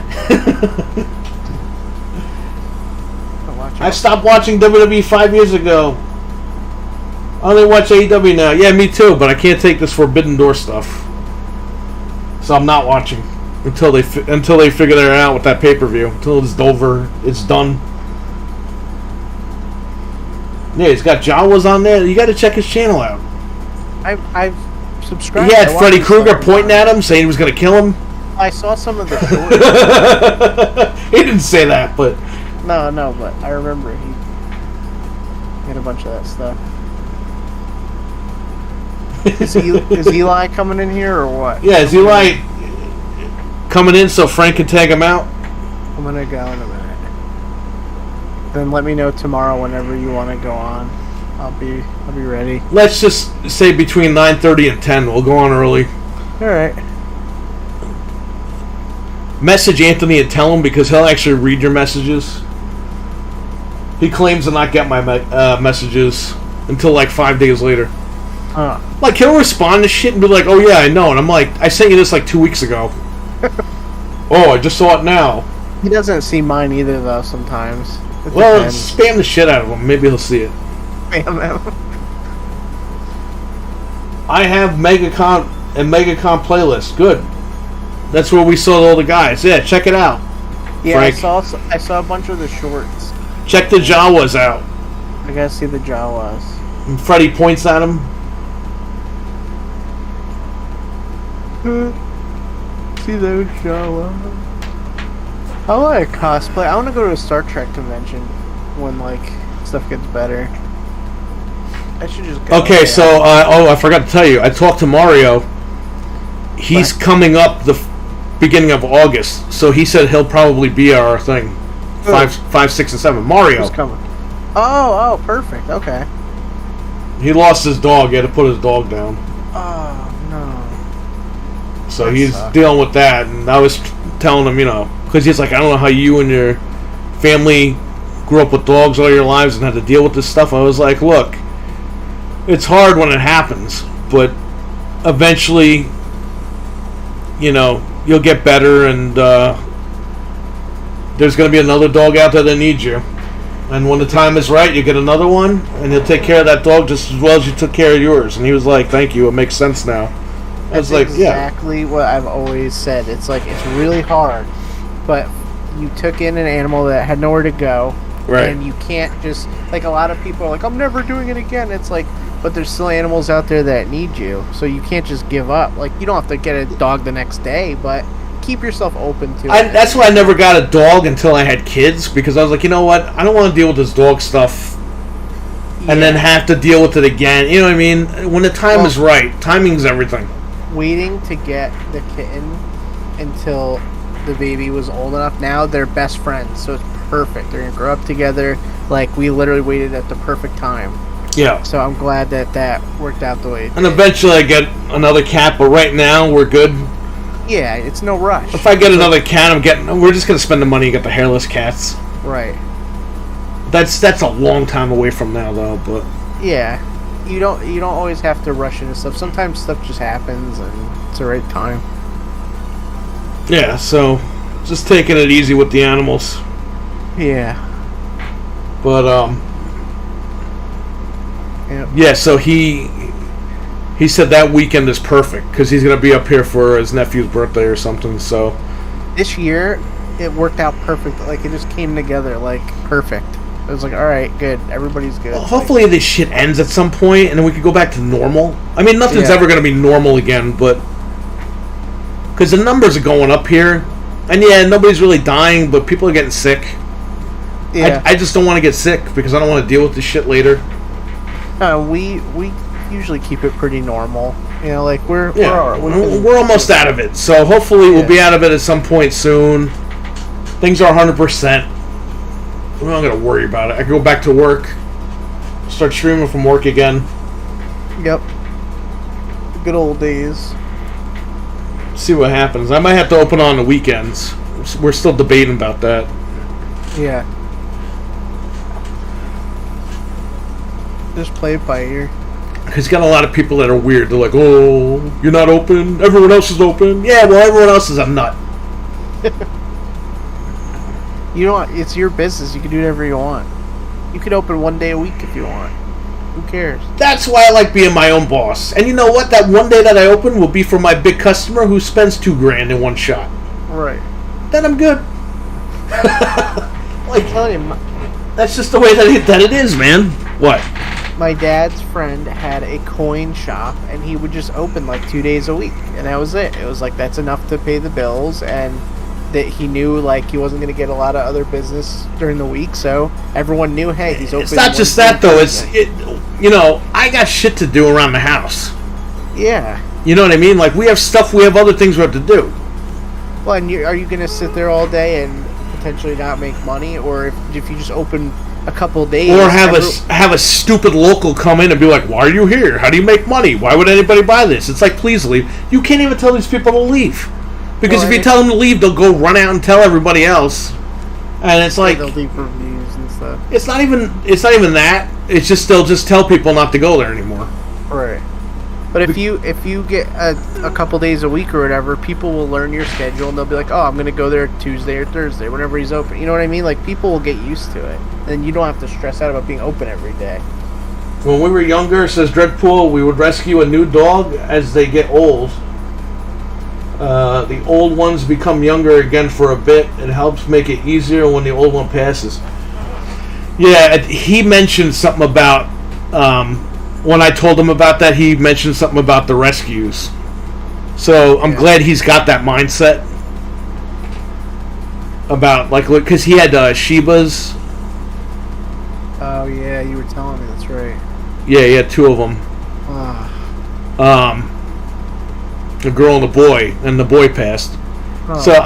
I stopped watching WWE 5 years ago. I only watch AEW now. Yeah, me too, but I can't take this Forbidden Door stuff. So I'm not watching until they figure that out with that pay-per-view. Until it's over, it's done. Yeah, he's got Jawas on there. You got to check his channel out. I've subscribed. He had I watched Freddy his Krueger stuff. pointing at him, saying he was going to kill him. I saw some of the stories. He didn't say that, but no, but I remember he had a bunch of that stuff. Is Eli coming in here or what? yeah, is Eli coming in so Frank can tag him out? I'm gonna go in a minute. Then let me know tomorrow whenever you want to go on. I'll be ready. Let's just say between 9:30 and 10. We'll go on early. All right. message Anthony and tell him, because he'll actually read your messages. He claims to not get my messages until like 5 days later. Like, he'll respond to shit and be like, "Oh yeah, I know," and I'm like, "I sent you this like 2 weeks ago." "Oh, I just saw it now." He doesn't see mine either, though. Sometimes. Well, Depends. spam the shit out of him. Maybe he'll see it. Spam him. I have MegaCon and MegaCon playlist. Good. That's where we saw all the guys. Yeah, check it out. Yeah, Frank. I saw a bunch of the shorts. Check the Jawas out. I gotta see the Jawas. And Freddie points at him. See those Jawas. I like cosplay. I want to go to a Star Trek convention when like stuff gets better. I should just go. Okay, so I forgot to tell you. I talked to Mario. He's coming up the beginning of August, so he said he'll probably be our thing. 5, 6, and 7. Mario. Who's coming? Oh, perfect. Okay. He lost his dog. He had to put his dog down. Oh no. So That he's sucks. dealing with that, and I was telling him, because he's like, I don't know how you and your family grew up with dogs all your lives and had to deal with this stuff. I was like, look, it's hard when it happens, but eventually, you'll get better, and there's going to be another dog out there that needs you. And when the time is right, you get another one, and he'll take care of that dog just as well as you took care of yours. And he was like, thank you, it makes sense now. I was That's like, yeah. exactly what I've always said. It's like, it's really hard, but you took in an animal that had nowhere to go, Right. and you can't just, like, a lot of people are like, I'm never doing it again. It's like, but there's still animals out there that need you, so you can't just give up. Like, you don't have to get a dog the next day, but keep yourself open to it. That's why I never got a dog until I had kids, because I was like, you know what? I don't want to deal with this dog stuff and then have to deal with it again. You know what I mean? When the time is right, timing's everything. Waiting to get the kitten until the baby was old enough. Now they're best friends, so it's perfect. They're gonna grow up together. Like, we literally waited at the perfect time. Yeah. So I'm glad that worked out the way it And did. eventually I get another cat, but right now we're good. Yeah, it's no rush. If I get another cat, we're just gonna spend the money and get the hairless cats. Right. That's a long time away from now, though. But Yeah. You don't always have to rush into stuff. Sometimes stuff just happens and it's the right time. yeah, so just taking it easy with the animals. Yeah. But Yep. yeah. So he said that weekend is perfect because he's gonna be up here for his nephew's birthday or something. So This year it worked out perfect. Like, it just came together like perfect. It was like, all right, good. Everybody's good. well, hopefully this shit ends at some point and then we can go back to normal. I mean, nothing's Yeah. ever gonna be normal again, but because the numbers are going up here, and yeah, nobody's really dying, but people are getting sick. Yeah. I just don't want to get sick because I don't want to deal with this shit later. We usually keep it pretty normal. Like we're almost out of it. So hopefully we'll be out of it at some point soon. Things are 100%. I'm not going to worry about it. I can go back to work, start streaming from work again. Yep. Good old days. See what happens. I might have to open on the weekends. We're still debating about that. Yeah. Just play it by ear. He's got a lot of people that are weird. They're like, oh, you're not open? Everyone else is open? Yeah, well, everyone else is a nut. It's your business. You can do whatever you want. You could open one day a week if you want. Who cares? That's why I like being my own boss. And you know what? That one day that I open will be for my big customer who spends $2,000 in one shot. Right. Then I'm good. Like, tell you, That's just the way that it is, man. What? my dad's friend had a coin shop, and he would just open like 2 days a week, and that was it. It was like, that's enough to pay the bills, and that he knew like he wasn't going to get a lot of other business during the week, so everyone knew, hey, he's open. It's not just that though. I got shit to do around the house. Yeah. You know what I mean? Like we have other things we have to do. Well, and are you going to sit there all day and potentially not make money, or if you just open a couple of days, Or have a stupid local come in and be like, "Why are you here? How do you make money? Why would anybody buy this?" It's like, please leave. You can't even tell these people to leave. Because if you tell them to leave, they'll go run out and tell everybody else. And it's like they'll leave reviews and stuff. it's not even that. It's just they'll just tell people not to go there anymore. Right. But if you get a couple days a week or whatever, people will learn your schedule and they'll be like, oh, I'm going to go there Tuesday or Thursday, whenever he's open. You know what I mean? Like, people will get used to it. And you don't have to stress out about being open every day. When we were younger, says Dreadpool, we would rescue a new dog as they get old. The old ones become younger again for a bit. It helps make it easier when the old one passes. Yeah, he mentioned something about... when I told him about that, he mentioned something about the rescues. So I'm glad he's got that mindset. About, like, because he had Shibas. Oh, yeah, you were telling me, that's right. Yeah, he had 2 of them. A girl and a boy, and the boy passed. Oh. So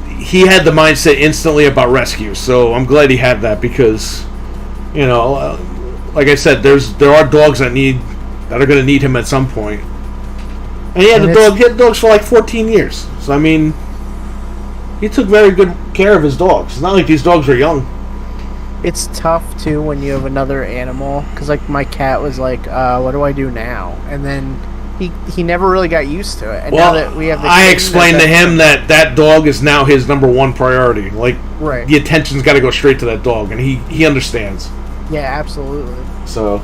he had the mindset instantly about rescues. So I'm glad he had that because, you know, like I said, there are dogs that are going to need him at some point. And he had dogs for like 14 years. So I mean, he took very good care of his dogs. It's not like these dogs were young. It's tough too when you have another animal, because like my cat was like, what do I do now? And then he never really got used to it. And now that we have the I explained to him that dog is now his number one priority. Like, right. The attention's got to go straight to that dog, and he understands. Yeah, absolutely. So,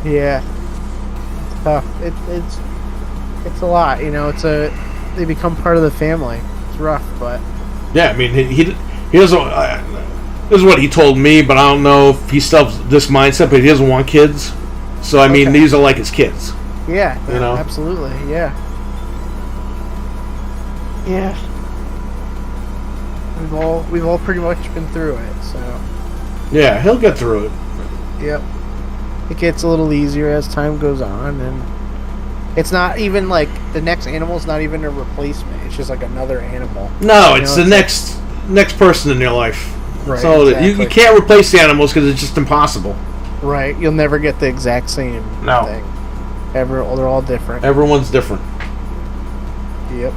yeah, it's tough. It's a lot, you know. They become part of the family. It's rough, but yeah, I mean, he doesn't. This is what he told me, but I don't know if he still has this mindset. But he doesn't want kids, so I mean, these are like his kids. Yeah, you know, absolutely, yeah. Yeah, we've all pretty much been through it, so. Yeah, he'll get through it. Yep. It gets a little easier as time goes on, and it's not even like the next animal's not even a replacement. It's just like another animal. No, it's the next person in your life. Right. So exactly. you can't replace the animals because it's just impossible. Right. You'll never get the exact same thing. They're all different. Everyone's different. Yep.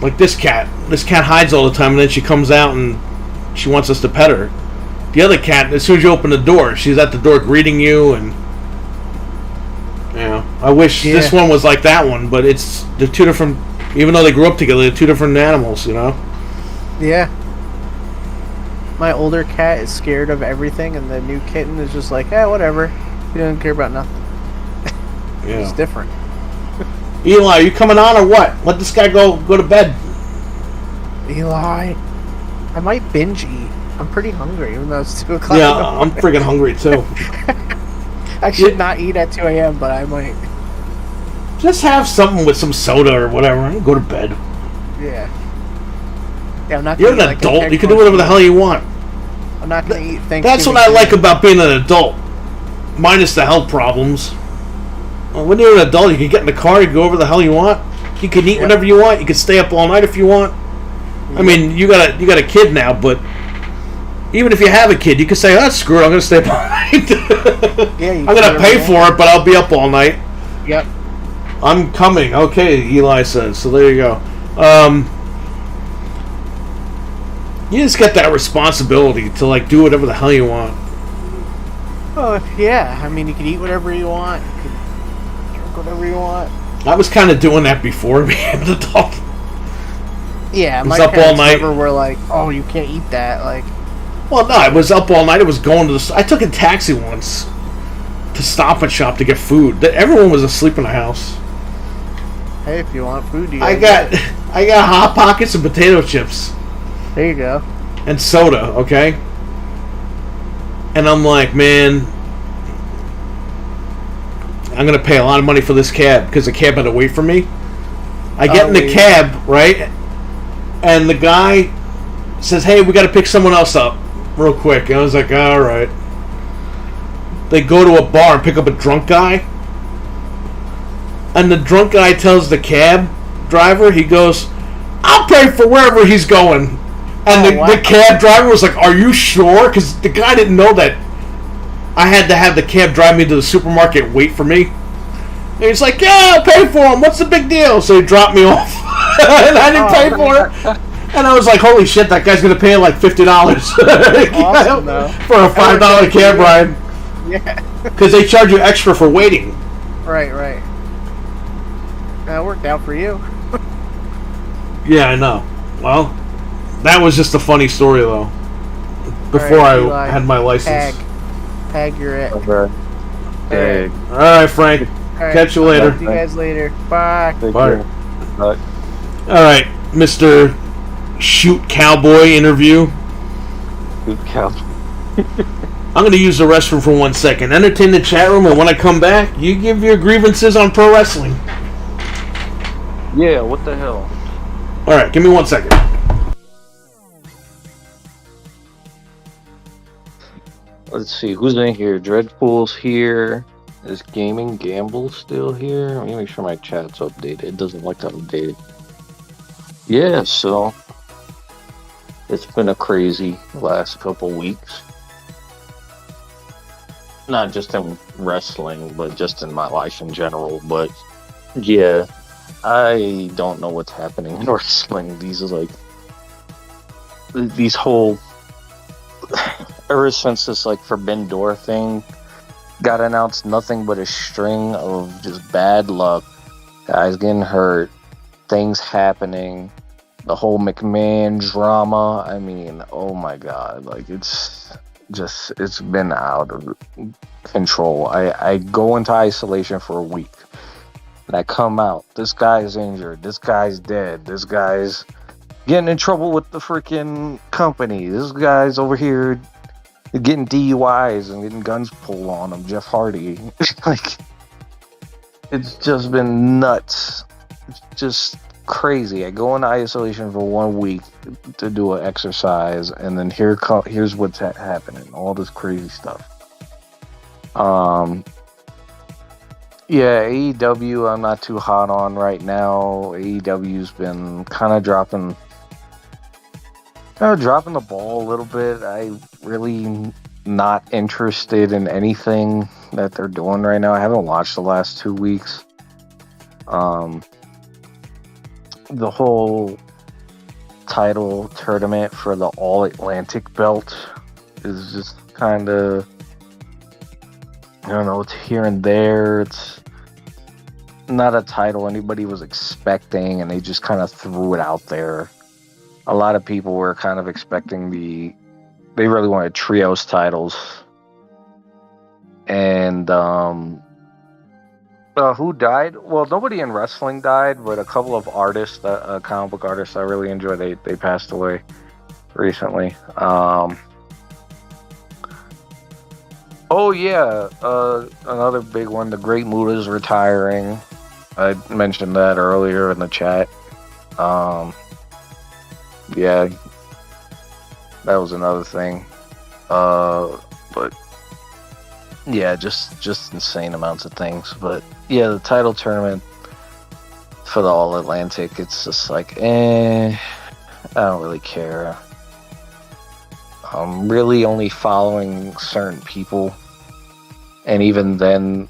Like this cat. This cat hides all the time, and then she comes out and she wants us to pet her. The other cat, as soon as you open the door, she's at the door greeting you, and I wish this one was like that one, but they're 2 different. Even though they grew up together, they're 2 different animals, you know. Yeah. My older cat is scared of everything, and the new kitten is just like, whatever. He doesn't care about nothing. Yeah. It's different. Eli, are you coming on or what? Let this guy go to bed. Eli, I might binge eat. I'm pretty hungry, even though it's 2 o'clock. Yeah, I'm freaking hungry too. I should not eat at 2 a.m., but I might. Just have something with some soda or whatever and go to bed. Yeah. Yeah, I'm not. You're an adult. You can do whatever the hell you want. I'm not gonna eat Thanksgiving. That's what I like about being an adult, minus the health problems. When you're an adult, you can get in the car, you can go wherever the hell you want. You can eat whatever you want. You can stay up all night if you want. I mean, you got a kid now, but even if you have a kid, you can say, screw it, I'm going to stay up all night. I'm going to pay for it, but I'll be up all night. Yep. I'm coming. Okay, Eli says. So there you go. You just get that responsibility to, like, do whatever the hell you want. Oh, yeah. I mean, you can eat whatever you want. You can drink whatever you want. I was kind of doing that before being an adult. Yeah, my parents up all night. Never were like, oh, you can't eat that. Like, well, no, I was up all night. I was going to I took a taxi once to Stop and Shop to get food. Everyone was asleep in the house. Hey, if you want food, I got Hot Pockets and potato chips. There you go. And soda, okay? And I'm like, man, I'm going to pay a lot of money for this cab because the cab had to wait for me. I get in the cab, right? And the guy says, hey, we got to pick someone else up real quick. And I was like, all right. They go to a bar and pick up a drunk guy. And the drunk guy tells the cab driver, he goes, I'll pay for wherever he's going. And the cab driver was like, are you sure? Because the guy didn't know that I had to have the cab drive me to the supermarket and wait for me. he's like, yeah, I'll pay for him. What's the big deal? So he dropped me off, and I didn't pay for it. And I was like, holy shit, that guy's going to pay like $50 Awesome, though. for a $5 cab ride. Yeah. Because they charge you extra for waiting. Right. That worked out for you. Yeah, I know. Well, that was just a funny story, though. Before All right, I Eli, had my license. Tag, you're it. Okay. Hey. All right, Frank. All right, Catch you I'll later. talk to you guys later. Bye. Take Bye. care. Bye. All right, Mr. Shoot Cowboy interview. Good cow. I'm going to use the restroom for 1 second. Entertain the chat room, and when I come back, you give your grievances on pro wrestling. Yeah, what the hell? All right, give me 1 second. Let's see, who's in here? Dreadpool's here. Is Gaming Gamble still here? Let me make sure my chat's updated. It doesn't like to update it. Yeah, so it's been a crazy last couple weeks. Not just in wrestling, but just in my life in general. But yeah, I don't know what's happening in wrestling. These whole ever since this like Forbidden Door thing got announced, nothing but a string of just bad luck, guys getting hurt, things happening, the whole McMahon drama. I mean, oh my god, like it's been out of control. I go into isolation for a week and I come out, this guy's injured, this guy's dead, this guy's getting in trouble with the freaking company, this guy's over here getting DUIs and getting guns pulled on him, Jeff Hardy. Like, it's just been nuts. It's just crazy. I go into isolation for 1 week to do an exercise, and then here's what's happening. All this crazy stuff. Yeah, AEW I'm not too hot on right now. AEW's been kind of dropping the ball a little bit. I really not interested in anything that they're doing right now. I haven't watched the last 2 weeks. The whole title tournament for the All Atlantic belt is just kind of, I don't know, it's here and there. It's not a title anybody was expecting, and they just kind of threw it out there. A lot of people were kind of expecting they really wanted trios titles. And who died? Well, nobody in wrestling died, but a couple of artists, comic book artists I really enjoy, they passed away recently. Oh yeah, another big one, the Great Muda's retiring. I mentioned that earlier in the chat. Yeah, that was another thing. But yeah, just insane amounts of things. But yeah, the title tournament for the All Atlantic, it's just like, I don't really care. I'm really only following certain people, and even then,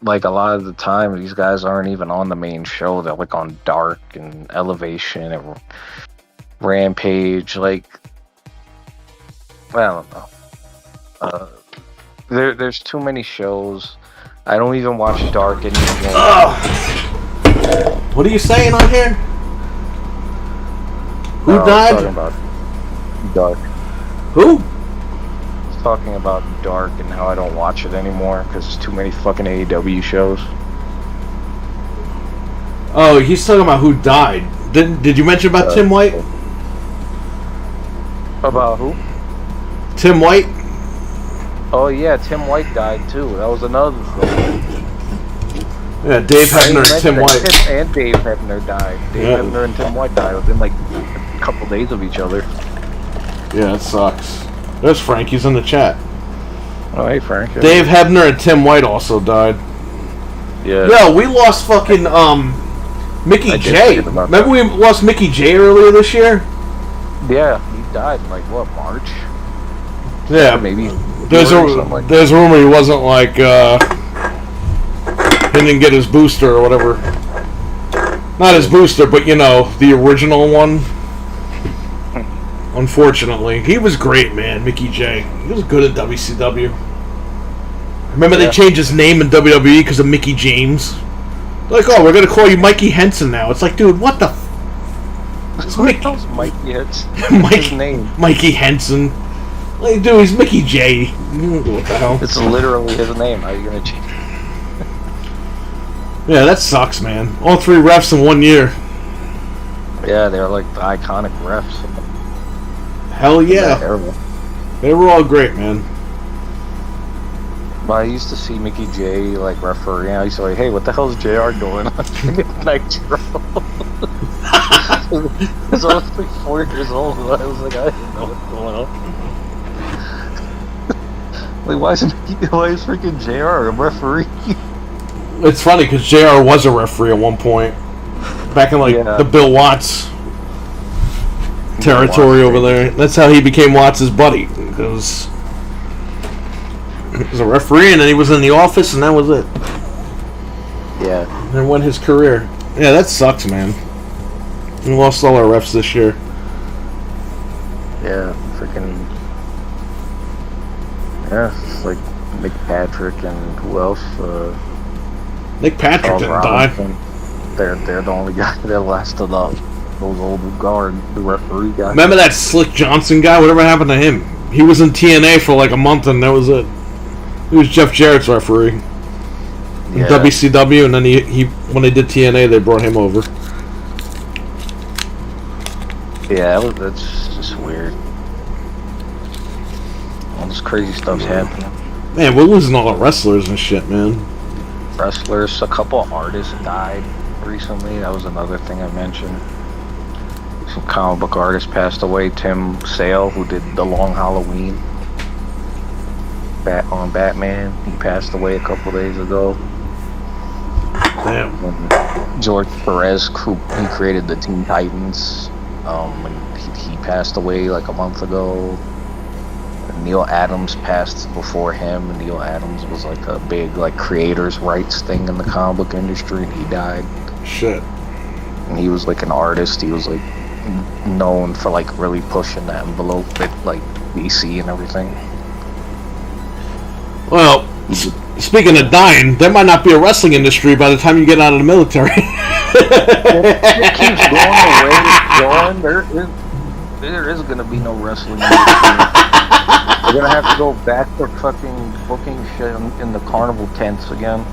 like a lot of the time, these guys aren't even on the main show. They're like on Dark and Elevation and Rampage. Like, I don't know. There's too many shows. I don't even watch Dark anymore. What are you saying on here? Who died? I was talking about Dark. Who? I was talking about Dark and how I don't watch it anymore because there's too many fucking AEW shows. Oh, he's talking about who died. Did you mention about Tim White? About who? Tim White? Oh yeah, Tim White died too. That was another thing. Yeah, Dave Hebner and Tim White. Tim and Dave Hebner died. Dave Hebner and Tim White died within like a couple days of each other. Yeah, it sucks. There's Frank. He's in the chat. Oh, hey Frank. Dave Hebner and Tim White also died. Yeah. Yo, we lost fucking Mickey J. Remember we lost Mickey J earlier this year? Yeah, he died in like what, March? Yeah, maybe. There's a rumor he wasn't like He didn't get his booster or whatever. Not his booster, but the original one. Unfortunately, he was great, man. Mickey J. He was good at WCW. Remember they changed his name in WWE because of Mickey James. They're like, oh, we're gonna call you Mikey Henson now. It's like, dude, what the? It's Mikey Henson. His name. Mikey Henson. Like, dude, he's Mickey J. What the hell? It's literally his name. How are you gonna change? Yeah, that sucks, man. All 3 refs in 1 year. Yeah, they're like the iconic refs. Hell yeah. They were all great, man. But I used to see Mickey J like refereeing. I used to like, hey, what the hell is JR doing on Nitro? Because I was like 4 years old. I was like, I didn't know what's going on. Like, why is freaking JR a referee? It's funny because JR was a referee at one point. Back in the Bill Watts territory over there. That's how he became Watts' buddy. Because he was a referee and then he was in the office and that was it. Yeah. And went his career. Yeah, that sucks, man. We lost all our refs this year. Yeah, freaking. Yeah, it's like Nick Patrick and who else? Nick Patrick didn't die. They're the only guy that lasted up. Those old guard, the referee guy. Remember that Slick Johnson guy? Whatever happened to him? He was in TNA for like a month and that was it. He was Jeff Jarrett's referee. In WCW, and then he when they did TNA, they brought him over. Yeah, that's just weird. All this crazy stuff's happening. Man, we're losing all our wrestlers and shit, man. Wrestlers, a couple of artists died recently. That was another thing I mentioned. Some comic book artists passed away. Tim Sale, who did The Long Halloween on Batman, he passed away a couple days ago. Damn. And George Perez, who he created the Teen Titans, and he passed away like a month ago. Neil Adams passed before him, and Neil Adams was like a big like creators' rights thing in the comic book industry, and he died. Shit. And he was like an artist. He was like known for like really pushing that envelope at like DC and everything. Well, speaking of dying, there might not be a wrestling industry by the time you get out of the military. It keeps going the way it's going. There is going to be no wrestling industry. We're gonna have to go back to fucking booking shit in the carnival tents again.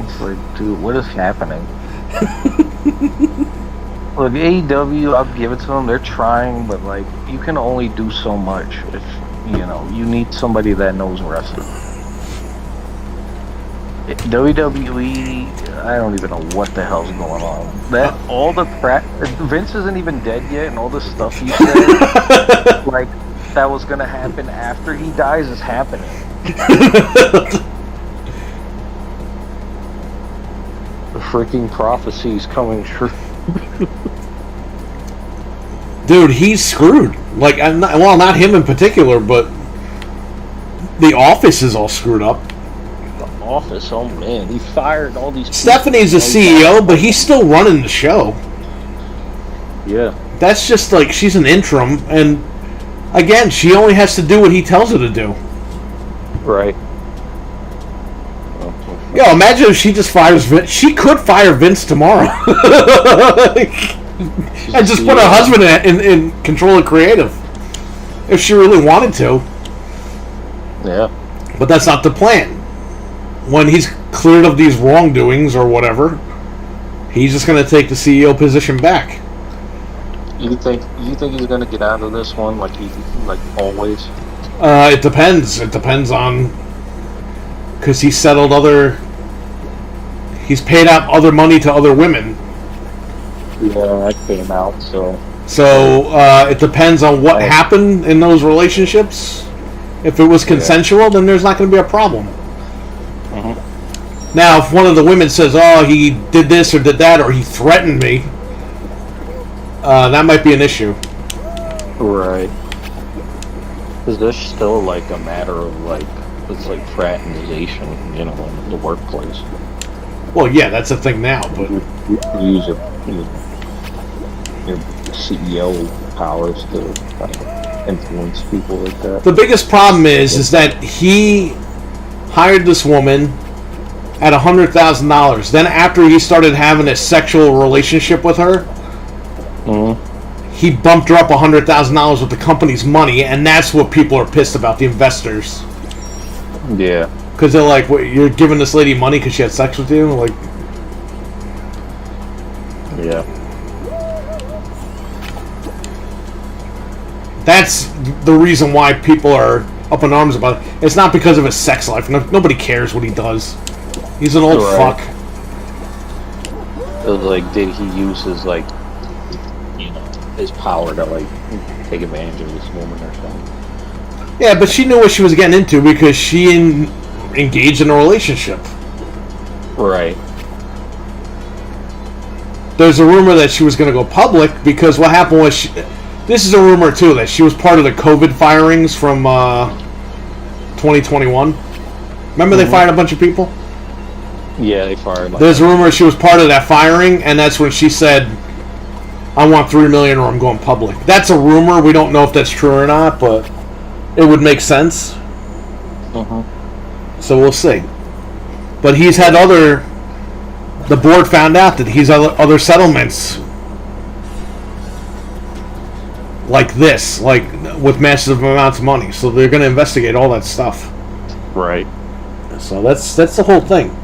It's like, dude, what is happening? Look, AEW, I'll give it to them. They're trying, but like, you can only do so much if you need somebody that knows wrestling. WWE, I don't even know what the hell's going on. That all the crap. Vince isn't even dead yet, and all the stuff he said, like that was gonna happen after he dies, is happening. The freaking prophecy's coming true. Dude, he's screwed. Like, not him in particular, but the office is all screwed up. Office, oh man, he fired all these people. Stephanie's the CEO, but he's still running the show. Yeah. That's just like, she's an interim, and again, she only has to do what he tells her to do. Right. Yo, imagine if she just fires Vince. She could fire Vince tomorrow. And just put her husband in control of creative. If she really wanted to. Yeah. But that's not the plan. When he's cleared of these wrongdoings or whatever, he's just going to take the CEO position back. You think he's going to get out of this one like always? It depends. It depends on, because he's paid out other money to other women. Yeah, that came out. So it depends on what happened in those relationships. If it was consensual, then there's not going to be a problem. Mm-hmm. Now, if one of the women says, "Oh, he did this or did that, or he threatened me," that might be an issue. Right. Is this still like a matter of like it's like fraternization, you know, in the workplace. Well, yeah, that's a thing now, but You use your CEO powers to influence people like that. the biggest problem is that he hired this woman at $100,000. Then after he started having a sexual relationship with her, he bumped her up $100,000 with the company's money, and that's what people are pissed about, the investors. Yeah. Because they're like, what, you're giving this lady money because she had sex with you? Like, Yeah. that's the reason why people are up in arms about it. It's not because of his sex life. Nobody cares what he does. He's an old Right. fuck. It was like, did he use his, like, you know, his power to, like, take advantage of this woman or something? Yeah, but she knew what she was getting into because she engaged in a relationship. Right. There's a rumor that she was going to go public because what happened was this is a rumor too, that she was part of the COVID firings from 2021. Remember they fired a bunch of people? Yeah, they fired. Like, There's a rumor she was part of that firing, and that's when she said, I want $3 million or I'm going public. That's a rumor. We don't know if that's true or not, but it would make sense. So we'll see. But he's had the board found out that he's other settlements like this, like with massive amounts of money. So they're going to investigate all that stuff. Right. So that's the whole thing.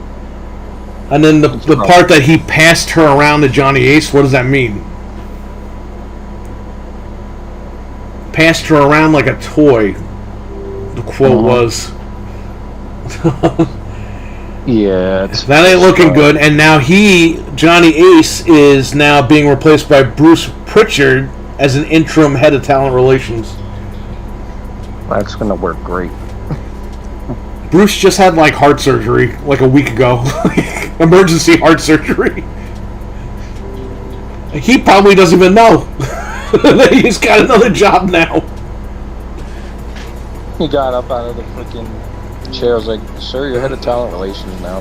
And then the part that he passed her around to Johnny Ace, what does that mean? Passed her around like a toy. The quote was. Yeah. That ain't looking good. And now Johnny Ace, is now being replaced by Bruce Pritchard as an interim head of talent relations. That's going to work great. Bruce just had like heart surgery like a week ago. Emergency heart surgery. He probably doesn't even know. He's got another job now. He got up out of the freaking chair. I was like, sir, you're head of talent relations now.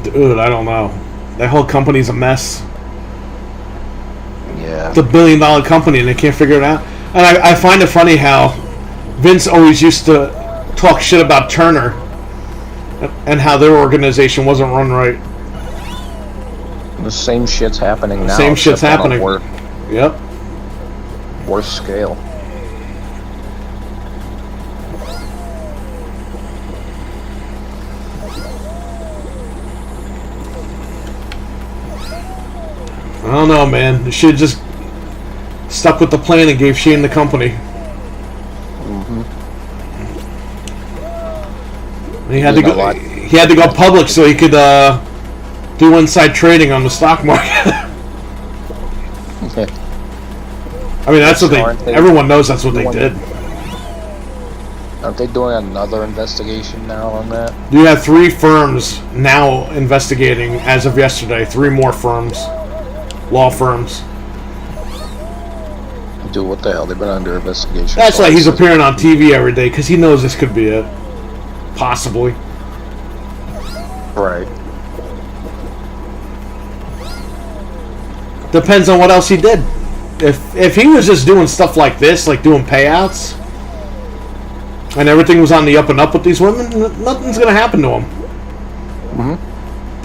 Dude, I don't know. That whole company's a mess. Yeah. It's a $1 billion company and they can't figure it out. And I find it funny how Vince always used to talk shit about Turner and how their organization wasn't run right. The same shit's happening now. Same shit's except on a happening. Yep. Worse scale. I don't know, man. They should have just stuck with the plan and gave Shane the company. He had to go. He had to go public so he could do inside trading on the stock market. I mean, that's what they. Everyone knows that's what they did. Aren't they doing another investigation now on that? You have 3 firms now investigating as of yesterday. 3 more firms, law firms. Dude, what the hell? They've been under investigation. That's why he's appearing on TV every day, because he knows this could be it. Possibly. Right. Depends on what else he did. If he was just doing stuff like this, like doing payouts, and everything was on the up and up with these women, nothing's going to happen to him.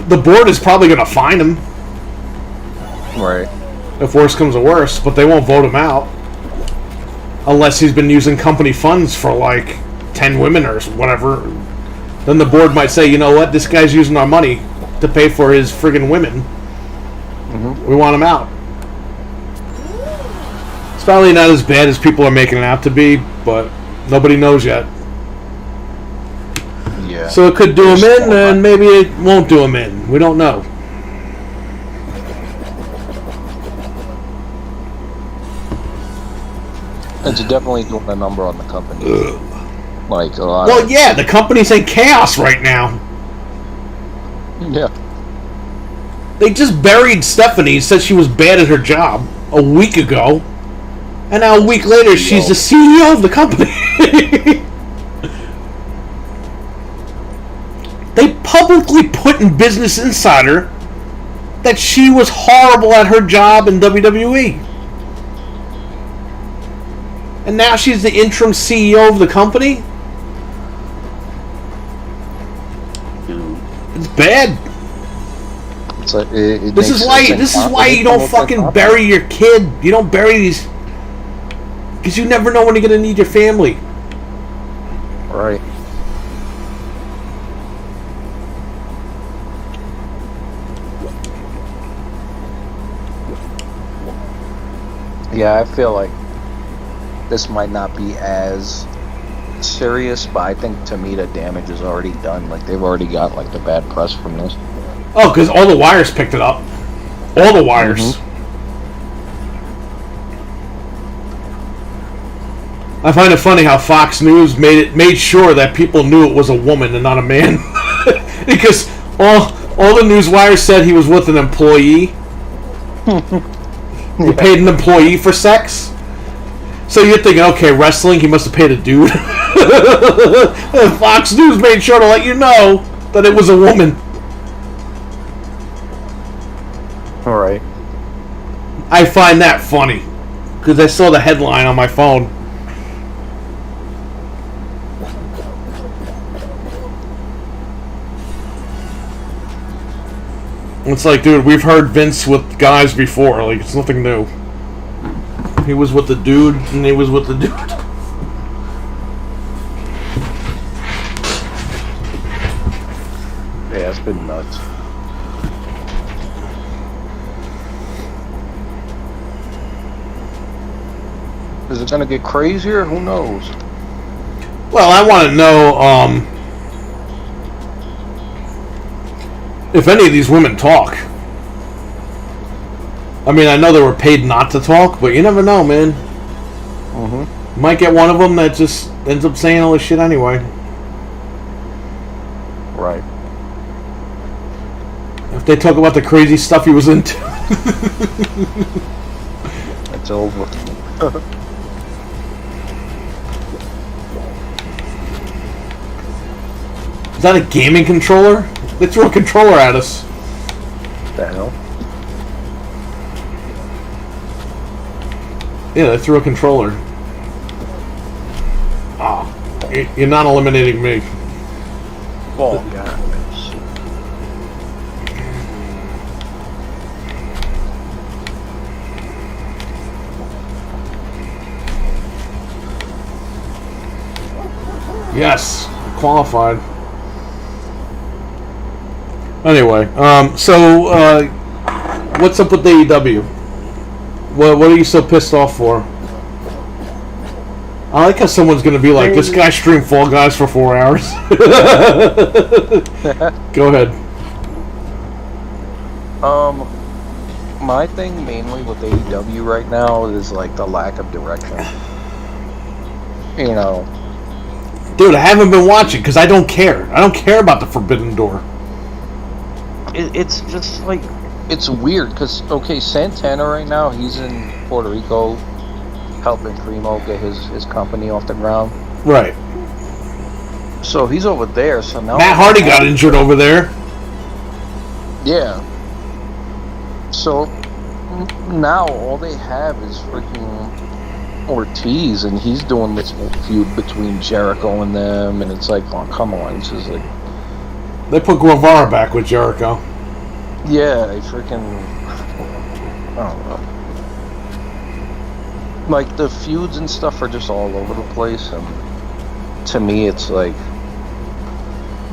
The board is probably going to fine him. Right. If worse comes to worse, but they won't vote him out. Unless he's been using company funds for like 10 women or whatever. Then the board might say, you know what, this guy's using our money to pay for his friggin' women. We want him out. It's probably not as bad as people are making it out to be, but nobody knows yet. Yeah. So it could do him in, and maybe it won't do him in. We don't know. It's definitely doing a number on the company. Like a lot. Well, yeah, the company's in chaos right now. Yeah. They just buried Stephanie, said she was bad at her job a week ago. And now a week later, she's the CEO of the company. They publicly put in Business Insider that she was horrible at her job in WWE. And now she's the interim CEO of the company? It's bad. It's like, This is why you don't fucking bury your kid. You don't bury these, because you never know when you're gonna need your family. Right. Yeah, I feel like this might not be as serious, but I think to me the damage is already done. Like, they've already got like the bad press from this. Oh, because all the wires picked it up. All the wires. I find it funny how Fox News made sure that people knew it was a woman and not a man, because all the news wires said he was with an employee. He paid an employee for sex. So you're thinking, okay, wrestling, he must have paid a dude. Fox News made sure to let you know that it was a woman. Alright. I find that funny, because I saw the headline on my phone. It's like, dude, we've heard Vince with guys before. Like, it's nothing new. He was with the dude, and he was with the dude. Yeah, it's been nuts. Is it gonna get crazier? Who knows? Well, I want to know, if any of these women talk. I mean, I know they were paid not to talk, but you never know, man. You might get one of them that just ends up saying all this shit anyway. Right. If they talk about the crazy stuff he was into. It's over. Is that a gaming controller? They threw a controller at us. The hell? Yeah, they threw a controller. Ah, you're not eliminating me. Oh, God. Yes, qualified. Anyway, so what's up with AEW? What are you so pissed off for? I like how someone's gonna be like, this guy streamed Fall Guys for 4 hours. Go ahead. My thing mainly with AEW right now is like the lack of direction. You know. Dude, I haven't been watching because I don't care. I don't care about the Forbidden Door. It's just like, it's weird because, okay, Santana right now, he's in Puerto Rico helping Primo get his company off the ground. Right. So he's over there, so now... Matt Hardy got injured over there. Yeah. So now all they have is freaking Ortiz, and he's doing this feud between Jericho and them, and it's like, oh, come on, this is like... They put Guevara back with Jericho. Yeah, they freaking... I don't know. Like, the feuds and stuff are just all over the place, and to me it's like...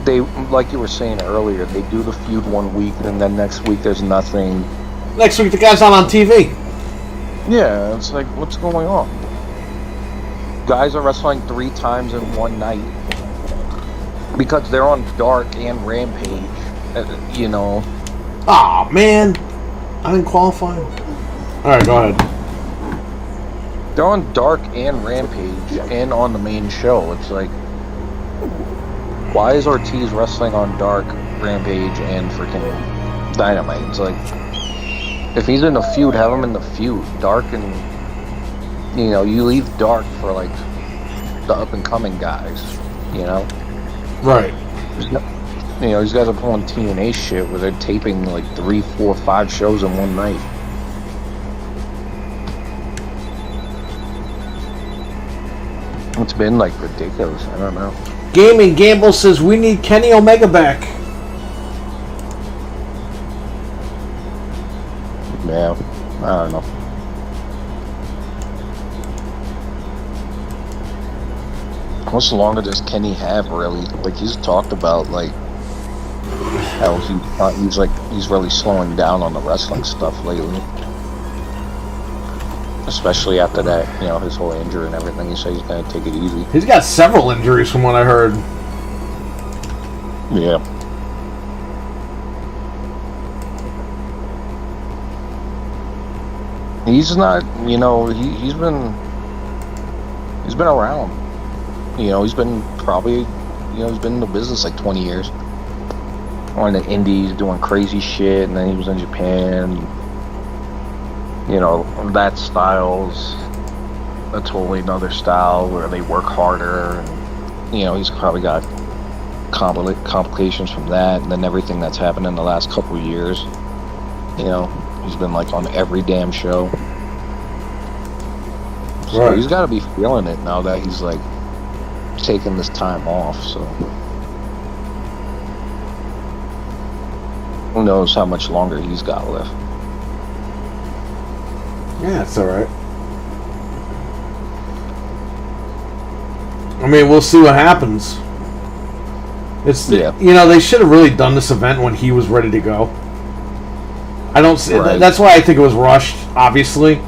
They, like you were saying earlier, they do the feud one week, and then next week there's nothing. Next week the guy's not on TV. Yeah, it's like, what's going on? Guys are wrestling 3 times in one night. Because they're on Dark and Rampage, you know. Aw, man. I didn't qualify. Alright, go ahead. They're on Dark and Rampage and on the main show. It's like, why is Ortiz wrestling on Dark, Rampage, and freaking Dynamite? It's like, if he's in a feud, have him in the feud. Dark and you know, you leave dark for like the up and coming guys. You know, Right. you know, these guys are pulling TNA shit where they're taping like 3, 4, 5 shows in one night. It's been like ridiculous. I don't know. Gaming Gamble says we need Kenny Omega back. Yeah, I don't know. How much longer does Kenny have, really? Like, he's talked about, like, how he's really slowing down on the wrestling stuff lately. Especially after that, you know, his whole injury and everything. He said he's gonna take it easy. He's got several injuries from what I heard. Yeah. He's not, you know, he's been around. You know, he's been probably, you know, he's been in the business like 20 years. On the indies, doing crazy shit, and then he was in Japan. You know, that style's a totally another style where they work harder. And, you know, he's probably got complications from that, and then everything that's happened in the last couple of years. You know, he's been like on every damn show. So Right. he's got to be feeling it now that he's like taking this time off. So who knows how much longer he's got left. Yeah, it's alright. I mean, we'll see what happens. It's Yeah. You know, they should have really done this event when he was ready to go. I don't see. Right. That's why I think it was rushed. Obviously,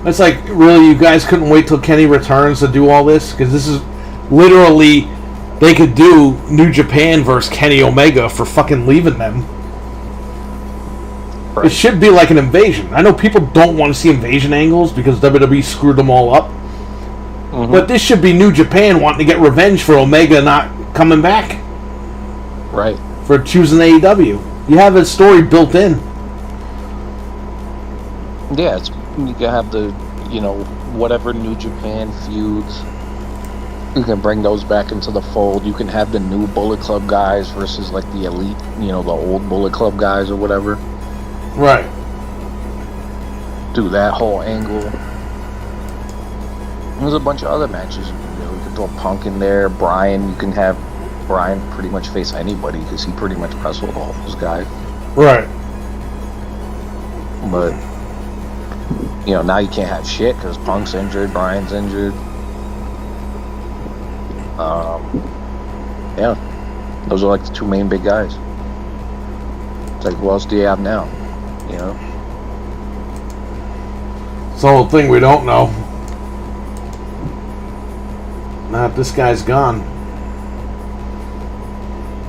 it's like, really, you guys couldn't wait till Kenny returns to do all this, because this is literally, they could do New Japan versus Kenny Omega for fucking leaving them. Right. It should be like an invasion. I know people don't want to see invasion angles because WWE screwed them all up. Mhm. But this should be New Japan wanting to get revenge for Omega not coming back. Right. For choosing AEW. You have a story built in. Yeah, you can have the, you know, whatever New Japan feuds. You can bring those back into the fold. You can have the new Bullet Club guys versus like the elite, you know, the old Bullet Club guys or whatever. Right. Do that whole angle. There's a bunch of other matches you can do. You can throw Punk in there. Brian, you can have Brian pretty much face anybody because he pretty much wrestled all those guys. Right. But, you know, now you can't have shit because Punk's injured, Brian's injured. Yeah, those are like the two main big guys. It's like, who else do you have now? You know? It's the whole thing we don't know. Nah, this guy's gone.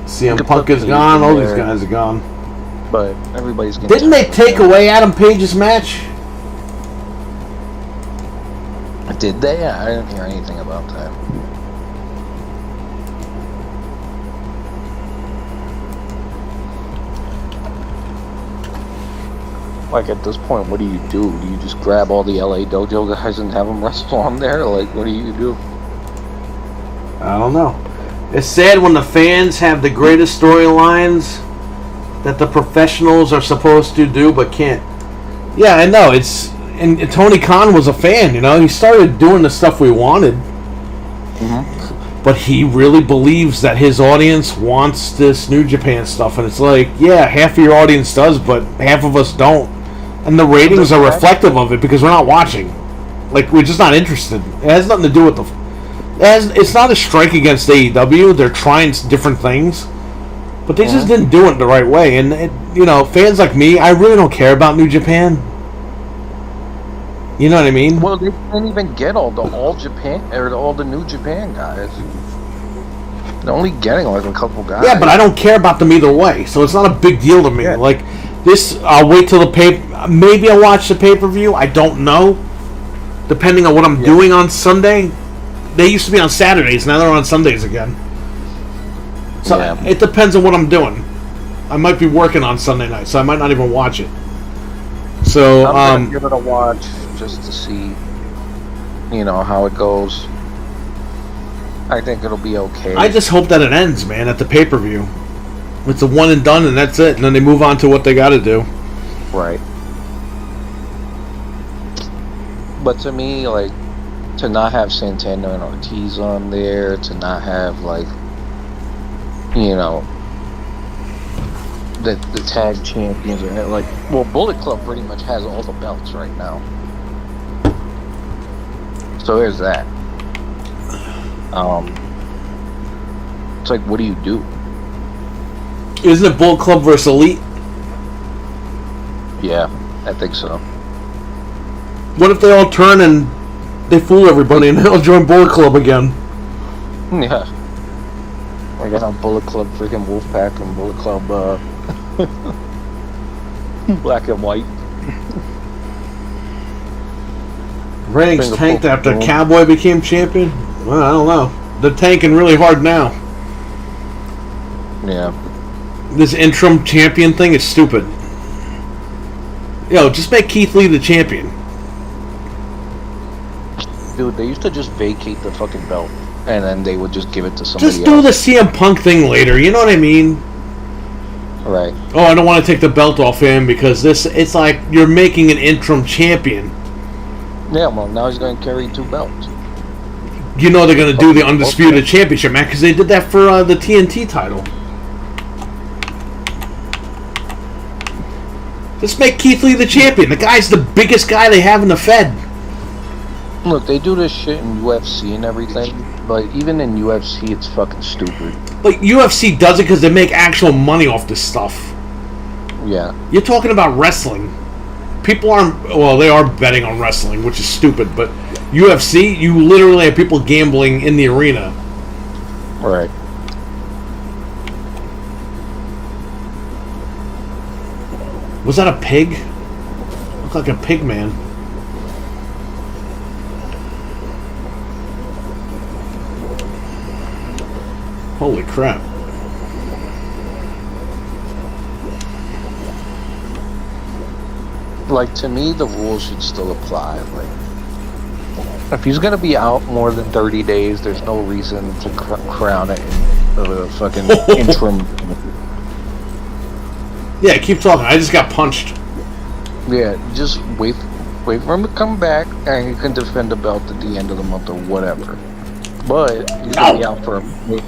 CM could Punk put is Page gone. in All these there. guys are gone. But everybody's getting. Didn't they tired of take him. away Adam Page's match? Did they? I didn't hear anything about that. Like, at this point, what do? Do you just grab all the LA Dojo guys and have them wrestle on there? Like, what do you do? I don't know. It's sad when the fans have the greatest storylines that the professionals are supposed to do but can't. Yeah, I know. It's and Tony Khan was a fan, you know. He started doing the stuff we wanted. Mm-hmm. But he really believes that his audience wants this New Japan stuff, and it's like, yeah, half of your audience does, but half of us don't. And the ratings are reflective of it because we're not watching. Like, we're just not interested. It has nothing to do with the... It's not a strike against AEW. They're trying different things. But they just didn't do it the right way. And, you know, fans like me, I really don't care about New Japan. You know what I mean? Well, they didn't even get all the New Japan guys. They're only getting like a couple guys. Yeah, but I don't care about them either way, so it's not a big deal to me. Yeah. Like, this, I'll wait till maybe I'll watch the pay-per-view, I don't know. Depending on what I'm doing on Sunday. They used to be on Saturdays, now they're on Sundays again. So, it depends on what I'm doing. I might be working on Sunday night, so I might not even watch it. So, I'm gonna give it a watch just to see. how it goes. I think it'll be okay. I just hope that it ends, man, at the pay-per-view. It's a one and done, and that's it. And then they move on to what they got to do. Right. But to me, like, to not have Santana and Ortiz on there, to not have, like, the tag champions, or like, well, Bullet Club pretty much has all the belts right now. So there's that. It's like, what do you do? Isn't it Bullet Club versus Elite? Yeah, I think so. What if they all turn and they fool everybody and they'll join Bullet Club again? Yeah. We're gonna have Bullet Club freaking Wolfpack and Bullet Club Black and White. Ratings tanked after Cowboy became champion? Well, I don't know. They're tanking really hard now. Yeah. This interim champion thing is stupid. Yo, just make Keith Lee the champion. Dude, they used to just vacate the fucking belt, and then they would just give it to somebody Just do else. the CM Punk thing later, you know what I mean? Right. Oh, I don't want to take the belt off him because it's like you're making an interim champion. Yeah, well, now he's going to carry 2 belts. You know they're going to do the Undisputed Championship, man, because they did that for the TNT title. Just make Keith Lee the champion. The guy's the biggest guy they have in the Fed. Look, they do this shit in UFC and everything, but even in UFC, it's fucking stupid. But UFC does it because they make actual money off this stuff. Yeah. You're talking about wrestling. People aren't... Well, they are betting on wrestling, which is stupid, but UFC, you literally have people gambling in the arena. Right. Was that a pig? Looked like a pig man. Holy crap. Like, to me, the rules should still apply. Like, if he's gonna be out more than 30 days, there's no reason to crown it a fucking interim. Yeah, keep talking. I just got punched. Yeah, just wait for him to come back, and he can defend the belt at the end of the month or whatever. But he's gonna be out for a week.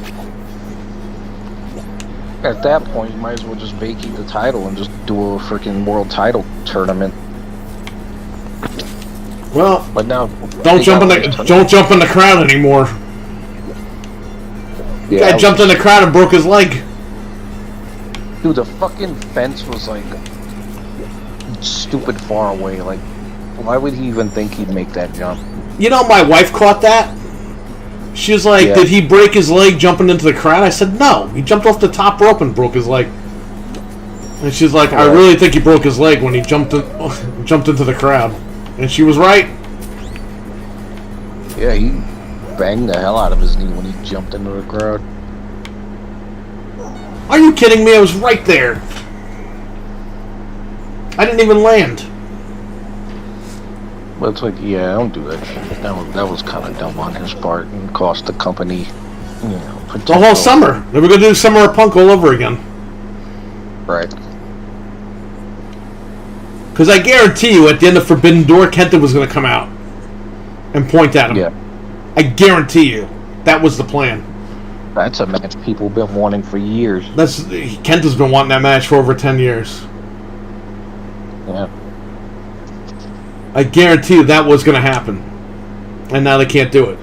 At that point, you might as well just vacate the title and just do a freaking world title tournament. Well, but now don't jump in the crowd anymore. Yeah, Guy jumped in the crowd and broke his leg. Dude, the fucking fence was like stupid far away. Like, why would he even think he'd make that jump? You know, my wife caught that. She was like, Did he break his leg jumping into the crowd? I said, no. He jumped off the top rope and broke his leg. And she's like, I really think he broke his leg when he jumped into the crowd. And she was right. Yeah, he banged the hell out of his knee when he jumped into the crowd. Are you kidding me? I was right there. I didn't even land. But it's like, yeah, don't do that shit. That was kind of dumb on his part and cost the company, potential. The whole summer. They were going to do Summer of Punk all over again. Right. Because I guarantee you, at the end of Forbidden Door, Kenta was going to come out and point at him. Yeah. I guarantee you. That was the plan. That's a match people have been wanting for years. Kenta's been wanting that match for over 10 years. Yeah. I guarantee you that was going to happen. And now they can't do it.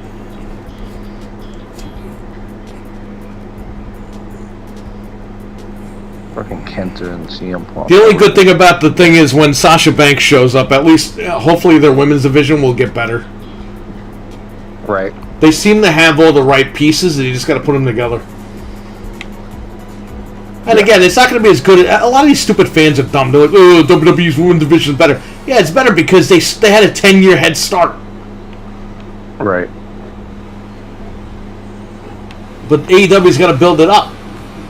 Fucking Kenta and CM Punk. The only good thing about the thing is when Sasha Banks shows up, at least hopefully their women's division will get better. Right. They seem to have all the right pieces, and you just got to put them together. And again, it's not going to be as good. A lot of these stupid fans are dumb. They're like, "Oh, WWE's women's division is better." Yeah, it's better because they had a 10-year head start. Right. But AEW's got to build it up.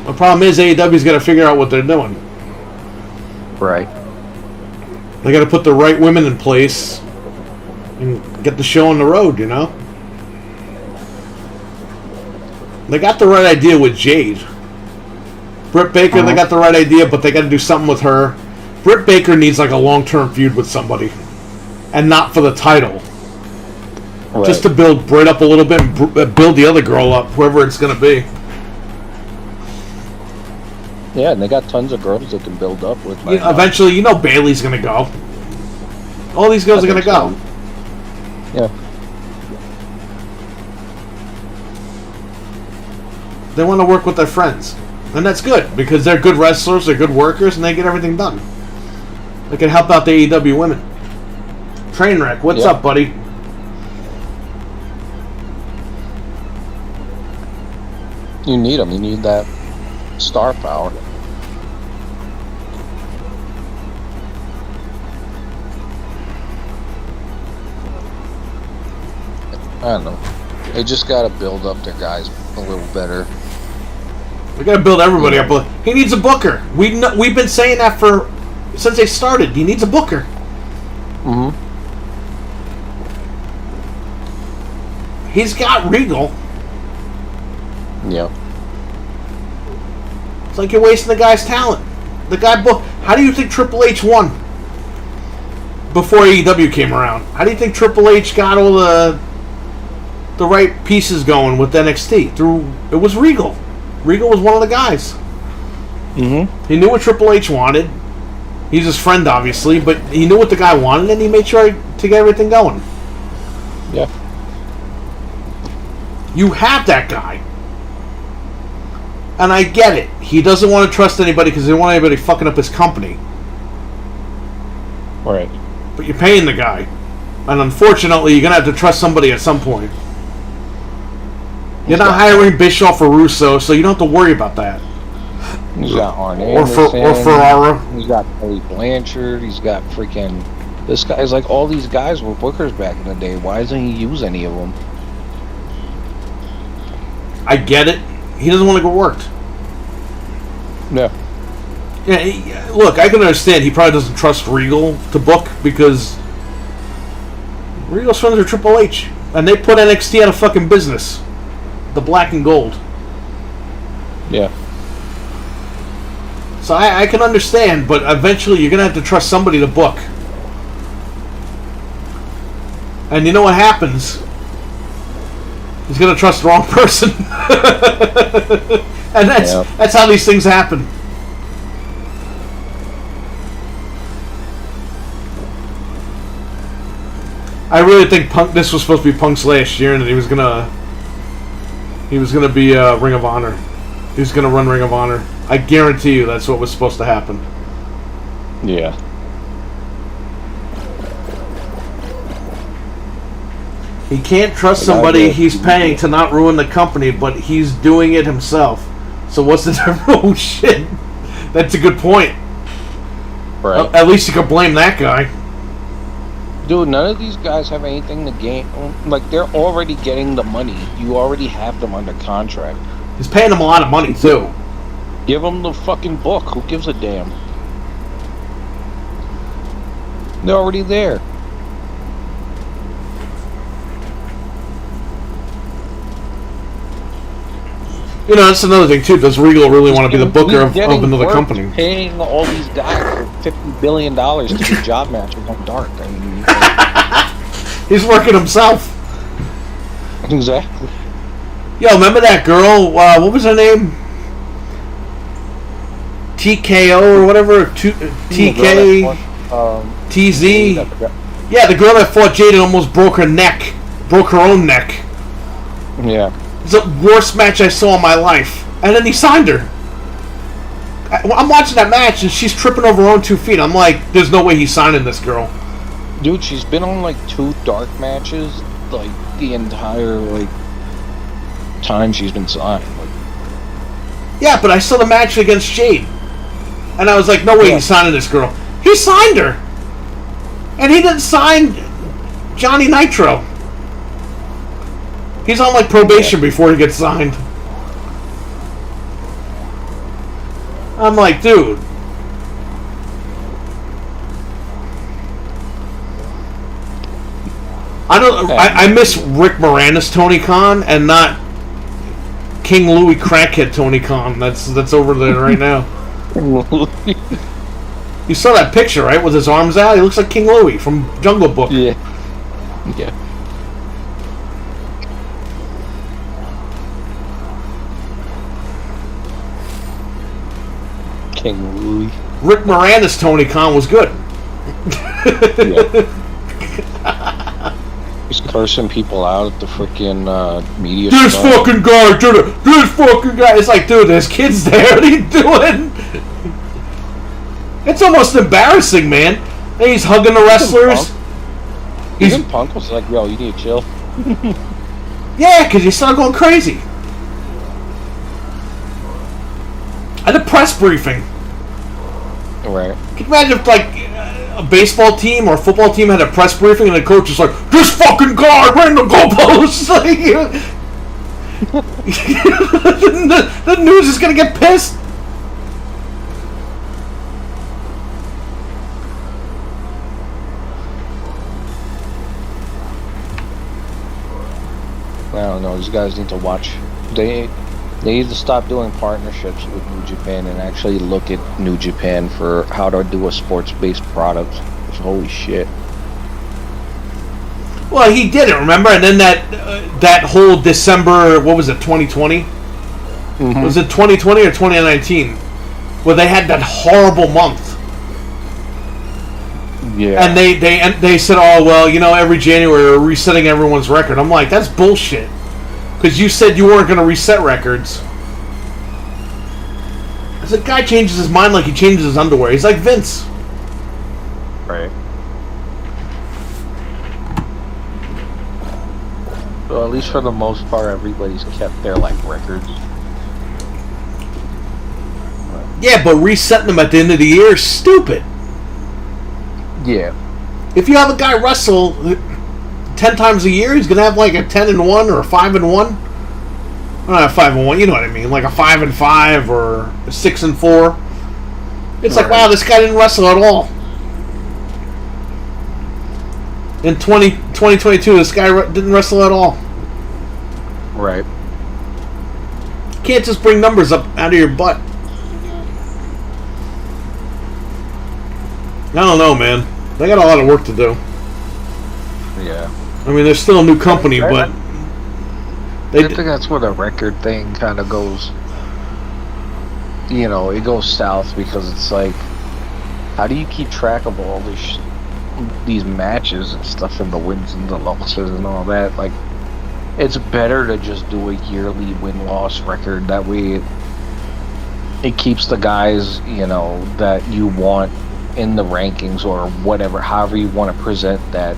The problem is AEW's got to figure out what they're doing. Right. They got to put the right women in place and get the show on the road, you know? They got the right idea with Jade. Britt Baker, they got the right idea, but they got to do something with her. Britt Baker needs like a long-term feud with somebody, and not for the title. Right. Just to build Britt up a little bit and build the other girl up, whoever it's going to be. Yeah, and they got tons of girls they can build up with. Right now. Eventually, you know Bailey's going to go. All these girls are going to go. Yeah. They want to work with their friends. And that's good, because they're good wrestlers, they're good workers, and they get everything done. They can help out the AEW women. Trainwreck, what's up, buddy? You need them. You need that star power. I don't know. They just got to build up their guys a little better. We got to build everybody up. He needs a booker. We've been saying that since they started. He needs a booker. Mm-hmm. He's got Regal. Yeah. It's like you're wasting the guy's talent. The guy booked. How do you think Triple H won before AEW came around? How do you think Triple H got all the right pieces going with NXT? It was Regal. Regal was one of the guys. Mm-hmm. He knew what Triple H wanted. He's his friend, obviously, but he knew what the guy wanted, and he made sure to get everything going. Yeah. You have that guy. And I get it. He doesn't want to trust anybody because he doesn't want anybody fucking up his company. Right. But you're paying the guy. And unfortunately, you're going to have to trust somebody at some point. You're not hiring Bischoff or Russo, so you don't have to worry about that. He's got Arn Or Anderson. Ferrara. He's got Kelly Blanchard. He's got freaking... This guy's like, all these guys were bookers back in the day. Why doesn't he use any of them? I get it. He doesn't want to get worked. Yeah. Yeah, look, I can understand he probably doesn't trust Regal to book because Regal's friends are Triple H. And they put NXT out of fucking business. The black and gold. Yeah. So I can understand, but eventually you're going to have to trust somebody to book. And you know what happens? He's going to trust the wrong person. And that's how these things happen. I really think this was supposed to be Punk's last year, and he was gonna be Ring of Honor. He was gonna run Ring of Honor. I guarantee you that's what was supposed to happen. Yeah. He can't trust somebody he's paying to not ruin the company, but he's doing it himself. So what's the difference? Oh shit, that's a good point. Right. At least you could blame that guy. Dude, none of these guys have anything to gain. Like, they're already getting the money. You already have them under contract. He's paying them a lot of money too. Give them the fucking book. Who gives a damn? They're already there. You know, that's another thing too. Does Regal really want to be the booker of another work, company? Paying all these guys $50 billion to do job matches on Dark. I mean, He's working himself. exactly. Yo, remember that girl? What was her name? TKO or whatever? TK? TZ? Yeah, the girl that fought Jade and almost broke her neck. Broke her own neck. Yeah. It's the worst match I saw in my life. And then he signed her. I'm watching that match and she's tripping over her own 2 feet. I'm like, there's no way he's signing this girl. Dude, she's been on like 2 Dark matches, like the entire like time she's been signed. Like, yeah, but I saw the match against Jade. And I was like, no way he's signing this girl. He signed her. And he didn't sign Johnny Nitro. He's on like probation before he gets signed. I'm like, dude. I don't. I miss Rick Moranis Tony Khan and not King Louis crackhead Tony Khan. That's over there right now. You saw that picture, right? With his arms out, he looks like King Louis from Jungle Book. Yeah. Yeah. King Louis. Rick Moranis Tony Khan was good. Yeah. He's cursing people out at the freaking media. This stuff. fucking guy did it. This fucking guy. It's like, dude, there's kids there. What are you doing? It's almost embarrassing, man. And he's hugging the wrestlers. Even Punk was like, yo, you need to chill. Yeah, because you started going crazy. At a press briefing. Right. Can you imagine if, like, a baseball team or a football team had a press briefing and the coach was like, this fucking guy ran the goalposts? The news is going to get pissed. I don't know. These guys need to watch. They need to stop doing partnerships with New Japan and actually look at New Japan for how to do a sports-based product. Holy shit. Well, he did it, remember? And then that whole December, what was it, 2020? Mm-hmm. Was it 2020 or 2019? Where they had that horrible month. Yeah. And they said, oh, well, you know, every January we're resetting everyone's record. I'm like, that's bullshit. Because you said you weren't going to reset records. As a guy changes his mind like he changes his underwear. He's like Vince. Right. Well, at least for the most part, everybody's kept their, like, records. Yeah, but resetting them at the end of the year is stupid. Yeah. If you have a guy wrestle 10 times a year, he's going to have like a 10-1 or a 5-1. Not a 5-1, you know what I mean. Like a 5-5 or a 6-4. It's like, wow, this guy didn't wrestle at all. In 2022, this guy didn't wrestle at all. Right. You can't just bring numbers up out of your butt. I don't know, man. They got a lot of work to do. Yeah. I mean, they're still a new company, but I think that's where the record thing kind of goes. You know, it goes south because it's like, how do you keep track of all these matches and stuff and the wins and the losses and all that? Like, it's better to just do a yearly win-loss record. That way, it keeps the guys, you know, that you want in the rankings or whatever, however you want to present that,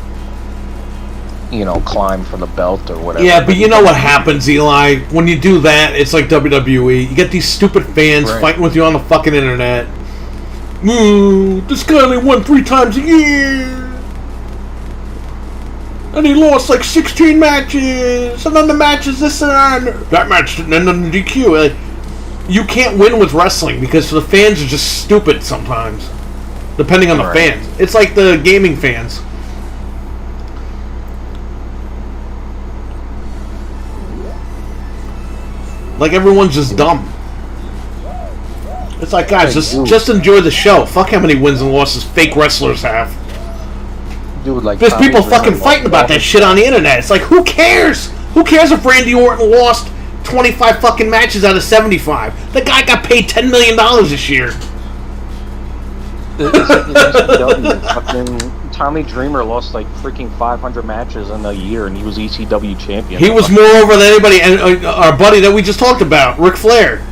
you know, climb for the belt or whatever. Yeah, but you know what happens, Eli? When you do that, it's like WWE. You get these stupid fans fighting with you on the fucking internet. This guy only won 3 times a year. And he lost like 16 matches. And then the matches this and that match didn't end on the DQ. Like, you can't win with wrestling because the fans are just stupid sometimes. Depending on the fans. It's like the gaming fans. Like everyone's just dumb. It's like, guys, just enjoy the show. Fuck how many wins and losses fake wrestlers have. Dude, like, there's people fucking fighting about that shit on the internet. It's like, who cares? Who cares if Randy Orton lost 25 fucking matches out of 75? The guy got paid $10 million this year. Fucking Tommy Dreamer lost like freaking 500 matches in a year, and he was ECW champion. He was more over than anybody, and our buddy that we just talked about, Ric Flair.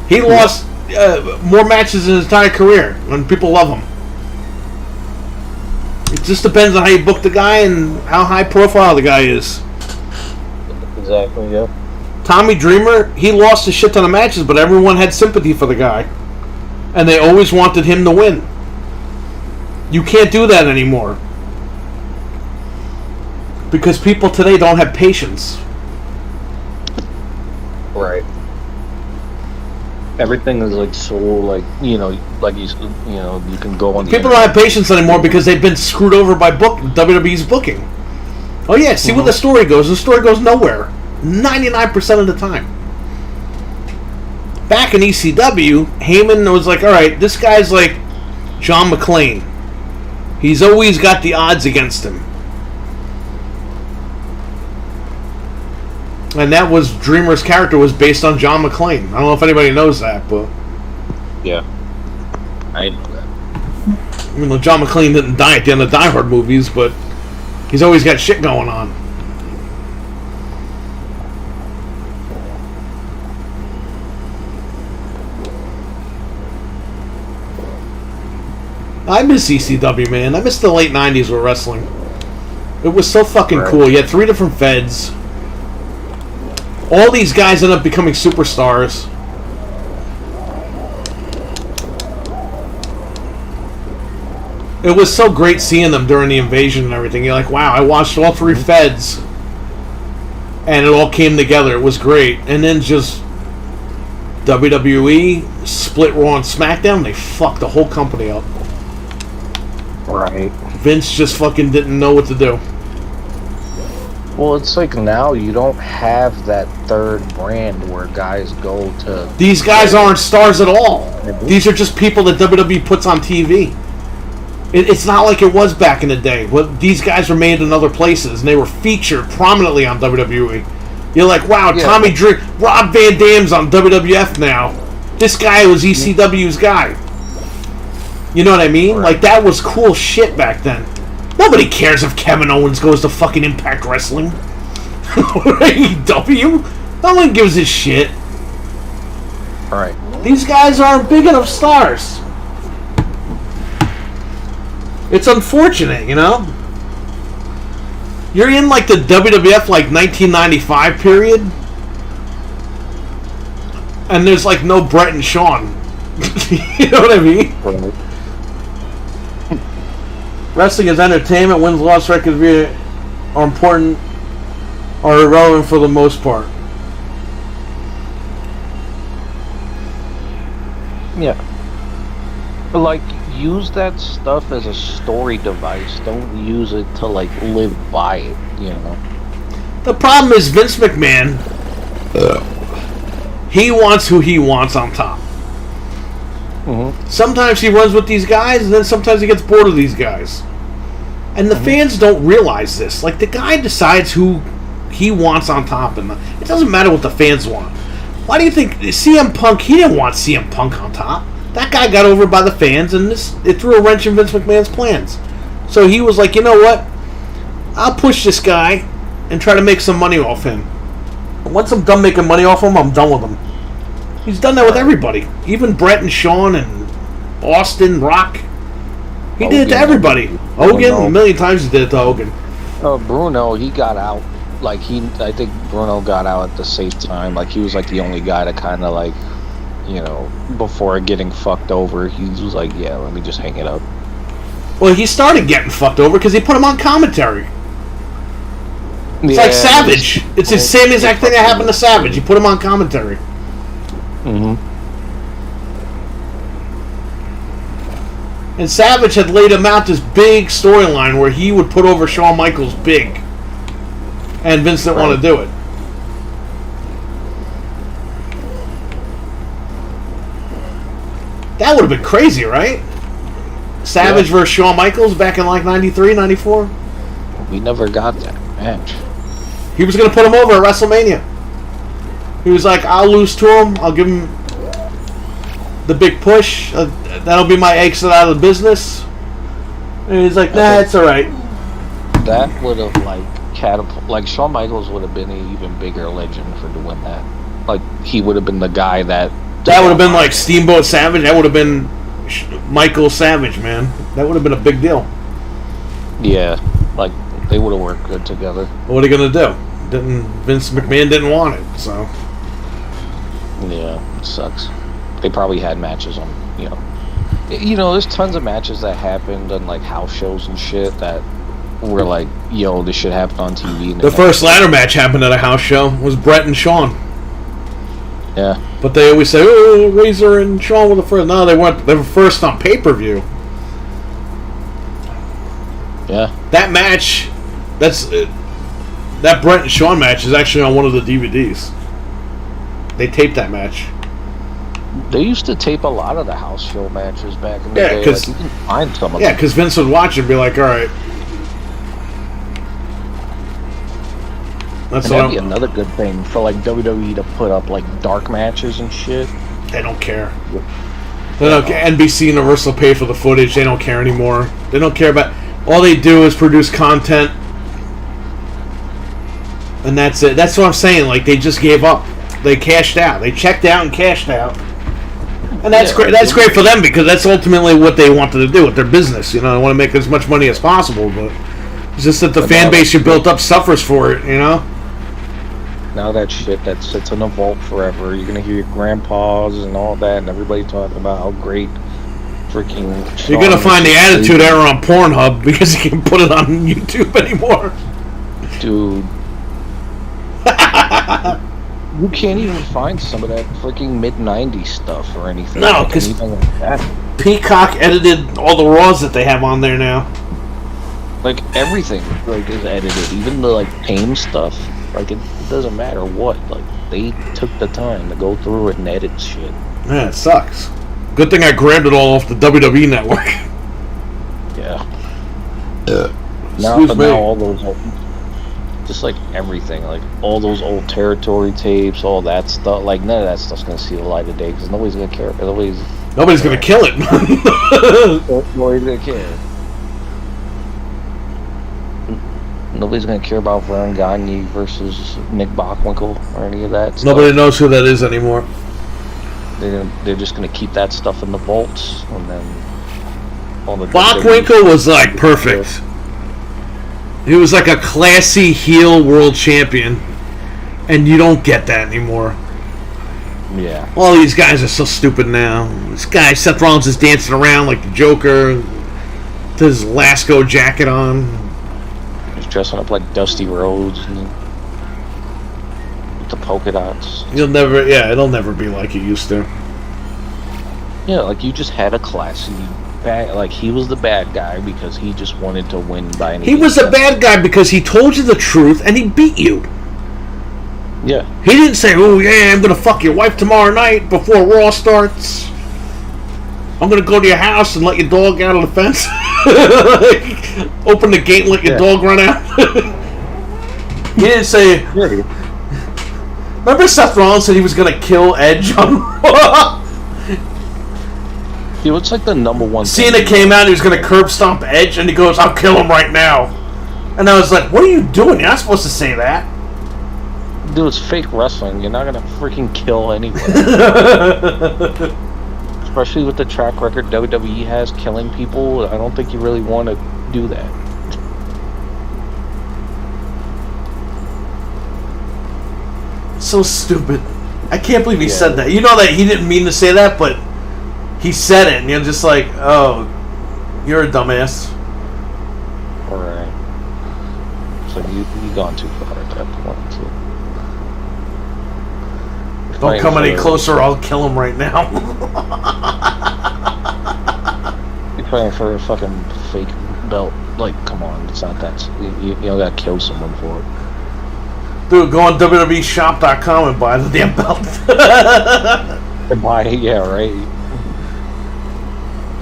He lost more matches in his entire career, and people love him. It just depends on how you book the guy and how high profile the guy is. Exactly, yeah. Tommy Dreamer, he lost a shit ton of matches, but everyone had sympathy for the guy. And they always wanted him to win. You can't do that anymore. Because people today don't have patience. Right. Everything is like so, like, you know, like you know, you can go on. People don't have patience anymore because they've been screwed over by WWE's booking. Oh yeah, see where the story goes. The story goes nowhere. 99% of the time. Back in ECW, Heyman was like, alright, this guy's like John McClane. He's always got the odds against him. And that was Dreamer's character was based on John McClane. I don't know if anybody knows that, but Yeah. I know that. I mean, John McClane didn't die at the end of Die Hard movies, but he's always got shit going on. I miss ECW, man. I miss the late 90s with wrestling. It was so fucking cool. You had 3 different feds. All these guys end up becoming superstars. It was so great seeing them during the invasion and everything. You're like, wow, I watched all 3 feds. And it all came together. It was great. And then just WWE split Raw and SmackDown. They fucked the whole company up. Right. Vince just fucking didn't know what to do. Well, it's like now you don't have that third brand where guys go to... These guys aren't stars at all. These are just people that WWE puts on TV. It's not like it was back in the day. But these guys were made in other places, and they were featured prominently on WWE. You're like, wow, Yeah. Tommy Dreamer, Rob Van Dam's on WWF now. This guy was ECW's guy. You know what I mean? Right. Like, that was cool shit back then. Nobody cares if Kevin Owens goes to fucking Impact Wrestling. AEW? No one gives a shit. Right. These guys aren't big enough stars. It's unfortunate, you know? You're in, like, the WWF, like, 1995 period. And there's, like, no Brett and Shawn. You know what I mean? Right. Wrestling is entertainment. Wins, loss records are important, are irrelevant for the most part. Yeah. But, like, use that stuff as a story device. Don't use it to, like, live by it, you know? The problem is Vince McMahon, he wants who he wants on top. Sometimes he runs with these guys, and then sometimes he gets bored of these guys. And the fans don't realize this. Like, the guy decides who he wants on top, and it doesn't matter what the fans want. Why do you think CM Punk, he didn't want CM Punk on top. That guy got over by the fans, and it threw a wrench in Vince McMahon's plans. So he was like, you know what? I'll push this guy and try to make some money off him. And once I'm done making money off him, I'm done with him. He's done that with everybody. Even Brett and Shawn and Austin, Rock. He did it to everybody. Hogan, a million times he did it to Hogan. Bruno, he got out. Like, I think Bruno got out at the safe time. Like, he was, like, the only guy to kind of, like, you know, before getting fucked over, he was like, yeah, let me just hang it up. Well, he started getting fucked over because he put him on commentary. It's like Savage. It's the same exact thing that happened to Savage. He put him on commentary. And Savage had laid him out this big storyline where he would put over Shawn Michaels big. And Vince didn't want to do it. That would have been crazy, right? Savage versus Shawn Michaels back in like 93, 94? We never got that match. He was going to put him over at WrestleMania. He was like, I'll lose to him. I'll give him the big push. That'll be my exit out of the business. And he's like, nah, it's alright. That would have, like, like, Shawn Michaels would have been an even bigger legend for doing that. Like, he would have been the guy that... That would have been like Steamboat Savage. That would have been Michael Savage, man. That would have been a big deal. Yeah, like, they would have worked good together. What are they going to do? Vince McMahon didn't want it, so... Yeah, it sucks. They probably had matches on, you know... You know, there's tons of matches that happened on, like, house shows and shit that were like, yo, this shit happened on TV. And the first ladder match happened at a house show. It was Brett and Shawn. Yeah. But they always say, oh, Razor and Shawn were the first. No, they weren't. They were first on pay-per-view. Yeah. That match, that's That Brett and Shawn match is actually on one of the DVDs. They taped that match. They used to tape a lot of the house show matches back in the Yeah, day. 'cause- Like, you can find some of Yeah, them. because Vince would watch it and be like, all right. That's And what that'd be another good thing for like WWE to put up like dark matches and shit. They don't care. They don't care. NBC Universal pay for the footage. They don't care anymore. They don't care about... All they do is produce content. And that's it. That's what I'm saying. Like, they just gave up. They cashed out. They checked out and cashed out. And that's great. That's great for them because that's ultimately what they wanted to do with their business. You know, they want to make as much money as possible, but it's just that the fan base you built up suffers for it, you know? Now that shit that sits in a vault forever, you're gonna hear your grandpas and all that, and everybody talking about how great freaking. You're gonna find the Attitude Era on Pornhub because you can't put it on YouTube anymore. Dude. You can't even find some of that freaking mid-90s stuff or anything. No, like because anything like that. Peacock edited all the Raws that they have on there now. Like everything like is edited, even the like tame stuff. Like it doesn't matter what. Like they took the time to go through it and edit shit. Yeah, it sucks. Good thing I grabbed it all off the WWE network. Yeah. Excuse me. Now all those old, just like everything, like all those old territory tapes, all that stuff. Like none of that stuff's gonna see the light of day because nobody's gonna care. Nobody's gonna kill it. Nobody's gonna care. Nobody's gonna care about Vern Gagne versus Nick Bockwinkel or any of that stuff. Nobody knows who that is anymore. They're just gonna keep that stuff in the vaults, and then all the Bockwinkel was like perfect. He was like a classy heel world champion, and you don't get that anymore. Yeah. All these guys are so stupid now. This guy Seth Rollins is dancing around like the Joker, with his Lasco jacket on. He's dressing up like Dusty Rhodes and with the polka dots. It'll never be like it used to. Yeah, like you just had a classy bad. Like he was the bad guy because he just wanted to win by any. He was a bad guy because he told you the truth and he beat you. Yeah. He didn't say, "Oh yeah, I'm gonna fuck your wife tomorrow night before Raw starts. I'm gonna go to your house and let your dog out of the fence. Open the gate and let your dog run out." He didn't say. Remember Seth Rollins said he was gonna kill Edge on Raw? He looks like the number one. Cena came out and he was gonna curb stomp Edge, and he goes, "I'll kill him right now." And I was like, "What are you doing? You're not supposed to say that." Dude, it's fake wrestling. You're not gonna freaking kill anyone. Especially with the track record WWE has killing people. I don't think you really want to do that. So stupid. I can't believe he said that. You know that he didn't mean to say that, but he said it, and you're just like, oh, you're a dumbass. Alright. So you gone too far at that point, too. Don't come any closer, or I'll kill him right now. You're fighting for a fucking fake belt. Like, come on, it's not that. You don't gotta kill someone for it. Dude, go on WWEshop.com and buy the damn belt. And buy, yeah, right.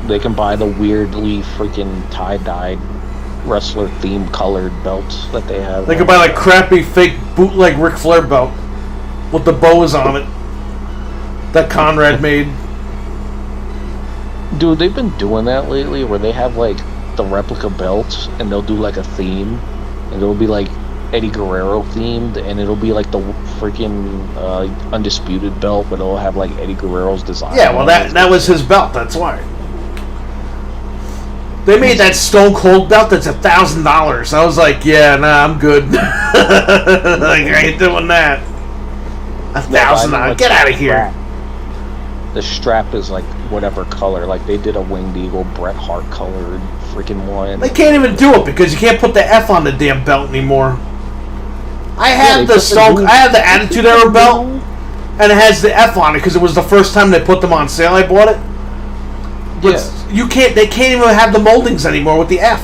They can buy the weirdly freaking tie-dyed wrestler themed colored belts that they have. They could buy like crappy fake bootleg Ric Flair belt with the bows on it that Conrad made. Dude, they've been doing that lately where they have like the replica belts and they'll do like a theme and it'll be like Eddie Guerrero themed and it'll be like the freaking undisputed belt, but it'll have like Eddie Guerrero's design. Yeah, well that was his belt, that's why. They made that Stone Cold belt that's $1,000. I was like, yeah, nah, I'm good. Like, I ain't doing that. $1,000. Get out of here. The strap is like whatever color. Like they did a Winged Eagle Bret Hart colored freaking one. They can't even do it because you can't put the F on the damn belt anymore. I have I have the Attitude Era belt, and it has the F on it because it was the first time they put them on sale. I bought it. But Yeah. they can't even have the moldings anymore with the F.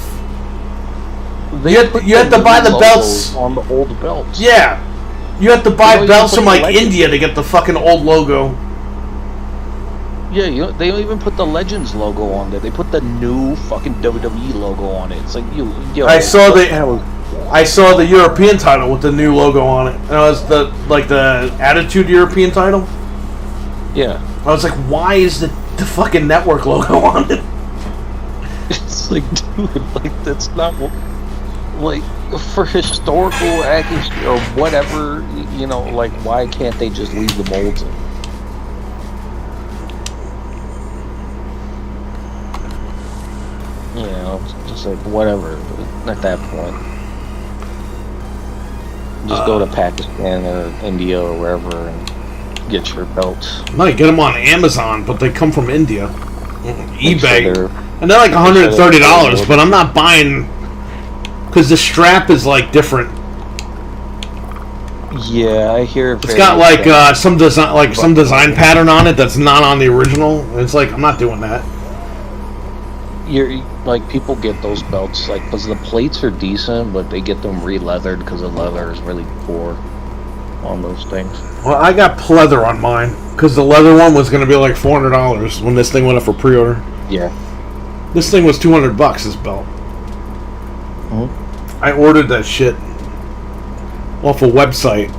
You had to buy the belts on the old belts. Yeah, you have to buy They don't belts even from put the like legends. India to get the fucking old logo. Yeah, they don't even put the Legends logo on there. They put the new fucking WWE logo on it. It's like yo. I saw what the- hell is- I saw the European title with the new logo on it. And it was the Attitude European title. Yeah. I was like, why is the fucking network logo on it? It's like, dude, like that's not like for historical accuracy or whatever. Like why can't they just leave the molds in? It's just like whatever at that point. Just go to Pakistan or India or wherever and get your belts. No, you get them on Amazon, but they come from India. eBay. Sure And they're like $130, but I'm not buying because the strap is like different. Yeah, I hear It's got like some design pattern on it that's not on the original. And it's like I'm not doing that. You're like people get those belts like because the plates are decent, but they get them re-leathered because the leather is really poor on those things. Well, I got pleather on mine because the leather one was going to be like $400 when this thing went up for pre-order. Yeah. This thing was $200. This belt. Mhm. I ordered that shit off a website.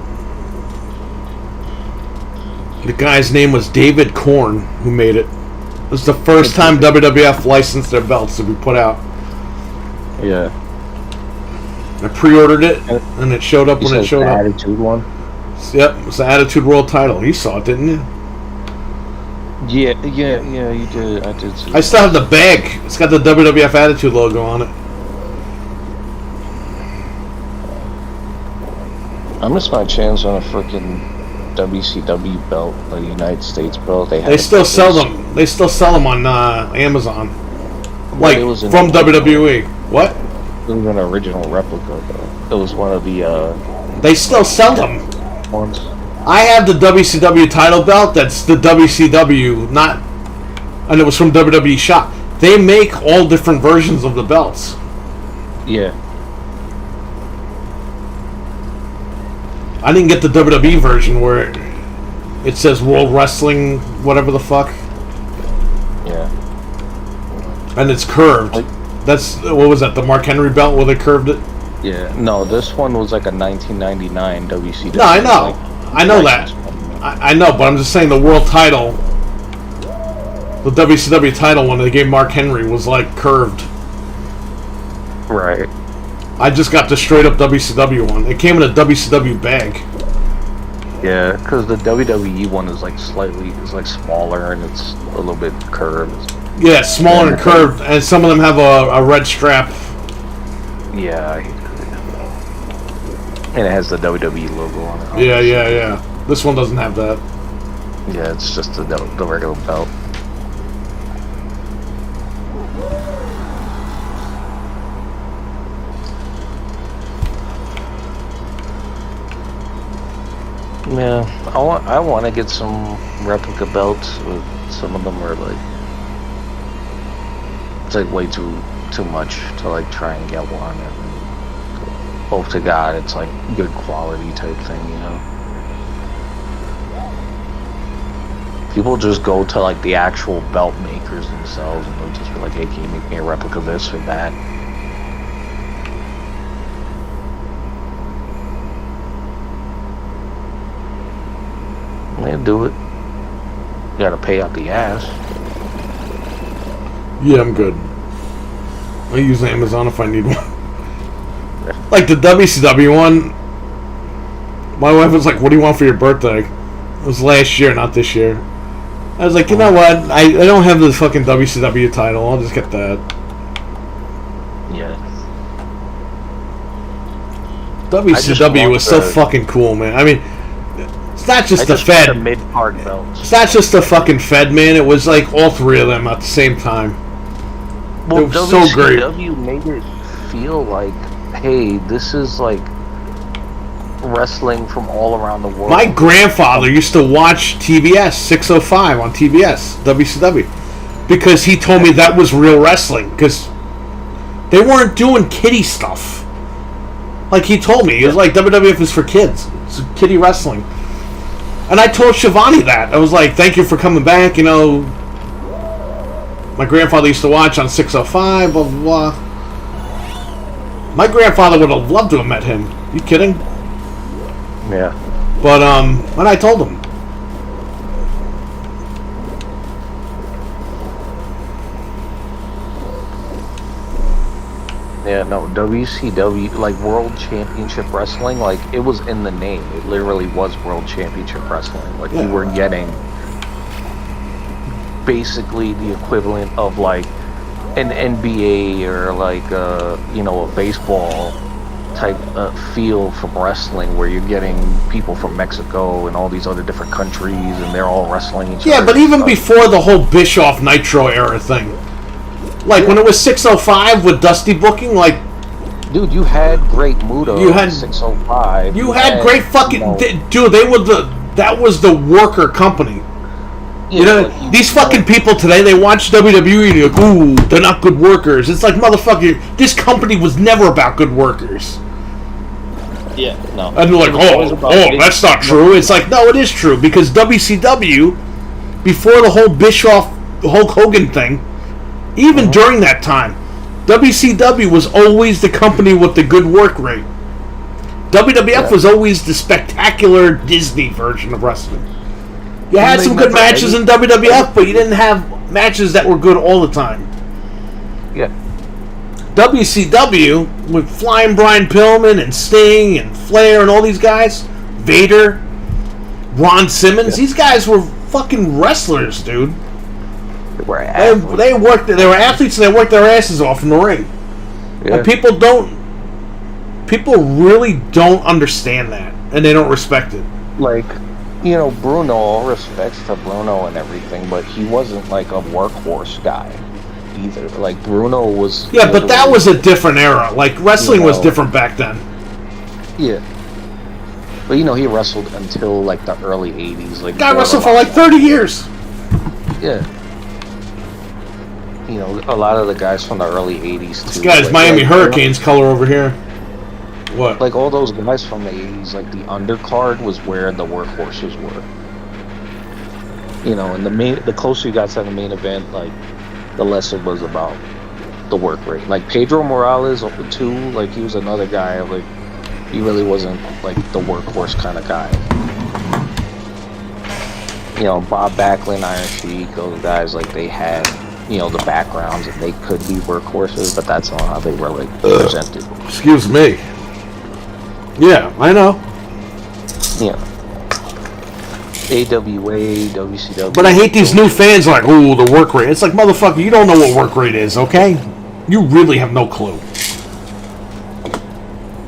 The guy's name was David Korn, who made it. It was the first time WWF licensed their belts to be put out. Yeah. I pre-ordered it, and it showed up when it showed up. Attitude one. Yep, it's the Attitude World title. You saw it, didn't you? Yeah, you did. I did. See I still have the bag. It's got the WWF Attitude logo on it. I missed my chance on a freaking WCW belt, the United States belt. They still sell them. They still sell them on Amazon, like it was an from original- WWE. What? It was an original replica, though. It was one of the They still sell them. ones. I have the WCW title belt. That's the WCW, not, and it was from WWE Shop. They make all different versions of the belts. Yeah. I didn't get the WWE version where it says World Wrestling, whatever the fuck, Yeah. and it's curved. That's what was that? The Mark Henry belt where they curved it. Yeah. No, this one was like a 1999 WCW. No, I know. like, I know that. license one. I know, but I'm just saying the world title, the WCW title one they gave Mark Henry was like curved. Right. I just got the straight up WCW one. It came in a WCW bag. Yeah, because the WWE one is like smaller and it's a little bit curved. Yeah, it's smaller and curved, and some of them have a red strap. Yeah. And it has the WWE logo on it. Yeah. This one doesn't have that. Yeah, it's just the regular belt. Yeah, I want to get some replica belts. But some of them are like it's like way too much to like try and get one. And hope to God it's like good quality type thing, you know. People just go to like the actual belt makers themselves and they'll just be like, hey, can you make me a replica of this or that? They do it. You gotta pay out the ass. Yeah, I'm good. I use Amazon if I need one. Like the WCW one, my wife was like, what do you want for your birthday? It was last year, not this year. I was like, you know what? I don't have the fucking WCW title. I'll just get that. Yeah. WCW was so the- fucking cool, man. I mean, it's not just I the just want the Fed. mid-card belts. It's not just the fucking Fed, man. It was like all three of them at the same time. Well, It was so great. WCW made it feel like, hey, this is like wrestling from all around the world. My grandfather used to watch TBS 605 on TBS WCW because he told me that was real wrestling because They weren't doing kiddie stuff. Like he told me, he was like, WWF is for kids. It's kiddie wrestling. And I told Shivani that. I was like, thank you for coming back. You know, my grandfather used to watch on 605, blah, blah, blah. My grandfather would have loved to have met him. You kidding? Yeah. But, when I told him. Yeah, no, WCW, like World Championship Wrestling, like it was in the name. It literally was World Championship Wrestling. Like you were getting basically the equivalent of like an NBA or like a baseball type feel from wrestling, where you're getting people from Mexico and all these other different countries, and they're all wrestling each other. Yeah, but even before the whole Bischoff Nitro era thing. Like, when it was 605 with Dusty booking, like... Dude, you had Great Muta you had 605. You had great fucking... Dude, they were that was the worker company. Yeah, you know, these fucking people today, they watch WWE and you're like, ooh, they're not good workers. It's like, motherfucker, this company was never about good workers. Yeah, no. And they're like, oh, that's not true. It's like, no, it is true. Because WCW, before the whole Bischoff, Hulk Hogan thing, even during that time, WCW was always the company with the good work rate. WWF was always the spectacular Disney version of wrestling. You had some good matches in WWF, but you didn't have matches that were good all the time. Yeah. WCW, with Flying Brian Pillman and Sting and Flair and all these guys, Vader, Ron Simmons, these guys were fucking wrestlers, dude. They were athletes and they worked their asses off in the ring. Yeah. And people really don't understand that, and they don't respect it. Like, Bruno, all respects to Bruno and everything, but he wasn't like a workhorse guy either. Like, Bruno was... Yeah, but that was a different era. Like, wrestling was different back then. Yeah. But, he wrestled until, like, the early 80s. Like, guy wrestled for, like, 30 years. Yeah. A lot of the guys from the early 80s, too. This guy's Miami Hurricanes color over here. What? Like, all those guys from the 80s, like, the undercard was where the workhorses were. And the closer you got to the main event, like, the less it was about the work rate. Like, Pedro Morales, too, like, he was another guy, like, he really wasn't, like, the workhorse kind of guy. Bob Backlund, Iron Sheik, those guys, like, they had... the backgrounds, and they could be workhorses, but that's not how they were, like, presented. Excuse me. Yeah, I know. Yeah. AWA, WCW. But I hate these new fans like, ooh, the work rate. It's like, motherfucker, you don't know what work rate is, okay? You really have no clue.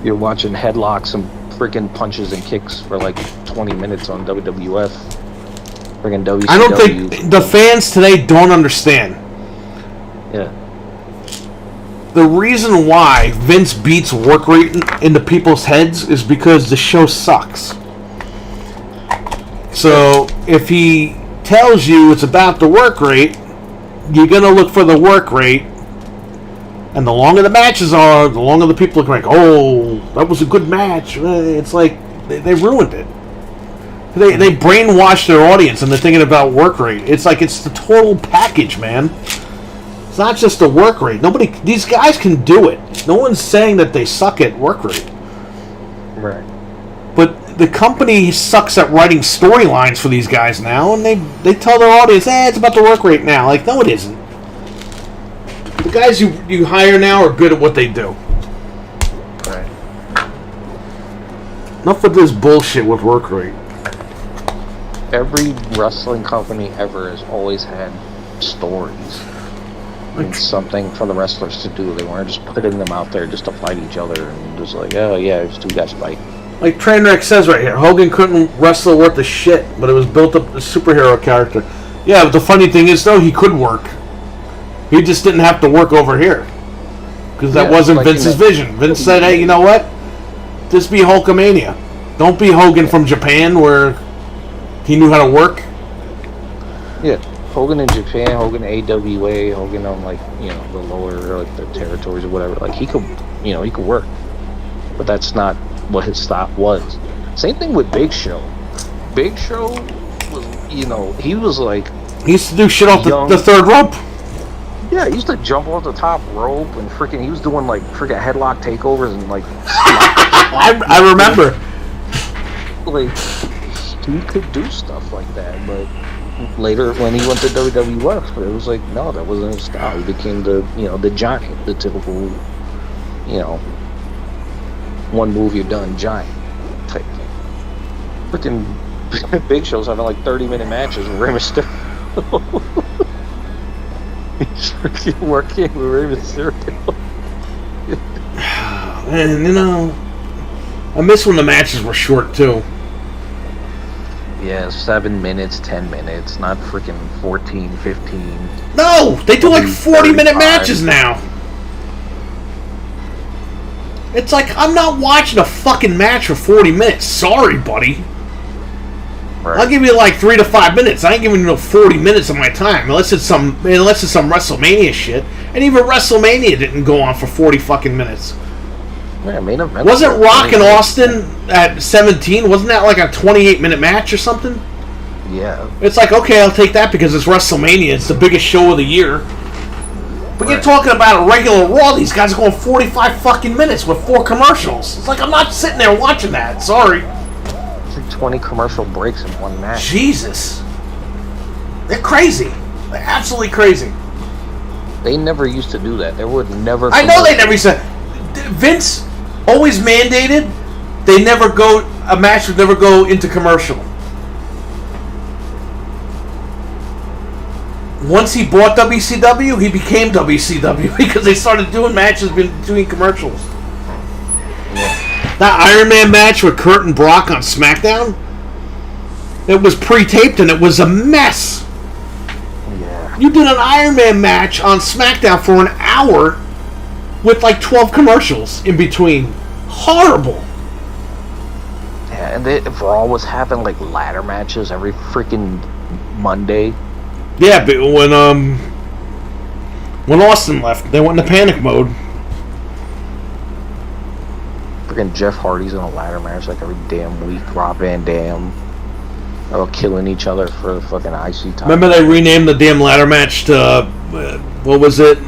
You're watching headlocks and freaking punches and kicks for, like, 20 minutes on WWF. Freaking WCW. I don't think... The fans today don't understand. Yeah. The reason why Vince beats work rate into people's heads is because the show sucks. So, if he tells you it's about the work rate, you're going to look for the work rate. And the longer the matches are, the longer the people are like, oh, that was a good match. It's like, they ruined it. They brainwash their audience and they're thinking about work rate. It's like, it's the total package, man. It's not just the work rate. These guys can do it. No one's saying that they suck at work rate. Right. But the company sucks at writing storylines for these guys now, and they tell their audience, it's about the work rate now. Like, no, it isn't. The guys you hire now are good at what they do. Right. Enough with this bullshit with work rate. Every wrestling company ever has always had stories. And something for the wrestlers to do. They weren't just putting them out there just to fight each other and just like, oh yeah, it's two guys fight. Like Trainwreck says right here, Hogan couldn't wrestle worth a shit, but it was built up a superhero character. Yeah, but the funny thing is though, he could work. He just didn't have to work over here. Because that wasn't like Vince's vision. Vince said, hey, you know what? Just be Hulkamania. Don't be Hogan from Japan where he knew how to work. Yeah. Hogan in Japan, Hogan AWA, Hogan on like the lower like the territories or whatever. Like he could work, but that's not what his stop was. Same thing with Big Show. Big Show was he was like he used to do shit off the third rope. Yeah, he used to jump off the top rope and freaking. He was doing like freaking headlock takeovers and like. I remember. Like he could do stuff like that, but later when he went to WWF, it was like no, that wasn't his style. He became the giant, the typical, one move you're done giant type thing. Freaking Big Show's having like 30-minute matches with Rey Mysterio. He's freaking working with Rey Mysterio. And I miss when the matches were short too. Yeah, 7 minutes, 10 minutes, not freaking 14, 15. No! They do like 40-minute matches now. It's like, I'm not watching a fucking match for 40 minutes. Sorry, buddy. Right. I'll give you like 3 to 5 minutes. I ain't giving you no 40 minutes of my time, unless it's some WrestleMania shit. And even WrestleMania didn't go on for 40 fucking minutes. Yeah, main event. Wasn't Rock and Austin at 17? Wasn't that like a 28-minute match or something? Yeah. It's like, okay, I'll take that because it's WrestleMania. It's the biggest show of the year. But you're talking about a regular Raw. These guys are going 45 fucking minutes with 4 commercials. It's like, I'm not sitting there watching that. Sorry. It's like 20 commercial breaks in one match. Jesus. They're crazy. They're absolutely crazy. They never used to do that. They would never... I know they never used to... Vince always mandated a match would never go into commercial. Once he bought WCW, he became WCW because they started doing matches between commercials. Yeah. That Iron Man match with Kurt and Brock on SmackDown, it was pre-taped and it was a mess. Yeah. You did an Iron Man match on SmackDown for an hour with like 12 commercials in between. Horrible. Yeah, and Raw was having like ladder matches every freaking Monday. Yeah, but when Austin left, they went into panic mode. Freaking Jeff Hardy's in a ladder match like every damn week. Rob Van Dam. They're all killing each other for the fucking IC title. Remember they renamed the damn ladder match to what was it?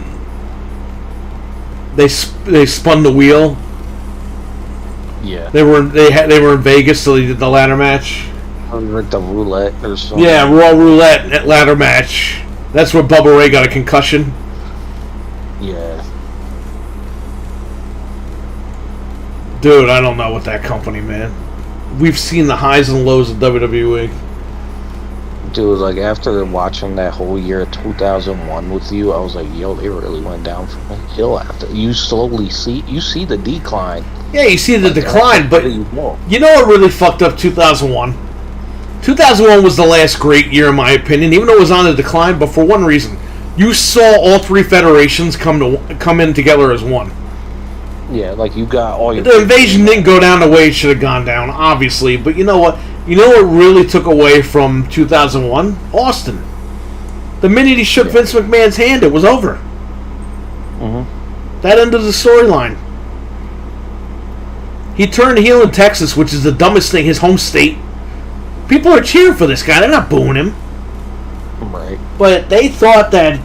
They spun the wheel. Yeah. They were in Vegas, so they did the ladder match. Like the roulette or something. Yeah, Raw roulette ladder match. That's where Bubba Ray got a concussion. Yeah. Dude, I don't know with that company, man. We've seen the highs and lows of WWE. Dude, like after watching that whole year of 2001 with you, I was like, yo, they really went down from a hill after. You slowly see the decline. Yeah, you see the decline, but you know what really fucked up 2001? 2001 was the last great year in my opinion, even though it was on the decline, but for one reason. You saw all 3 federations come in together as one. Yeah, like you got all your... The invasion didn't go down the way it should have gone down, obviously, but you know what? You know what really took away from 2001? Austin. The minute he shook Vince McMahon's hand, it was over. Mm-hmm. That ended the storyline. He turned heel in Texas, which is the dumbest thing, his home state. People are cheering for this guy. They're not booing him. Right. But they thought that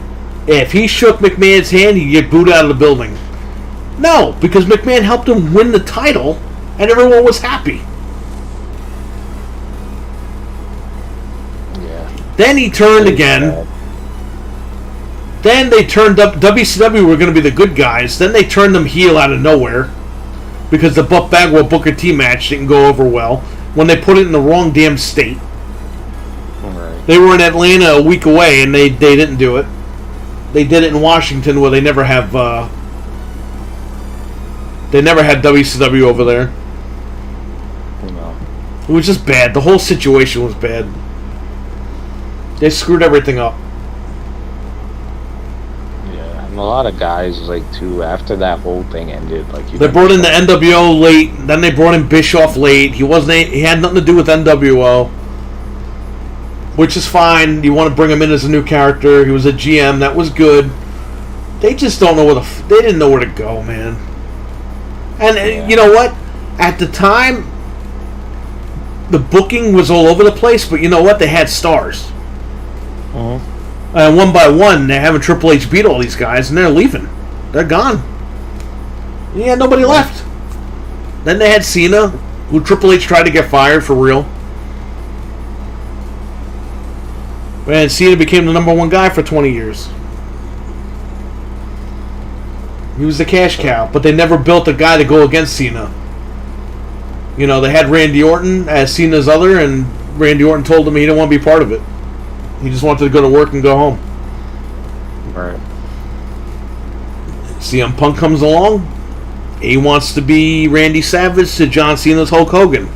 if he shook McMahon's hand, he'd get booed out of the building. No, because McMahon helped him win the title, and everyone was happy. Then he turned again. Then they turned up. WCW were going to be the good guys. Then they turned them heel out of nowhere because the Buff Bagwell Booker T match didn't go over well when they put it in the wrong damn state. Right. They were in Atlanta a week away and they didn't do it. They did it in Washington where they never have. They never had WCW over there. No. It was just bad. The whole situation was bad. They screwed everything up. Yeah, and a lot of guys, like, too, after that whole thing ended, like... They brought in the NWO late, then they brought in Bischoff late. He had nothing to do with NWO. which is fine. You want to bring him in as a new character. He was a GM. That was good. They just don't know they didn't know where to go, man. And you know what? At the time, the booking was all over the place, but you know what? They had stars. And one by one, they're having Triple H beat all these guys, and they're leaving. They're gone. Yeah, nobody left. Then they had Cena, who Triple H tried to get fired for real. And Cena became the number one guy for 20 years. He was the cash cow, but they never built a guy to go against Cena. You know, they had Randy Orton as Cena's other, and Randy Orton told him he didn't want to be part of it. He just wanted to go to work and go home. Right. CM Punk comes along. He wants to be Randy Savage to John Cena's Hulk Hogan.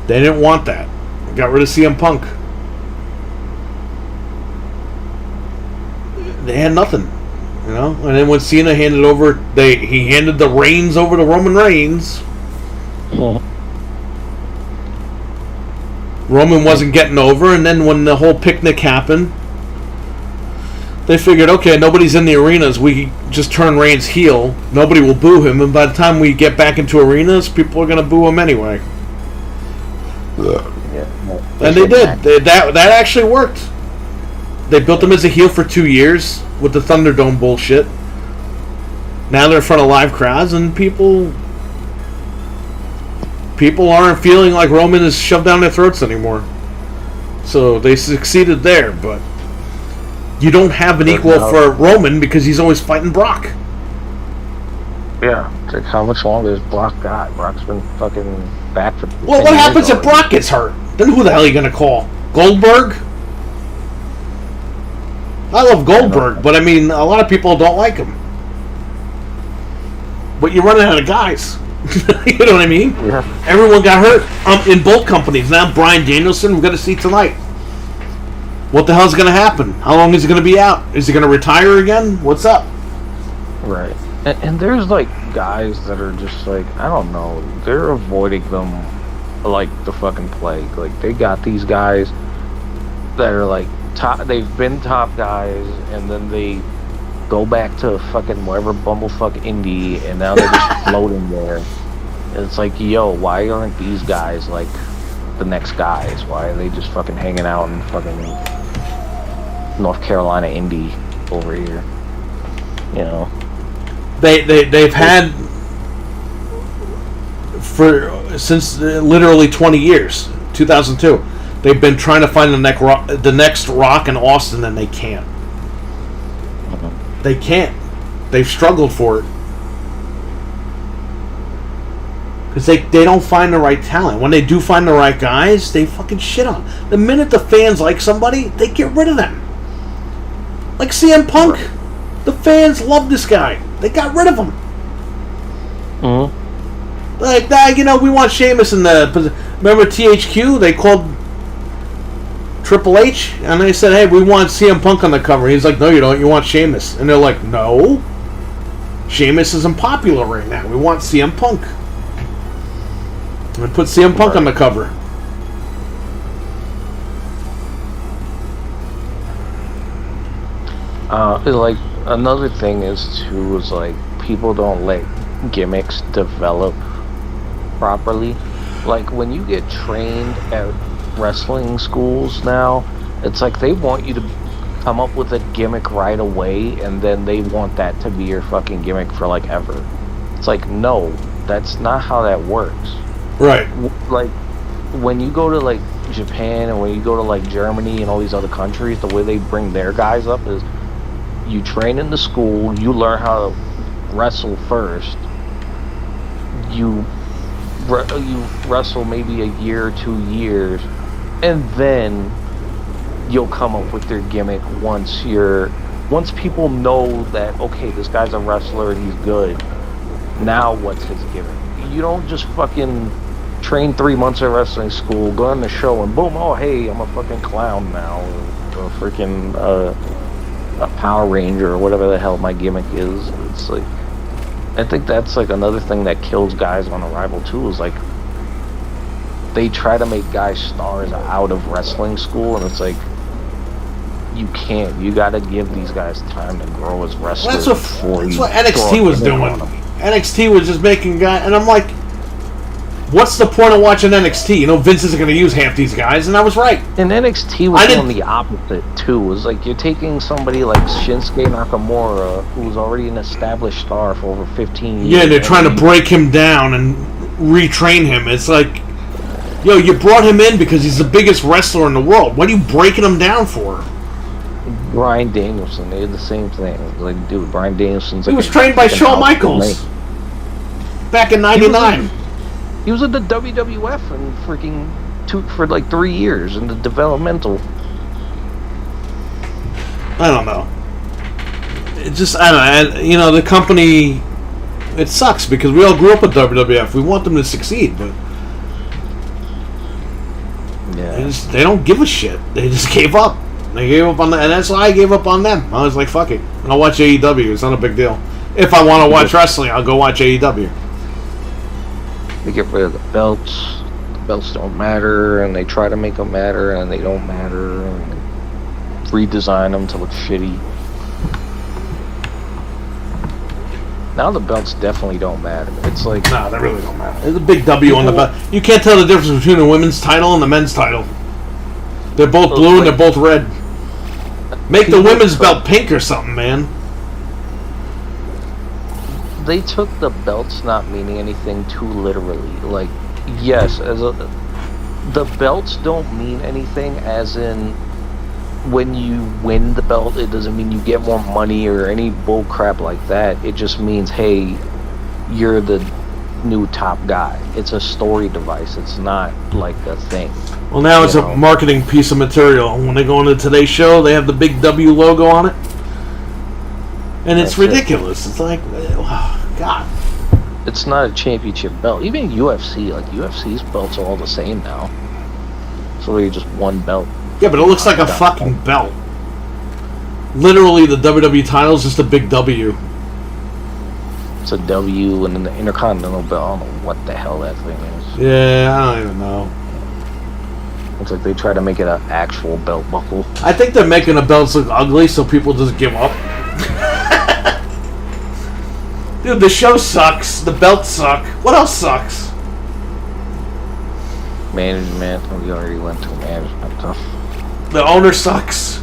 They didn't want that. Got rid of CM Punk. They had nothing. You know, and then when Cena handed over, he handed the reins over to Roman Reigns. Roman wasn't getting over, and then when the whole picnic happened, they figured, okay, nobody's in the arenas. We just turn Reigns heel. Nobody will boo him, and by the time we get back into arenas, people are going to boo him anyway. And they did. That actually worked. They built him as a heel for 2 years with the Thunderdome bullshit. Now they're in front of live crowds, and people aren't feeling like Roman is shoved down their throats anymore. So they succeeded there, but you don't have an equal for Roman because he's always fighting Brock. Yeah. It's like, how much longer has Brock got? Brock's been fucking back for... Well, what happens if Brock gets hurt? Then who the hell are you going to call? Goldberg? I love Goldberg, but I mean, a lot of people don't like him. But you're running out of guys. You know what I mean? Yeah. Everyone got hurt in both companies. Now Bryan Danielson, we're going to see tonight. What the hell's going to happen? How long is he going to be out? Is he going to retire again? What's up? Right. And there's, like, guys that are just, like, I don't know, they're avoiding them like the fucking plague. Like, they got these guys that are, like, they've been top guys, and then they go back to fucking wherever bumblefuck indie, and now they're just floating there. And it's like, yo, why aren't these guys like the next guys? Why are they just fucking hanging out in fucking North Carolina indie over here? You know, they've had since literally 20 years, 2002. They've been trying to find the next Rock in Austin, and they can't. They can't. They've struggled for it. Because they don't find the right talent. When they do find the right guys, they fucking shit on them. The minute the fans like somebody, they get rid of them. Like CM Punk. The fans love this guy. They got rid of him. Like, you know, we want Sheamus in the... Remember THQ? They called Triple H, and they said, hey, we want CM Punk on the cover. He's like, no, you don't. You want Sheamus. And they're like, no. Sheamus isn't popular right now. We want CM Punk. And put CM Punk on the cover. Like, another thing is, too, is, like, people don't let gimmicks develop properly. Like, when you get trained at wrestling schools now, it's like they want you to come up with a gimmick right away, and then they want that to be your fucking gimmick for, like, ever. It's like, no, that's not how that works. Right. Like, when you go to, like, Japan, and when you go to, like, Germany and all these other countries, the way they bring their guys up is you train in the school, you learn how to wrestle first, you wrestle maybe a year or 2 years, and then you'll come up with your gimmick once people know that, okay, this guy's a wrestler and he's good. Now what's his gimmick? You don't just fucking train 3 months at wrestling school, go on the show, and boom, oh hey, I'm a fucking clown now, or freaking a Power Ranger, or whatever the hell my gimmick is. It's like, I think that's like another thing that kills guys on Arrival too, is like they try to make guys stars out of wrestling school, and it's like, you can't. You got to give these guys time to grow as wrestlers. That's what NXT was doing. NXT was just making guys, and I'm like, what's the point of watching NXT? You know, Vince isn't going to use half these guys, and I was right. And NXT was doing the opposite too. It was like you're taking somebody like Shinsuke Nakamura, who's already an established star for over 15 years. Yeah, they're trying to break him down and retrain him. It's like, yo, you brought him in because he's the biggest wrestler in the world. What are you breaking him down for? Bryan Danielson, they did the same thing. Like, dude, Bryan Danielson's like, he was trained by Shawn Michaels back in '99. He was in the WWF and for like 3 years in the developmental. I don't know. It just, I don't know. You know, the company, it sucks because we all grew up with WWF. We want them to succeed, but yeah, they don't give a shit. They just gave up. They gave up on and that's why I gave up on them. I was like, fuck it. And I'll watch AEW. It's not a big deal. If I want to watch wrestling, I'll go watch AEW. They get rid of the belts. The belts don't matter, and they try to make them matter, and they don't matter, and redesign them to look shitty. Now the belts definitely don't matter. It's like, nah, they really don't matter. There's a big W on the belt. You can't tell the difference between the women's title and the men's title. They're both blue and they're both red. Make the women's belt pink or something, man. They took the belts not meaning anything too literally. Like, yes, the belts don't mean anything as in when you win the belt, it doesn't mean you get more money or any bull crap like that. It just means, hey, you're the new top guy. It's a story device. It's not like a thing. Well, now it's a marketing piece of material. When they go into today's show, they have the big W logo on it. And it's ridiculous. It's like, oh, God. It's not a championship belt. Even UFC, like UFC's belts are all the same now. So they're just one belt. Yeah, but it looks like a fucking belt. Literally, the WWE title is just a big W. It's a W, and then the Intercontinental belt. I don't know what the hell that thing is. Yeah, I don't even know. Looks like they try to make it an actual belt buckle. I think they're making the belts look ugly so people just give up. Dude, the show sucks. The belts suck. What else sucks? Management. We already went to management stuff. The owner sucks.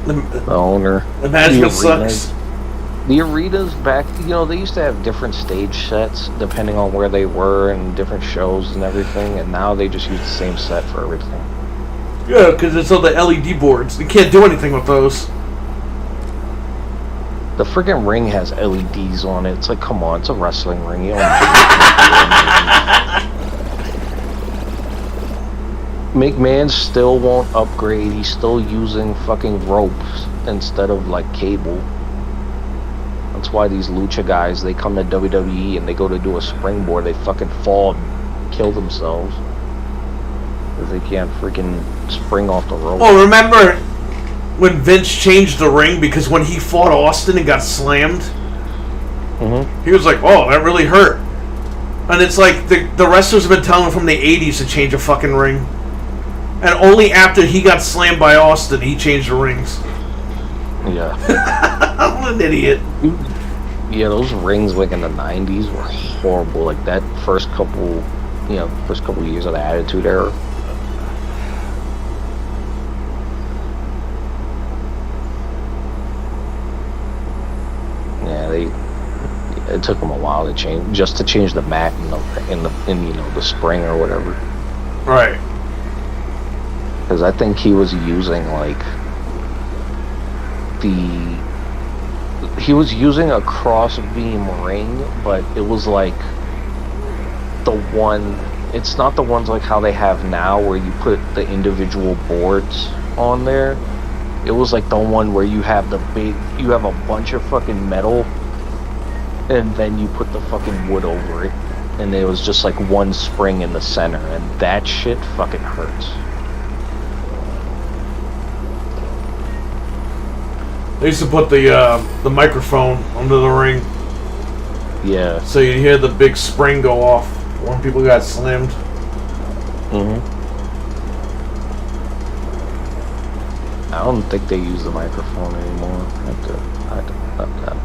The owner. The management sucks. The arenas back, they used to have different stage sets depending on where they were and different shows and everything, and now they just use the same set for everything. Yeah, because it's all the LED boards. You can't do anything with those. The freaking ring has LEDs on it. It's like, come on, it's a wrestling ring. You don't McMahon still won't upgrade. He's still using fucking ropes instead of like cable. That's why these lucha guys, they come to WWE and they go to do a springboard, they fucking fall and kill themselves. Because they can't freaking spring off the rope. Oh, remember when Vince changed the ring because when he fought Austin and got slammed? Mm-hmm. He was like, oh, that really hurt. And it's like the wrestlers have been telling him from the 80s to change a fucking ring. And only after he got slammed by Austin, he changed the rings. Yeah. I'm an idiot. Yeah, those rings like in the 90s were horrible. Like that first couple years of the Attitude Era. Yeah, it took them a while to change, just to change the mat in the spring or whatever. Right. Because I think he was using he was using a cross-beam ring, but it was like it's not the ones like how they have now where you put the individual boards on there. It was like the one where you have a bunch of fucking metal and then you put the fucking wood over it, and it was just like one spring in the center, and that shit fucking hurts. They used to put the microphone under the ring. Yeah. So you hear the big spring go off when people got slammed. Mm-hmm. I don't think they use the microphone anymore. I have to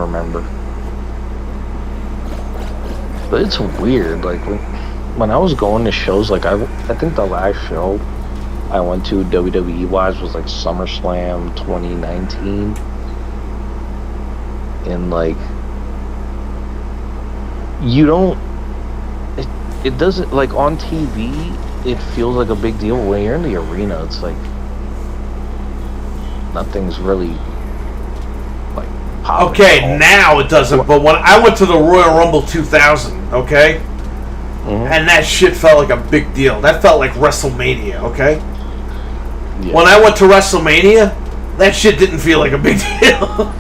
remember. But it's weird. Like when I was going to shows, like I think the last show I went to WWE wise was like SummerSlam 2019, and like you don't. It doesn't, like on TV. It feels like a big deal. When you're in the arena, it's like nothing's really like popping. Okay, now it doesn't. But when I went to the Royal Rumble 2000, okay, and that shit felt like a big deal. That felt like WrestleMania, okay. Yeah. When I went to WrestleMania, that shit didn't feel like a big deal.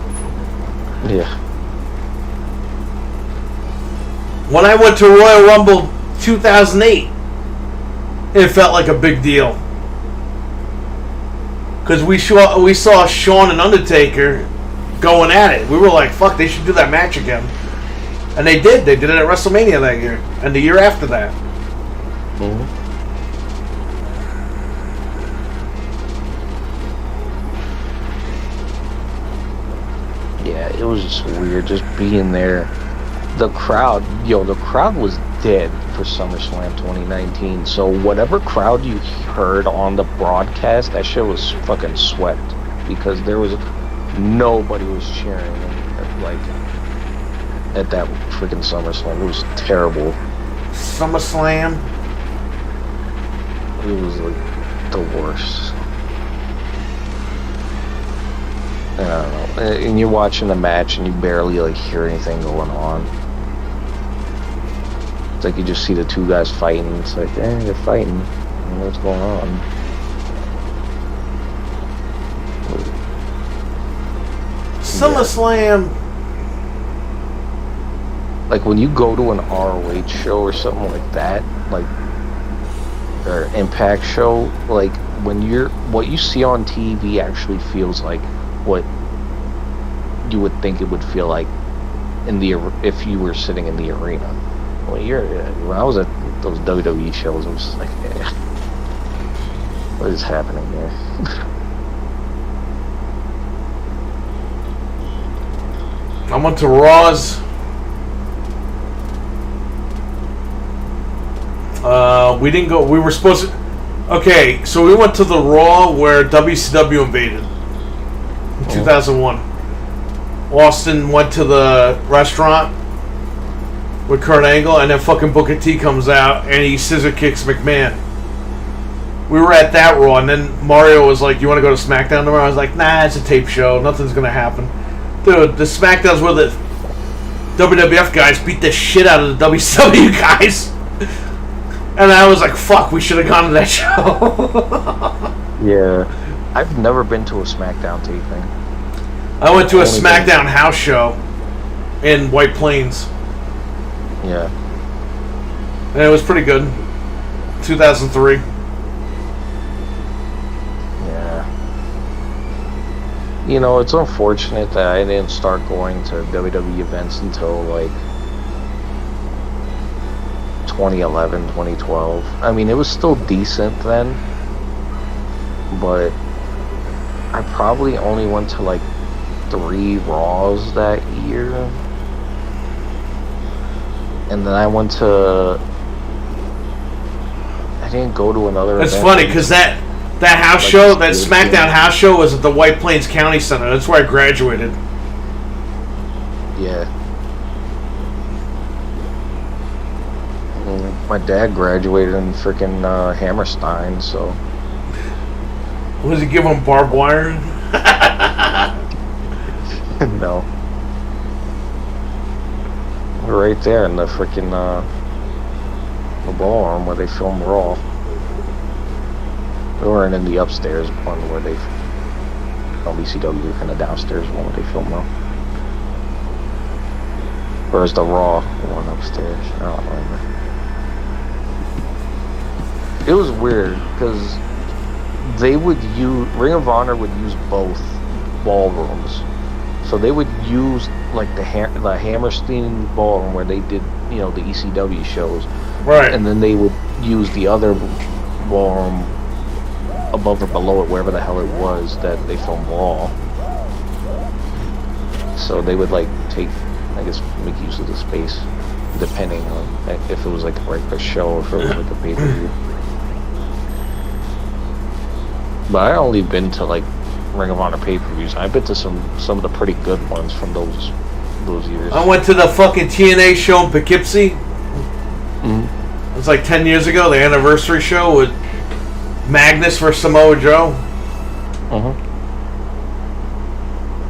Yeah. When I went to Royal Rumble 2008, it felt like a big deal. Because we saw Shawn and Undertaker going at it. We were like, fuck, they should do that match again. And they did. They did it at WrestleMania that year. And the year after that. Mm-hmm. Yeah, it was just weird just being there. The crowd was dead for SummerSlam 2019. So whatever crowd you heard on the broadcast, that shit was fucking swept. Because nobody was cheering like at that freaking SummerSlam. It was terrible. SummerSlam? It was like the worst. I don't know. And you're watching the match and you barely like hear anything going on. It's like you just see the two guys fighting. It's like, they're fighting. I don't know what's going on. SummerSlam. Like when you go to an ROH show or something like that, like or Impact show, like what you see on TV actually feels like what you would think it would feel like if you were sitting in the arena. When I was at those WWE shows, I was just like, what is happening here? I went to Raw's. We didn't go. We were supposed to. Okay, so we went to the Raw where WCW invaded in 2001. Austin went to the restaurant with Kurt Angle, and then fucking Booker T comes out and he scissor kicks McMahon. We were at that Raw, and then Mario was like, "You want to go to SmackDown tomorrow?" I was like, "Nah, it's a tape show. Nothing's gonna happen." Dude, the SmackDown's where the WWF guys beat the shit out of the WCW guys. And I was like, fuck, we should have gone to that show. Yeah. I've never been to a SmackDown taping. I went to a SmackDown house show in White Plains. Yeah. And it was pretty good. 2003. Yeah. You know, it's unfortunate that I didn't start going to WWE events until like 2011, 2012. I mean, it was still decent then, but I probably only went to like 3 Raws that year. And then I didn't go to another That's event. funny, because that house show, that SmackDown house show was at the White Plains County Center. That's where I graduated. Yeah. My dad graduated in freaking Hammerstein, so... Was he giving barbed wire? No. We're right there in the freaking the ballroom where they film Raw. We weren't in the upstairs one where they film ECW, and the downstairs one where they film Raw. Where's the Raw one upstairs? I don't remember. It was weird because they would use Ring of Honor would use both ballrooms. So they would use like the Hammerstein Ballroom where they did, you know, the ECW shows, Right. and then they would use the other ballroom above or below it, wherever the hell it was that they filmed Raw. So they would like take, I guess, make use of the space, depending on if it was like a regular show or if it was like a pay-per-view. But I only been to like Ring of Honor pay-per-views. I've been to some of the pretty good ones from those years. I went to the fucking TNA show in Poughkeepsie. Mhm. It was like 10 years ago, the anniversary show with Magnus versus Samoa Joe. Mhm.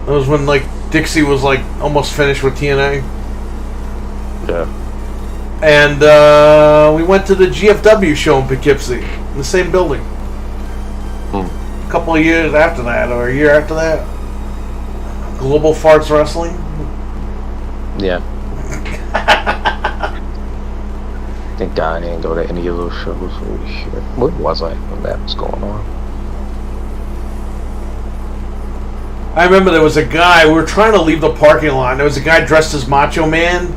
That was when like Dixie was like almost finished with TNA. Yeah. And we went to the GFW show in Poughkeepsie, in the same building. Hmm. A couple of years after that, or a year after that. Global Farts Wrestling. Yeah. Thank God I didn't go to any of those shows. Holy shit. Where was I when that was going on? I remember there was a guy, we were trying to leave the parking lot, and there was a guy dressed as Macho Man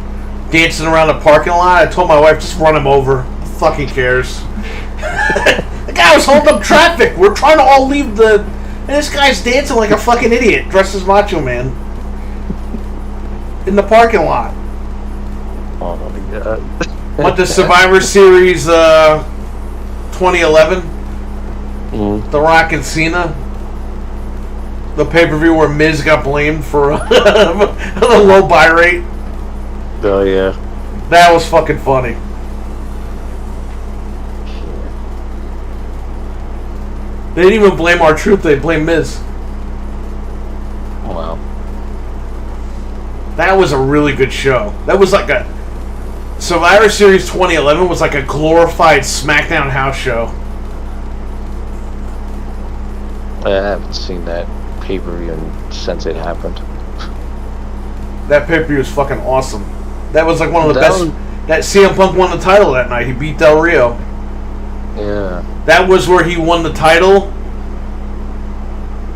dancing around the parking lot. I told my wife, just run him over. Who fucking cares? The guy was holding up traffic. We're trying to all leave the... And this guy's dancing like a fucking idiot, dressed as Macho Man. In the parking lot. Oh my God. Went to Survivor Series 2011. The Rock and Cena. The pay-per-view where Miz got blamed for the low buy rate. Oh yeah. That was fucking funny. They didn't even blame R-Truth, they blamed Miz. Wow. That was a really good show. That was like a... Survivor Series 2011 was like a glorified SmackDown house show. I haven't seen that pay-per-view since it happened. That pay-per-view was fucking awesome. That was like one of the That best... was- That CM Punk won the title that night. He beat Del Rio. Yeah. That was where he won the title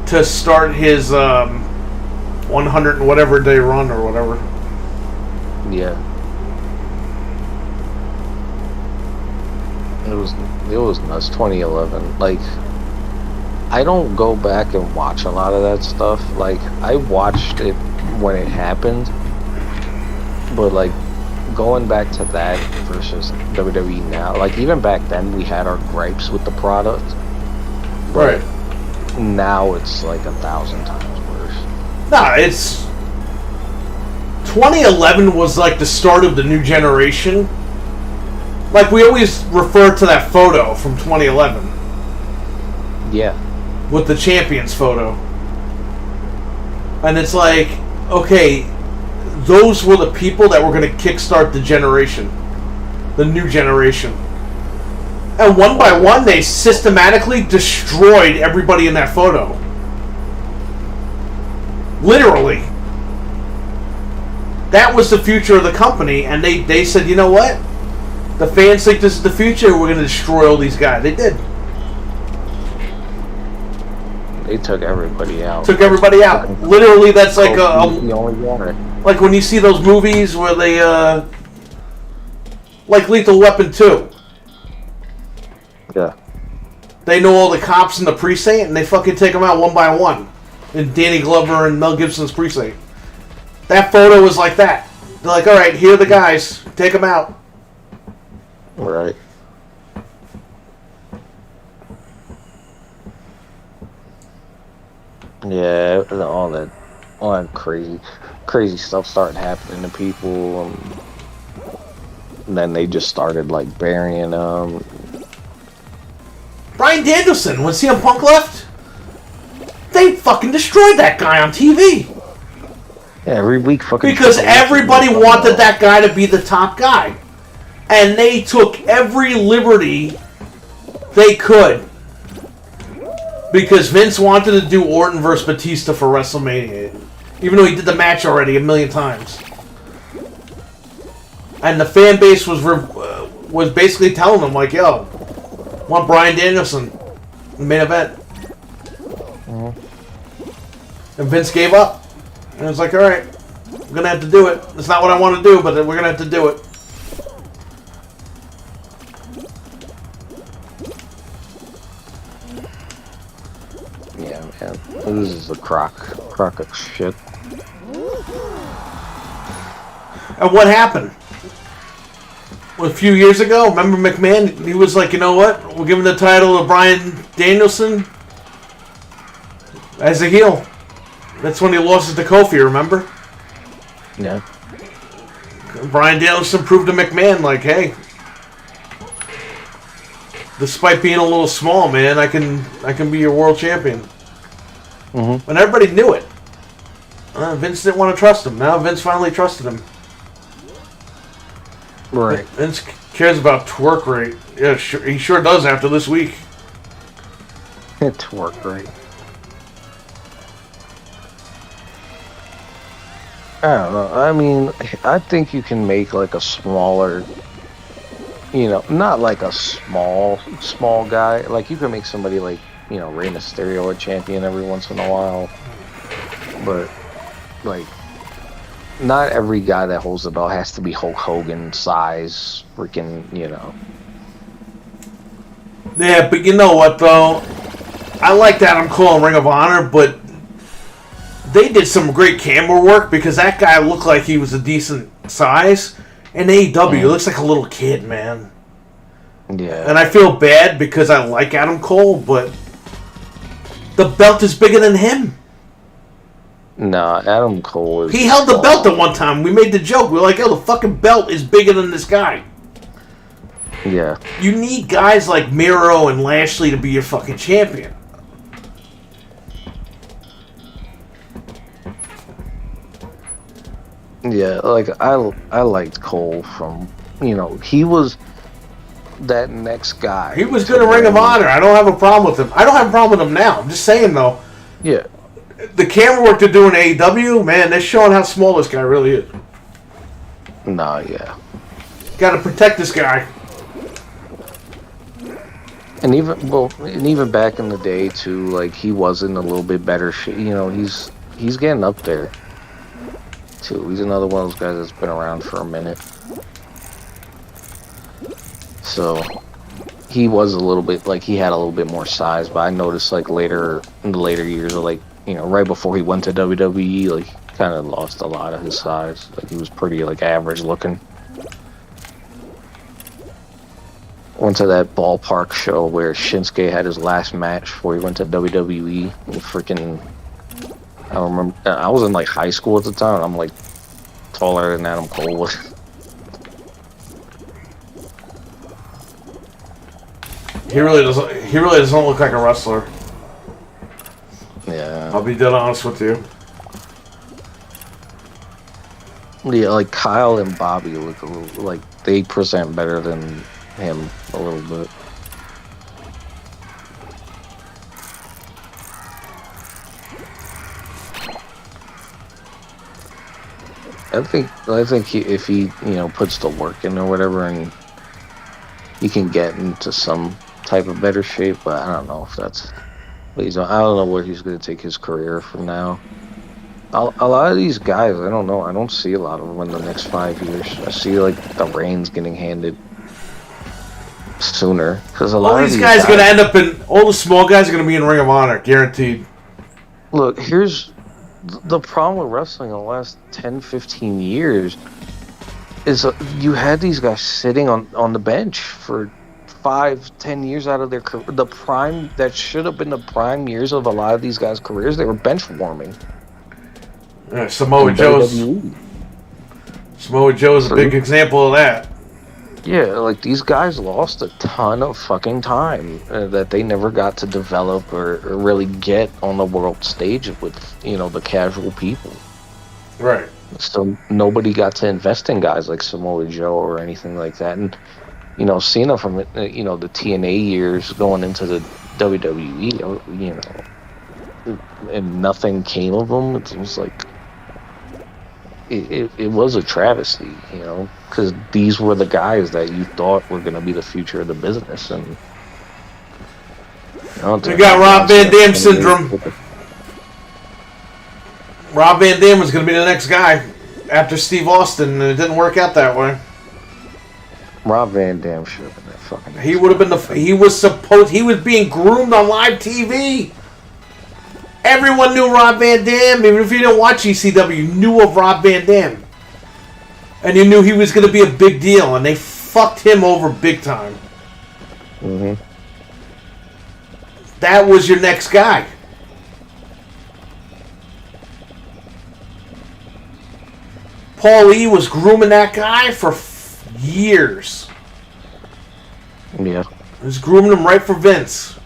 to start his 100 and whatever day run or whatever. Yeah. It was nuts. 2011. Like, I don't go back and watch a lot of that stuff. Like, I watched it when it happened, but like going back to that versus WWE now, like even back then we had our gripes with the product, but now it's like 1,000 times worse. Nah, it's 2011 was like the start of the new generation. Like we always refer to that photo from 2011 Yeah. with the champions photo, and it's like, okay, those were the people that were going to kickstart the generation, the new generation. And one by one, they systematically destroyed everybody in that photo. Literally. That was the future of the company, and they said, you know what? The fans think this is the future, we're going to destroy all these guys. They did. They took everybody out. Took everybody out. Literally, that's like the only one. like when you see those movies where they, like Lethal Weapon 2. Yeah. They know all the cops in the precinct, and they fucking take them out one by one. In Danny Glover and Mel Gibson's precinct. That photo was like that. They're like, all right, here are the guys. Take them out. Right. Yeah, all that crazy stuff started happening to people, and then they just started like burying them. Bryan Danielson, when CM Punk left, they fucking destroyed that guy on TV. Yeah, every week fucking. Because everybody wanted that guy to be the top guy. And they took every liberty they could. Because Vince wanted to do Orton versus Batista for WrestleMania. Even though he did the match already a million times. And the fan base was basically telling them, like, yo, want Bryan Danielson in the main event. And Vince gave up. And it was like, all right, we're gonna have to do it. It's not what I want to do, but we're gonna have to do it. Yeah, man. This is a crock of shit. And what happened? Well, a few years ago, remember McMahon? He was like, you know what? We're giving the title to Bryan Danielson as a heel. That's when he lost it to Kofi, remember? Yeah. Bryan Danielson proved to McMahon, like, hey, despite being a little small, man, I can be your world champion. Mm-hmm. And everybody knew it. Vince didn't want to trust him. Now Vince finally trusted him. Right. Vince cares about twerk rate. Yeah, sure, he sure does after this week. Twerk rate. I don't know. I mean, I think you can make like a smaller, not like a small guy. Like you can make somebody like, Rey Mysterio a champion every once in a while. But like, not every guy that holds the belt has to be Hulk Hogan size, freaking, Yeah, but you know what though? I liked Adam Cole in Ring of Honor, but they did some great camera work because that guy looked like he was a decent size. In AEW, he looks like a little kid, man. Yeah. And I feel bad because I like Adam Cole, but the belt is bigger than him. No, Adam Cole is... He held the belt at one time. We made the joke. We were like, yo, the fucking belt is bigger than this guy. Yeah. You need guys like Miro and Lashley to be your fucking champion. Yeah, like, I liked Cole from, he was that next guy. He was good in Ring of Honor. I don't have a problem with him. I don't have a problem with him now. I'm just saying, though. Yeah. The camera work they're doing in AEW, man, they're showing how small this guy really is. Nah, yeah. Got to protect this guy. And even back in the day too, like he was in a little bit better shape. He's getting up there too. He's another one of those guys that's been around for a minute. So he was a little bit like he had a little bit more size, but I noticed like later in the later years, like right before he went to WWE, like he kind of lost a lot of his size. Like he was pretty like average looking. Went to that ballpark show where Shinsuke had his last match before he went to WWE. And freaking, I remember I was in like high school at the time. And I'm like taller than Adam Cole was. He really doesn't look like a wrestler. Yeah. I'll be dead honest with you. Yeah, like Kyle and Bobby look a little like they present better than him a little bit. I think if he puts the work in or whatever, and he can get into some type of better shape, but I don't know if that's. I don't know where he's going to take his career from now. A lot of these guys, I don't know. I don't see a lot of them in the next 5 years. I see like the reins getting handed sooner because all these guys are going to end up in. All the small guys are going to be in Ring of Honor, guaranteed. Look, here's the problem with wrestling in the last 10, 15 years is you had these guys sitting on the bench for 5, 10 years out of their career. The prime that should have been the prime years of a lot of these guys' careers, they were bench warming. Samoa Joe's a big example of that. Yeah, like these guys lost a ton of fucking time that they never got to develop or really get on the world stage with, the casual people. Right. So nobody got to invest in guys like Samoa Joe or anything like that. And, Cena from, the TNA years going into the WWE, and nothing came of them. It was like, it was a travesty, because these were the guys that you thought were going to be the future of the business, and you got Rob Van Dam syndrome. Rob Van Dam was going to be the next guy after Steve Austin, and it didn't work out that way. Rob Van Dam should have been that fucking. He would have been he was being groomed on live TV. Everyone knew Rob Van Dam. Even if you didn't watch ECW, you knew of Rob Van Dam. And you knew he was going to be a big deal, and they fucked him over big time. Mm-hmm. That was your next guy. Paul E. was grooming that guy for years. Yeah. He was grooming him right for Vince.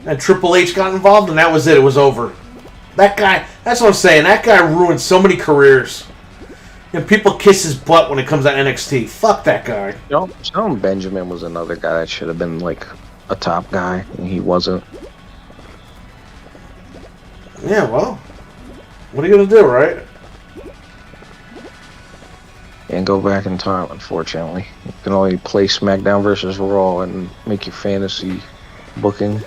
And Triple H got involved, and that was it. It was over. That guy, that's what I'm saying. That guy ruined so many careers. And people kiss his butt when it comes to NXT. Fuck that guy. Shelton Benjamin was another guy that should have been like a top guy, and he wasn't. Yeah, well, what are you going to do, right? And go back in time, unfortunately. You can only play SmackDown versus Raw and make your fantasy booking.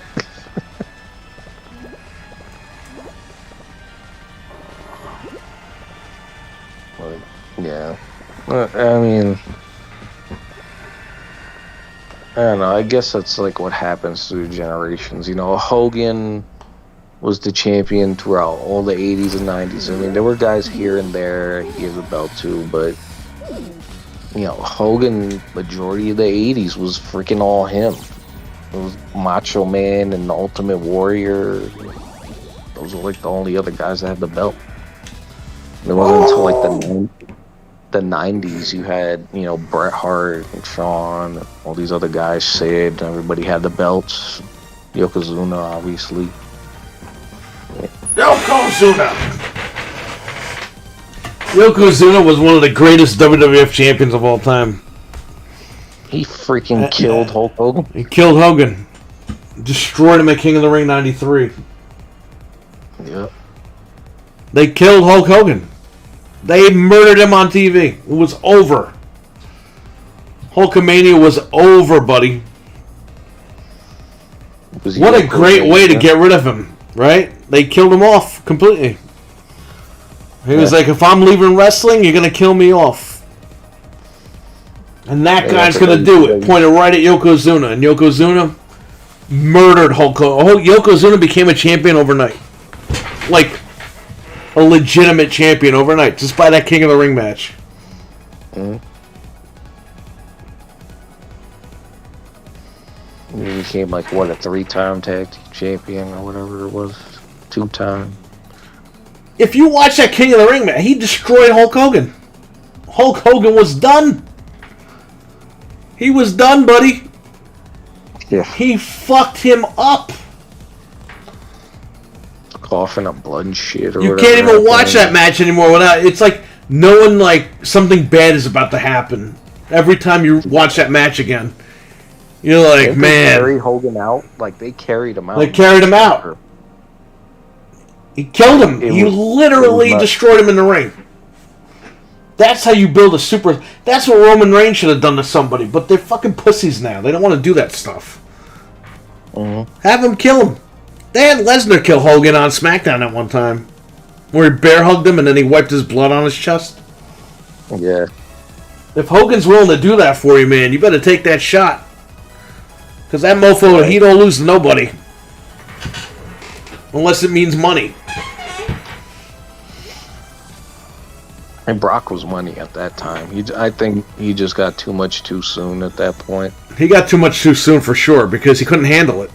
But, yeah. I mean, I don't know. I guess that's like what happens through generations. You know, Hogan was the champion throughout all the 80s and 90s. I mean, there were guys here and there he gave the belt to, but you know, Hogan, majority of the 80s was freaking all him. It was Macho Man and the Ultimate Warrior. Those were like the only other guys that had the belt. And it wasn't until like the 90s you had, you know, Bret Hart and Shawn, and all these other guys, Sid, everybody had the belts. Yokozuna, obviously. Yokozuna! Yokozuna was one of the greatest WWF champions of all time. He freaking killed Hulk Hogan. He killed Hogan. Destroyed him at King of the Ring 93. Yep. They killed Hulk Hogan. They murdered him on TV. It was over. Hulkamania was over, buddy. What a great way to get rid of him, right? They killed him off completely. He was like, if I'm leaving wrestling, you're going to kill me off. And that guy's going to do it. Pointed right at Yokozuna. And Yokozuna murdered Hulk Hogan. Yokozuna became a champion overnight. Like, a legitimate champion overnight. Just by that King of the Ring match. Mm-hmm. He became like, what, a 3-time tag team champion or whatever it was? 2-time. If you watch that King of the Ring match, he destroyed Hulk Hogan. Hulk Hogan was done. He was done, buddy. Yeah. He fucked him up. Coughing up blood and shit or you whatever. Can't even watch that match anymore without... It's like knowing like something bad is about to happen. Every time you watch that match again. You're like, Didn't man. They carry Hogan out? Like, they carried him out. They carried him out. He killed him. He literally destroyed him in the ring. That's how you build a super... That's what Roman Reigns should have done to somebody. But they're fucking pussies now. They don't want to do that stuff. Mm-hmm. Have him kill him. They had Lesnar kill Hogan on SmackDown at one time. Where he bear hugged him and then he wiped his blood on his chest. Yeah. If Hogan's willing to do that for you, man, you better take that shot. Because that mofo, he don't lose to nobody. Unless it means money. And Brock was money at that time. I think he just got too much too soon at that point. He got too much too soon for sure because he couldn't handle it.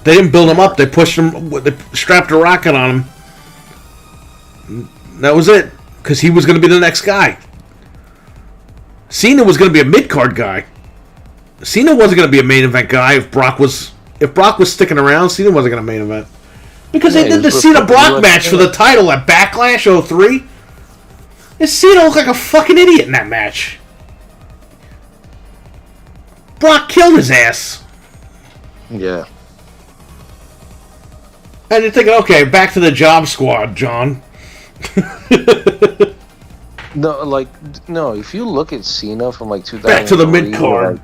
They didn't build him up. They pushed him. They strapped a rocket on him. That was it. Because he was going to be the next guy. Cena was going to be a mid-card guy. Cena wasn't going to be a main event guy if Brock was sticking around. Cena wasn't going to main event. Because they did the Cena-Brock match for the title at Backlash 03. And Cena looked like a fucking idiot in that match. Brock killed his ass. Yeah. And you're thinking, okay, back to the job squad, John. No, if you look at Cena from like 2003... Back to the mid-card.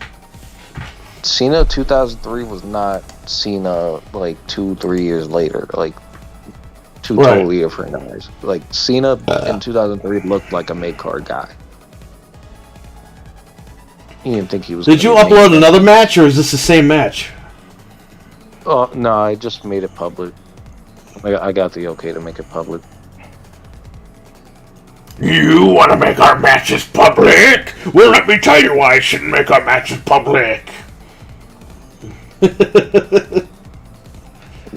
Cena 2003 was not Cena like 2-3 years later. Like Two Right. totally different guys. Like Cena in 2003 looked like a mid-card guy. You didn't think he was. Did you gonna be upload main another event. match, or is this the same match? Oh no, I just made it public. I got the okay to make it public. You want to make our matches public? Well, let me tell you why I shouldn't make our matches public.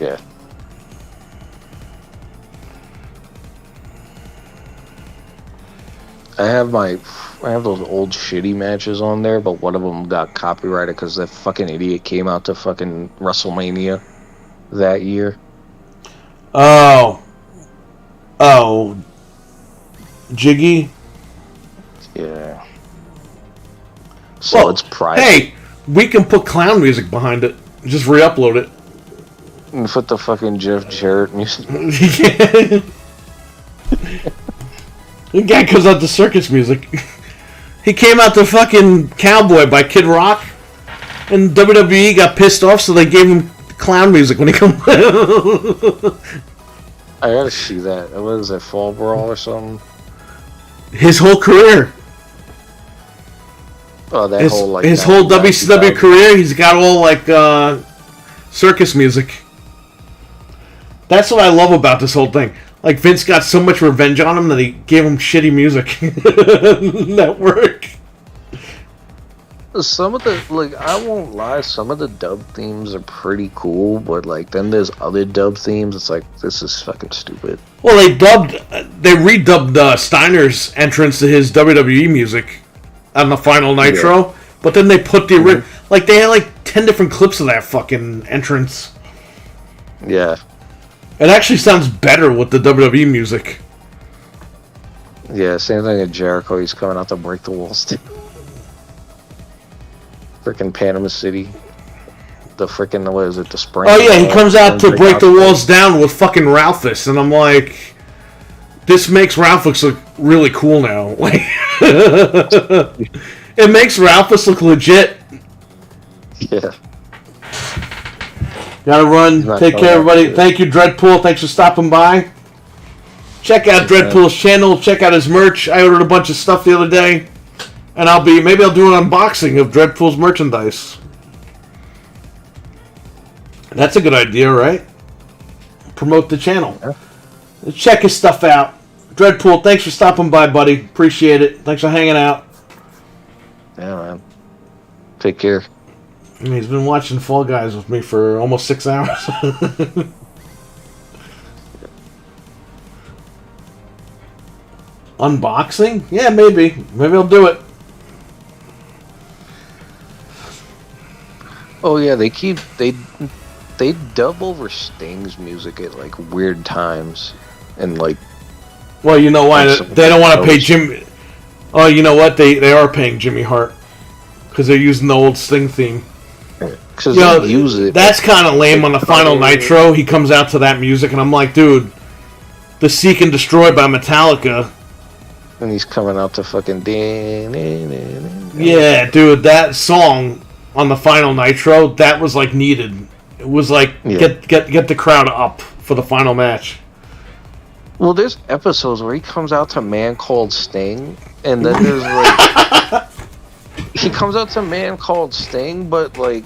Yeah. I have those old shitty matches on there, but one of them got copyrighted because that fucking idiot came out to fucking WrestleMania that year. Oh. Jiggy? Yeah. So it's private. Hey, we can put clown music behind it. Just re-upload it. And put the fucking Jeff Jarrett music. The guy comes out to circus music. He came out to fucking Cowboy by Kid Rock, and WWE got pissed off, so they gave him clown music when he come. I gotta see that. What is that, Fall Brawl or something? His whole career, Oh, that his whole like his whole 99, WCW 2000. career, he's got all like circus music. That's what I love about this whole thing. Like Vince got so much revenge on him that he gave him shitty music. Network. Some of the, like, I won't lie, some of the dub themes are pretty cool, but like then there's other dub themes. It's like, this is fucking stupid. Well, they redubbed Steiner's entrance to his WWE music on the final Nitro, but then they put the like they had like 10 different clips of that fucking entrance. Yeah, It actually sounds better with the WWE music. yeah. Same thing at Jericho. He's coming out to break the walls too. Freaking Panama City. The freaking, what is it? The spring. Oh yeah, he comes out to break the walls down with fucking Ralphus, and I'm like, this makes Ralphus look really cool now. Like, it makes Ralphus look legit. Yeah. Gotta run. Not Take care, going everybody. to. Thank you, Dreadpool. Thanks for stopping by. Check out Dreadpool's channel. Check out his merch. I ordered a bunch of stuff the other day, and maybe I'll do an unboxing of Dreadpool's merchandise. That's a good idea, right? Promote the channel. Yeah. Check his stuff out. Dreadpool, thanks for stopping by, buddy. Appreciate it. Thanks for hanging out. Yeah, man. Take care. And he's been watching Fall Guys with me for almost 6 hours. Unboxing? Yeah, maybe. Maybe I'll do it. Oh yeah, they dub over Sting's music at like weird times, and like. Well, you know why? Absolutely. They don't want to pay Jimmy. Oh, you know what? They are paying Jimmy Hart because they're using the old Sting theme. Because You know, they use it. that's kind of lame. On the final Nitro, he comes out to that music, and I'm like, dude, the Seek and Destroy by Metallica. And he's coming out to fucking. Yeah, dude, that song on the final Nitro, that was like needed. It was like Yeah. get the crowd up for the final match. Well, there's episodes where he comes out to Man Called Sting, and then there's like. He comes out to Man Called Sting, but like.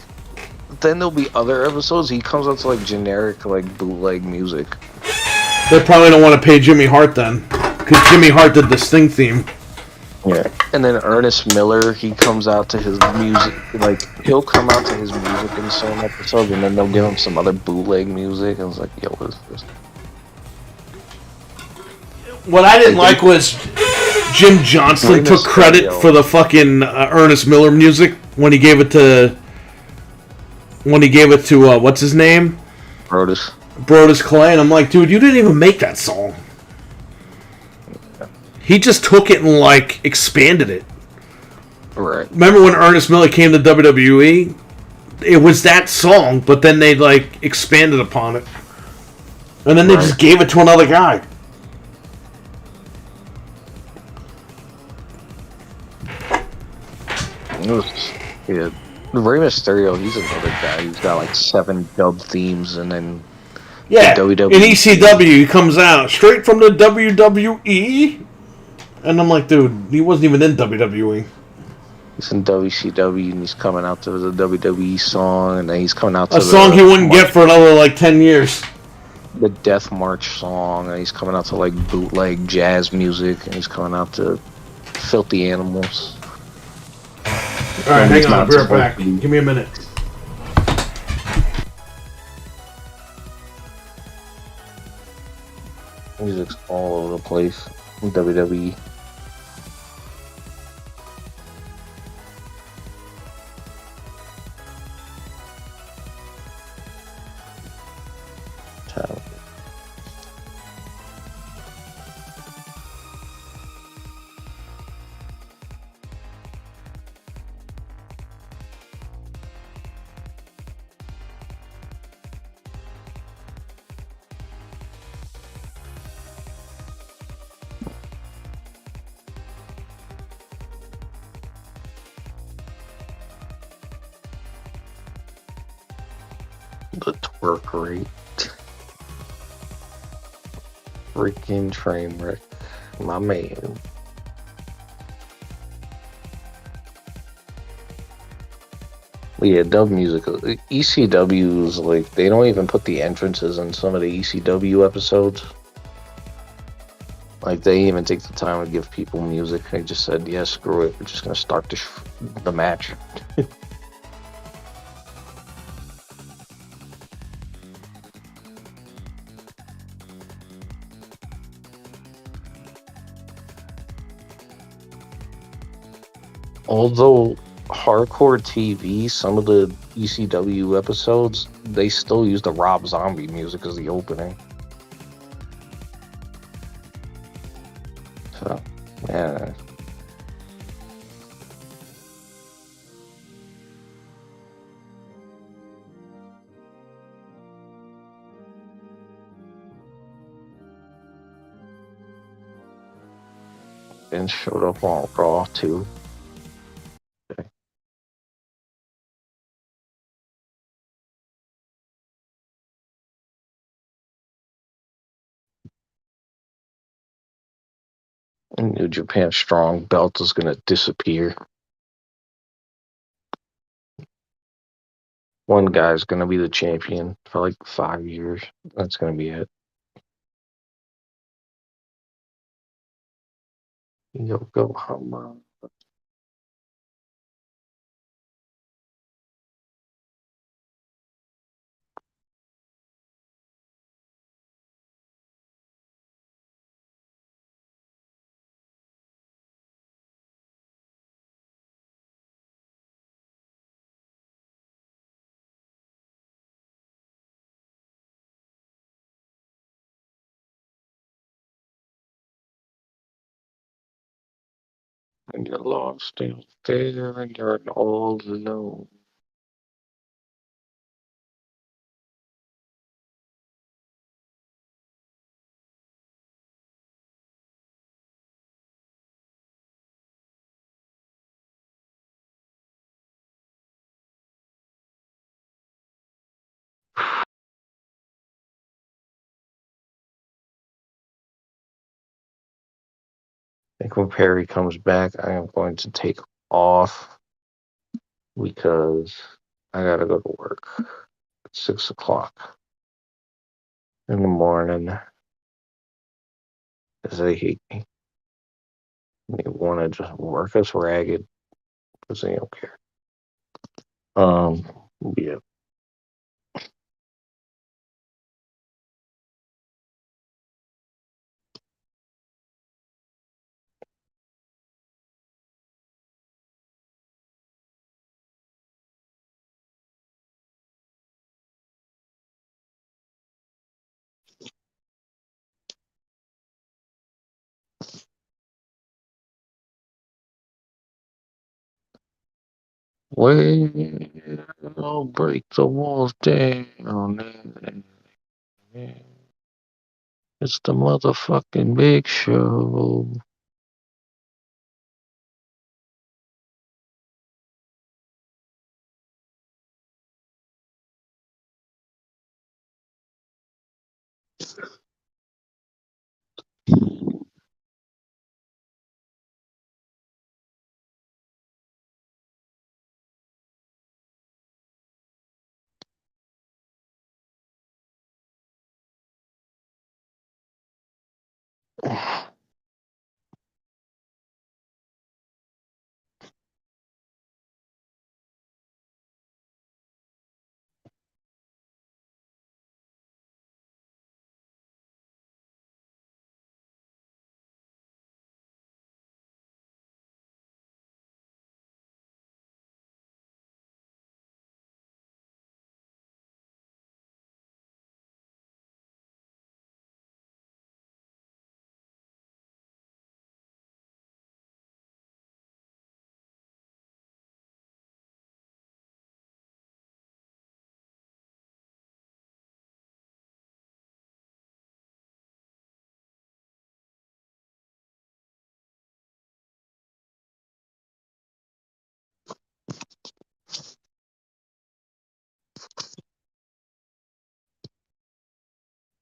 Then there'll be other episodes he comes out to like generic like bootleg music. They probably don't want to pay Jimmy Hart then, because Jimmy Hart did the Sting theme. Yeah. And then Ernest Miller, he comes out to his music, like, he'll come out to his music in some episodes, and then they'll give him some other bootleg music, and it's like, yo, what is this? What I didn't like was Jim Johnston Rey took credit Mysterio. for the fucking Ernest Miller music when he gave it to what's his name? Brodus Clay, and I'm like, dude, you didn't even make that song. He just took it and like expanded it. Right. Remember when Ernest Miller came to WWE? It was that song, but then they like expanded upon it, and then they just gave it to another guy. Yeah. Rey Mysterio, he's another guy who's got like 7 dub themes, and then Yeah, WWE. in ECW, he comes out straight from the WWE, and I'm like, dude, he wasn't even in WWE. He's in WCW and he's coming out to the WWE song, and then he's coming out A to song he wouldn't get for another like 10 years. the Death March song, and he's coming out to like bootleg jazz music, and he's coming out to Filthy Animals. All right, And hang he's on, not I'll be right supposed back. to be. Give me a minute. Music's all over the place in WWE. The twerk rate. Freaking train wreck. My man. Yeah, dub music. ECW's like, they don't even put the entrances in some of the ECW episodes. Like, they even take the time to give people music. They just said, yeah, screw it. We're just going to start the match. Although hardcore TV, some of the ECW episodes, they still use the Rob Zombie music as the opening. So, yeah. And showed up on Raw too. Okay. And New Japan Strong belt is gonna disappear. One guy's gonna be the champion for like 5 years. That's gonna be it. Yokohama. And you're lost out there and you're all alone. I think when Perry comes back, I am going to take off because I gotta go to work at 6 o'clock in the morning because they hate me. They want to just work us ragged because they don't care. Um, yeah. Well, break the walls down. It's the motherfucking big show.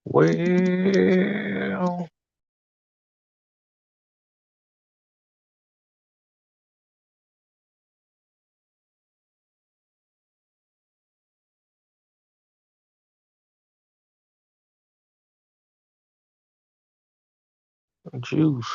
Well, juice.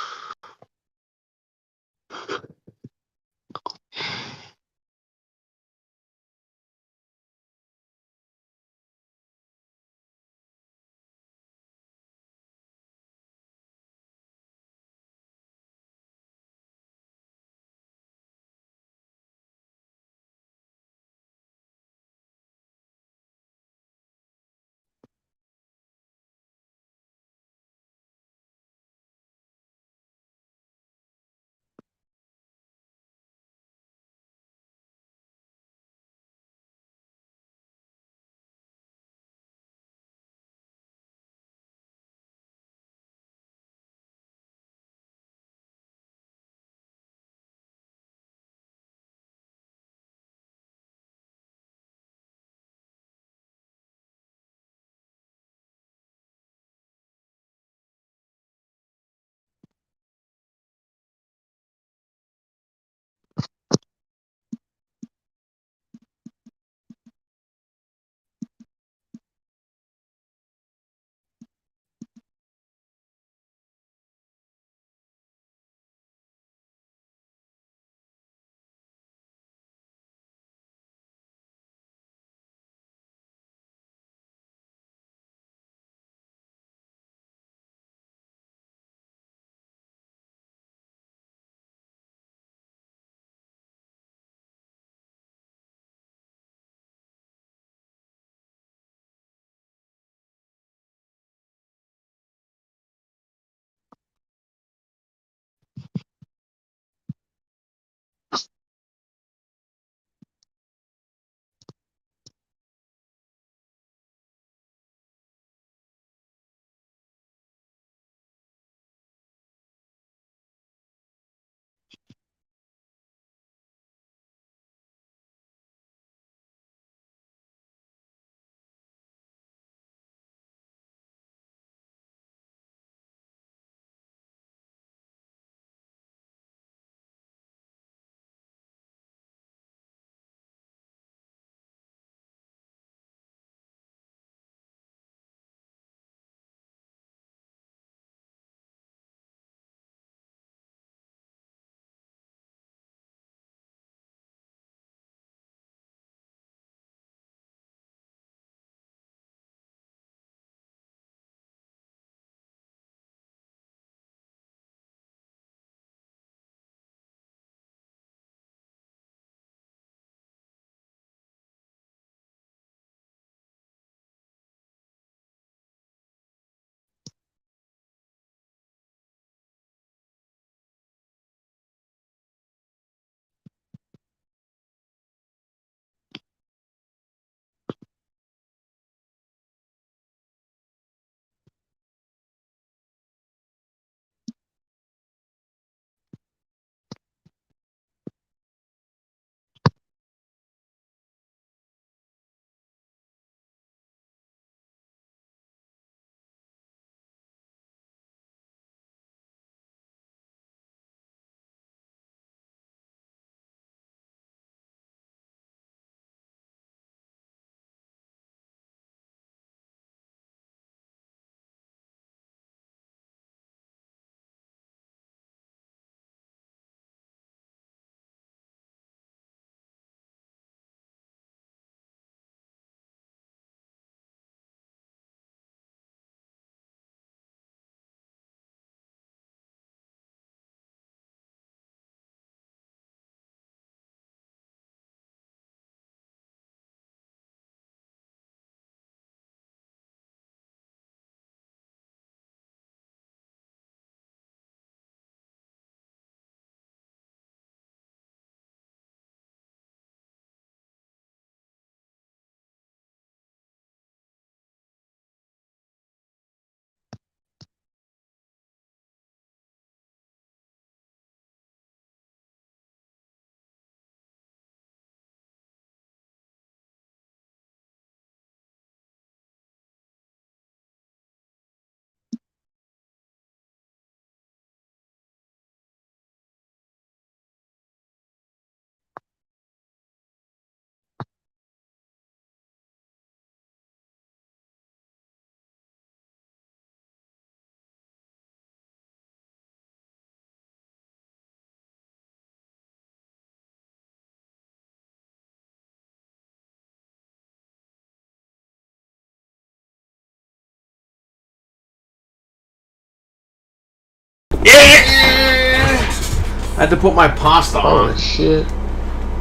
I had to put my pasta on. Oh shit.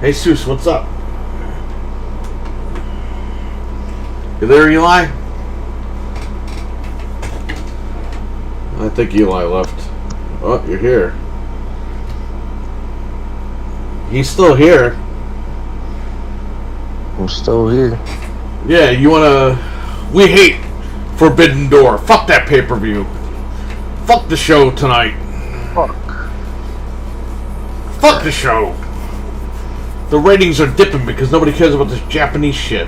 Hey, Seuss, what's up? You there, Eli? I think Eli left. Oh, you're here. He's still here. I'm still here. Yeah, you wanna... We hate Forbidden Door. Fuck that pay-per-view. Fuck the show tonight. Fuck. Fuck the show. The ratings are dipping because nobody cares about this Japanese shit.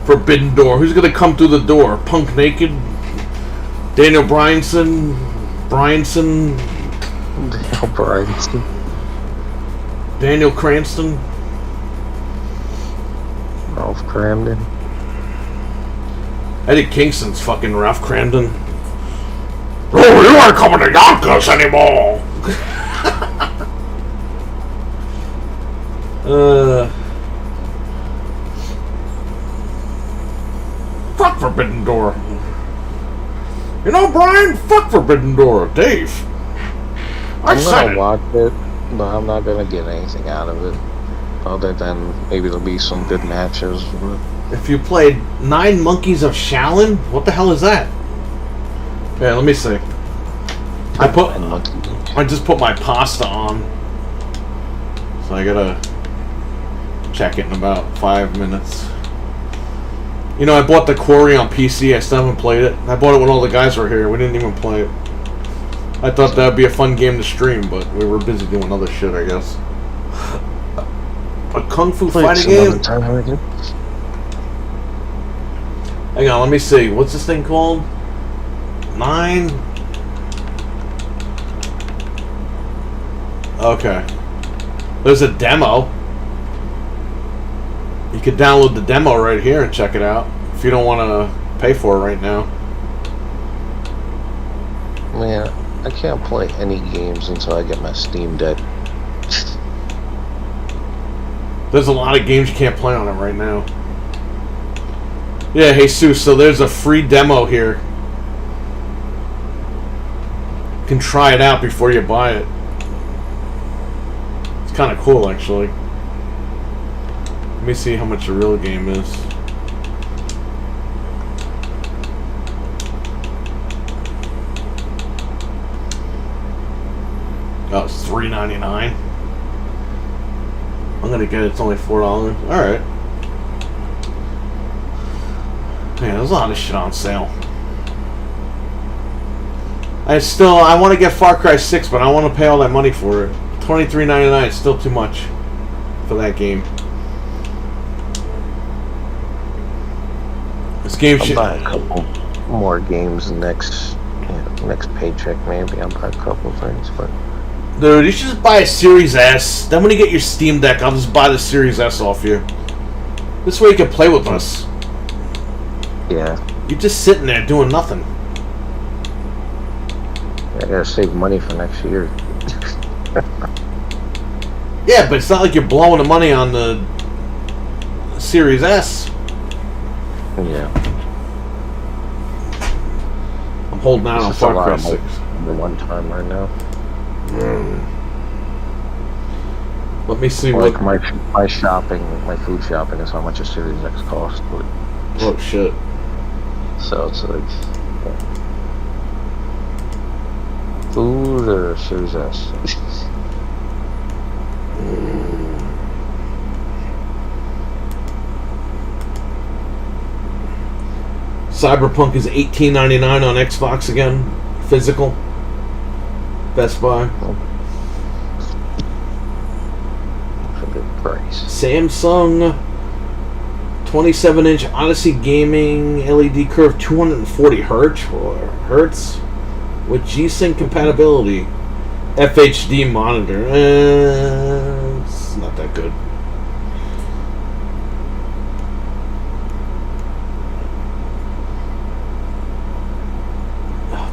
Forbidden Door. Who's gonna come through the door? Punk Naked? Daniel Bryanson? Daniel Bryanson. Daniel Cranston? Ralph Cramden. Eddie Kingston's fucking Ralph Cramden. Oh, you aren't coming to Yonkers anymore! Fuck Forbidden Door. You know, Brian? Fuck Forbidden Door. Dave. I'm gonna watch it, but I'm not gonna get anything out of it. Other than maybe there'll be some good matches. If you played 9 Monkeys of Shaolin, what the hell is that? Yeah, let me see. I just put my pasta on. So I gotta check it in about 5 minutes. You know, I bought the Quarry on PC. I still haven't played it. I bought it when all the guys were here. We didn't even play it. I thought that would be a fun game to stream, but we were busy doing other shit, I guess. A Kung Fu fighting game? Hang on, let me see. What's this thing called? 9? Okay. There's a demo. You could download the demo right here and check it out. If you don't want to pay for it right now. Man, I can't play any games until I get my Steam Deck. There's a lot of games you can't play on it right now. Yeah, Jesus, so there's a free demo here. You can try it out before you buy it. It's kind of cool, actually. Let me see how much the real game is. Oh, it's $3.99. I'm gonna get it. It's only $4. All right. Man, there's a lot of shit on sale. I want to get Far Cry 6, but I don't want to pay all that money for it. $23.99 is still too much for that game. This game I'll should buy a couple more games next paycheck. Maybe I'll buy a couple things, but. Dude, you should just buy a Series S. Then when you get your Steam Deck, I'll just buy the Series S off you. This way you can play with us. Yeah. You're just sitting there doing nothing. I gotta save money for next year. Yeah, but it's not like you're blowing the money on the Series S. Yeah. I'm holding out on Far Cry 6. The one time right now. Let me see like what my shopping, my food shopping is how much a Series X costs. But, oh shit. so it's like food or Series S. Cyberpunk is $18.99 on Xbox again, physical. Best Buy. That's a good price. Samsung 27-inch Odyssey Gaming LED curve 240 hertz with G-Sync compatibility. FHD monitor. It's not that good.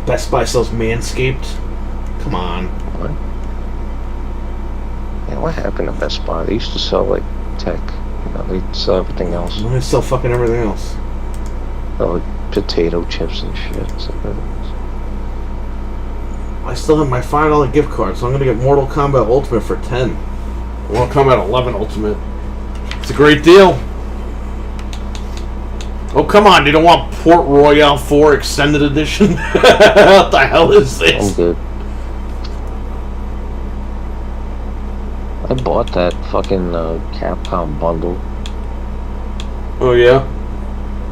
Best Buy sells Manscaped. Come on. What? Yeah, what happened to Best Buy? They used to sell like tech. You know, they sell everything else. They sell fucking everything else. Oh, like potato chips and shit. So I still have my $5 gift card, so I'm gonna get Mortal Kombat Ultimate for $10. Mortal Kombat 11 Ultimate. It's a great deal. Oh, come on, you don't want Port Royale 4 Extended Edition? What the hell is this? I'm good. I bought that fucking Capcom bundle. Oh, yeah?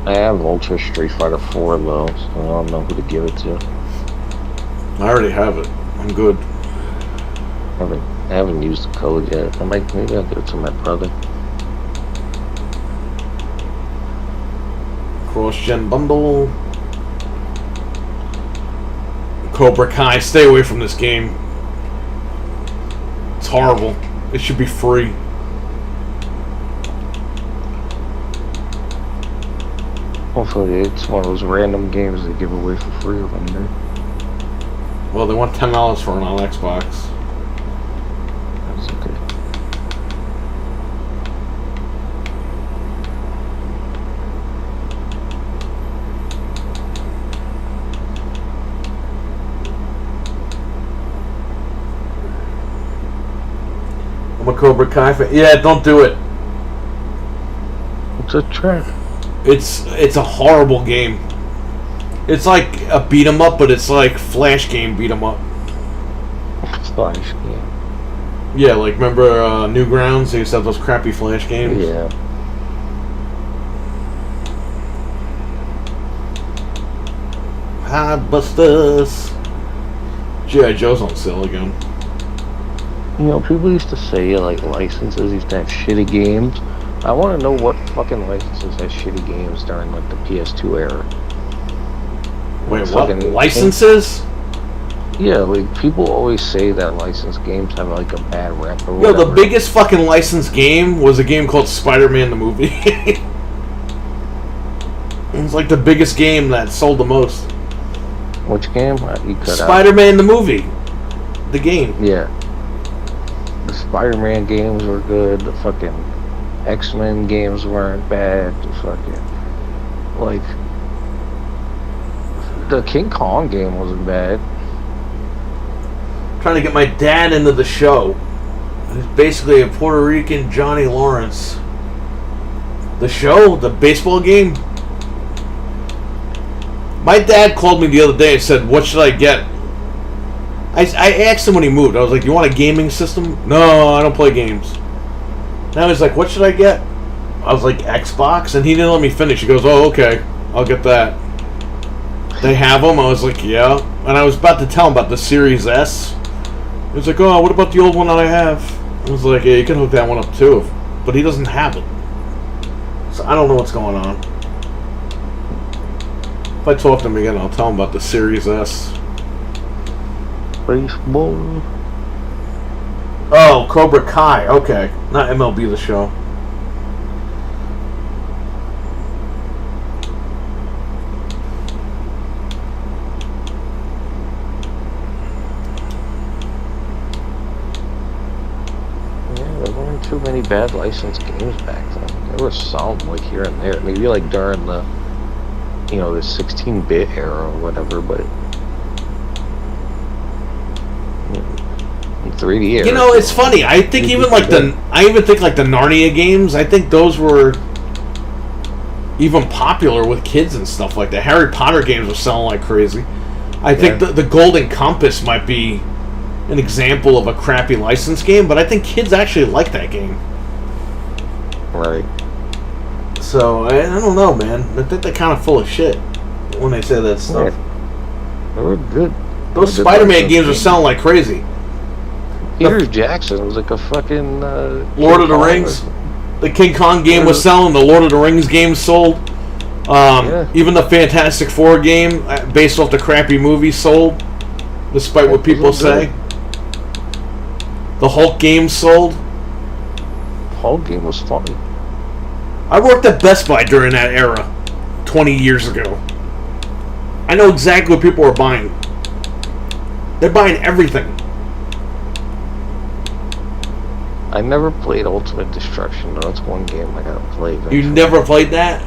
I have Ultra Street Fighter 4 though, so I don't know who to give it to. I already have it. I'm good. I haven't used the code yet. Maybe I'll give it to my brother. Cross-gen bundle. Cobra Kai. Stay away from this game. It's horrible. It should be free. Hopefully it's one of those random games they give away for free one day. Well, they want $10 for it on Xbox. That's okay. I'm a Cobra Kai fan. Yeah, don't do it. It's a trap. It's a horrible game. It's like a beat 'em up, but it's like Flash game beat 'em up. Flash game. Yeah, like remember Newgrounds? They used to have those crappy Flash games. Yeah. Hi, Busters. G.I. Joe's on sale again. You know, people used to say like licenses used to have shitty games. I want to know what fucking licenses had shitty games during like the PS2 era. Wait, what? Fucking Licenses? Yeah, like people always say that licensed games have like a bad rep or Yo, whatever. the biggest fucking licensed game was a game called Spider-Man the movie. It was like the biggest game that sold the most. Which game? You cut out. Spider-Man the movie. The game. Yeah. The Spider-Man games were good. The fucking X-Men games weren't bad. The fucking like the King Kong game wasn't bad. Trying to get my dad into the show. It's basically a Puerto Rican Johnny Lawrence. The show, the baseball game. My dad called me the other day and said, "What should I get?" I asked him when he moved. I was like, "You want a gaming system?" "No, I don't play games." Now he's like, "What should I get?" I was like, "Xbox," and he didn't let me finish. He goes, "Oh, okay, I'll get that." They have them. I was like, "Yeah," and I was about to tell him about the Series S. He was like, "Oh, what about the old one that I have?" I was like, "Yeah, you can hook that one up too," but he doesn't have it, so I don't know what's going on. If I talk to him again, I'll tell him about the Series S. Baseball. Oh, Cobra Kai. Okay, not MLB The Show. Yeah, there weren't too many bad licensed games back then. There were some like here and there. Maybe like during the, you know, the 16-bit era or whatever, but 3D era. You know, it's funny. I think even like the Narnia games. I think those were even popular with kids and stuff like that. Harry Potter games were selling like crazy. I think the Golden Compass might be an example of a crappy license game, but I think kids actually like that game. Right. So I don't know, man. I think they're kind of full of shit when they say that stuff. Yeah. They were good. Those Spider-Man games are selling like crazy. Peter Jackson was like a fucking Lord of the Rings. The King Kong game was selling. The Lord of the Rings game sold. Even the Fantastic Four game, based off the crappy movie, sold. Despite what people say. The Hulk game sold. The Hulk game was funny. I worked at Best Buy during that era, 20 years ago. I know exactly what people are buying. They're buying everything. I never played Ultimate Destruction, though. That's one game I gotta play eventually. You never played that?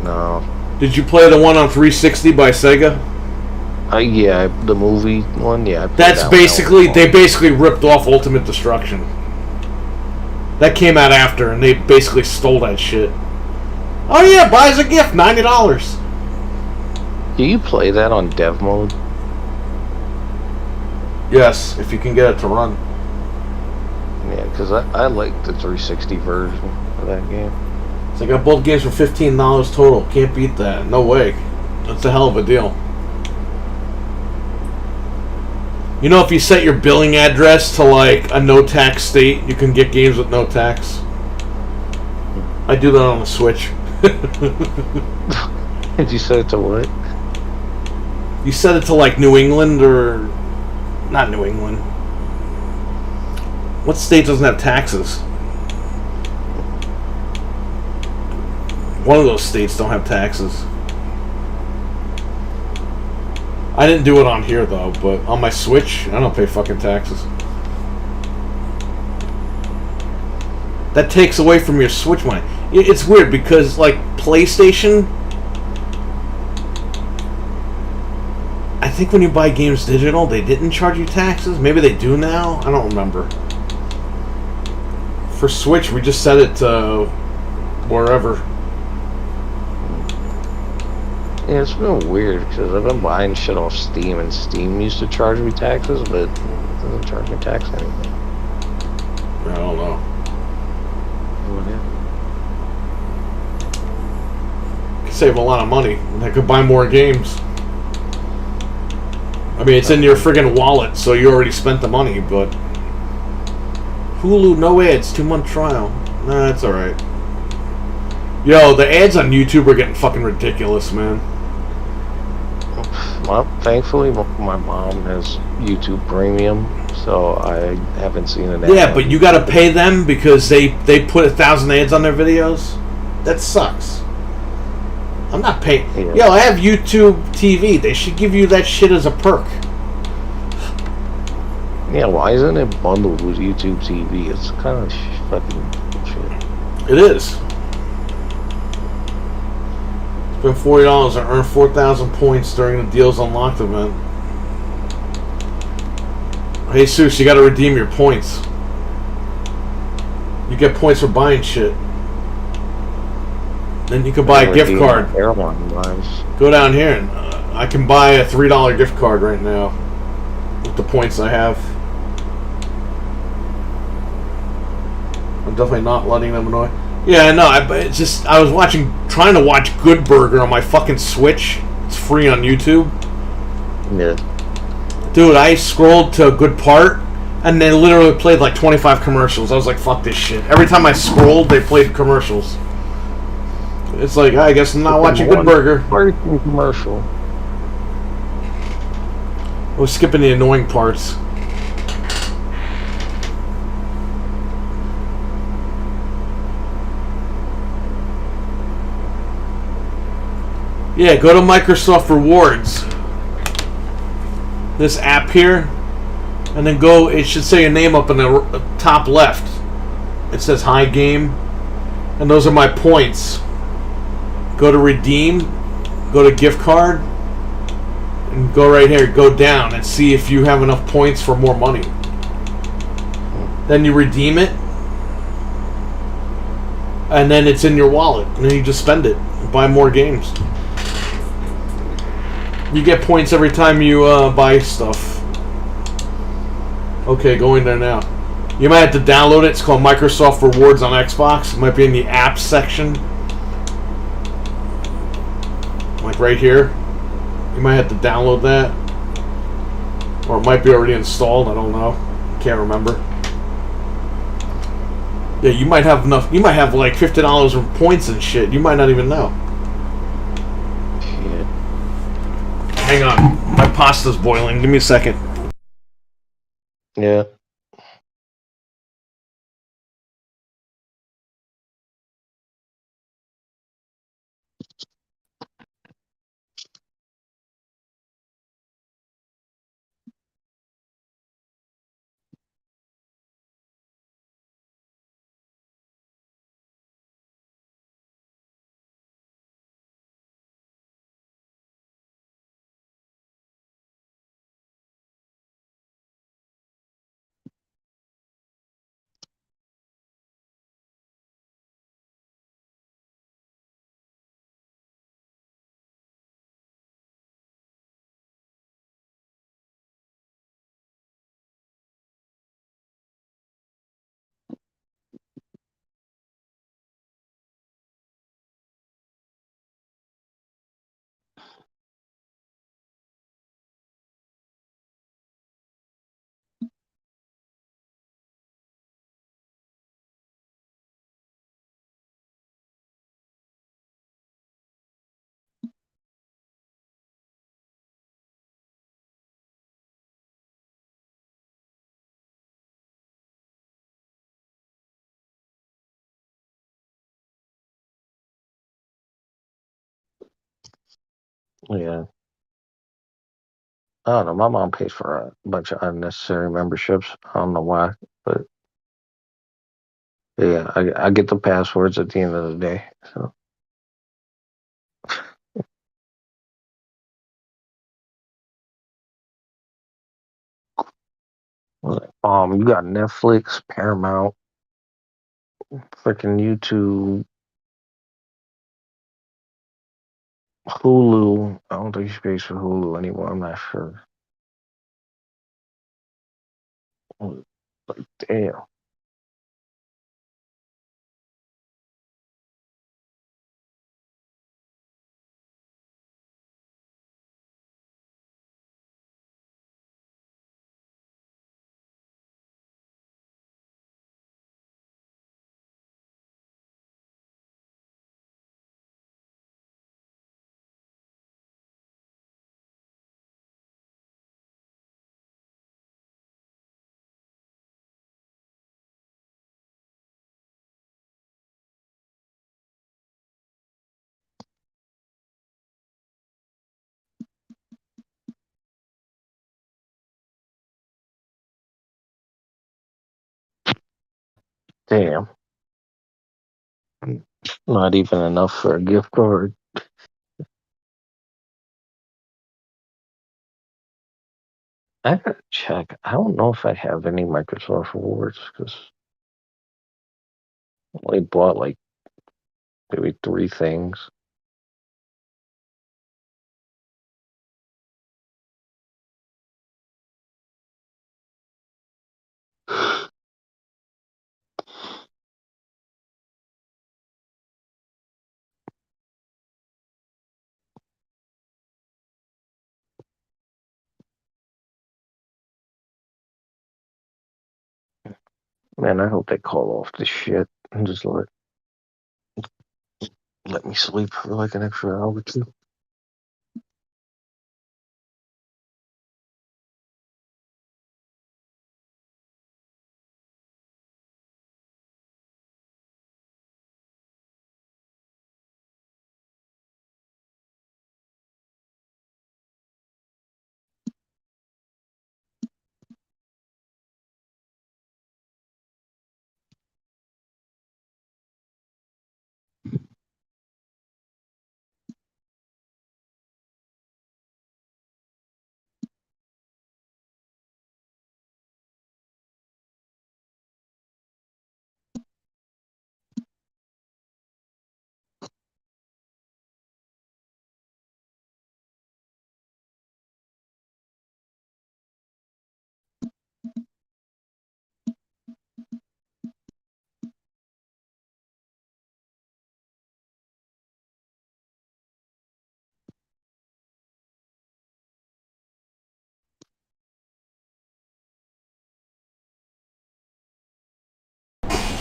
No. Did you play the one on 360 by Sega? Yeah, the movie one. Yeah, I played That's that basically one. they basically ripped off Ultimate Destruction. That came out after, and they basically stole that shit. Oh yeah, buy as a gift, $90. Do you play that on dev mode? Yes, if you can get it to run. Yeah, because I like the 360 version of that game. So I got both games for $15 total. Can't beat that. No way. That's a hell of a deal. You know, if you set your billing address to like a no tax state, you can get games with no tax. I do that on the Switch. Did you set it to what? You set it to like New England or not New England. What state doesn't have taxes? One of those states don't have taxes. I didn't do it on here though, but on my Switch, I don't pay fucking taxes. That takes away from your Switch money. It's weird because like PlayStation, I think when you buy games digital, they didn't charge you taxes. Maybe they do now. I don't remember. For Switch, we just set it to wherever. Yeah, it's been weird because I've been buying shit off Steam, and Steam used to charge me taxes, but it doesn't charge me tax anymore. I don't know. Could save a lot of money. I could buy more games. I mean, it's in your friggin' wallet, so you already spent the money, but Hulu, no ads, 2-month trial. Nah, that's alright. Yo, the ads on YouTube are getting fucking ridiculous, man. Well, thankfully, my mom has YouTube Premium, so I haven't seen an ad. Yeah, but you gotta pay them because they put 1,000 ads on their videos? That sucks. I'm not paying. Yeah. Yo, I have YouTube TV. They should give you that shit as a perk. Yeah, why isn't it bundled with YouTube TV? It's kind of fucking shit. It is. Spend $40 and earn 4,000 points during the Deals Unlocked event. Hey, Seuss, you gotta redeem your points. You get points for buying shit. Then you can buy a gift card. Airline wise. Go down here and I can buy a $3 gift card right now with the points I have. I'm definitely not letting them annoy. Yeah, no, it's just I was trying to watch Good Burger on my fucking Switch. It's free on YouTube. Yeah. Dude, I scrolled to a good part and they literally played like 25 commercials. I was like, fuck this shit. Every time I scrolled, they played commercials. It's like, I guess I'm not watching Good Burger. Commercial. I was skipping the annoying parts. Yeah, go to Microsoft Rewards. This app here. And then go, it should say your name up in the top left. It says Hi Game. And those are my points. Go to redeem, go to gift card, and go right here, go down and see if you have enough points for more money. Then you redeem it, and then it's in your wallet, and then you just spend it and buy more games. You get points every time you buy stuff. Okay, go in there now. You might have to download it. It's called Microsoft Rewards on Xbox. It might be in the apps section. Like right here. You might have to download that. Or it might be already installed. I don't know. Can't remember. Yeah, you might have enough. You might have like $50 of points and shit. You might not even know. Shit. Hang on. My pasta's boiling. Give me a second. Yeah. Yeah. I don't know. My mom pays for a bunch of unnecessary memberships. I don't know why, but yeah, I get the passwords at the end of the day. So, you got Netflix, Paramount, freaking YouTube, Hulu. I don't think she pays for Hulu anymore. I'm not sure. Like, damn. Damn. Not even enough for a gift card. I gotta check. I don't know if I have any Microsoft rewards because I only bought like maybe 3 things. Man, I hope they call off this shit and just let me sleep for like an extra hour or two.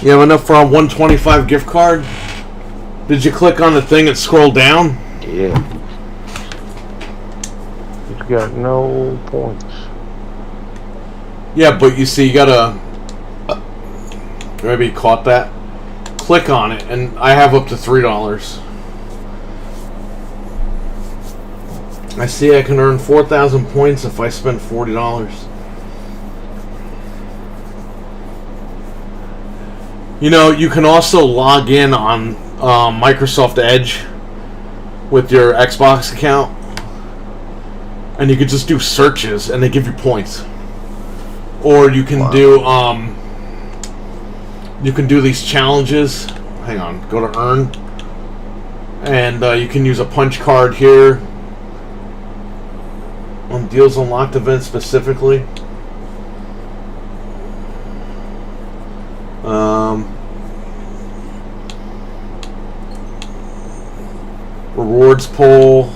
You have enough for a 125 gift card? Did you click on the thing and scroll down? Yeah. It's got no points. Yeah, but you see, you gotta. Maybe you caught that. Click on it, and I have up to $3. I see I can earn 4,000 points if I spend $40. You know, you can also log in on Microsoft Edge with your Xbox account, and you can just do searches, and they give you points. Or you can do these challenges. Hang on, go to Earn, and you can use a punch card here on Deals Unlocked events specifically. Rewards poll.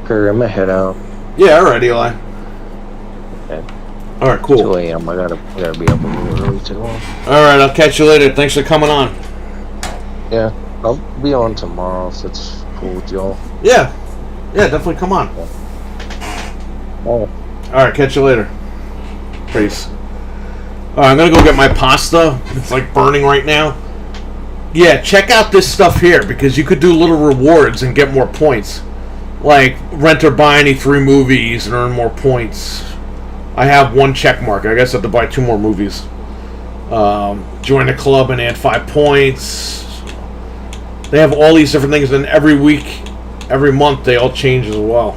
Okay, I'm gonna head out. Yeah, alright, Eli. Okay. Alright, cool. 2 a.m. I gotta be up a little early tomorrow. Alright, I'll catch you later. Thanks for coming on. Yeah, I'll be on tomorrow if it's cool with y'all. Yeah. Yeah, definitely come on. Oh. Alright, catch you later. Peace. Alright, I'm gonna go get my pasta. It's like burning right now. Yeah, check out this stuff here because you could do little rewards and get more points. Like rent or buy any 3 movies and earn more points. I have 1 check mark. I guess I have to buy 2 more movies. Join the club and add 5 points. They have all these different things, and every week, every month, they all change as well.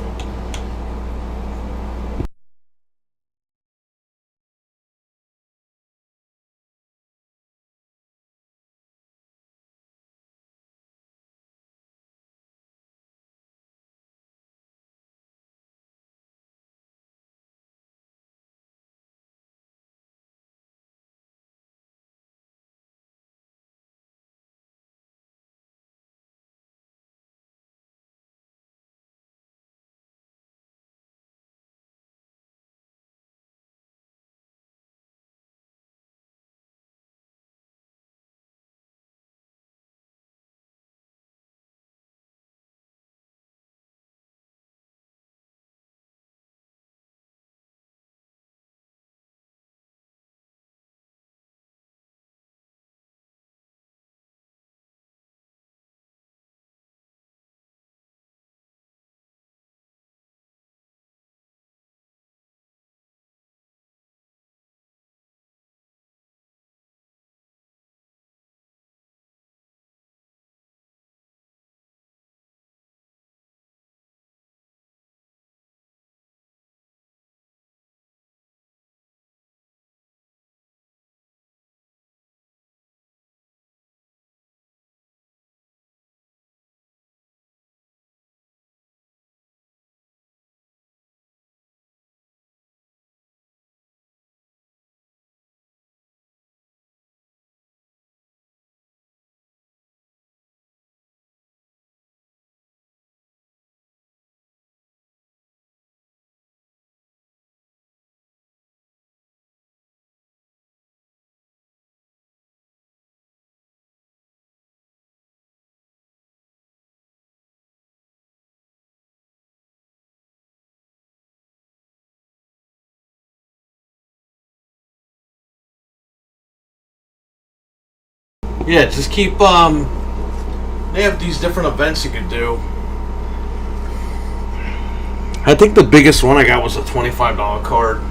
Yeah, just keep, they have these different events you can do. I think the biggest one I got was a $25 card.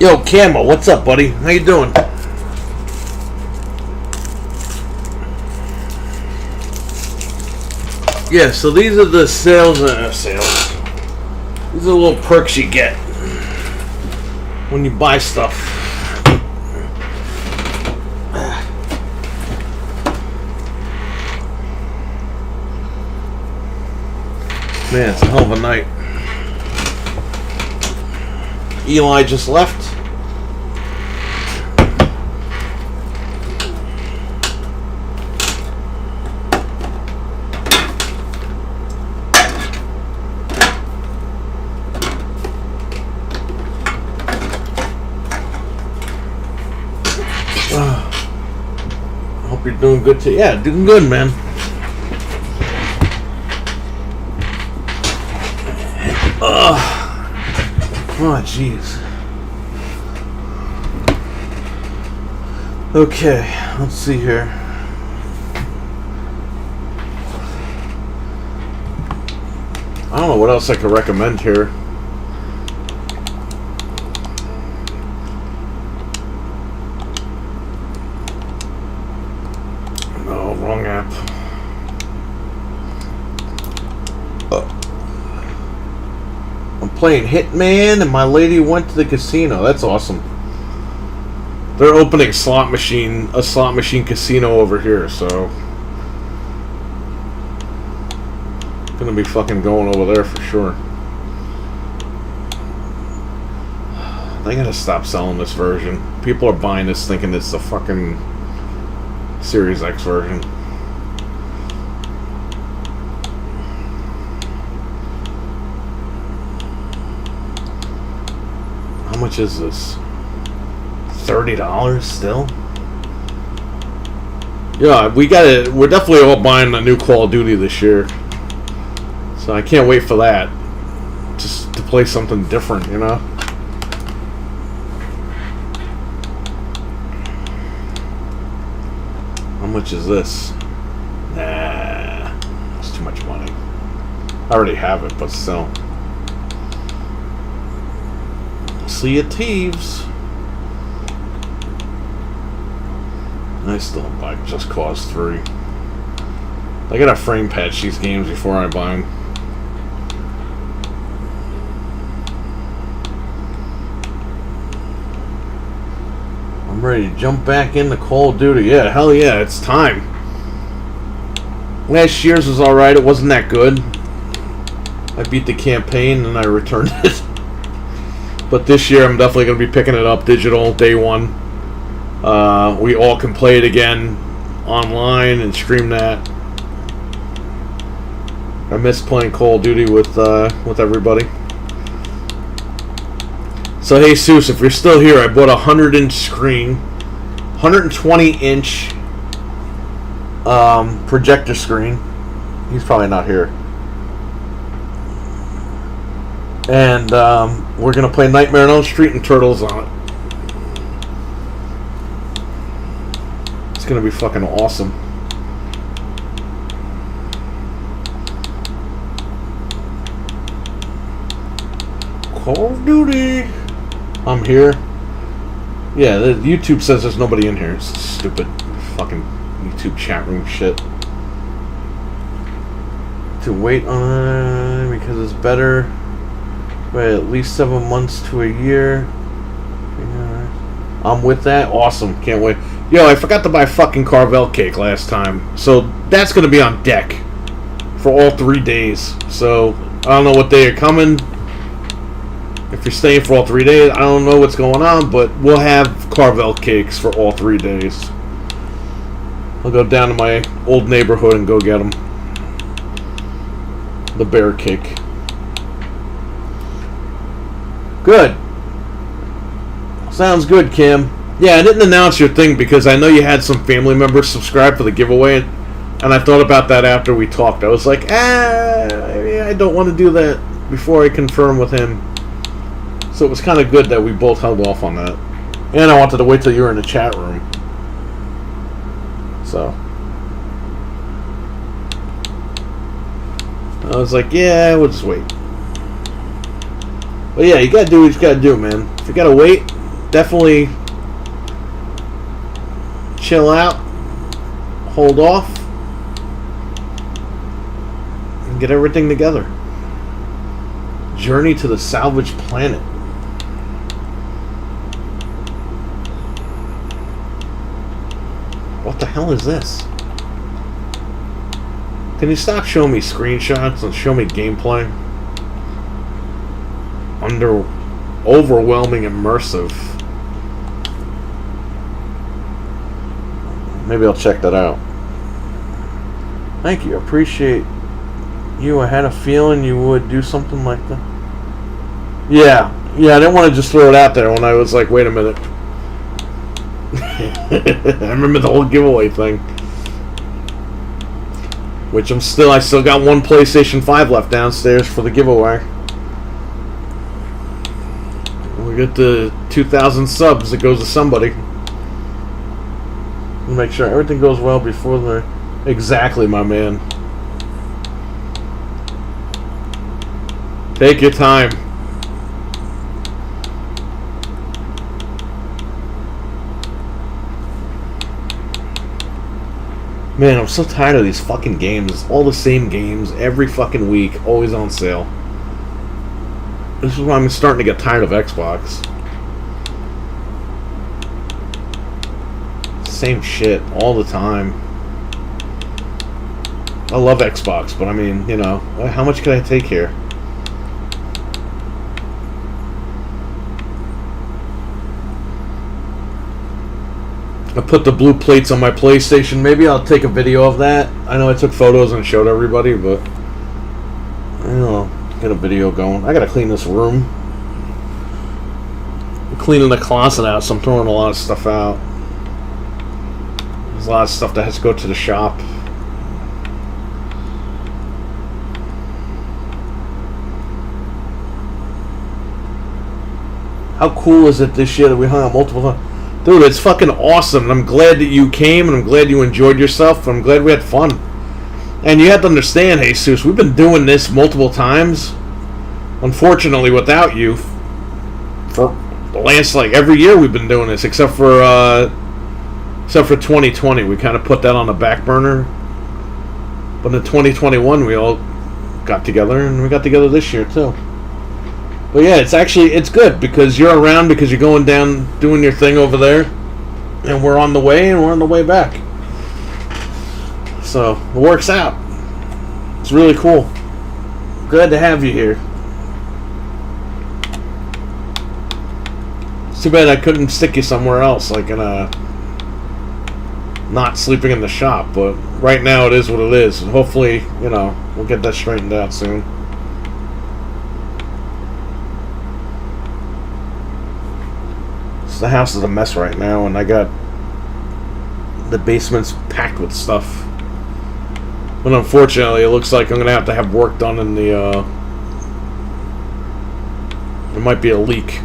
Yo, Camo, what's up, buddy? How you doing? Yeah, so these are the sales. These are the little perks you get when you buy stuff. Man, it's a hell of a night. Eli just left. Hope you're doing good too. Yeah, doing good, man. Oh, jeez. Okay, let's see here. I don't know what else I could recommend here. No, wrong app. I'm playing Hitman and my lady went to the casino. That's awesome. They're opening a slot machine casino over here, so gonna be fucking going over there for sure. They gotta stop selling this version. People are buying this thinking it's the fucking Series X version. How much is this? $30 still? Yeah, we're definitely all buying a new Call of Duty this year. So I can't wait for that. Just to play something different, you know? How much is this? Nah, that's too much money. I already have it, but still. Sea of Thieves. I still don't buy Just Cause 3. I gotta frame patch these games before I buy them. I'm ready to jump back into Call of Duty. Yeah, hell yeah, it's time. Last year's was alright, it wasn't that good. I beat the campaign and I returned it. But this year I'm definitely going to be picking it up digital, day one. We all can play it again online and stream that. I miss playing Call of Duty with everybody. So hey Seuss, if you're still here, I bought a 100-inch screen, 120-inch projector screen. He's probably not here. And we're gonna play Nightmare on Elm Street and Turtles on it. It's gonna be fucking awesome. Call of Duty. I'm here. Yeah, the YouTube says there's nobody in here. It's stupid fucking YouTube chat room shit. To wait on because it's better. Wait, at least 7 months to a year. I'm with that. Awesome. Can't wait. Yo, I forgot to buy fucking Carvel cake last time. So that's going to be on deck for all 3 days. So I don't know what day you're coming. If you're staying for all 3 days, I don't know what's going on. But we'll have Carvel cakes for all 3 days. I'll go down to my old neighborhood and go get them. The bear cake. Good. Sounds good, Kim. Yeah, I didn't announce your thing because I know you had some family members subscribe for the giveaway, and I thought about that after we talked. I was like, I don't want to do that before I confirm with him. So it was kind of good that we both held off on that. And I wanted to wait till you were in the chat room. So I was like, yeah, we'll just wait. But yeah, you gotta do what you gotta do, man. If you gotta wait, definitely chill out, hold off, and get everything together. Journey to the Salvage Planet. What the hell is this? Can you stop showing me screenshots and show me gameplay? Overwhelming immersive. Maybe I'll check that out. Thank you. Appreciate you. I had a feeling you would do something like that. Yeah. I didn't want to just throw it out there when I was like, wait a minute. I remember the whole giveaway thing. Which I still got one PlayStation 5 left downstairs for the giveaway. We get the 2,000 subs, it goes to somebody. We'll make sure everything goes well before the... Exactly, my man. Take your time. Man, I'm so tired of these fucking games. It's all the same games every fucking week, always on sale. This is why I'm starting to get tired of Xbox. Same shit all the time. I love Xbox, but I mean, you know, how much can I take here? I put the blue plates on my PlayStation. Maybe I'll take a video of that. I know I took photos and showed everybody, but I don't know. Get a video going. I gotta clean this room. I'm cleaning the closet out, so I'm throwing a lot of stuff out. There's a lot of stuff that has to go to the shop. How cool is it this year that we hung out multiple times? Dude, it's fucking awesome. And I'm glad that you came, and I'm glad you enjoyed yourself. I'm glad we had fun. And you have to understand, Jesus, we've been doing this multiple times. Unfortunately, without you, for the last, like, every year we've been doing this, except for 2020. We kind of put that on the back burner. But in 2021, we all got together, and we got together this year, too. But yeah, it's good because you're around, because you're going down doing your thing over there, and we're on the way, and we're on the way back. So it works out. It's really cool. Glad to have you here. It's too bad I couldn't stick you somewhere else, like in a not sleeping in the shop. But right now it is what it is, and hopefully, you know, we'll get that straightened out soon. The house is a mess right now, and I got the basement's packed with stuff. But unfortunately, it looks like I'm gonna have to have work done in the. There might be a leak,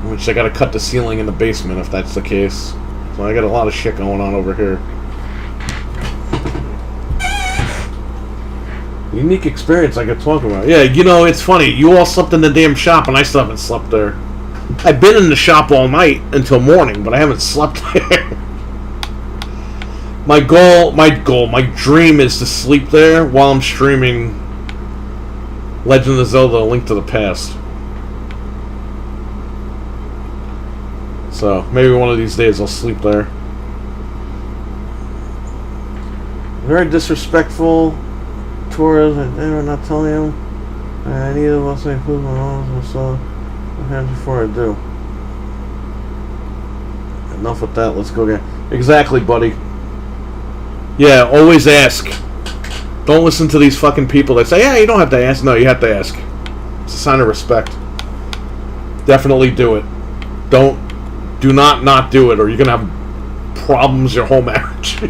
which I gotta cut the ceiling in the basement if that's the case. So I got a lot of shit going on over here. Unique experience I could talk about. Yeah, you know, it's funny. You all slept in the damn shop, and I still haven't slept there. I've been in the shop all night until morning, but I haven't slept there. My dream is to sleep there while I'm streaming Legend of Zelda: A Link to the Past. So, maybe one of these days I'll sleep there. Very disrespectful towards, they were not telling him. I need to say food my mom, so before I do. Enough with that, let's go again. Exactly, buddy. Yeah, always ask. Don't listen to these fucking people that say, yeah, you don't have to ask. No, you have to ask. It's a sign of respect. Definitely do it. Do not do it, or you're gonna have problems your whole marriage.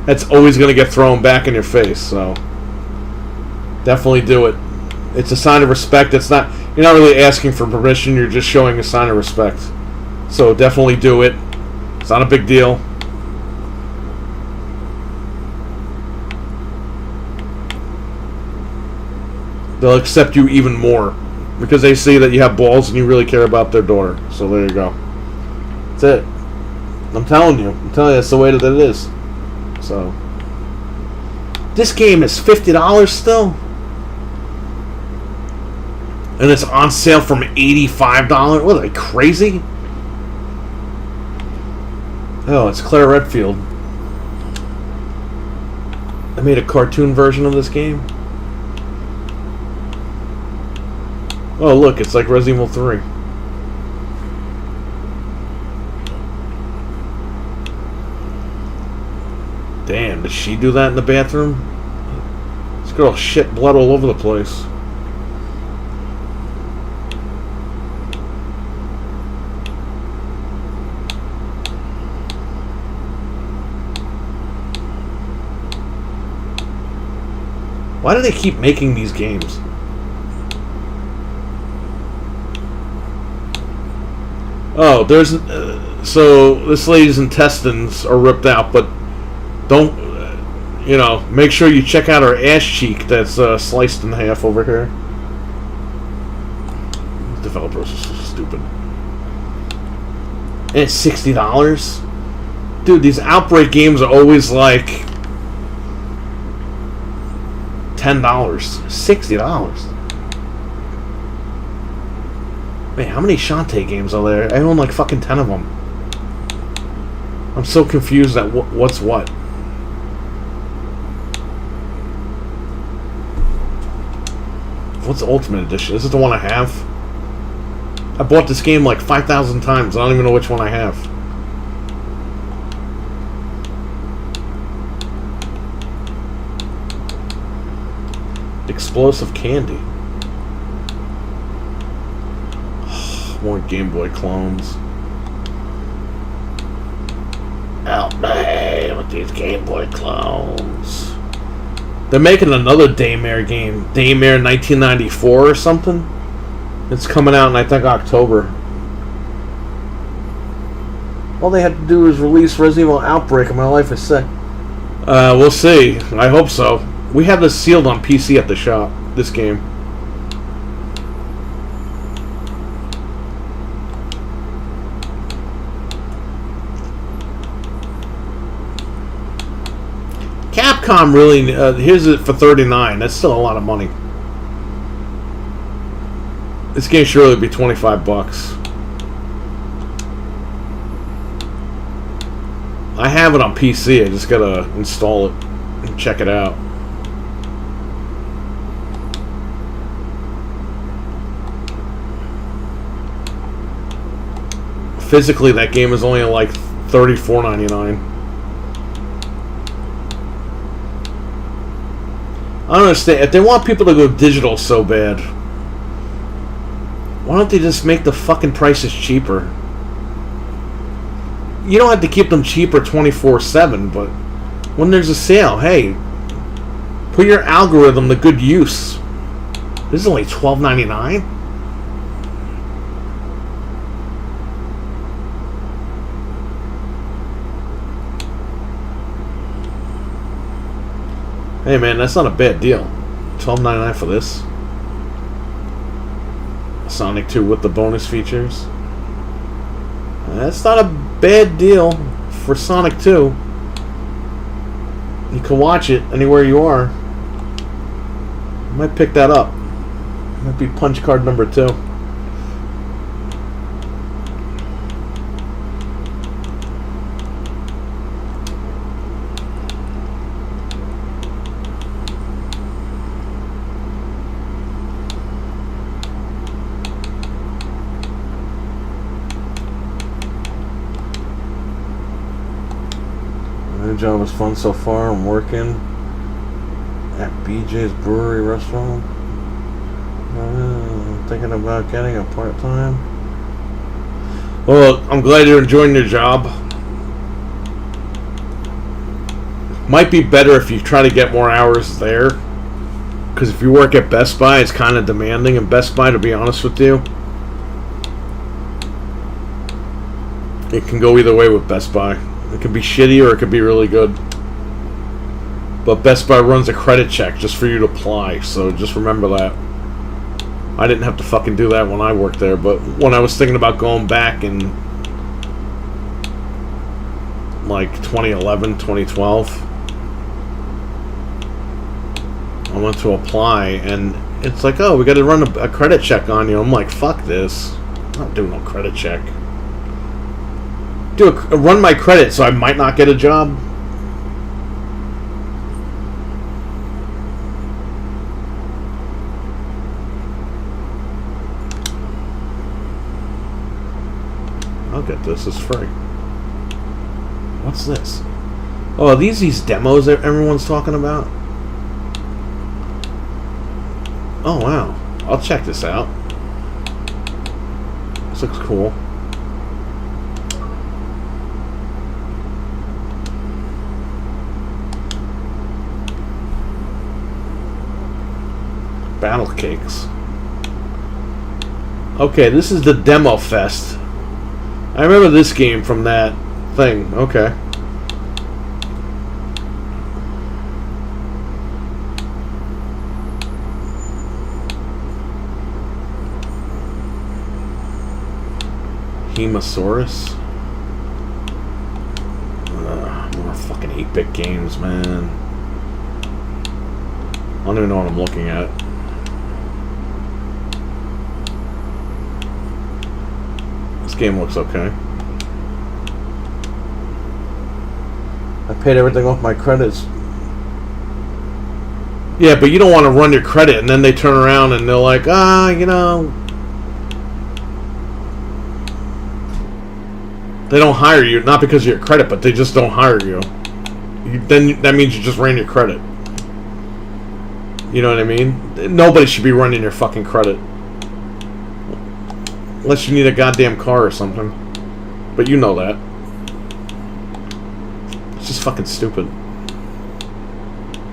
That's always gonna get thrown back in your face, so definitely do it. It's a sign of respect. You're not really asking for permission, you're just showing a sign of respect. So definitely do it. It's not a big deal. They'll accept you even more because they see that you have balls and you really care about their daughter. So there you go. That's it. I'm telling you that's the way that it is. So this game is $50 still. And it's on sale from $85. What, are they crazy? Oh, it's Claire Redfield. I made a cartoon version of this game. Oh, look, it's like Resident Evil 3. Damn, did she do that in the bathroom? This girl shit blood all over the place. Why do they keep making these games? Oh, there's... so, this lady's intestines are ripped out, but don't... make sure you check out her ass cheek that's sliced in half over here. These developers are so stupid. And it's $60? Dude, these Outbreak games are always like $10. $60. Man, how many Shantae games are there? I own like fucking 10 of them. I'm so confused at what's what. What's the Ultimate Edition? This is the one I have. I bought this game like 5,000 times. I don't even know which one I have. Explosive Candy. More Game Boy clones. Help me with these Game Boy clones. They're making another Daymare game. Daymare 1994 or something. It's coming out in, I think, October. All they had to do was release Resident Evil Outbreak and my life is set. We'll see. I hope so. We have this sealed on PC at the shop. This game. Capcom really... here's it for $39. That's still a lot of money. This game should really be $25. I have it on PC. I just gotta install it and check it out. Physically, that game is only like $34.99. I don't understand. If they want people to go digital so bad, why don't they just make the fucking prices cheaper? You don't have to keep them cheaper 24/7, but when there's a sale, hey, put your algorithm to good use. This is only $12.99. Hey man, that's not a bad deal. $12.99 for this. Sonic 2 with the bonus features. That's not a bad deal for Sonic 2. You can watch it anywhere you are. I might pick that up. Might be punch card number 2. My job was fun so far. I'm working at BJ's Brewery Restaurant. I'm thinking about getting a part-time. Well, I'm glad you're enjoying your job. Might be better if you try to get more hours there. Because if you work at Best Buy, it's kind of demanding. And Best Buy, to be honest with you, it can go either way with Best Buy. It could be shitty or it could be really good. But Best Buy runs a credit check just for you to apply, so just remember that. I didn't have to fucking do that when I worked there, but when I was thinking about going back in like 2011, 2012, I went to apply and it's like, oh, we got to run a credit check on you. I'm like, fuck this. I'm not doing no credit check. Run my credit so I might not get a job. I'll get this. It's free. What's this? Oh, are these demos that everyone's talking about? Oh, wow. I'll check this out. This looks cool. Battle Cakes. Okay, this is the Demo Fest. I remember this game from that thing. Okay. Hemosaurus. More fucking 8-bit games, man. I don't even know what I'm looking at. This game looks okay. I paid everything off my credits. Yeah, but you don't want to run your credit and then they turn around and they're like, you know, they don't hire you, not because of your credit, but they just don't hire you. Then that means you just ran your credit. You know what I mean? Nobody should be running your fucking credit. Unless you need a goddamn car or something. But you know that. It's just fucking stupid.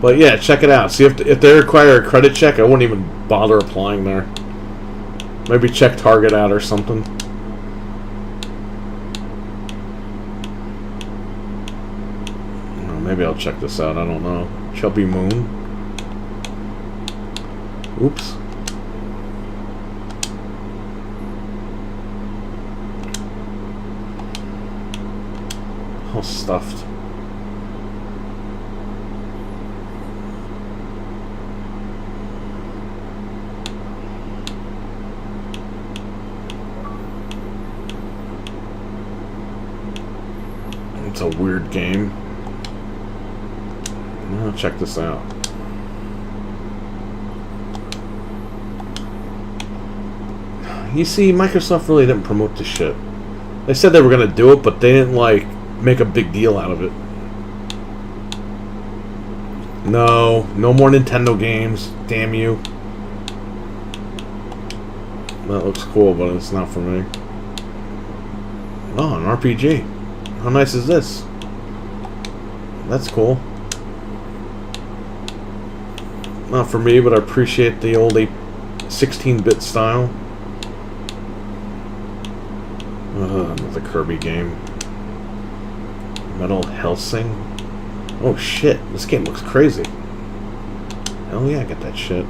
But yeah, check it out. See, if they require a credit check, I wouldn't even bother applying there. Maybe check Target out or something. Maybe I'll check this out. I don't know. Chubby Moon. Oops. All stuffed. It's a weird game. I'll check this out. You see, Microsoft really didn't promote this shit. They said they were going to do it, but they didn't, like, make a big deal out of it. No more Nintendo games. Damn you. That looks cool, but it's not for me. Oh, an RPG. How nice is this? That's cool. Not for me, but I appreciate the old 16-bit style. Another Kirby game. Metal Hellsing. Oh shit, this game looks crazy. Hell yeah, I got that shit.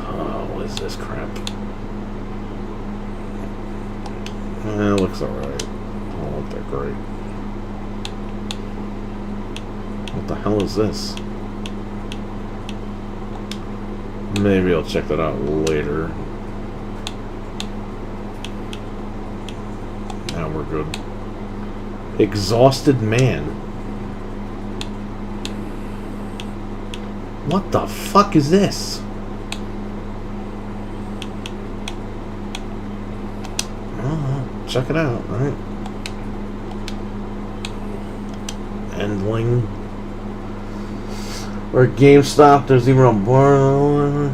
Oh, what is this crap? It looks alright. Don't look that great. What the hell is this? Maybe I'll check that out later. Now we're good. Exhausted Man. What the fuck is this? Oh, check it out, right? Endling. Or GameStop, there's even a bar.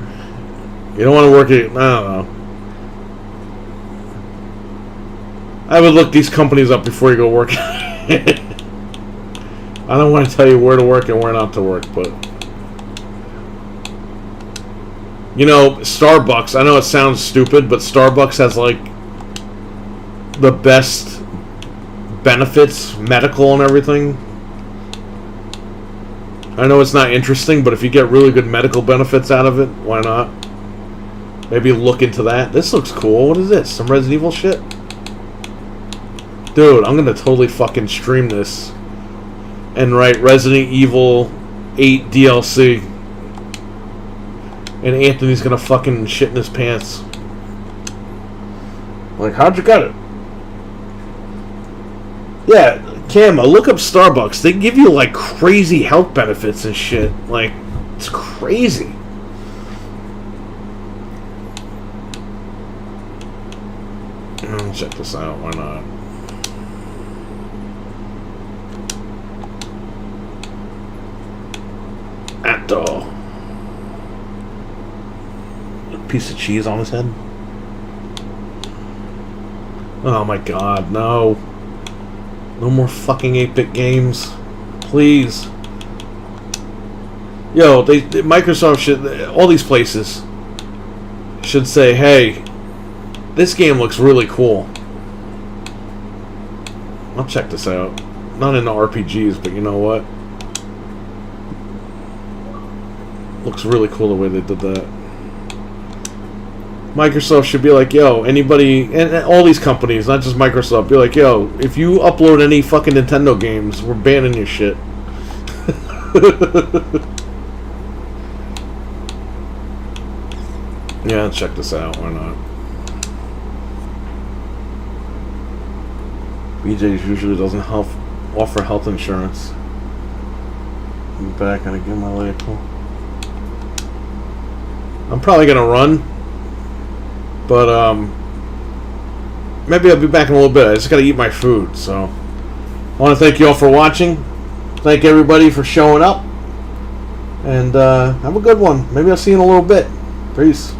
You don't want to work at... I don't know. I would look these companies up before you go work. I don't want to tell you where to work and where not to work, but... You know, Starbucks, I know it sounds stupid, but Starbucks has, like, the best benefits, medical and everything. I know it's not interesting, but if you get really good medical benefits out of it, why not? Maybe look into that. This looks cool. What is this? Some Resident Evil shit? Dude, I'm gonna totally fucking stream this and write Resident Evil 8 DLC. And Anthony's gonna fucking shit in his pants. Like, how'd you get it? Yeah, Cam, look up Starbucks. They give you, like, crazy health benefits and shit. Like, it's crazy. Check this out. Why not? Atto. A piece of cheese on his head. Oh my god, no. No more fucking 8-bit games. Please. Yo, Microsoft should, all these places should say, hey, this game looks really cool. I'll check this out. Not into RPGs, but you know what? Looks really cool the way they did that. Microsoft should be like, yo, anybody, and all these companies, not just Microsoft, be like, yo, if you upload any fucking Nintendo games, we're banning your shit. Yeah, check this out. Why not? BJ's usually doesn't offer health insurance. I'm back and I get my label. I'm probably gonna run, but maybe I'll be back in a little bit. I just gotta eat my food. So I want to thank you all for watching. Thank everybody for showing up, and have a good one. Maybe I'll see you in a little bit. Peace.